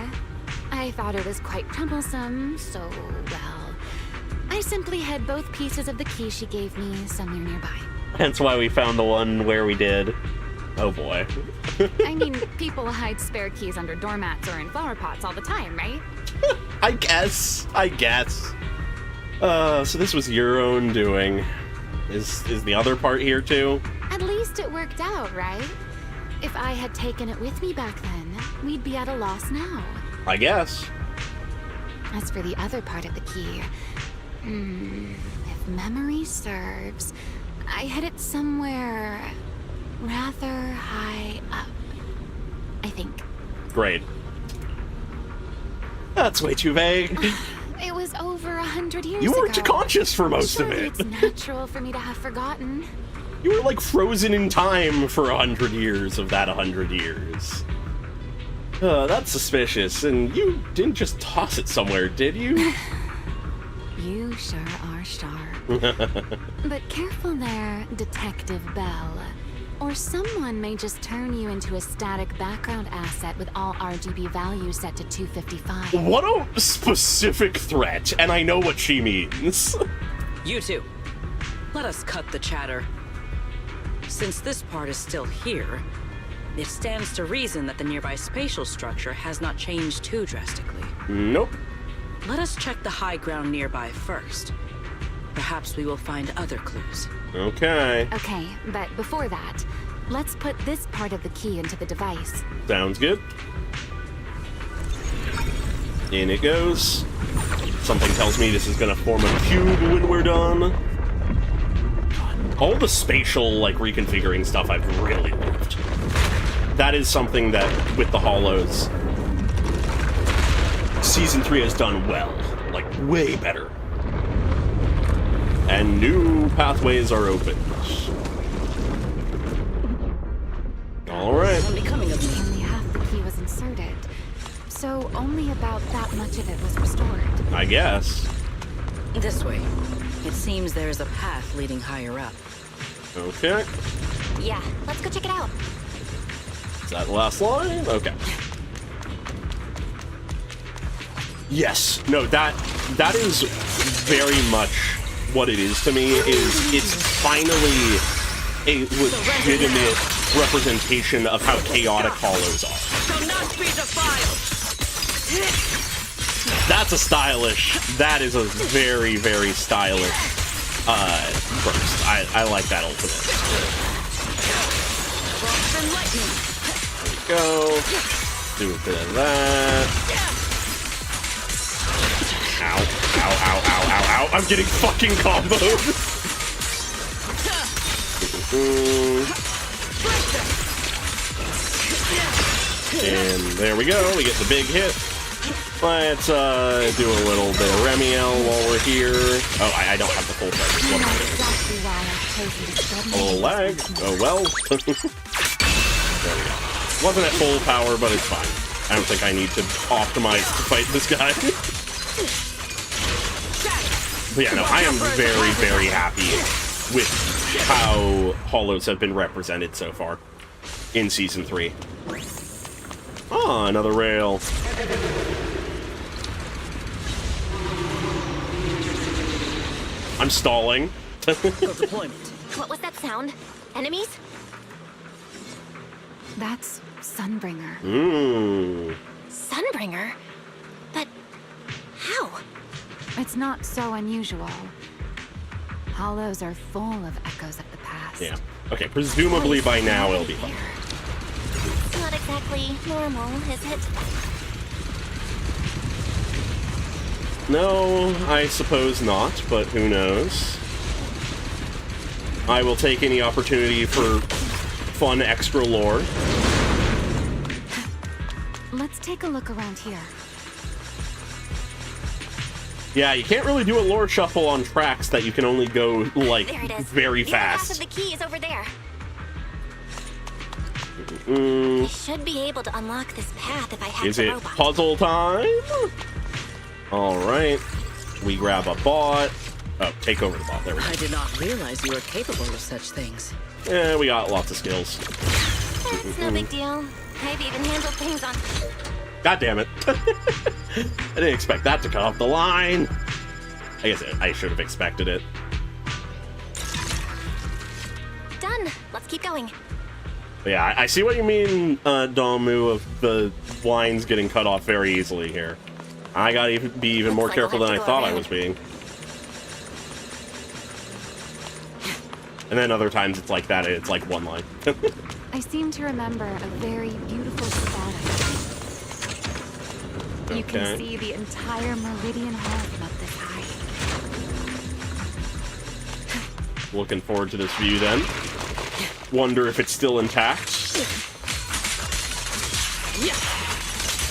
I thought it was quite troublesome, so, well, I simply hid both pieces of the key she gave me somewhere nearby. That's why we found the one where we did. Oh boy. I mean, people hide spare keys under doormats or in flower pots all the time, right? I guess. So this was your own doing. Is the other part here too? At least it worked out, right? If I had taken it with me back then, we'd be at a loss now. I guess. As for the other part of the key, if memory serves, I hit it somewhere rather high up. I think. Great. That's way too vague. It was over 100 years ago. You weren't conscious for most of Surely it. it's natural for me to have forgotten. You were like frozen in time for 100 years of that 100 years. That's suspicious. And you didn't just toss it somewhere, did you? You sure are sharp. But careful there, Detective Bell. Or someone may just turn you into a static background asset with all RGB values set to 255. What a specific threat, and I know what she means. You two, let us cut the chatter. Since this part is still here, it stands to reason that the nearby spatial structure has not changed too drastically. Nope. Let us check the high ground nearby first. Perhaps we will find other clues. Okay. Okay, but before that, let's put this part of the key into the device. Sounds good. In it goes. Something tells me this is gonna form a cube when we're done. All the spatial, like, reconfiguring stuff I've really loved. That is something that, with the Hollows, Season 3 has done well. Like, way better. And new pathways are open. Alright. Becoming of me. Only half the key was inserted, so only about that much of it was restored. I guess. This way. It seems there is a path leading higher up. Okay. Yeah, let's go check it out. Is that the last line? Okay. Yes. No, that is very much what it is to me, is it's finally a legitimate representation of how chaotic Hollows are. Shall not be defiled. That's a stylish, that is a very, very stylish burst. I like that ultimate. There we go. Do a bit of that. Ow, ow, ow, ow, ow, ow. I'm getting fucking comboed. And there we go. We get the big hit. Let's do a little bit of Remiel while we're here. Oh, I don't have the full charge. A little lag. Oh well. There we go. Wasn't at full power, but it's fine. I don't think I need to optimize to fight this guy. But yeah, no, I am very, very happy with how Hollows have been represented so far in Season 3. Ah, another rail. I'm stalling. What was that sound? Enemies? That's Sunbringer. Sunbringer? But how? It's not so unusual. Hollows are full of echoes of the past. Yeah. Okay, presumably by now it'll be fine. It's not exactly normal, is it? No, I suppose not, but who knows. I will take any opportunity for fun extra lore. Let's take a look around here. Yeah, you can't really do a lore shuffle on tracks that you can only go, like, There it is. very The other half fast. of the key is over there. I Mm, should be able to unlock this path if I hack is the it robot. puzzle time? Alright. We grab a bot. Oh, take over the bot. There we go. I did not realize you were capable of such things. Yeah, we got lots of skills. It's no big deal. I've even handled things on... God damn it. I didn't expect that to cut off the line. I guess I should have expected it. Done. Let's keep going. But yeah, I see what you mean, Damu, of the lines getting cut off very easily here. I gotta be even more careful than I thought I was being. And then other times it's like that, it's like one line. I seem to remember a very beautiful static. You can Okay. see the entire Meridian Hall from up this high. Looking forward to this view then. Wonder if it's still intact.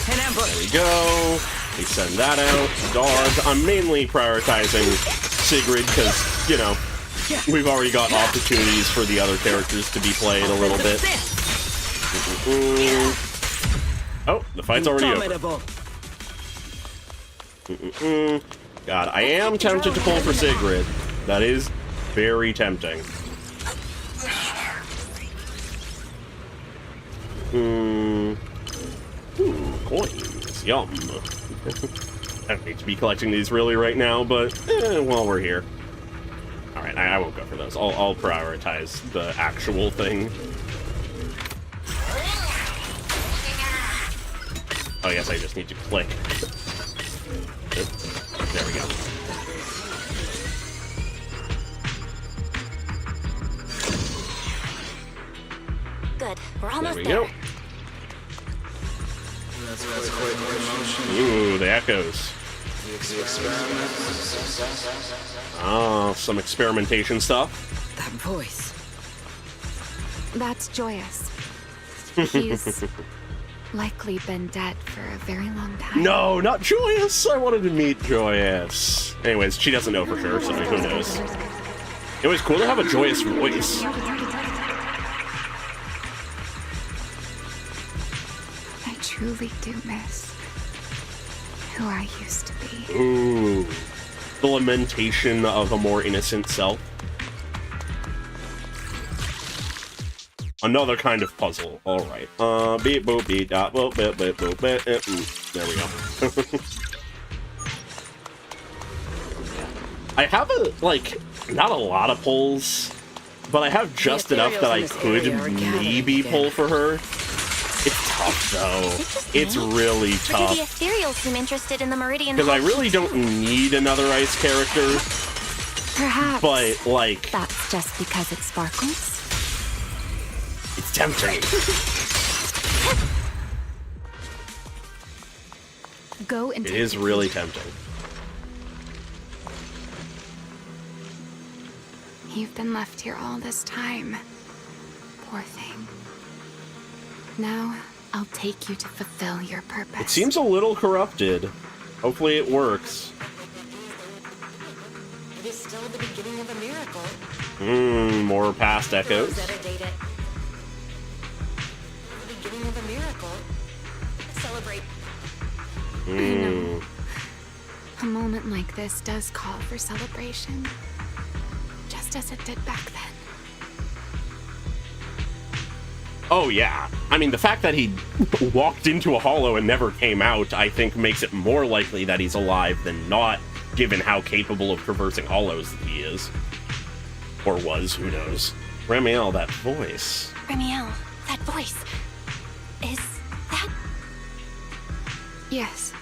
There we go. We send that out. Dodge. I'm mainly prioritizing Sigrid because, you know, we've already got opportunities for the other characters to be played a little bit. Oh, the fight's already over. God, I am tempted to pull for Sigrid. That is very tempting. Ooh, coins. Yum. I don't need to be collecting these really right now, but while we're here. Alright, I won't go for those. I'll prioritize the actual thing. Oh, yes, I just need to click. There we go. Good. We're almost there. there. We go. Ooh, the echoes. Oh, some experimentation stuff. That voice. That's Joyous. He's likely been dead for a very long time. No, not Joyous! I wanted to meet Joyous. Anyways, she doesn't know for sure, so who knows. It was cool to have a Joyous voice. I truly do miss who I used to be. Ooh. The lamentation of a more innocent self. Another kind of puzzle. Alright. Beep boop beep dot boop beep beep boop beep. There we go. I have not a lot of pulls, but I have just enough that I could maybe pull for her. It's tough though. It's really tough. Or do the ethereal seem interested in the Meridian? Because I really don't need another ice character. Perhaps. But like, that's just because it sparkles. It's tempting. Go into it is really tempting. You've been left here all this time. Poor thing. Now, I'll take you to fulfill your purpose. It seems a little corrupted. Hopefully it works. It is still the beginning of a miracle. More past echoes. Beginning of a miracle. Celebrate. I know. A moment like this does call for celebration. Just as it did back then. Oh yeah. I mean, the fact that he walked into a hollow and never came out, I think makes it more likely that he's alive than not, given how capable of traversing hollows that he is. Or was, who knows. Ramiel, that voice. Ramiel, that voice. Is that... Yes.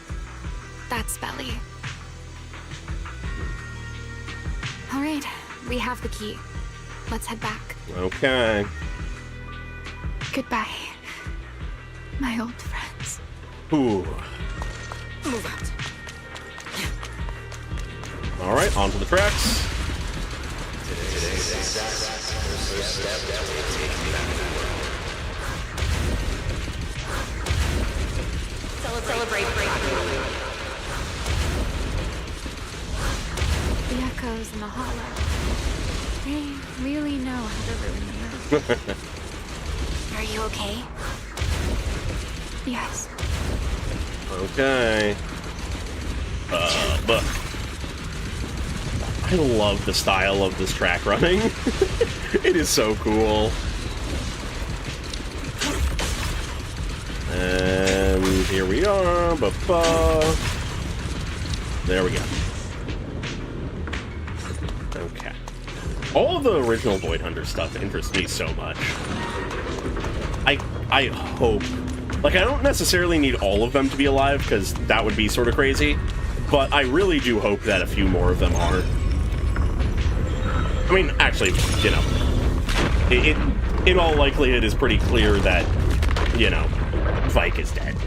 That's Belly. Alright, we have the key. Let's head back. Okay. Goodbye, my old friends. Ooh. Move out. Alright, on to the tracks. Celebrate. The echoes in the hollow. They really know how to ruin the mood. Are you okay? Yes. Okay. But I love the style of this track running. It is so cool. And here we are. Ba-ba. There we go. Okay. All of the original Void Hunter stuff interests me so much. I hope... Like, I don't necessarily need all of them to be alive, because that would be sort of crazy. But I really do hope that a few more of them are. I mean, actually, you know, it in all likelihood is pretty clear that, you know, Vike is dead.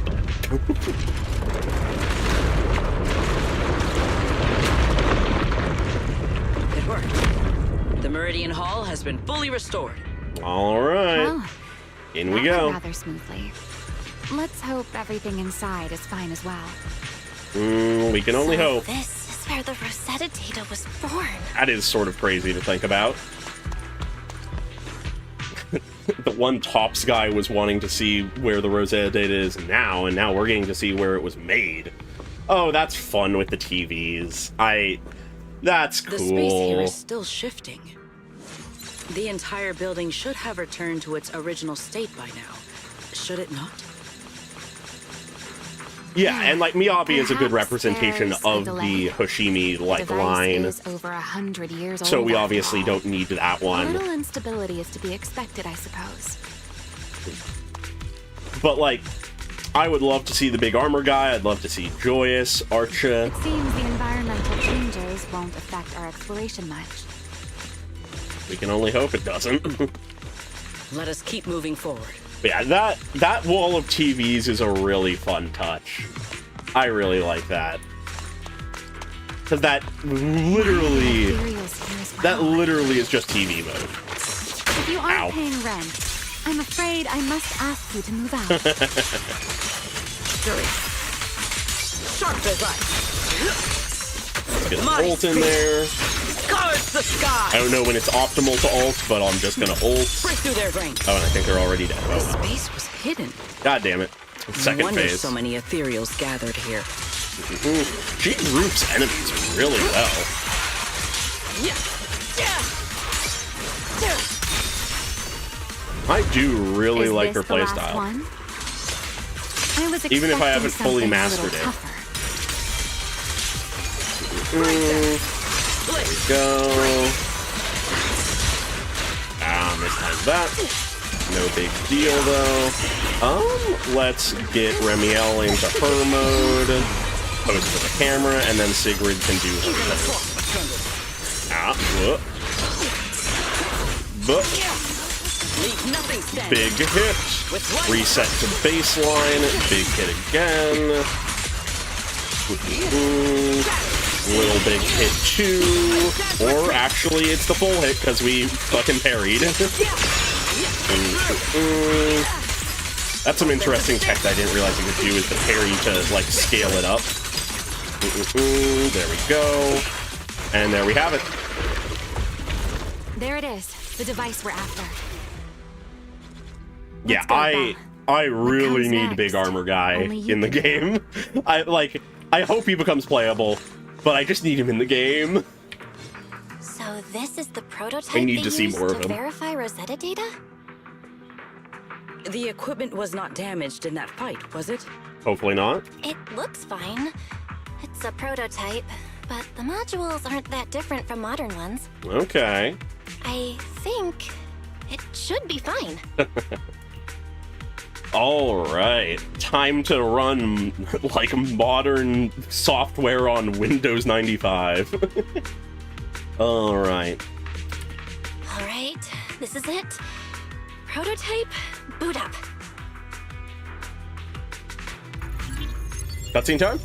It worked. The Meridian Hall has been fully restored. All right. Well, in we that go. went rather smoothly. Let's hope everything inside is fine as well. We can only hope. This is where the Rosetta data was born. That is sort of crazy to think about. The one Tops guy was wanting to see where the Rosetta data is now, and now we're getting to see where it was made. Oh, that's fun with the TVs. That's cool. The space here is still shifting. The entire building should have returned to its original state by now. Should it not? Yeah, and like Miyabi is a good Perhaps representation there's a of delay. the Hoshimi like Device line. is over 100 years So old we after obviously all. don't need that A one. little instability is to be expected, I suppose. But like, I would love to see the big armor guy. I'd love to see Joyous, Archa. It seems the environmental changes won't affect our exploration much. We can only hope it doesn't. Let us keep moving forward. But yeah, that wall of TVs is a really fun touch. I really like that. Because that literally is just TV mode. If you aren't Ow. paying rent, I'm afraid I must ask you to move out. Sharp as Let's get an ult in there. Guards the sky! I don't know when it's optimal to ult, but I'm just gonna ult. Break through their ranks. Oh, and I think they're already dead. The Oh, space was hidden. God damn it. No Second wonder phase. so many ethereals gathered here. She groups enemies really well. I do really Is like this her the last playstyle. one? I was Even if I haven't expecting fully something a mastered little it. tougher. There we go. Mistime that. No big deal though. Let's get Remiel into her mode. Pose to the camera, and then Sigrid can do her thing. Big hit. Reset to baseline. Big hit again. Little big hit too. Or actually, it's the full hit because we fucking parried. That's some interesting tech that I didn't realize you could do, is the parry to like scale it up. There we go. And there we have it. There it is, the device we're after. Yeah, I really need Big Armor Guy in the game. I hope he becomes playable, but I just need him in the game. So this is the prototype I need they to see used more of to him. verify Rosetta data? The equipment was not damaged in that fight, was it? Hopefully not. It looks fine. It's a prototype, but the modules aren't that different from modern ones. Okay. I think it should be fine. All right. Time to run like modern software on Windows 95. All right. All right, this is it. Prototype, boot up. Cutscene time?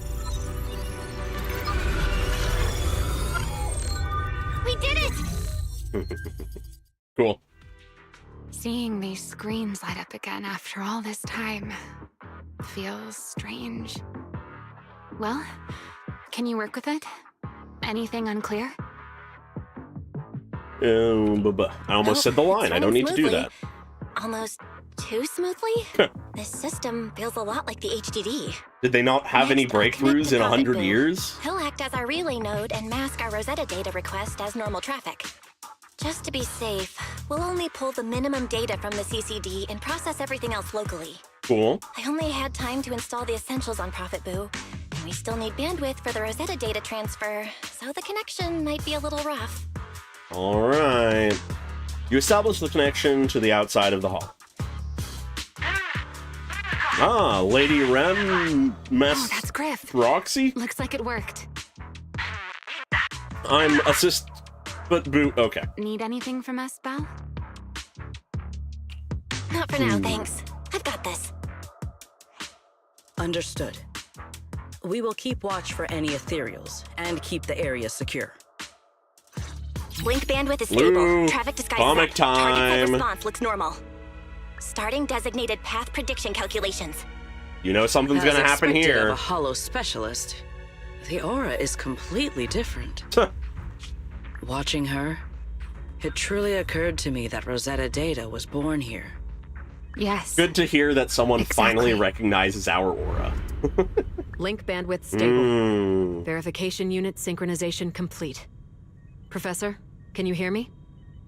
We did it! Cool. Seeing these screens light up again after all this time feels strange. Well, can you work with it? Anything unclear? I almost said the line. I don't need to do that. Almost too smoothly? This system feels a lot like the HDD. Did they not have any breakthroughs in 100 years? He'll act as our relay node and mask our Rosetta data request as normal traffic. Just to be safe, we'll only pull the minimum data from the CCD and process everything else locally. Cool. I only had time to install the essentials on Prophet Boo, and we still need bandwidth for the Rosetta data transfer, so the connection might be a little rough. All right. You establish the connection to the outside of the hall. Ah, Lady Rem, Oh, that's Griff. Roxy? Looks like it worked. I'm assist, but boo. Okay. Need anything from us, Belle? Not for now, thanks. I've got this. Understood. We will keep watch for any ethereals and keep the area secure. Link bandwidth is Blue, stable. Traffic disguise comic set. Target time. full response looks normal. Starting designated path prediction calculations. You know something's As gonna happen expected here. Of a hollow specialist, the aura is completely different. Watching her, it truly occurred to me that Rosetta Data was born here. Yes. Good to hear that someone finally recognizes our aura. Link bandwidth stable. Verification unit synchronization complete. Professor, can you hear me?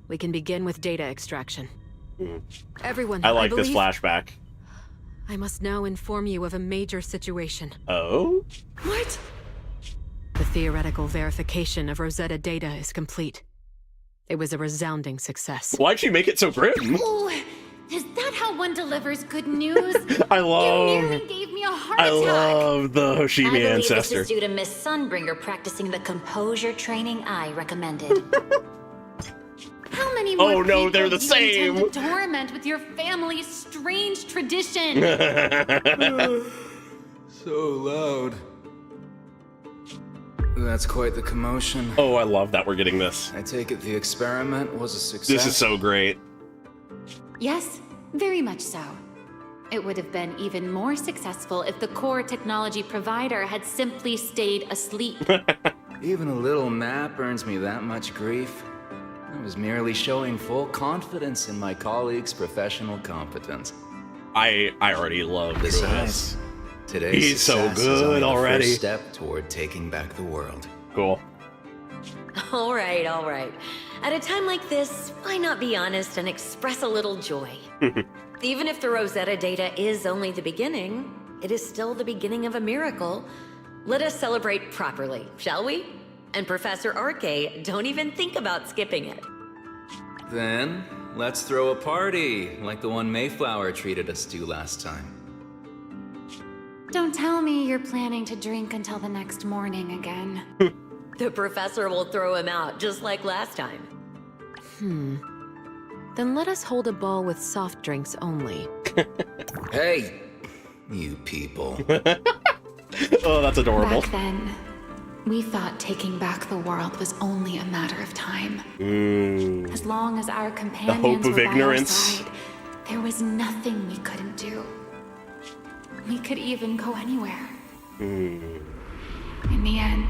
We can begin with data extraction. Everyone, I like this believe flashback. I must now inform you of a major situation. Oh? What? The theoretical verification of Rosetta Data is complete. It was a resounding success. Why'd she make it so grim? Oh, is that how one delivers good news? I love. You nearly gave me a heart I attack. love the Hoshimi I believe ancestor. this is due to Miss Sunbringer practicing the composure training I recommended. How many more Oh no, people they're the do you same. intend to torment with your family's strange tradition? So loud. That's quite the commotion. Oh, I love that we're getting this. I take it the experiment was a success. This is so great. Yes, very much so. It would have been even more successful if the core technology provider had simply stayed asleep. Even a little nap earns me that much grief. I was merely showing full confidence in my colleagues' professional competence. I already love this. Besides, today's He's so success is only good the already. first step toward taking back the world. Cool. All right, all right. At a time like this, why not be honest and express a little joy? Even if the Rosetta Data is only the beginning, it is still the beginning of a miracle. Let us celebrate properly, shall we? And Professor Arke, don't even think about skipping it. Then, let's throw a party, like the one Mayflower treated us to last time. Don't tell me you're planning to drink until the next morning again. The professor will throw him out, just like last time. Then let us hold a ball with soft drinks only. Hey, you people. Oh, that's adorable. Back then, we thought taking back the world was only a matter of time. As long as our companions of were by our ignorance. side, there was nothing we couldn't do. We could even go anywhere. In the end,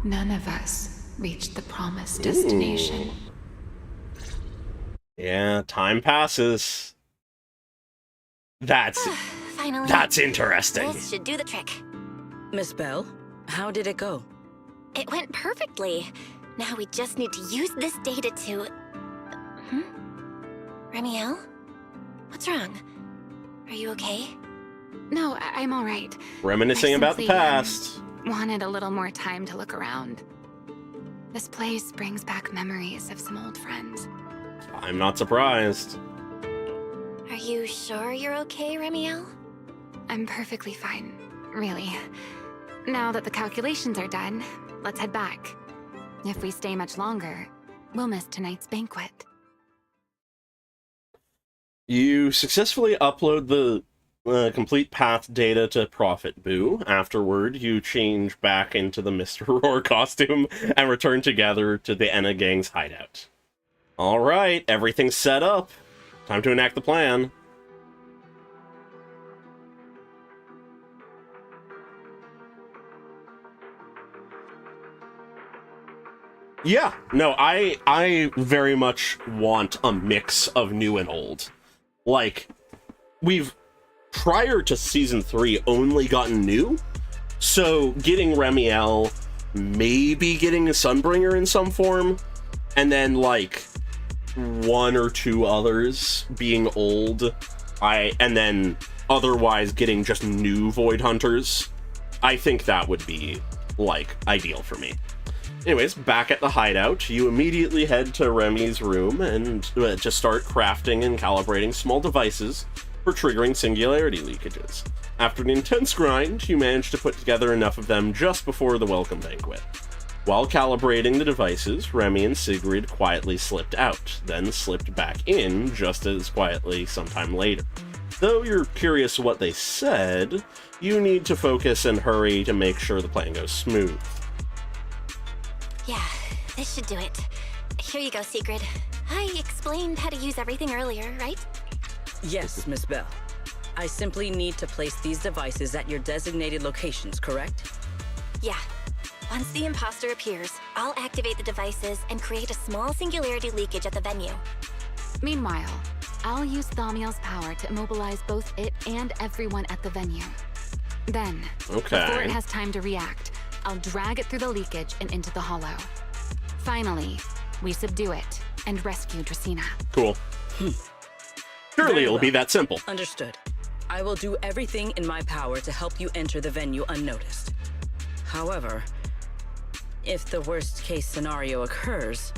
none of us reached the promised destination. Yeah, time passes. That's Finally. that's interesting. This should do the trick. Miss Bell, how did it go? It went perfectly. Now we just need to use this data to... Remiel? What's wrong? Are you okay? No, I'm all right. Reminiscing I about the simply, past. Wanted a little more time to look around. This place brings back memories of some old friends. I'm not surprised. Are you sure you're okay, Remiel? I'm perfectly fine, really. Now that the calculations are done, let's head back. If we stay much longer, we'll miss tonight's banquet. You successfully upload the complete path data to Prophet Boo. Afterward, you change back into the Mr. Roar costume and return together to the Enna Gang's hideout. Alright, everything's set up. Time to enact the plan. Yeah, no, I very much want a mix of new and old. Like, we've, prior to Season 3, only gotten new, so getting Remiel, maybe getting a Sunbringer in some form, and then, like, one or two others being old, and then otherwise getting just new Void Hunters, I think that would be, like, ideal for me. Anyways, back at the hideout, you immediately head to Remy's room and to start crafting and calibrating small devices for triggering singularity leakages. After an intense grind, you manage to put together enough of them just before the welcome banquet. While calibrating the devices, Remy and Sigrid quietly slipped out, then slipped back in just as quietly sometime later. Though you're curious what they said, you need to focus and hurry to make sure the plan goes smooth. Yeah, This should do it. Here you go, Sigrid. I explained how to use everything earlier, right? Yes, Miss Bell. I simply need to place these devices at your designated locations, correct? Yeah. Once the imposter appears, I'll activate the devices and create a small singularity leakage at the venue. Meanwhile, I'll use Thaumiel's power to immobilize both it and everyone at the venue. Then, before it has time to react, I'll drag it through the leakage and into the hollow. Finally, we subdue it and rescue Dracaena. Cool. Surely it'll be that simple. Understood. I will do everything in my power to help you enter the venue unnoticed. However, if the worst case scenario occurs,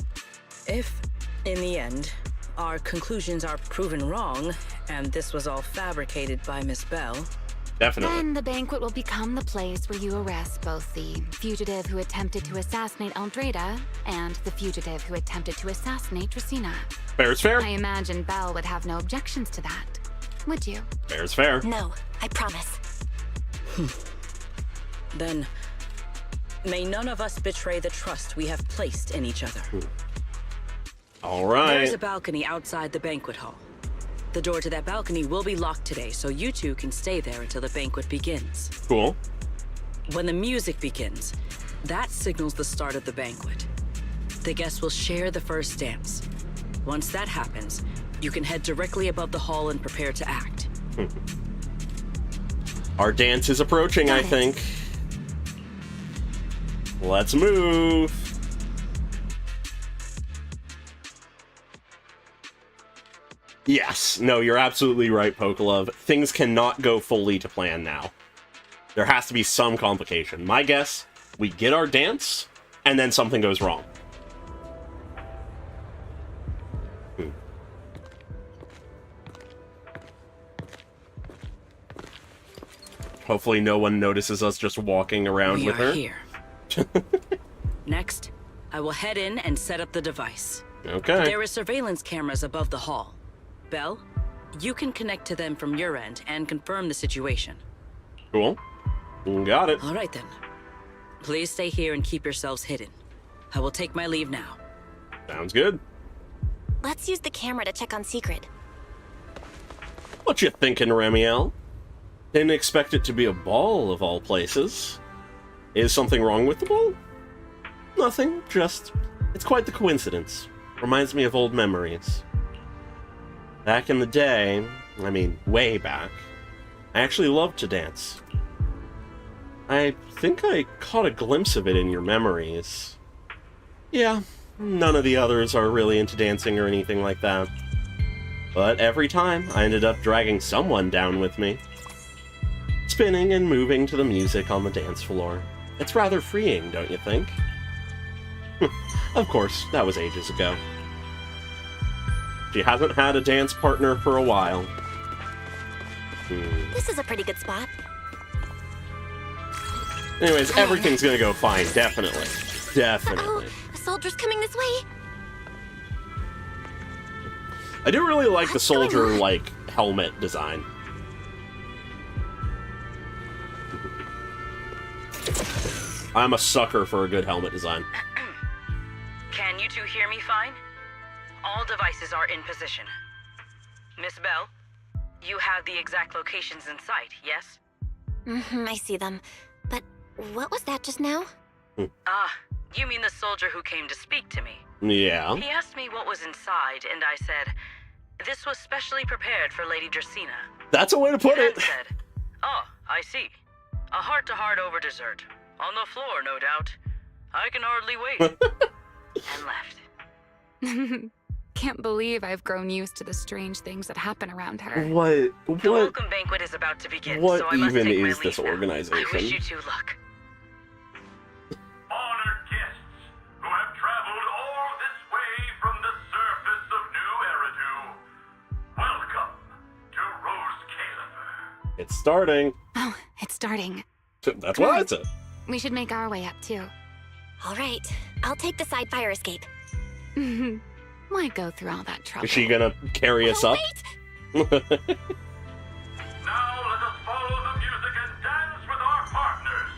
if, in the end, our conclusions are proven wrong, and this was all fabricated by Miss Bell... Definitely. Then the banquet will become the place where you arrest both the fugitive who attempted to assassinate Aldrada and the fugitive who attempted to assassinate Dracaena. Fair is fair. I imagine Belle would have no objections to that. Would you? Fair is fair. No, I promise. Then, may none of us betray the trust we have placed in each other. All right. There's a balcony outside the banquet hall. The door to that balcony will be locked today, so you two can stay there until the banquet begins. Cool. When the music begins, that signals the start of the banquet. The guests will share the first dance. Once that happens, you can head directly above the hall and prepare to act. Our dance is approaching, I think. Let's move. Yes. No, you're absolutely right, Pokelove. Things cannot go fully to plan now. There has to be some complication. My guess, we get our dance, and then something goes wrong. Hopefully no one notices us just walking around with her. Here. Next, I will head in and set up the device. Okay. There are surveillance cameras above the hall. Belle, you can connect to them from your end and confirm the situation. Cool. Got it. All right then. Please stay here and keep yourselves hidden. I will take my leave now. Sounds good. Let's use the camera to check on Sigrid. What you thinking, Remiel? Didn't expect it to be a ball of all places. Is something wrong with the ball? Nothing, just... it's quite the coincidence. Reminds me of old memories. Back in the day, I mean, way back, I actually loved to dance. I think I caught a glimpse of it in your memories. Yeah, none of the others are really into dancing or anything like that. But every time, I ended up dragging someone down with me. Spinning and moving to the music on the dance floor. It's rather freeing, don't you think? Of course, that was ages ago. She hasn't had a dance partner for a while. This is a pretty good spot. Anyways, everything's gonna go fine, definitely. Definitely. A soldier's coming this way. I do really like the soldier, like, helmet design. I'm a sucker for a good helmet design. Can you two hear me fine? All devices are in position. Miss Bell, you have the exact locations in sight, yes? I see them. But what was that just now? Ah, you mean the soldier who came to speak to me? Yeah. He asked me what was inside, and I said, this was specially prepared for Lady Dracaena. That's a way to put He it. then said, oh, I see. A heart-to-heart over dessert. On the floor, no doubt. I can hardly wait. And left. Can't believe I've grown used to the strange things that happen around her. What? The welcome banquet is about to begin, What so I must even take my is leave this now. organization? I wish you two luck. Honored guests who have traveled all this way from the surface of New Eridu, welcome to Rose Califer. It's starting. Oh, it's starting. That's what I said. We should make our way up, too. All right, I'll take the side fire escape. Why go through all that trouble? Is she gonna carry us up? Now let us follow the music and dance with our partners.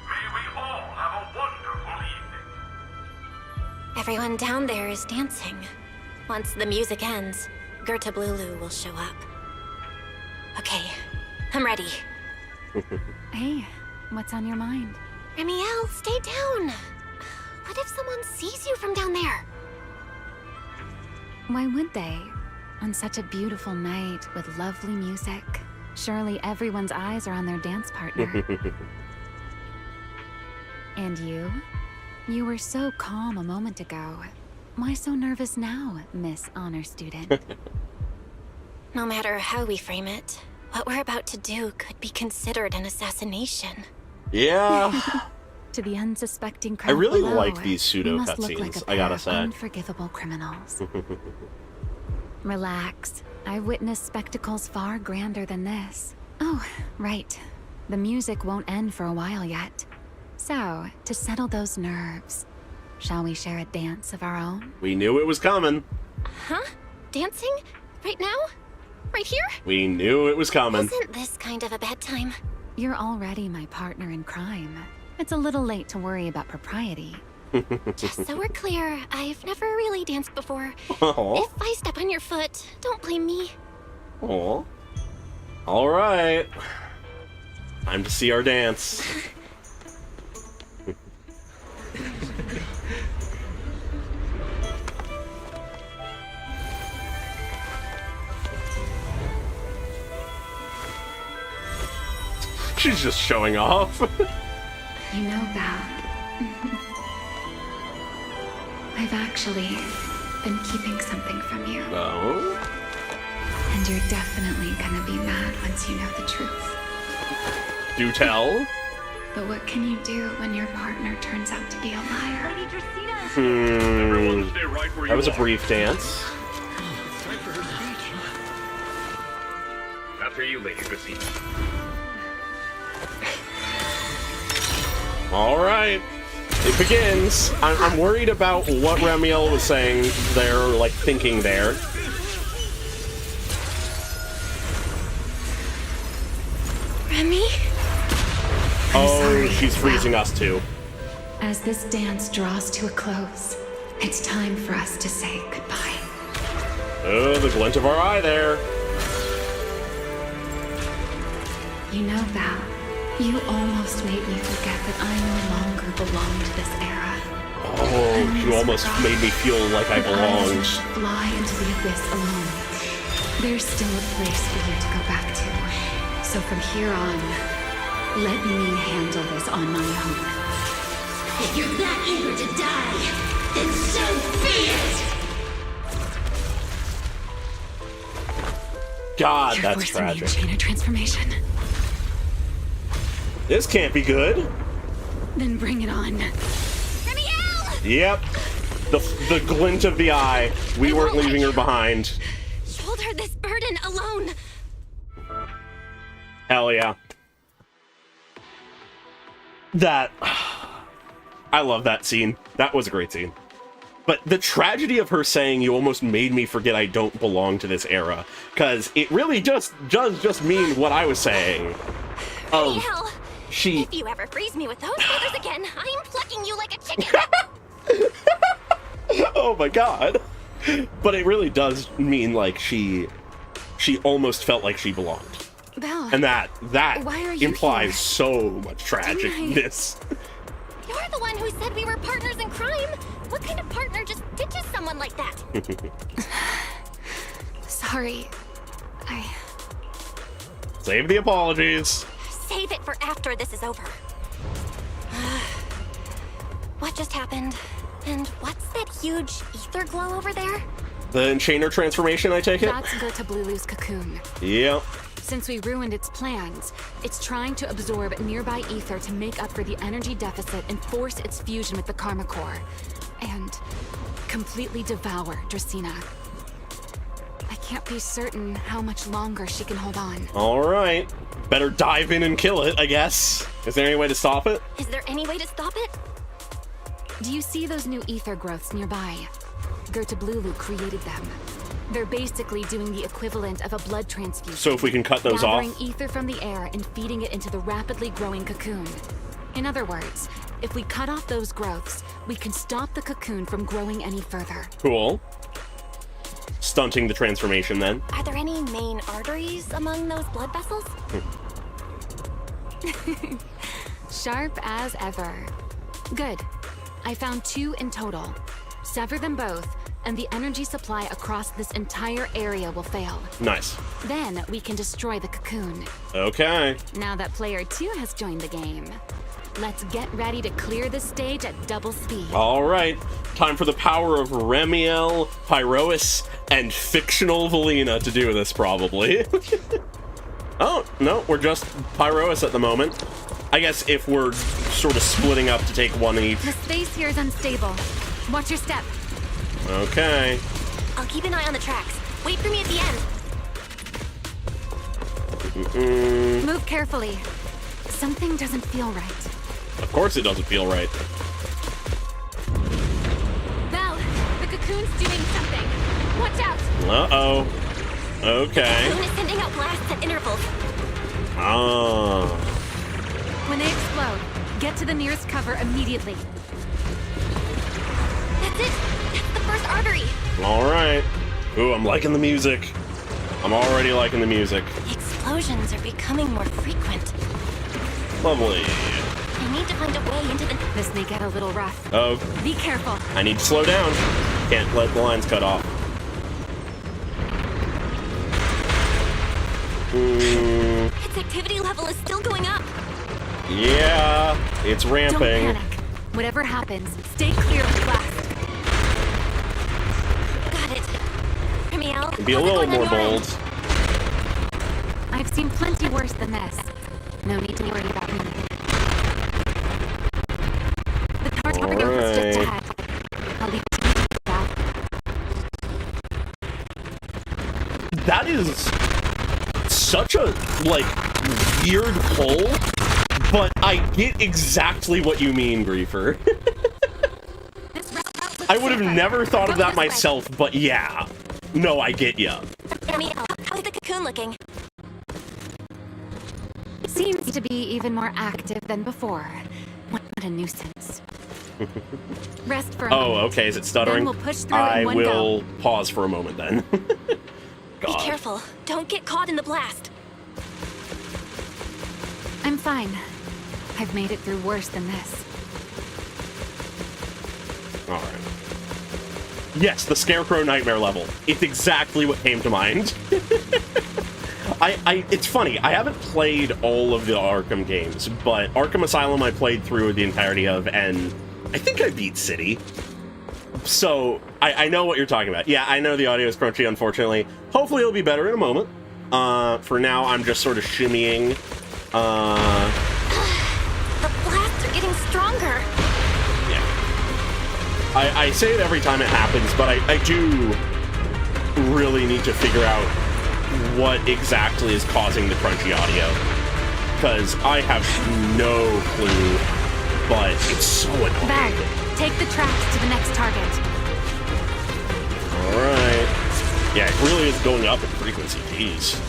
May we all have a wonderful evening. Everyone down there is dancing. Once the music ends, Gerta Blulu will show up. Okay, I'm ready. Hey, what's on your mind? Ramiel, stay down. What if someone sees you from down there? Why would they? On such a beautiful night with lovely music. Surely everyone's eyes are on their dance partner. And you? You were so calm a moment ago. Why so nervous now, Miss Honor Student? No matter how we frame it, what we're about to do could be considered an assassination. Yeah. To the unsuspecting I crowd really below, like these we pseudo must look like cutscenes, a I gotta pair of say. unforgivable criminals. Relax. I've witnessed spectacles far grander than this. Oh, right. The music won't end for a while yet. So, to settle those nerves, shall we share a dance of our own? We knew it was coming. Huh? Dancing? Right now? Right here? We knew it was coming. Isn't this kind of a bad time? You're already my partner in crime. It's a little late to worry about propriety. Just so we're clear, I've never really danced before. Aw. If I step on your foot, don't blame me. Aw. All right. Time to see our dance. She's just showing off. You know that. I've actually been keeping something from you. Oh? And you're definitely gonna be mad once you know the truth. Do tell. But what can you do when your partner turns out to be a liar? That was a brief dance. Time for her speech. After you, Lady Christina. All right. It begins. I'm worried about what Ramiel was saying there, like thinking there. Remy? Oh, she's freezing us too. As this dance draws to a close, it's time for us to say goodbye. Oh, the glint of our eye there. You know, Val, you almost made me forget that I no longer belong to this era. Oh, you almost made me feel like I belonged. Fly into the abyss alone. There's still a place for you to go back to. So from here on, let me handle this on my own. If you're that eager to die, then so be it! God, You're that's forcing me in tragic. chain of transformation. This can't be good. Then bring it on. Yep. The glint of the eye. We weren't leaving her behind. Shoulder this burden alone. Hell yeah. That... I love that scene. That was a great scene. But the tragedy of her saying you almost made me forget I don't belong to this era. Because it really does just mean what I was saying. Hell, She... if you ever freeze me with those feathers again, I'm plucking you like a chicken. Oh my god. But it really does mean like she almost felt like she belonged. Belle, And that why are you implies here? so much tragicness. You're the one who said we were partners in crime. What kind of partner just ditches someone like that? Sorry. Save the apologies. Save it for after this is over. What just happened? And what's that huge ether glow over there? The Enchainer transformation, I take it? That's Gerta Blulu's cocoon. Yep. Since we ruined its plans, it's trying to absorb nearby ether to make up for the energy deficit and force its fusion with the Karma Core. And completely devour Dracena. I can't be certain how much longer she can hold on. Alright. Better dive in and kill it, I guess. Is there any way to stop it? Is there any way to stop it? Do you see those new ether growths nearby? Gerta Blulu created them. They're basically doing the equivalent of a blood transfusion. So if we can cut those gathering off? ether from the air and feeding it into the rapidly growing cocoon. In other words, If we cut off those growths, we can stop the cocoon from growing any further. Cool. Stunting the transformation, then. Are there any main arteries among those blood vessels? Sharp as ever. Good. I found 2 in total. Sever them both, and the energy supply across this entire area will fail. Nice. Then we can destroy the cocoon. Okay. Now that player 2 has joined the game, let's get ready to clear the stage at double speed. All right. Time for the power of Remiel, Pyrois, and fictional Valina to do this, probably. Oh, no, we're just Pyrois at the moment. I guess if we're sort of splitting up to take one each. The space here is unstable. Watch your step. Okay. I'll keep an eye on the tracks. Wait for me at the end. Move carefully. Something doesn't feel right. Of course it doesn't feel right. Val, the cocoon's doing something. Watch out. Uh-oh. Okay. The cocoon is sending out blasts at intervals. Ah. When they explode, get to the nearest cover immediately. That's it. That's the first artery. All right. Ooh, I'm liking the music. I'm already liking the music. The explosions are becoming more frequent. Lovely. I need to find a way into the... This may get a little rough. Oh. Be careful. I need to slow down. Can't let the lines cut off. Its activity level is still going up. Yeah, it's ramping. Don't panic. Whatever happens, stay clear of the blast. Got it. Remiel, Be a little more bold. I've seen plenty worse than this. No need to worry about me. The target is just ahead. I'll leave it to you, Val. That is such a, like, weird pull, but I get exactly what you mean, Griefer. I would have never thought of that myself, but yeah. No, I get ya. Remiel, how's the cocoon looking? Seems to be even more active than before. What a nuisance. Rest for a moment. Oh, okay, is it stuttering? Then we'll push through I in one will go. pause for a moment then. Be careful. Don't get caught in the blast. I'm fine. I've made it through worse than this. Alright. Yes, the Scarecrow Nightmare level. It's exactly what came to mind. It's funny, I haven't played all of the Arkham games, but Arkham Asylum I played through the entirety of, and I think I beat City. So, I know what you're talking about. Yeah, I know the audio is crunchy, unfortunately. Hopefully it'll be better in a moment. For now, I'm just sort of shimmying. The blasts are getting stronger. Yeah. I say it every time it happens, but I do really need to figure out what exactly is causing the crunchy audio. Because I have no clue, but it's so annoying. Bag, take the tracks to the next target. Alright. Yeah, it really is going up in frequency, jeez.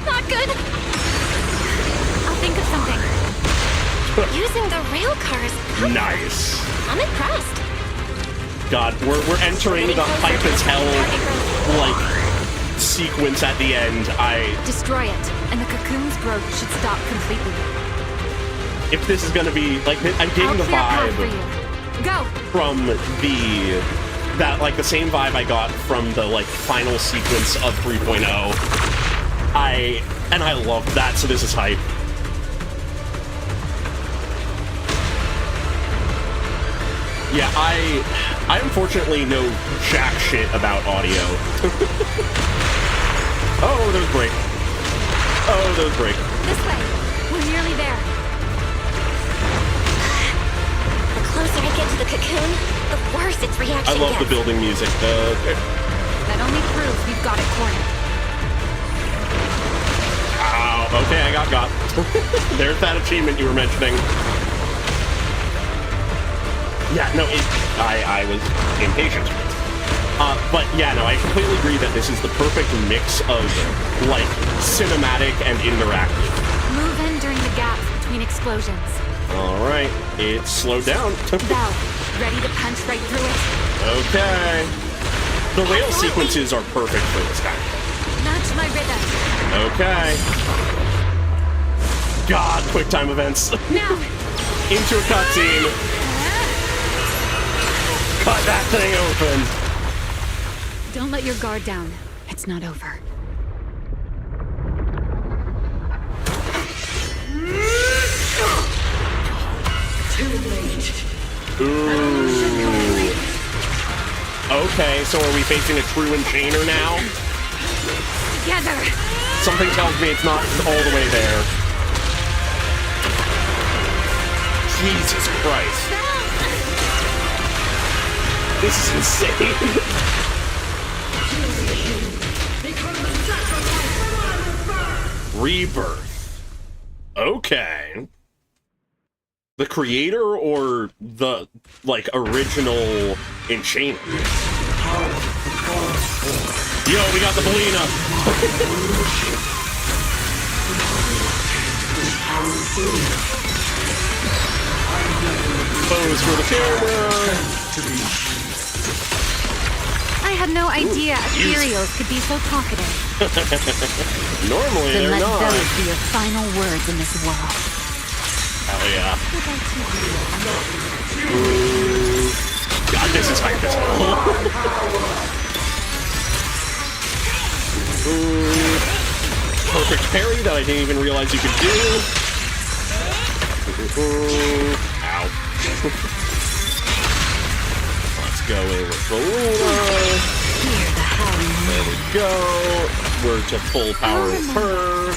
Not good. I'll think of something. Using the rail cars. Nice. I'm impressed. God, we're entering the hype as hell, like, sequence at the end. Destroy it, and the cocoon's growth should stop completely. If this is gonna be, like, I'm getting the vibe Go. from the same vibe I got from the, like, final sequence of 3.0. I love that, so this is hype. Yeah, I unfortunately know jack shit about audio. Oh, there's break. Oh, there's break. This way. We're nearly there. The closer I get to the cocoon, the worse its reaction I love gets. the building music. That only proves we've got it cornered. Ow, okay, I got. There's that achievement you were mentioning. Yeah, no, I was impatient. But yeah, no, I completely agree that this is the perfect mix of, like, cinematic and interactive. Move in during the gaps between explosions. Alright, it's slowed down. Bell, ready to punch right through it? Okay. The rail sequences are perfect for this guy. Match my rhythm. Okay. God, quick time events. Now. Into a cutscene. Cut that thing open. Don't let your guard down. It's not over. Too late. Ooh. Okay, so are we facing a true enchainer now? Together. Something tells me it's not all the way there. Jesus Christ. This is insane. Rebirth. Okay. The creator or the, like, original enchainer? Yo, we got the Belina! Pose for the camera! I had no idea ethereals could be so talkative. Normally Then they're let not. those be your final words in this world. Hell yeah. Ooh. God, this is hype as hell. Ooh. Perfect parry that I didn't even realize you could do. Ooh. Ow. Let's go in with Belina. There we go. We're to full power with her.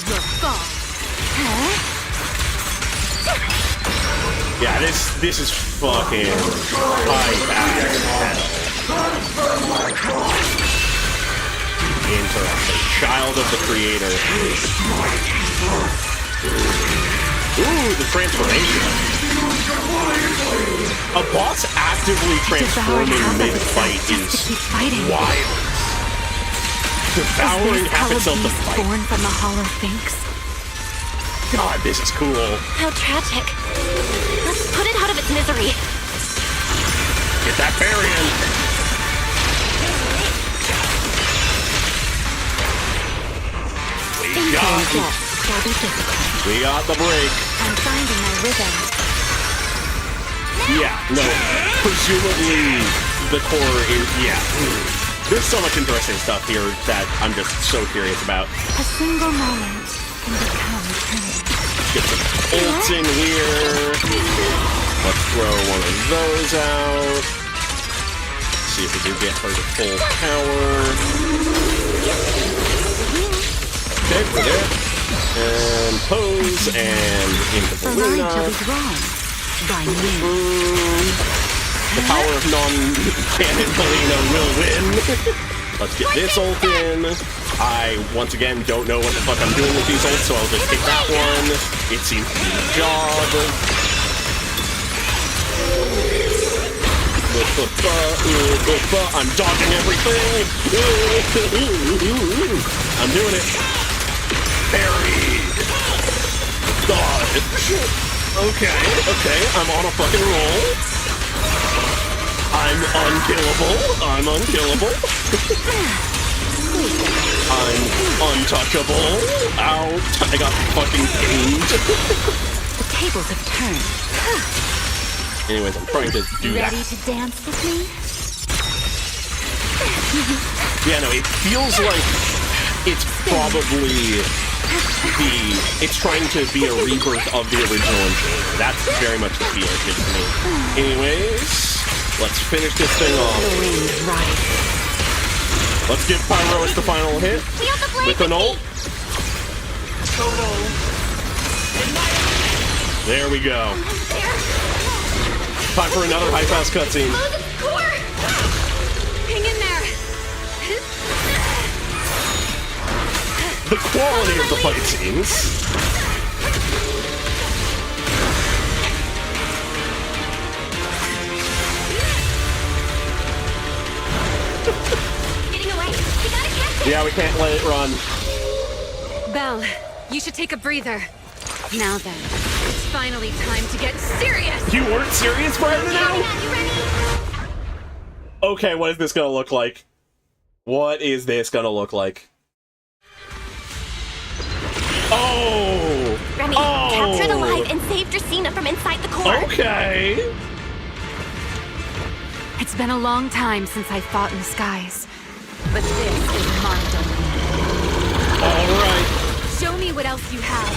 Your fault. Huh? Yeah, this is fucking hype as hell. Interesting. Child of the creator. Ooh, the transformation. A boss actively transforming mid-fight is wild. Devouring half itself to fight. Born from the hollow Sphinx. God, this is cool. How tragic. Let's put it out of its misery. Get that parry in. We got the break. I'm finding my rhythm. Yeah, no. Presumably the core is, yeah. There's so much interesting stuff here that I'm just so curious about. A single moment can become eternity. Get some ults in here. Let's throw one of those out. See if we can get her to full power. Okay, we're there. And pose, and into Belina. The power of non-canon Belina will win. Let's get this ult in. I, once again, don't know what the fuck I'm doing with these ults, so I'll just take that one. It seems to do the job. I'm dodging everything. I'm doing it. Buried. Dodge. Okay, I'm on a fucking roll. I'm unkillable. I'm untouchable. Ow, I got fucking pinned. The tables have turned. Anyways, I'm trying to do that. Ready to dance with me? Yeah, no, it feels like it's probably it's trying to be a rebirth of the original Enchanter. That's very much the feel it gives me. Anyways, let's finish this thing off. Let's give Pyrois the final hit with an ult. There we go. Time for another high-fast cutscene. Hang in there. The quality of the fight scenes. Getting away. We gotta catch it. Yeah, we can't let it run. Belle, You should take a breather. Now then, it's finally time to get serious! You weren't serious for him now? Okay, what is this gonna look like? What is this gonna look like? Oh! Remy, captured alive and saved Dracena from inside the core. Okay. It's been a long time since I fought in the skies, but this is my domain. Alright. Show me what else you have.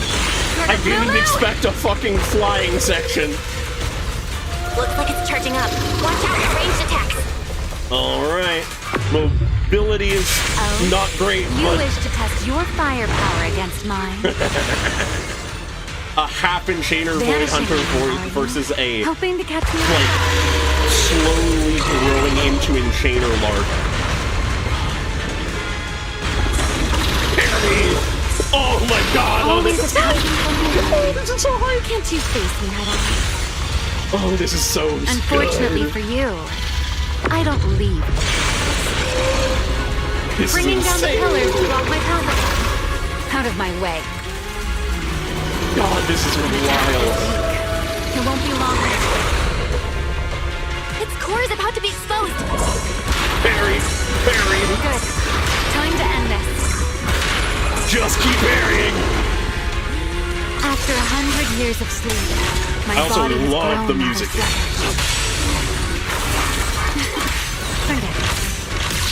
I didn't expect a fucking flying section. Looks like it's charging up. Watch out for ranged attacks. Alright. Mobility is not great, You but wish to test your firepower against mine. a half-enchainer Void Hunter versus a Hoping to catch me like slowly growing into enchainer lark. Oh my god! Oh, this is this is so hard! Can't you face me head on? Oh, this is so Unfortunately good. for you, I don't leave. This Bringing is down the insane. pillars to block my path. Out of my way. God, this is wild. It won't be long. Its core is about to be exposed. Buried. Good. Time to end this. Just keep burying. After 100 years of sleep, my I also body has love grown the out music. of Forget it.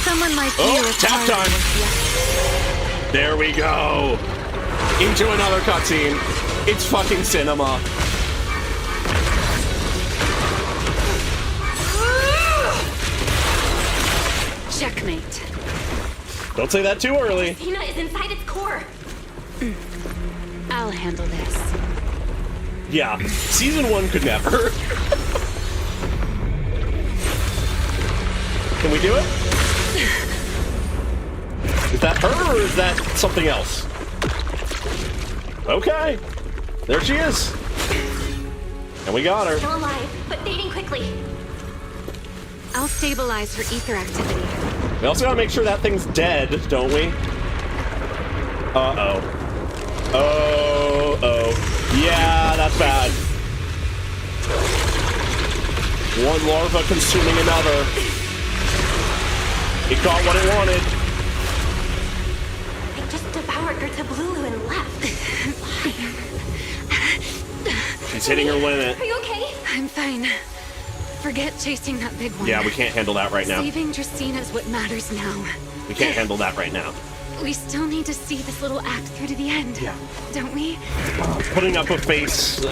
Someone like you is Tap hard time. to There we go. Into another cutscene. It's fucking cinema. Checkmate. Don't say that too early. Dracena is inside its core. I'll handle this. Yeah, season 1 could never. Can we do it? Is that her or is that something else? Okay. There she is. And we got her. Still alive, but fading quickly. I'll stabilize her ether activity. We also gotta make sure that thing's dead, don't we? Uh-oh. Oh. Yeah, that's bad. One larva consuming another. It got what it wanted. It just devoured Gertablulu and left. She's hitting her limit. Are you okay? I'm fine. Forget chasing that big one. Yeah, we can't handle that right now. Saving Dracena is what matters now. We can't handle that right now. We still need to see this little act through to the end. Yeah. Don't we? Putting up a face,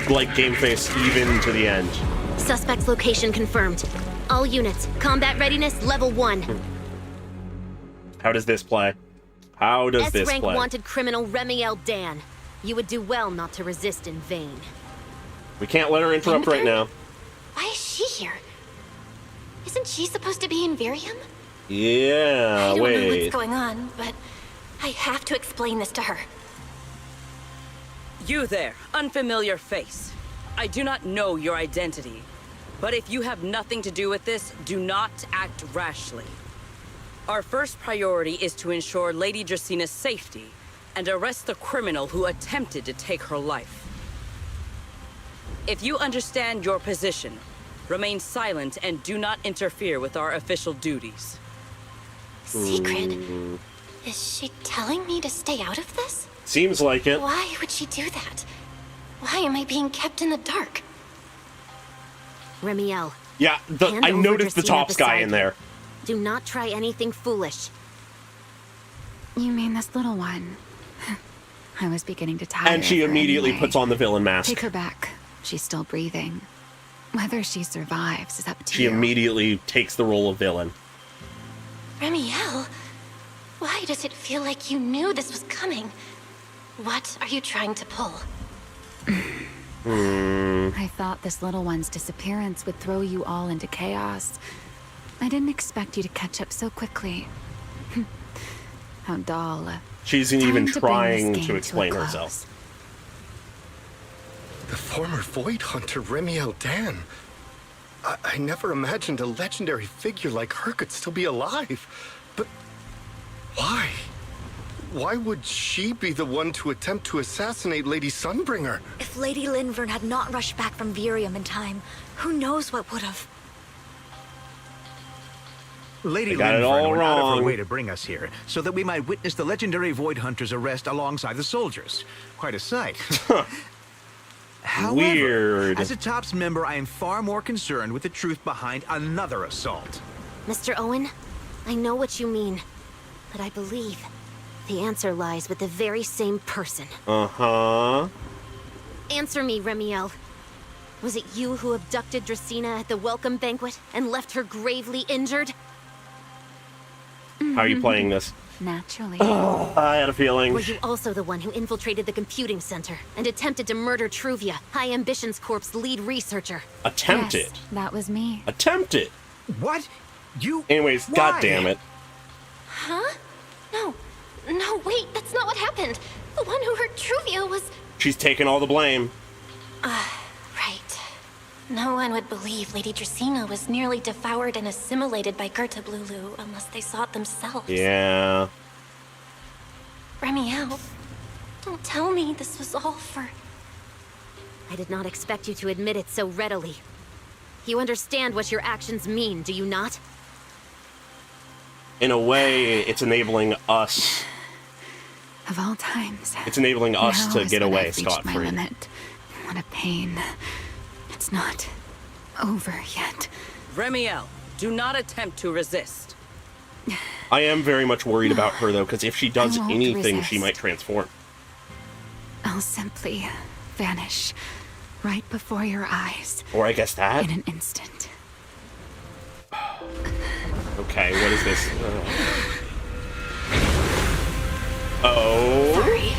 like game face, even to the end. Suspect's location confirmed. All units, combat readiness level 1. How does this play? How does this S-rank play? wanted criminal Remiel Dan. You would do well not to resist in vain. We can't let her interrupt right now. Why is she here? Isn't she supposed to be in Virium? Yeah, I don't know wait. what's going on, but I have to explain this to her. You there, unfamiliar face. I do not know your identity, but if you have nothing to do with this, do not act rashly. Our first priority is to ensure Lady Dracena's safety and arrest the criminal who attempted to take her life. If you understand your position, remain silent and do not interfere with our official duties. Secret? Is she telling me to stay out of this? Seems like it. Why would she do that? Why am I being kept in the dark? Remiel, Yeah, hand I over noticed the Dracena Tops guy beside in there. do not try anything foolish. You mean this little one? I was beginning to tire And she of her immediately anyway. puts on the villain mask. Take her back. She's still breathing. Whether she survives is up to She you. immediately takes the role of villain. Remiel, why does it feel like you knew this was coming? What are you trying to pull? I thought this little one's disappearance would throw you all into chaos. I didn't expect you to catch up so quickly. How dull. She isn't even Time to bring trying this to game explain to a herself. The former Void Hunter Remiel Dan. I never imagined a legendary figure like her could still be alive. But why? Why would she be the one to attempt to assassinate Lady Sunbringer? If Lady Linvern had not rushed back from Virium in time, who knows what would have. Lady got it all Linvern went out of wrong. her way to bring us here, so that we might witness the legendary Void Hunter's arrest alongside the soldiers. Quite a sight. However, Weird. as a TOPS member, I am far more concerned with the truth behind another assault. Mr. Owen, I know what you mean, but I believe the answer lies with the very same person. Uh-huh. Answer me, Remiel. Was it you who abducted Dracena at the welcome banquet and left her gravely injured? How are you playing this? Naturally. I had a feeling. Were you also the one who infiltrated the computing center and attempted to murder Truvia, High Ambitions Corp's lead researcher? Attempted. Yes, that was me. Attempted. What? You? Anyways, Why? God damn it. Huh? No, wait, that's not what happened. The one who hurt Truvia was... She's taking all the blame. Right. No one would believe Lady Dracena was nearly devoured and assimilated by Gerta Blulu unless they saw it themselves. Yeah. Remiel, don't tell me this was all for... I did not expect you to admit it so readily. You understand what your actions mean, do you not? In a way, it's enabling us. Of all times. It's enabling us now to is get when away I've reached my scot-free. limit. What a pain. It's not over yet. Remiel, do not attempt to resist. I am very much worried about her, though, because if she does I won't anything, she resist. might transform. I'll simply vanish right before your eyes. Or I guess that? In an instant. Okay, what is this? Oh. Sorry,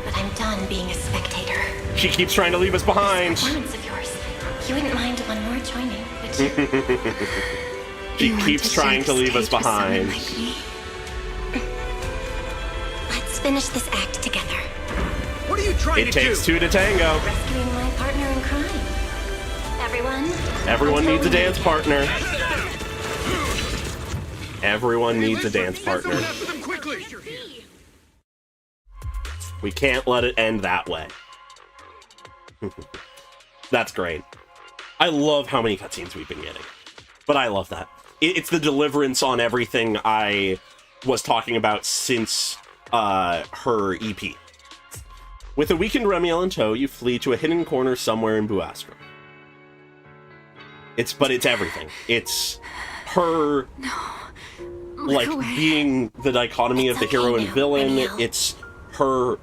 but I'm done being a spectator. She keeps trying to leave us behind. Performance of yours. You wouldn't mind one more joining, would you? She keeps trying to leave us behind. Let's finish this act together. What are you trying It to do? takes two to tango. Rescuing my partner in crime. Everyone needs a dance partner. Everyone needs a dance partner. We can't let it end that way. That's great. I love how many cutscenes we've been getting. But I love that. It's the deliverance on everything I was talking about since her EP. With a weakened Remiel in tow, you flee to a hidden corner somewhere in Buastra. But it's everything. It's her like being the dichotomy of the hero and villain. It's her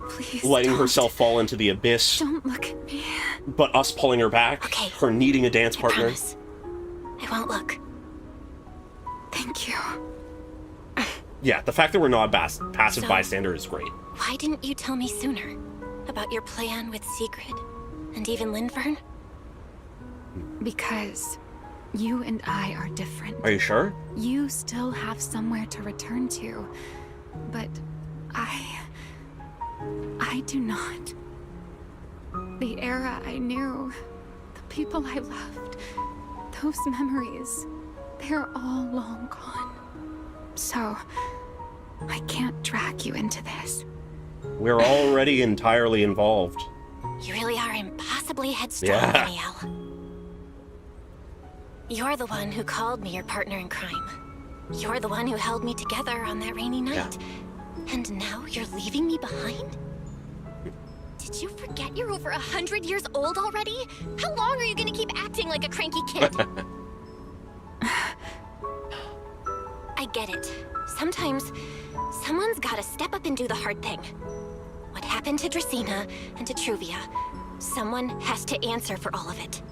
letting herself fall into the abyss. Don't look at me. But us pulling her back. Okay. Her needing a dance partner. Promise. I won't look. Thank you. Yeah, the fact that we're not a passive So- bystander is great. Why didn't you tell me sooner? About your plan with Sigrid? And even Linvern? Because you and I are different. Are you sure? You still have somewhere to return to, but I do not. The era I knew, the people I loved, those memories, they're all long gone. So, I can't drag you into this. We're already entirely involved. You really are impossibly headstrong, Yeah. Remiel. You're the one who called me your partner in crime. You're the one who held me together on that rainy night. And now you're leaving me behind? Did you forget you're over 100 years old already? How long are you gonna keep acting like a cranky kid? I get it. Sometimes, someone's gotta step up and do the hard thing. What happened to Dracena and to Truvia, someone has to answer for all of it.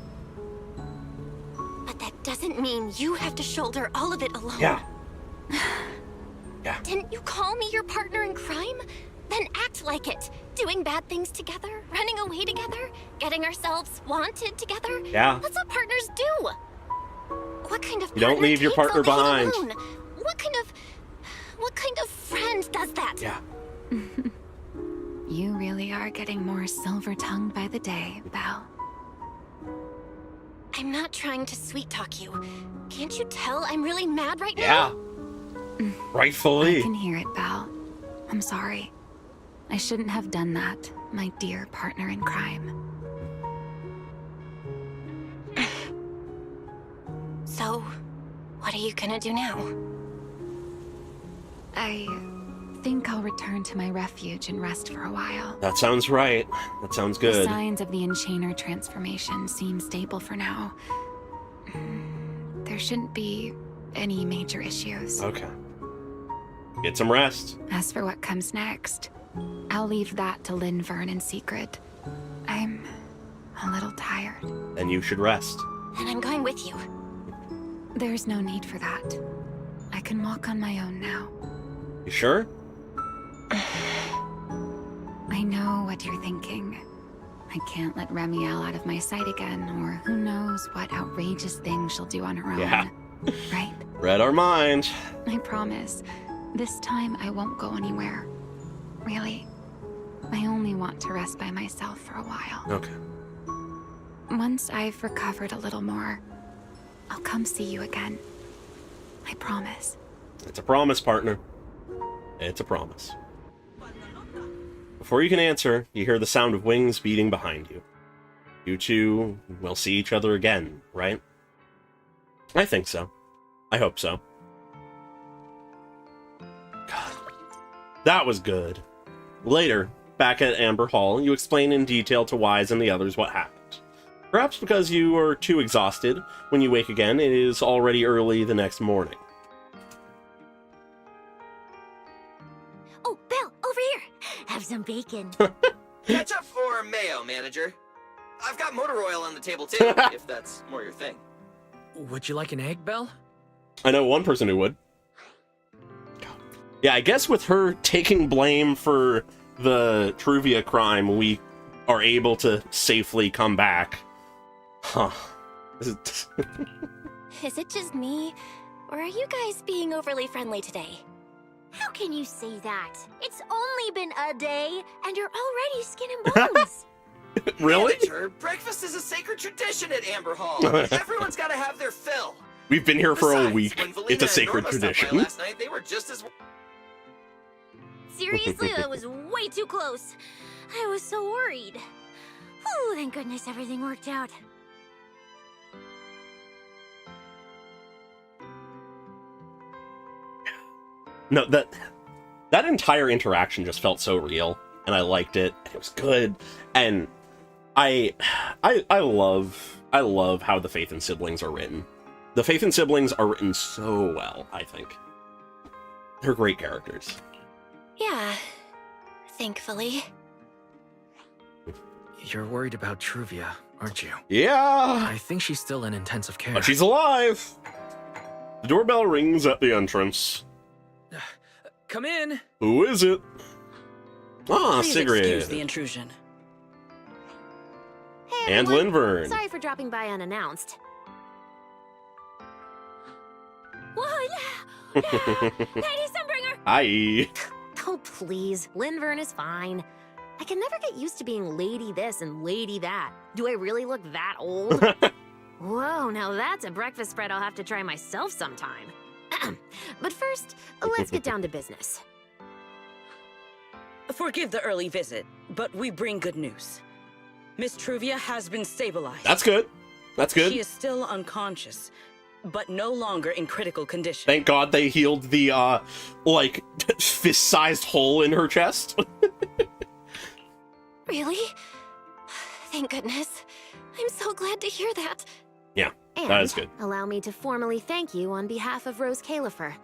But that doesn't mean you have to shoulder all of it alone. Yeah. Didn't you call me your partner in crime? Then act like it. Doing bad things together, running away together, getting ourselves wanted together. Yeah. That's what partners do. What kind of You don't partner leave your takes partner all that behind. alone? What kind of friend does that? Yeah. You really are getting more silver-tongued by the day, Belle. I'm not trying to sweet-talk you. Can't you tell I'm really mad right Yeah. now? Rightfully. I can hear it, Belle. I'm sorry. I shouldn't have done that, my dear partner in crime. So, what are you gonna do now? I think I'll return to my refuge and rest for a while. That sounds right. That sounds The good. signs of the Enchainer transformation seem stable for now. There shouldn't be any major issues. Okay. Get some rest. As for what comes next, I'll leave that to Linvern in secret. I'm a little tired. Then you should rest. And I'm going with you. There's no need for that. I can walk on my own now. You sure? I know what you're thinking. I can't let Remiel out of my sight again, or who knows what outrageous thing she'll do on her own. Yeah. Right? Read our mind. I promise. This time I won't go anywhere. Really. I only want to rest by myself for a while. Okay. Once I've recovered a little more, I'll come see you again. I promise. It's a promise, partner. It's a promise. Before you can answer, you hear the sound of wings beating behind you. You two will see each other again, right? I think so. I hope so. God. That was good. Later, back at Amber Hall, you explain in detail to Wise and the others what happened. Perhaps because you are too exhausted, when you wake again, it is already early the next morning. Oh, Belle, over here. Have some bacon. Ketchup or mayo, manager? I've got motor oil on the table too, if that's more your thing. Would you like an egg, Belle? I know one person who would. Yeah, I guess with her taking blame for the Truvia crime, we are able to safely come back. Huh. Is it just me? Or are you guys being overly friendly today? How can you say that? It's only been a day, and you're already skin and bones. Really? Manager, breakfast is a sacred tradition at Amber Hall. Everyone's got to have their fill. We've been here for Besides, a week. when Valina It's a and sacred Norma stopped by tradition. Last night, they were just as... Seriously, that was way too close. I was so worried. Oh, thank goodness everything worked out. No, that entire interaction just felt so real, and I liked it. It was good, and I love how the Phaethon siblings are written. The Phaethon siblings are written so well, I think. They're great characters. Yeah, thankfully. You're worried about Truvia, aren't you? Yeah! I think she's still in intensive care. But she's alive! The doorbell rings at the entrance. Come in! Who is it? Ah, Please Sigrid. excuse the intrusion. Hey, And everyone. Linvern. Sorry for dropping by unannounced. Lady Sunbringer! Hi. Oh, please. Linvern is fine. I can never get used to being lady this and lady that. Do I really look that old? Whoa, now that's a breakfast spread I'll have to try myself sometime. But first, let's get down to business. Forgive the early visit, but we bring good news. Miss Truvia has been stabilized. That's good. That's good. She is still unconscious, but no longer in critical condition. Thank God they healed the, like, fist-sized hole in her chest. Really? Thank goodness. I'm so glad to hear that. Yeah, And that is good. allow me to formally thank you on behalf of Rose Califer.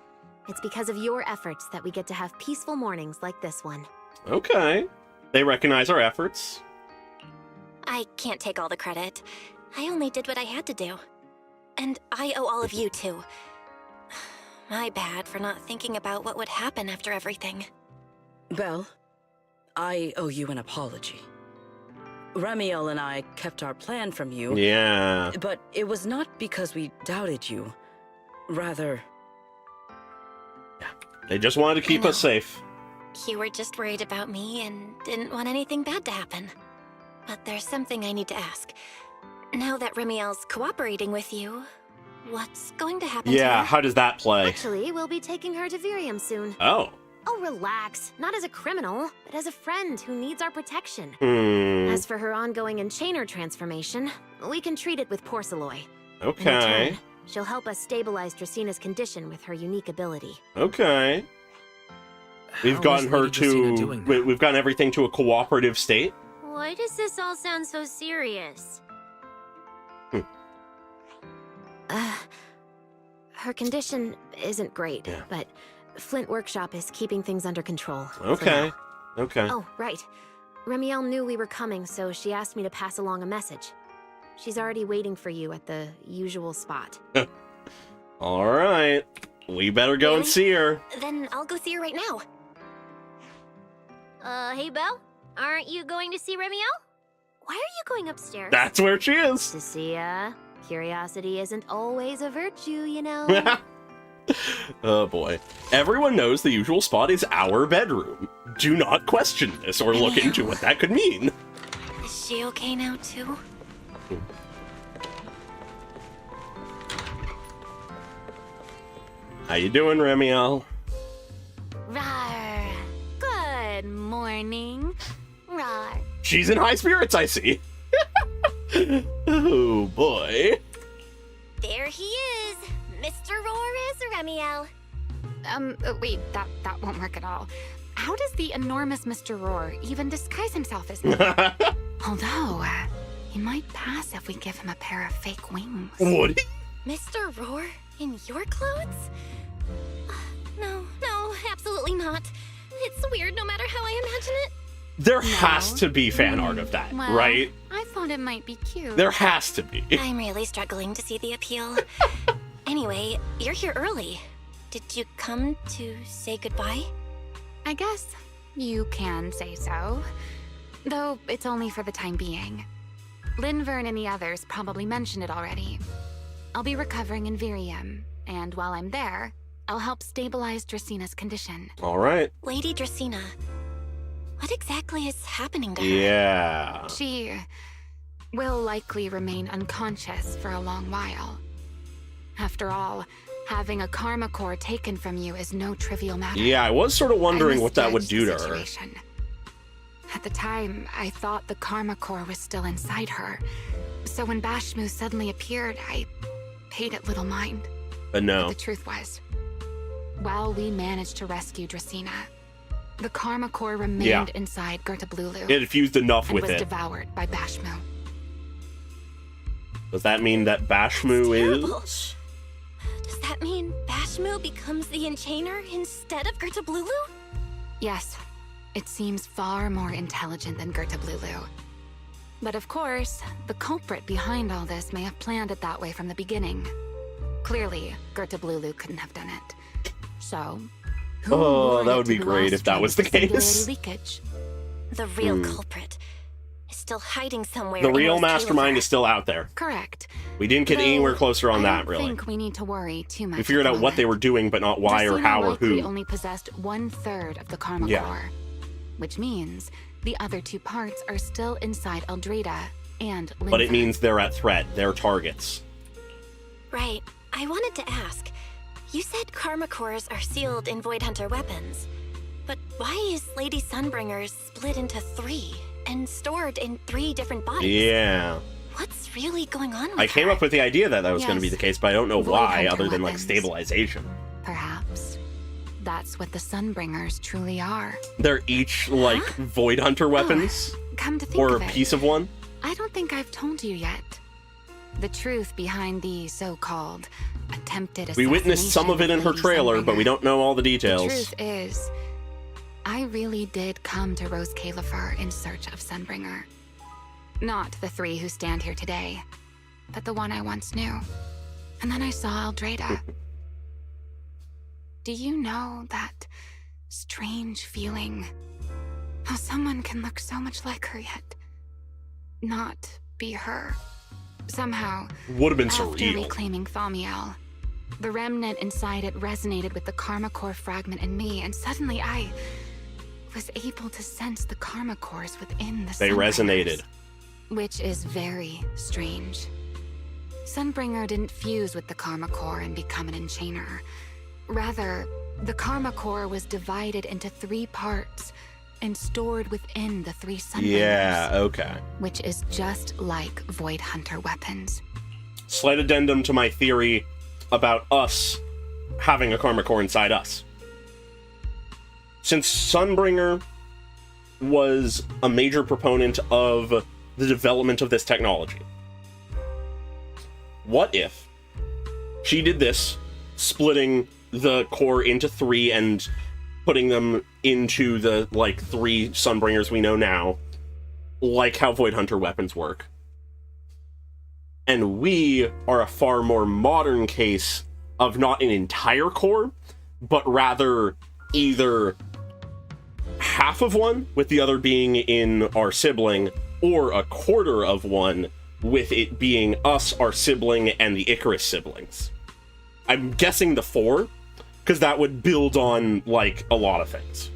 It's because of your efforts that we get to have peaceful mornings like this one. Okay. They recognize our efforts. I can't take all the credit. I only did what I had to do. And I owe all of you, too. My bad for not thinking about what would happen after everything. Belle, I owe you an apology. Remiel and I kept our plan from you. Yeah. But it was not because we doubted you. Rather... They just wanted to keep us safe. You were just worried about me and didn't want anything bad to happen. But there's something I need to ask. Now that Remiel's cooperating with you, what's going to happen to Yeah, her? how does that play? Actually, we'll be taking her to Virium soon. Oh. Oh, relax. Not as a criminal, but as a friend who needs our protection. As for her ongoing enchainer transformation, we can treat it with porcelain. Okay. In return, she'll help us stabilize Dracina's condition with her unique ability. Okay. We've gotten her to... We've gotten everything to a cooperative state. Why does this all sound so serious? Her condition isn't great, but Flint Workshop is keeping things under control. Okay. Okay. Oh, right. Remiel knew we were coming, so she asked me to pass along a message. She's already waiting for you at the usual spot. All right. We better go and see her. Then I'll go see her right now. Hey, Belle? Aren't you going to see Remiel? Why are you going upstairs? That's where she is. To see ya. Curiosity isn't always a virtue, you know. Oh boy. Everyone knows the usual spot is our bedroom. Do not question this or look into what that could mean. Is she okay now, too? How you doing, Remiel? Rawr. Good morning. Rawr. She's in high spirits, I see. Oh boy. There he is. Mr. Roar is Remiel. Wait, that won't work at all. How does the enormous Mr. Roar even disguise himself as me? Although, he might pass if we give him a pair of fake wings. Would he? Mr. Roar in your clothes? No, absolutely not. It's weird no matter how I imagine it. There has to be fan art of that, Well, right? I thought it might be cute. There has to be. I'm really struggling to see the appeal. Anyway, you're here early. Did you come to say goodbye? I guess you can say so. Though it's only for the time being. Linvern and the others probably mentioned it already. I'll be recovering in Virium, and while I'm there, I'll help stabilize Dracina's condition. All right. Lady Dracina, what exactly is happening to her? Yeah. She will likely remain unconscious for a long while. After all, having a karma core taken from you is no trivial matter. Yeah, I was sort of wondering what that would do to her. Situation. At the time, I thought the karma core was still inside her. So when Bashmu suddenly appeared, I paid it little mind. But no. But the truth was, while we managed to rescue Dracina, the karma core remained inside Gerta Blulu. It fused enough and with was it. devoured by Bashmu. Does that mean that Bashmu is? Does that mean Bashmu becomes the Enchainer instead of Gerta Blulu? Yes, it seems far more intelligent than Gerta Blulu. But of course, the culprit behind all this may have planned it that way from the beginning. Clearly, Gerta Blulu couldn't have done it. So, oh, that would be great if that was the case. Leakage? The real culprit is still hiding somewhere. The real Rose mastermind Calipher. is still out there. Correct. We didn't get anywhere closer on I that, don't really. think we need to worry too much. We figured out what they were doing, but not why or Dracina how or likely who. only possessed 1/3 of the karma core, which means the other 2 parts are still inside Eldreda and Linva. But it means they're at threat. They're targets. Right. I wanted to ask. You said karma cores are sealed in Void Hunter weapons. But why is Lady Sunbringer's split into 3 and stored in 3 different bodies? Yeah. What's really going on with I came up with the idea that was going to be Yes. the case, but I don't know Void why, Hunter other than like weapons. stabilization. Perhaps that's what the Sunbringers truly are. They're each like Void Hunter weapons, Come to think or of a it, piece of one. I don't think I've told you yet. The truth behind the so-called attempted We witnessed some of it in her Lady trailer, but we don't know all the The details. truth is, I really did come to Rose Calipher in search of Sunbringer. Not the 3 who stand here today, but the one I once knew. And then I saw Eldreda. Do you know that strange feeling? How someone can look so much like her yet not be her. Somehow, Would have been after surreal. reclaiming Thaumiel, the remnant inside it resonated with the karma core fragment in me, and suddenly I was able to sense the karma cores within the They Sunbringers, resonated. which is very strange. Sunbringer didn't fuse with the karma core and become an enchainer. Rather, The Karma Core was divided into 3 parts and stored within the 3 Sunbringers. Yeah, okay. Which is just like Void Hunter weapons. Slight addendum to my theory about us having a Karma Core inside us. Since Sunbringer was a major proponent of the development of this technology, what if she did this, splitting the core into 3 and putting them into the, 3 Sunbringers we know now, like how Void Hunter weapons work. And we are a far more modern case of not an entire core, but rather either half of one, with the other being in our sibling, or a quarter of one, with it being us, our sibling, and the Icarus siblings. I'm guessing the 4, because that would build on, a lot of things.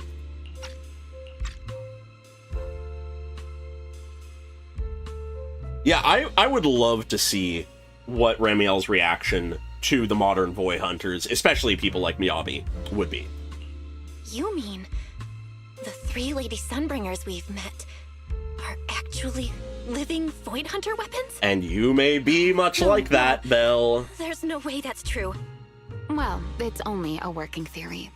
Yeah, I would love to see what Ramiel's reaction to the modern Void Hunters, especially people like Miyabi, would be. You mean the 3 Lady Sunbringers we've met are actually living Void Hunter weapons? And you may be much like that, Belle. There's no way that's true. Well, it's only a working theory.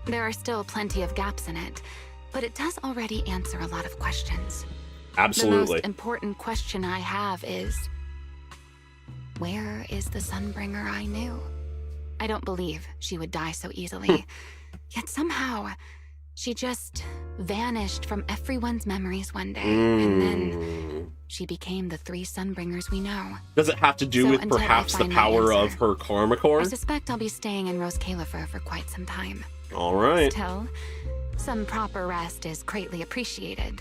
There are still plenty of gaps in it, but it does already answer a lot of questions. Absolutely. The most important question I have is, where is the Sunbringer I knew? I don't believe she would die so easily. Yet somehow, she just vanished from everyone's memories one day, and then she became the 3 Sunbringers we know. Does it have to do with perhaps the power of her Karma Core? I suspect I'll be staying in Rose Califer for quite some time. All right. Still, some proper rest is greatly appreciated.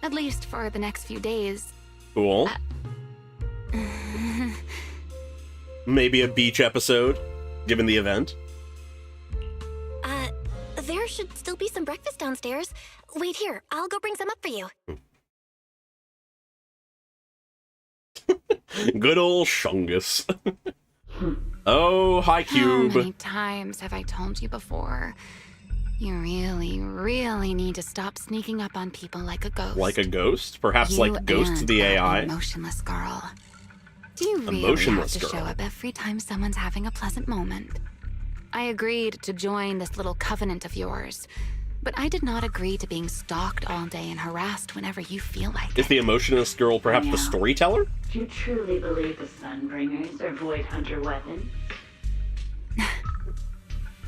At least for the next few days. Cool. Maybe a beach episode, given the event. There should still be some breakfast downstairs. Wait here, I'll go bring some up for you. Good old Shungus. Oh, hi, Cube. How many times have I told you before? You really, really need to stop sneaking up on people like a ghost. Like a ghost? Perhaps like Ghost the AI? Emotionless girl. Do you really have to show up every time someone's having a pleasant moment? I agreed to join this little covenant of yours, but I did not agree to being stalked all day and harassed whenever you feel like it. Is the emotionless girl perhaps the storyteller? Do you truly believe the Sunbringers are Void Hunter weapons?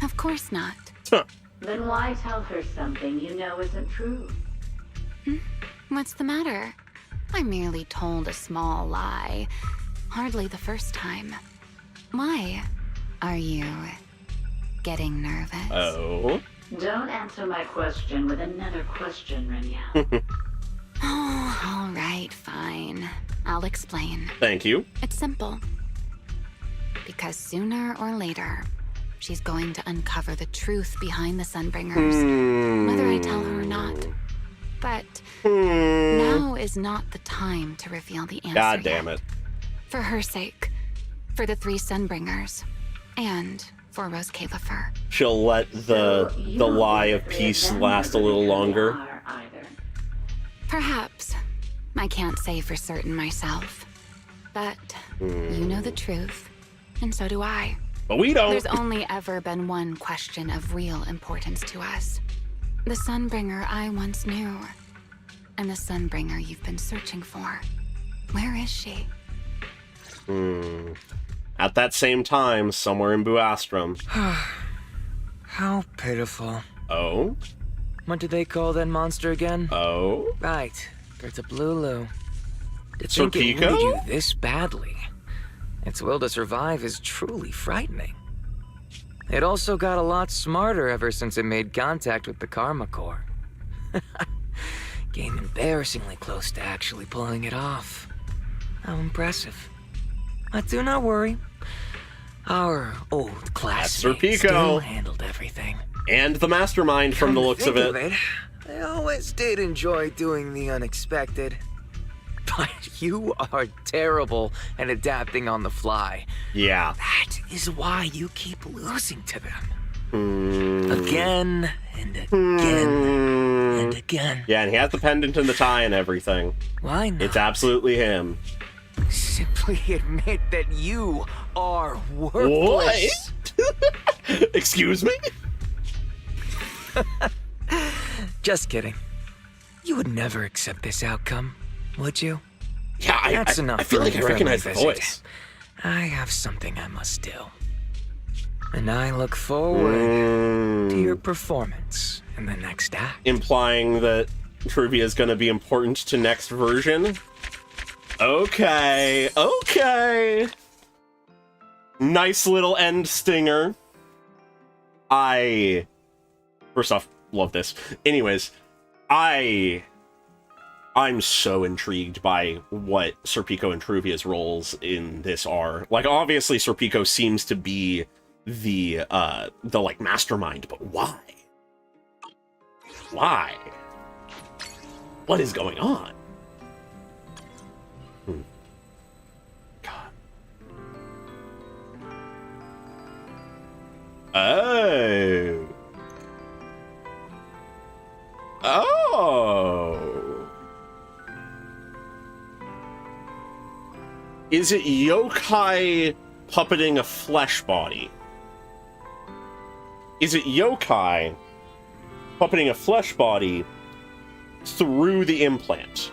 Of course not. Huh. Then why tell her something you know isn't true? What's the matter? I merely told a small lie. Hardly the first time. Why are you getting nervous? Oh? Don't answer my question with another question, Ramiel. Oh, all right, fine. I'll explain. Thank you. It's simple. Because sooner or later, she's going to uncover the truth behind the Sunbringers, whether I tell her or not. But now is not the time to reveal the answer. God damn it. For her sake, for the 3 Sunbringers, and for Rose Califer. She'll let the lie of peace last a little longer. Perhaps. I can't say for certain myself. But you know the truth, and so do I. But we don't. There's only ever been one question of real importance to us. The Sunbringer I once knew, and the Sunbringer you've been searching for. Where is she? At that same time, somewhere in Buastrom. How pitiful. Oh? What did they call that monster again? Oh? Right, Gertablulu. To Sir think it Pico? wounded you this badly. Its will to survive is truly frightening. It also got a lot smarter ever since it made contact with the Karma Core. Came embarrassingly close to actually pulling it off. How impressive. But do not worry. Our old classmate Pico. still handled everything. And the mastermind from the looks of it. I always did enjoy doing the unexpected. But you are terrible at adapting on the fly. Yeah. That is why you keep losing to them. Again and again and again. Yeah, and he has the pendant and the tie and everything. Why not? It's absolutely him. Simply admit that you are worthless. What? Excuse me? Just kidding. You would never accept this outcome, would you? Yeah, That's enough. I feel for like a I friendly recognize the visit. voice. I have something I must do. And I look forward to your performance in the next act. Implying that trivia is going to be important to next version? Okay. Nice little end stinger. First off, love this. Anyways, I'm so intrigued by what Serpico and Truvia's roles in this are. Like, obviously, Serpico seems to be the like mastermind, but why? Why? What is going on? God. Oh. Is it yokai puppeting a flesh body? Is it yokai puppeting a flesh body through the implant?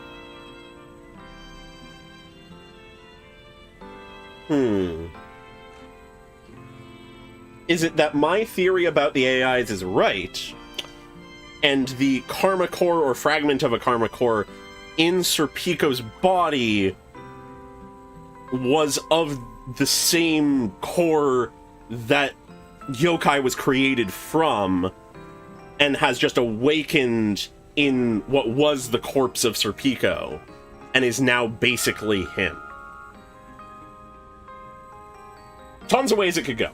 Is it that my theory about the AIs is right, and the karma core or fragment of a karma core in Serpico's body was of the same core that yokai was created from, and has just awakened in what was the corpse of Serpico, and is now basically him? Tons of ways it could go.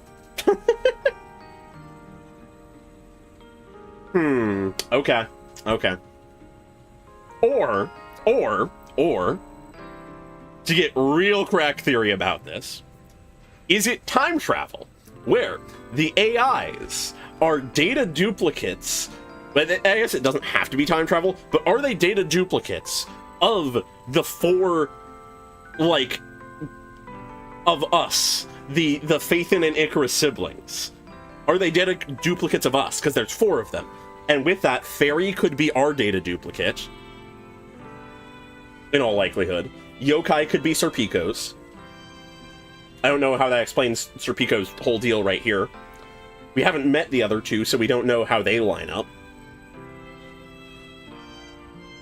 Okay. Or, to get real crack theory about this, is it time travel, where the AIs are data duplicates, but I guess it doesn't have to be time travel, but are they data duplicates of the four, like, of us, the Phaethon and Icarus siblings? Are they data duplicates of us? Because there's four of them. And with that, Fairy could be our data duplicate, in all likelihood. Yokai could be Serpico's. I don't know how that explains Serpico's whole deal right here. We haven't met the other two, so we don't know how they line up.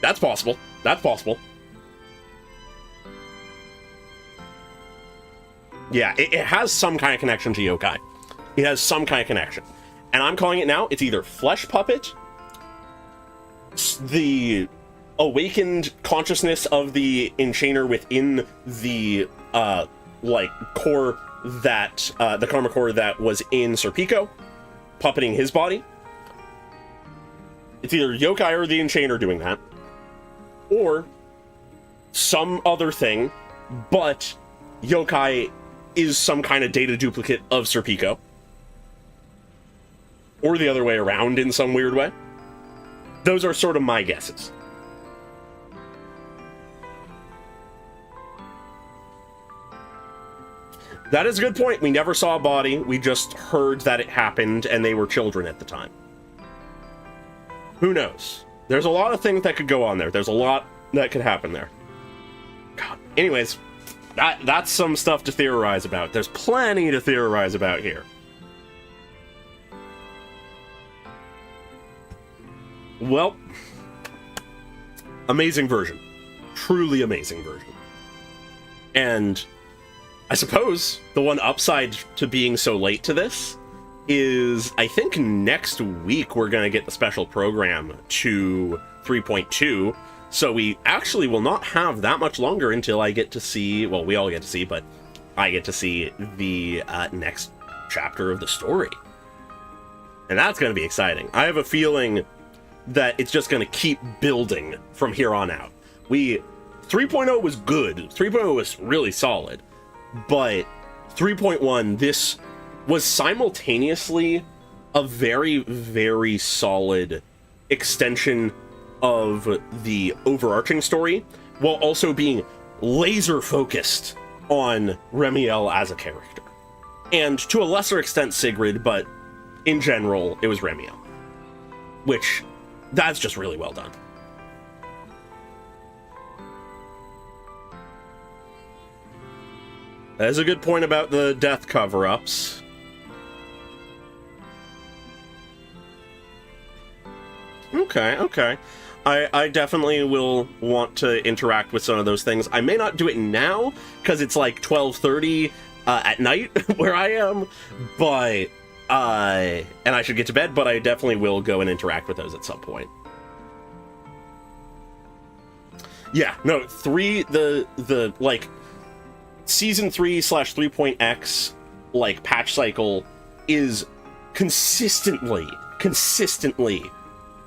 That's possible. Yeah, it has some kind of connection to yokai. It has some kind of connection. And I'm calling it now, it's either flesh puppet, the awakened consciousness of the enchainer within the, like, core that, the karma core that was in Serpico, puppeting his body. It's either yokai or the enchainer doing that, or some other thing, but yokai is some kind of data duplicate of Serpico. Or the other way around in some weird way. Those are sort of my guesses. That is a good point. We never saw a body. We just heard that it happened and they were children at the time. Who knows? There's a lot of things that could go on there. There's a lot that could happen there. God. Anyways, that's some stuff to theorize about. There's plenty to theorize about here. Well, amazing version. Truly amazing version. And I suppose the one upside to being so late to this is I think next week we're going to get the special program to 3.2. So we actually will not have that much longer until I get to see, well, we all get to see, but I get to see the next chapter of the story. And that's going to be exciting. I have a feeling that it's just going to keep building from here on out. 3.0 was good. 3.0 was really solid. But 3.1, this was simultaneously a very, very solid extension of the overarching story, while also being laser focused on Remiel as a character. And to a lesser extent Sigrid, but in general, it was Remiel. Which, that's just really well done. That's a good point about the death cover-ups. Okay. I definitely will want to interact with some of those things. I may not do it now, because it's like 12:30 at night where I am, but, and I should get to bed, but I definitely will go and interact with those at some point. Yeah, no, the like, Season 3/3.x, like, patch cycle is consistently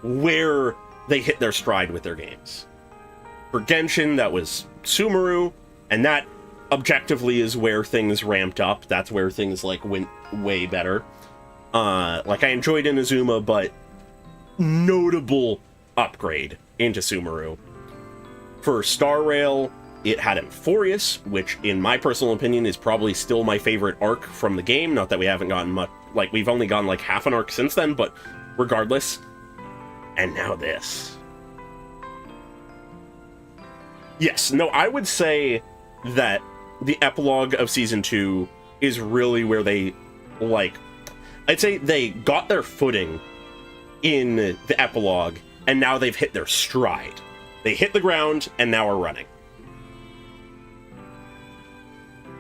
where they hit their stride with their games. For Genshin, that was Sumeru, and that objectively is where things ramped up. That's where things, like, went way better. Like, I enjoyed Inazuma, but notable upgrade into Sumeru. For Star Rail, it had Amphorius, which, in my personal opinion, is probably still my favorite arc from the game. Not that we haven't gotten much, like, we've only gotten, like, half an arc since then, but regardless. And now this. Yes, no, I would say that the epilogue of Season 2 is really where they, like, I'd say they got their footing in the epilogue, and now they've hit their stride. They hit the ground, and now are running.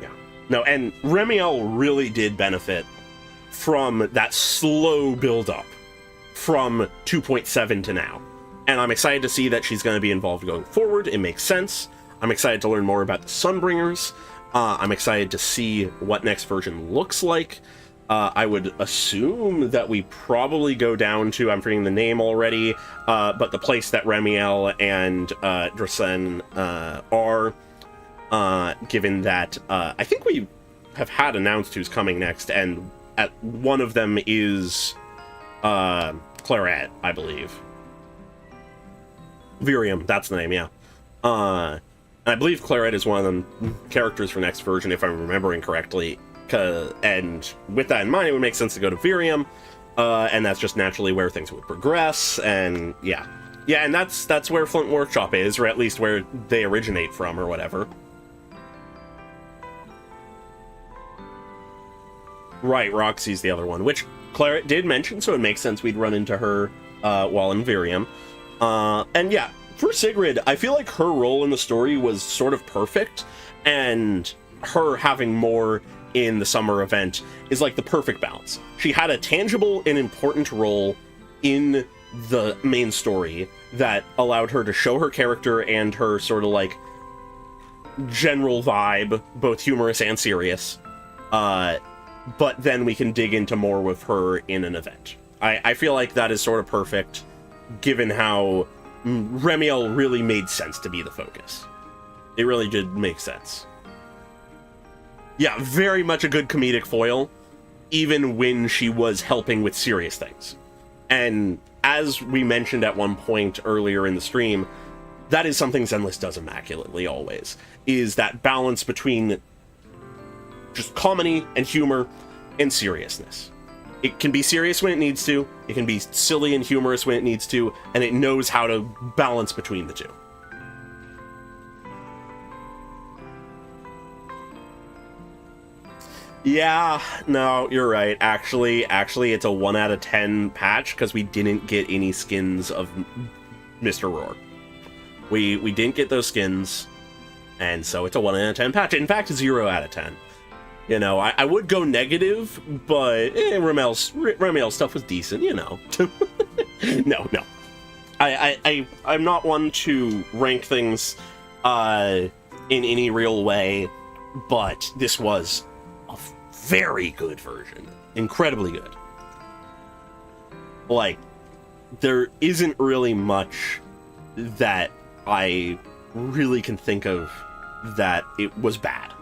Yeah. No, and Remiel really did benefit from that slow build-up from 2.7 to now. And I'm excited to see that she's going to be involved going forward. It makes sense. I'm excited to learn more about the Sunbringers. I'm excited to see what next version looks like. I would assume that we probably go down to, I'm forgetting the name already, but the place that Remiel and Drasen are, given that I think we have had announced who's coming next, and one of them is Claret, I believe. Virium, that's the name, yeah. And I believe Claret is one of them characters for next version, if I'm remembering correctly. And with that in mind, it would make sense to go to Virium, and that's just naturally where things would progress, and yeah. Yeah, and that's where Flint Workshop is, or at least where they originate from, or whatever. Right, Roxy's the other one, which Claret did mention, so it makes sense we'd run into her while in Virium. And yeah, for Sigrid, I feel like her role in the story was sort of perfect, and her having more in the summer event is like the perfect balance. She had a tangible and important role in the main story that allowed her to show her character and her sort of like general vibe, both humorous and serious. But then we can dig into more with her in an event. I feel like that is sort of perfect, given how Remiel really made sense to be the focus. It really did make sense. Yeah, very much a good comedic foil, even when she was helping with serious things. And as we mentioned at one point earlier in the stream, that is something Zenless does immaculately always, is that balance between just comedy and humor and seriousness. It can be serious when it needs to, it can be silly and humorous when it needs to, and it knows how to balance between the two. Yeah, no, you're right. Actually, it's a 1 out of 10 patch because we didn't get any skins of Mr. Roar. We didn't get those skins, and so it's a 1 out of 10 patch. In fact, 0 out of 10. You know, I would go negative, but Remiel's stuff was decent, you know. No. I'm not one to rank things in any real way, but this was a very good version. Incredibly good. Like, there isn't really much that I really can think of that it was bad.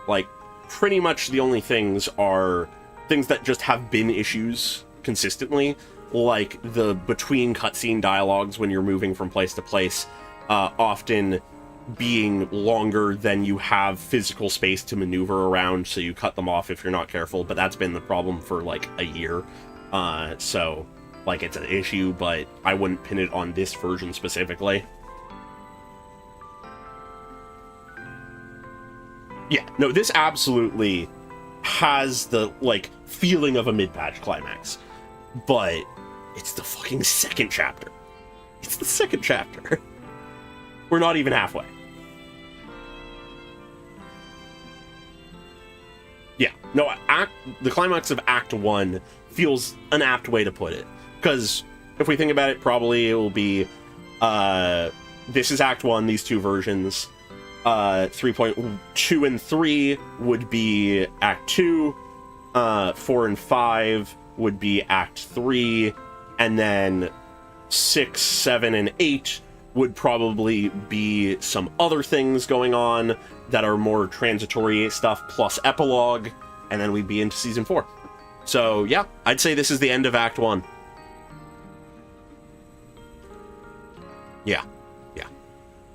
Like, pretty much the only things are things that just have been issues consistently, like the between cutscene dialogues when you're moving from place to place, often being longer than you have physical space to maneuver around, so you cut them off if you're not careful, but that's been the problem for like a year. So like it's an issue, but I wouldn't pin it on this version specifically. Yeah, no, this absolutely has the like feeling of a mid-patch climax, but it's the fucking second chapter. It's the second chapter. We're not even halfway. Yeah, no, the climax of Act 1 feels an apt way to put it. Because if we think about it, probably it will be, this is Act 1, these two versions. 3.2 and 3 would be Act 2. 4 and 5 would be Act 3. And then 6, 7, and 8 would probably be some other things going on that are more transitory stuff plus epilogue, and then we'd be into Season 4. So, yeah, I'd say this is the end of Act 1. Yeah.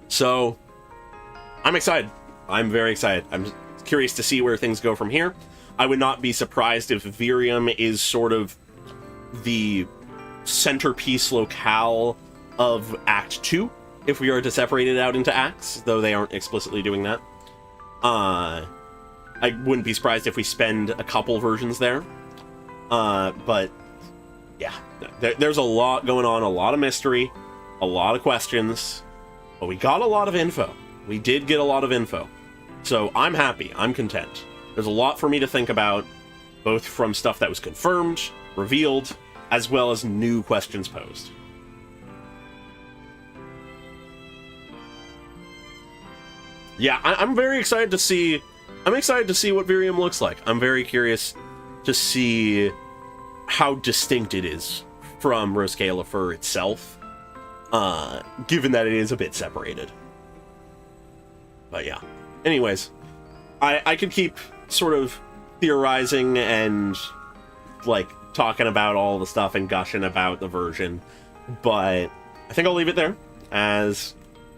So, I'm excited. I'm very excited. I'm curious to see where things go from here. I would not be surprised if Virium is sort of the centerpiece locale of Act 2, if we are to separate it out into acts, though they aren't explicitly doing that. I wouldn't be surprised if we spend a couple versions there. But, yeah, there's a lot going on, a lot of mystery, a lot of questions, but we got a lot of info. We did get a lot of info. So I'm happy, I'm content. There's a lot for me to think about, both from stuff that was confirmed, revealed, as well as new questions posed. Yeah, I'm very excited to see... I'm excited to see what Virium looks like. I'm very curious to see how distinct it is from Roscalifer itself, given that it is a bit separated. But yeah. Anyways, I could keep sort of theorizing and, like, talking about all the stuff and gushing about the version, but I think I'll leave it there. As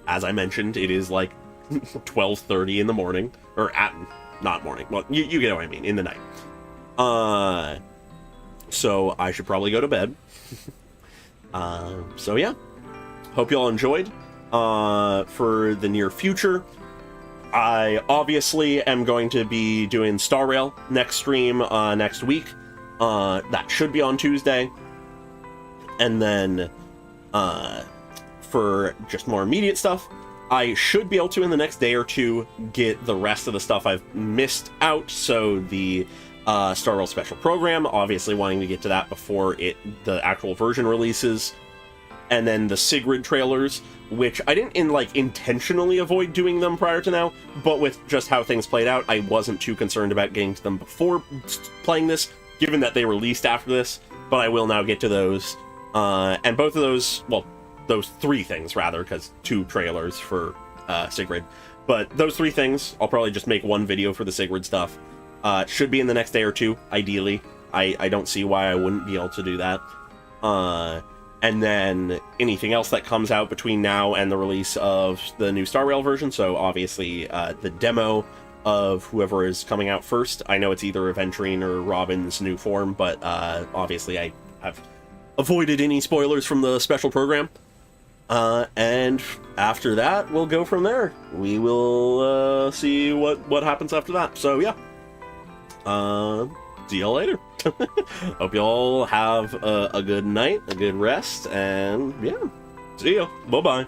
I mentioned, it is like 12:30 in the morning, or not morning, well, you get what I mean, in the night. So I should probably go to bed. So yeah, hope you all enjoyed. For the near future, I obviously am going to be doing Star Rail next stream next week. That should be on Tuesday. And then for just more immediate stuff, I should be able to, in the next day or two, get the rest of the stuff I've missed out. So the Star Rail Special Program, obviously wanting to get to that before the actual version releases. And then the Sigrid trailers, which I didn't intentionally avoid doing them prior to now, but with just how things played out, I wasn't too concerned about getting to them before playing this, given that they released after this, but I will now get to those. And both of those, well, those three things, rather, because 2 trailers for Sigrid. But those 3 things, I'll probably just make one video for the Sigrid stuff. Should be in the next day or 2, ideally. I don't see why I wouldn't be able to do that. And then anything else that comes out between now and the release of the new Star Rail version, so obviously the demo of whoever is coming out first. I know it's either Aventurine or Robin's new form, but obviously I have avoided any spoilers from the special program. And after that, we'll go from there. We will see what happens after that. So yeah, see y'all later. Hope y'all have a good night, a good rest, and yeah, see ya. Bye-bye.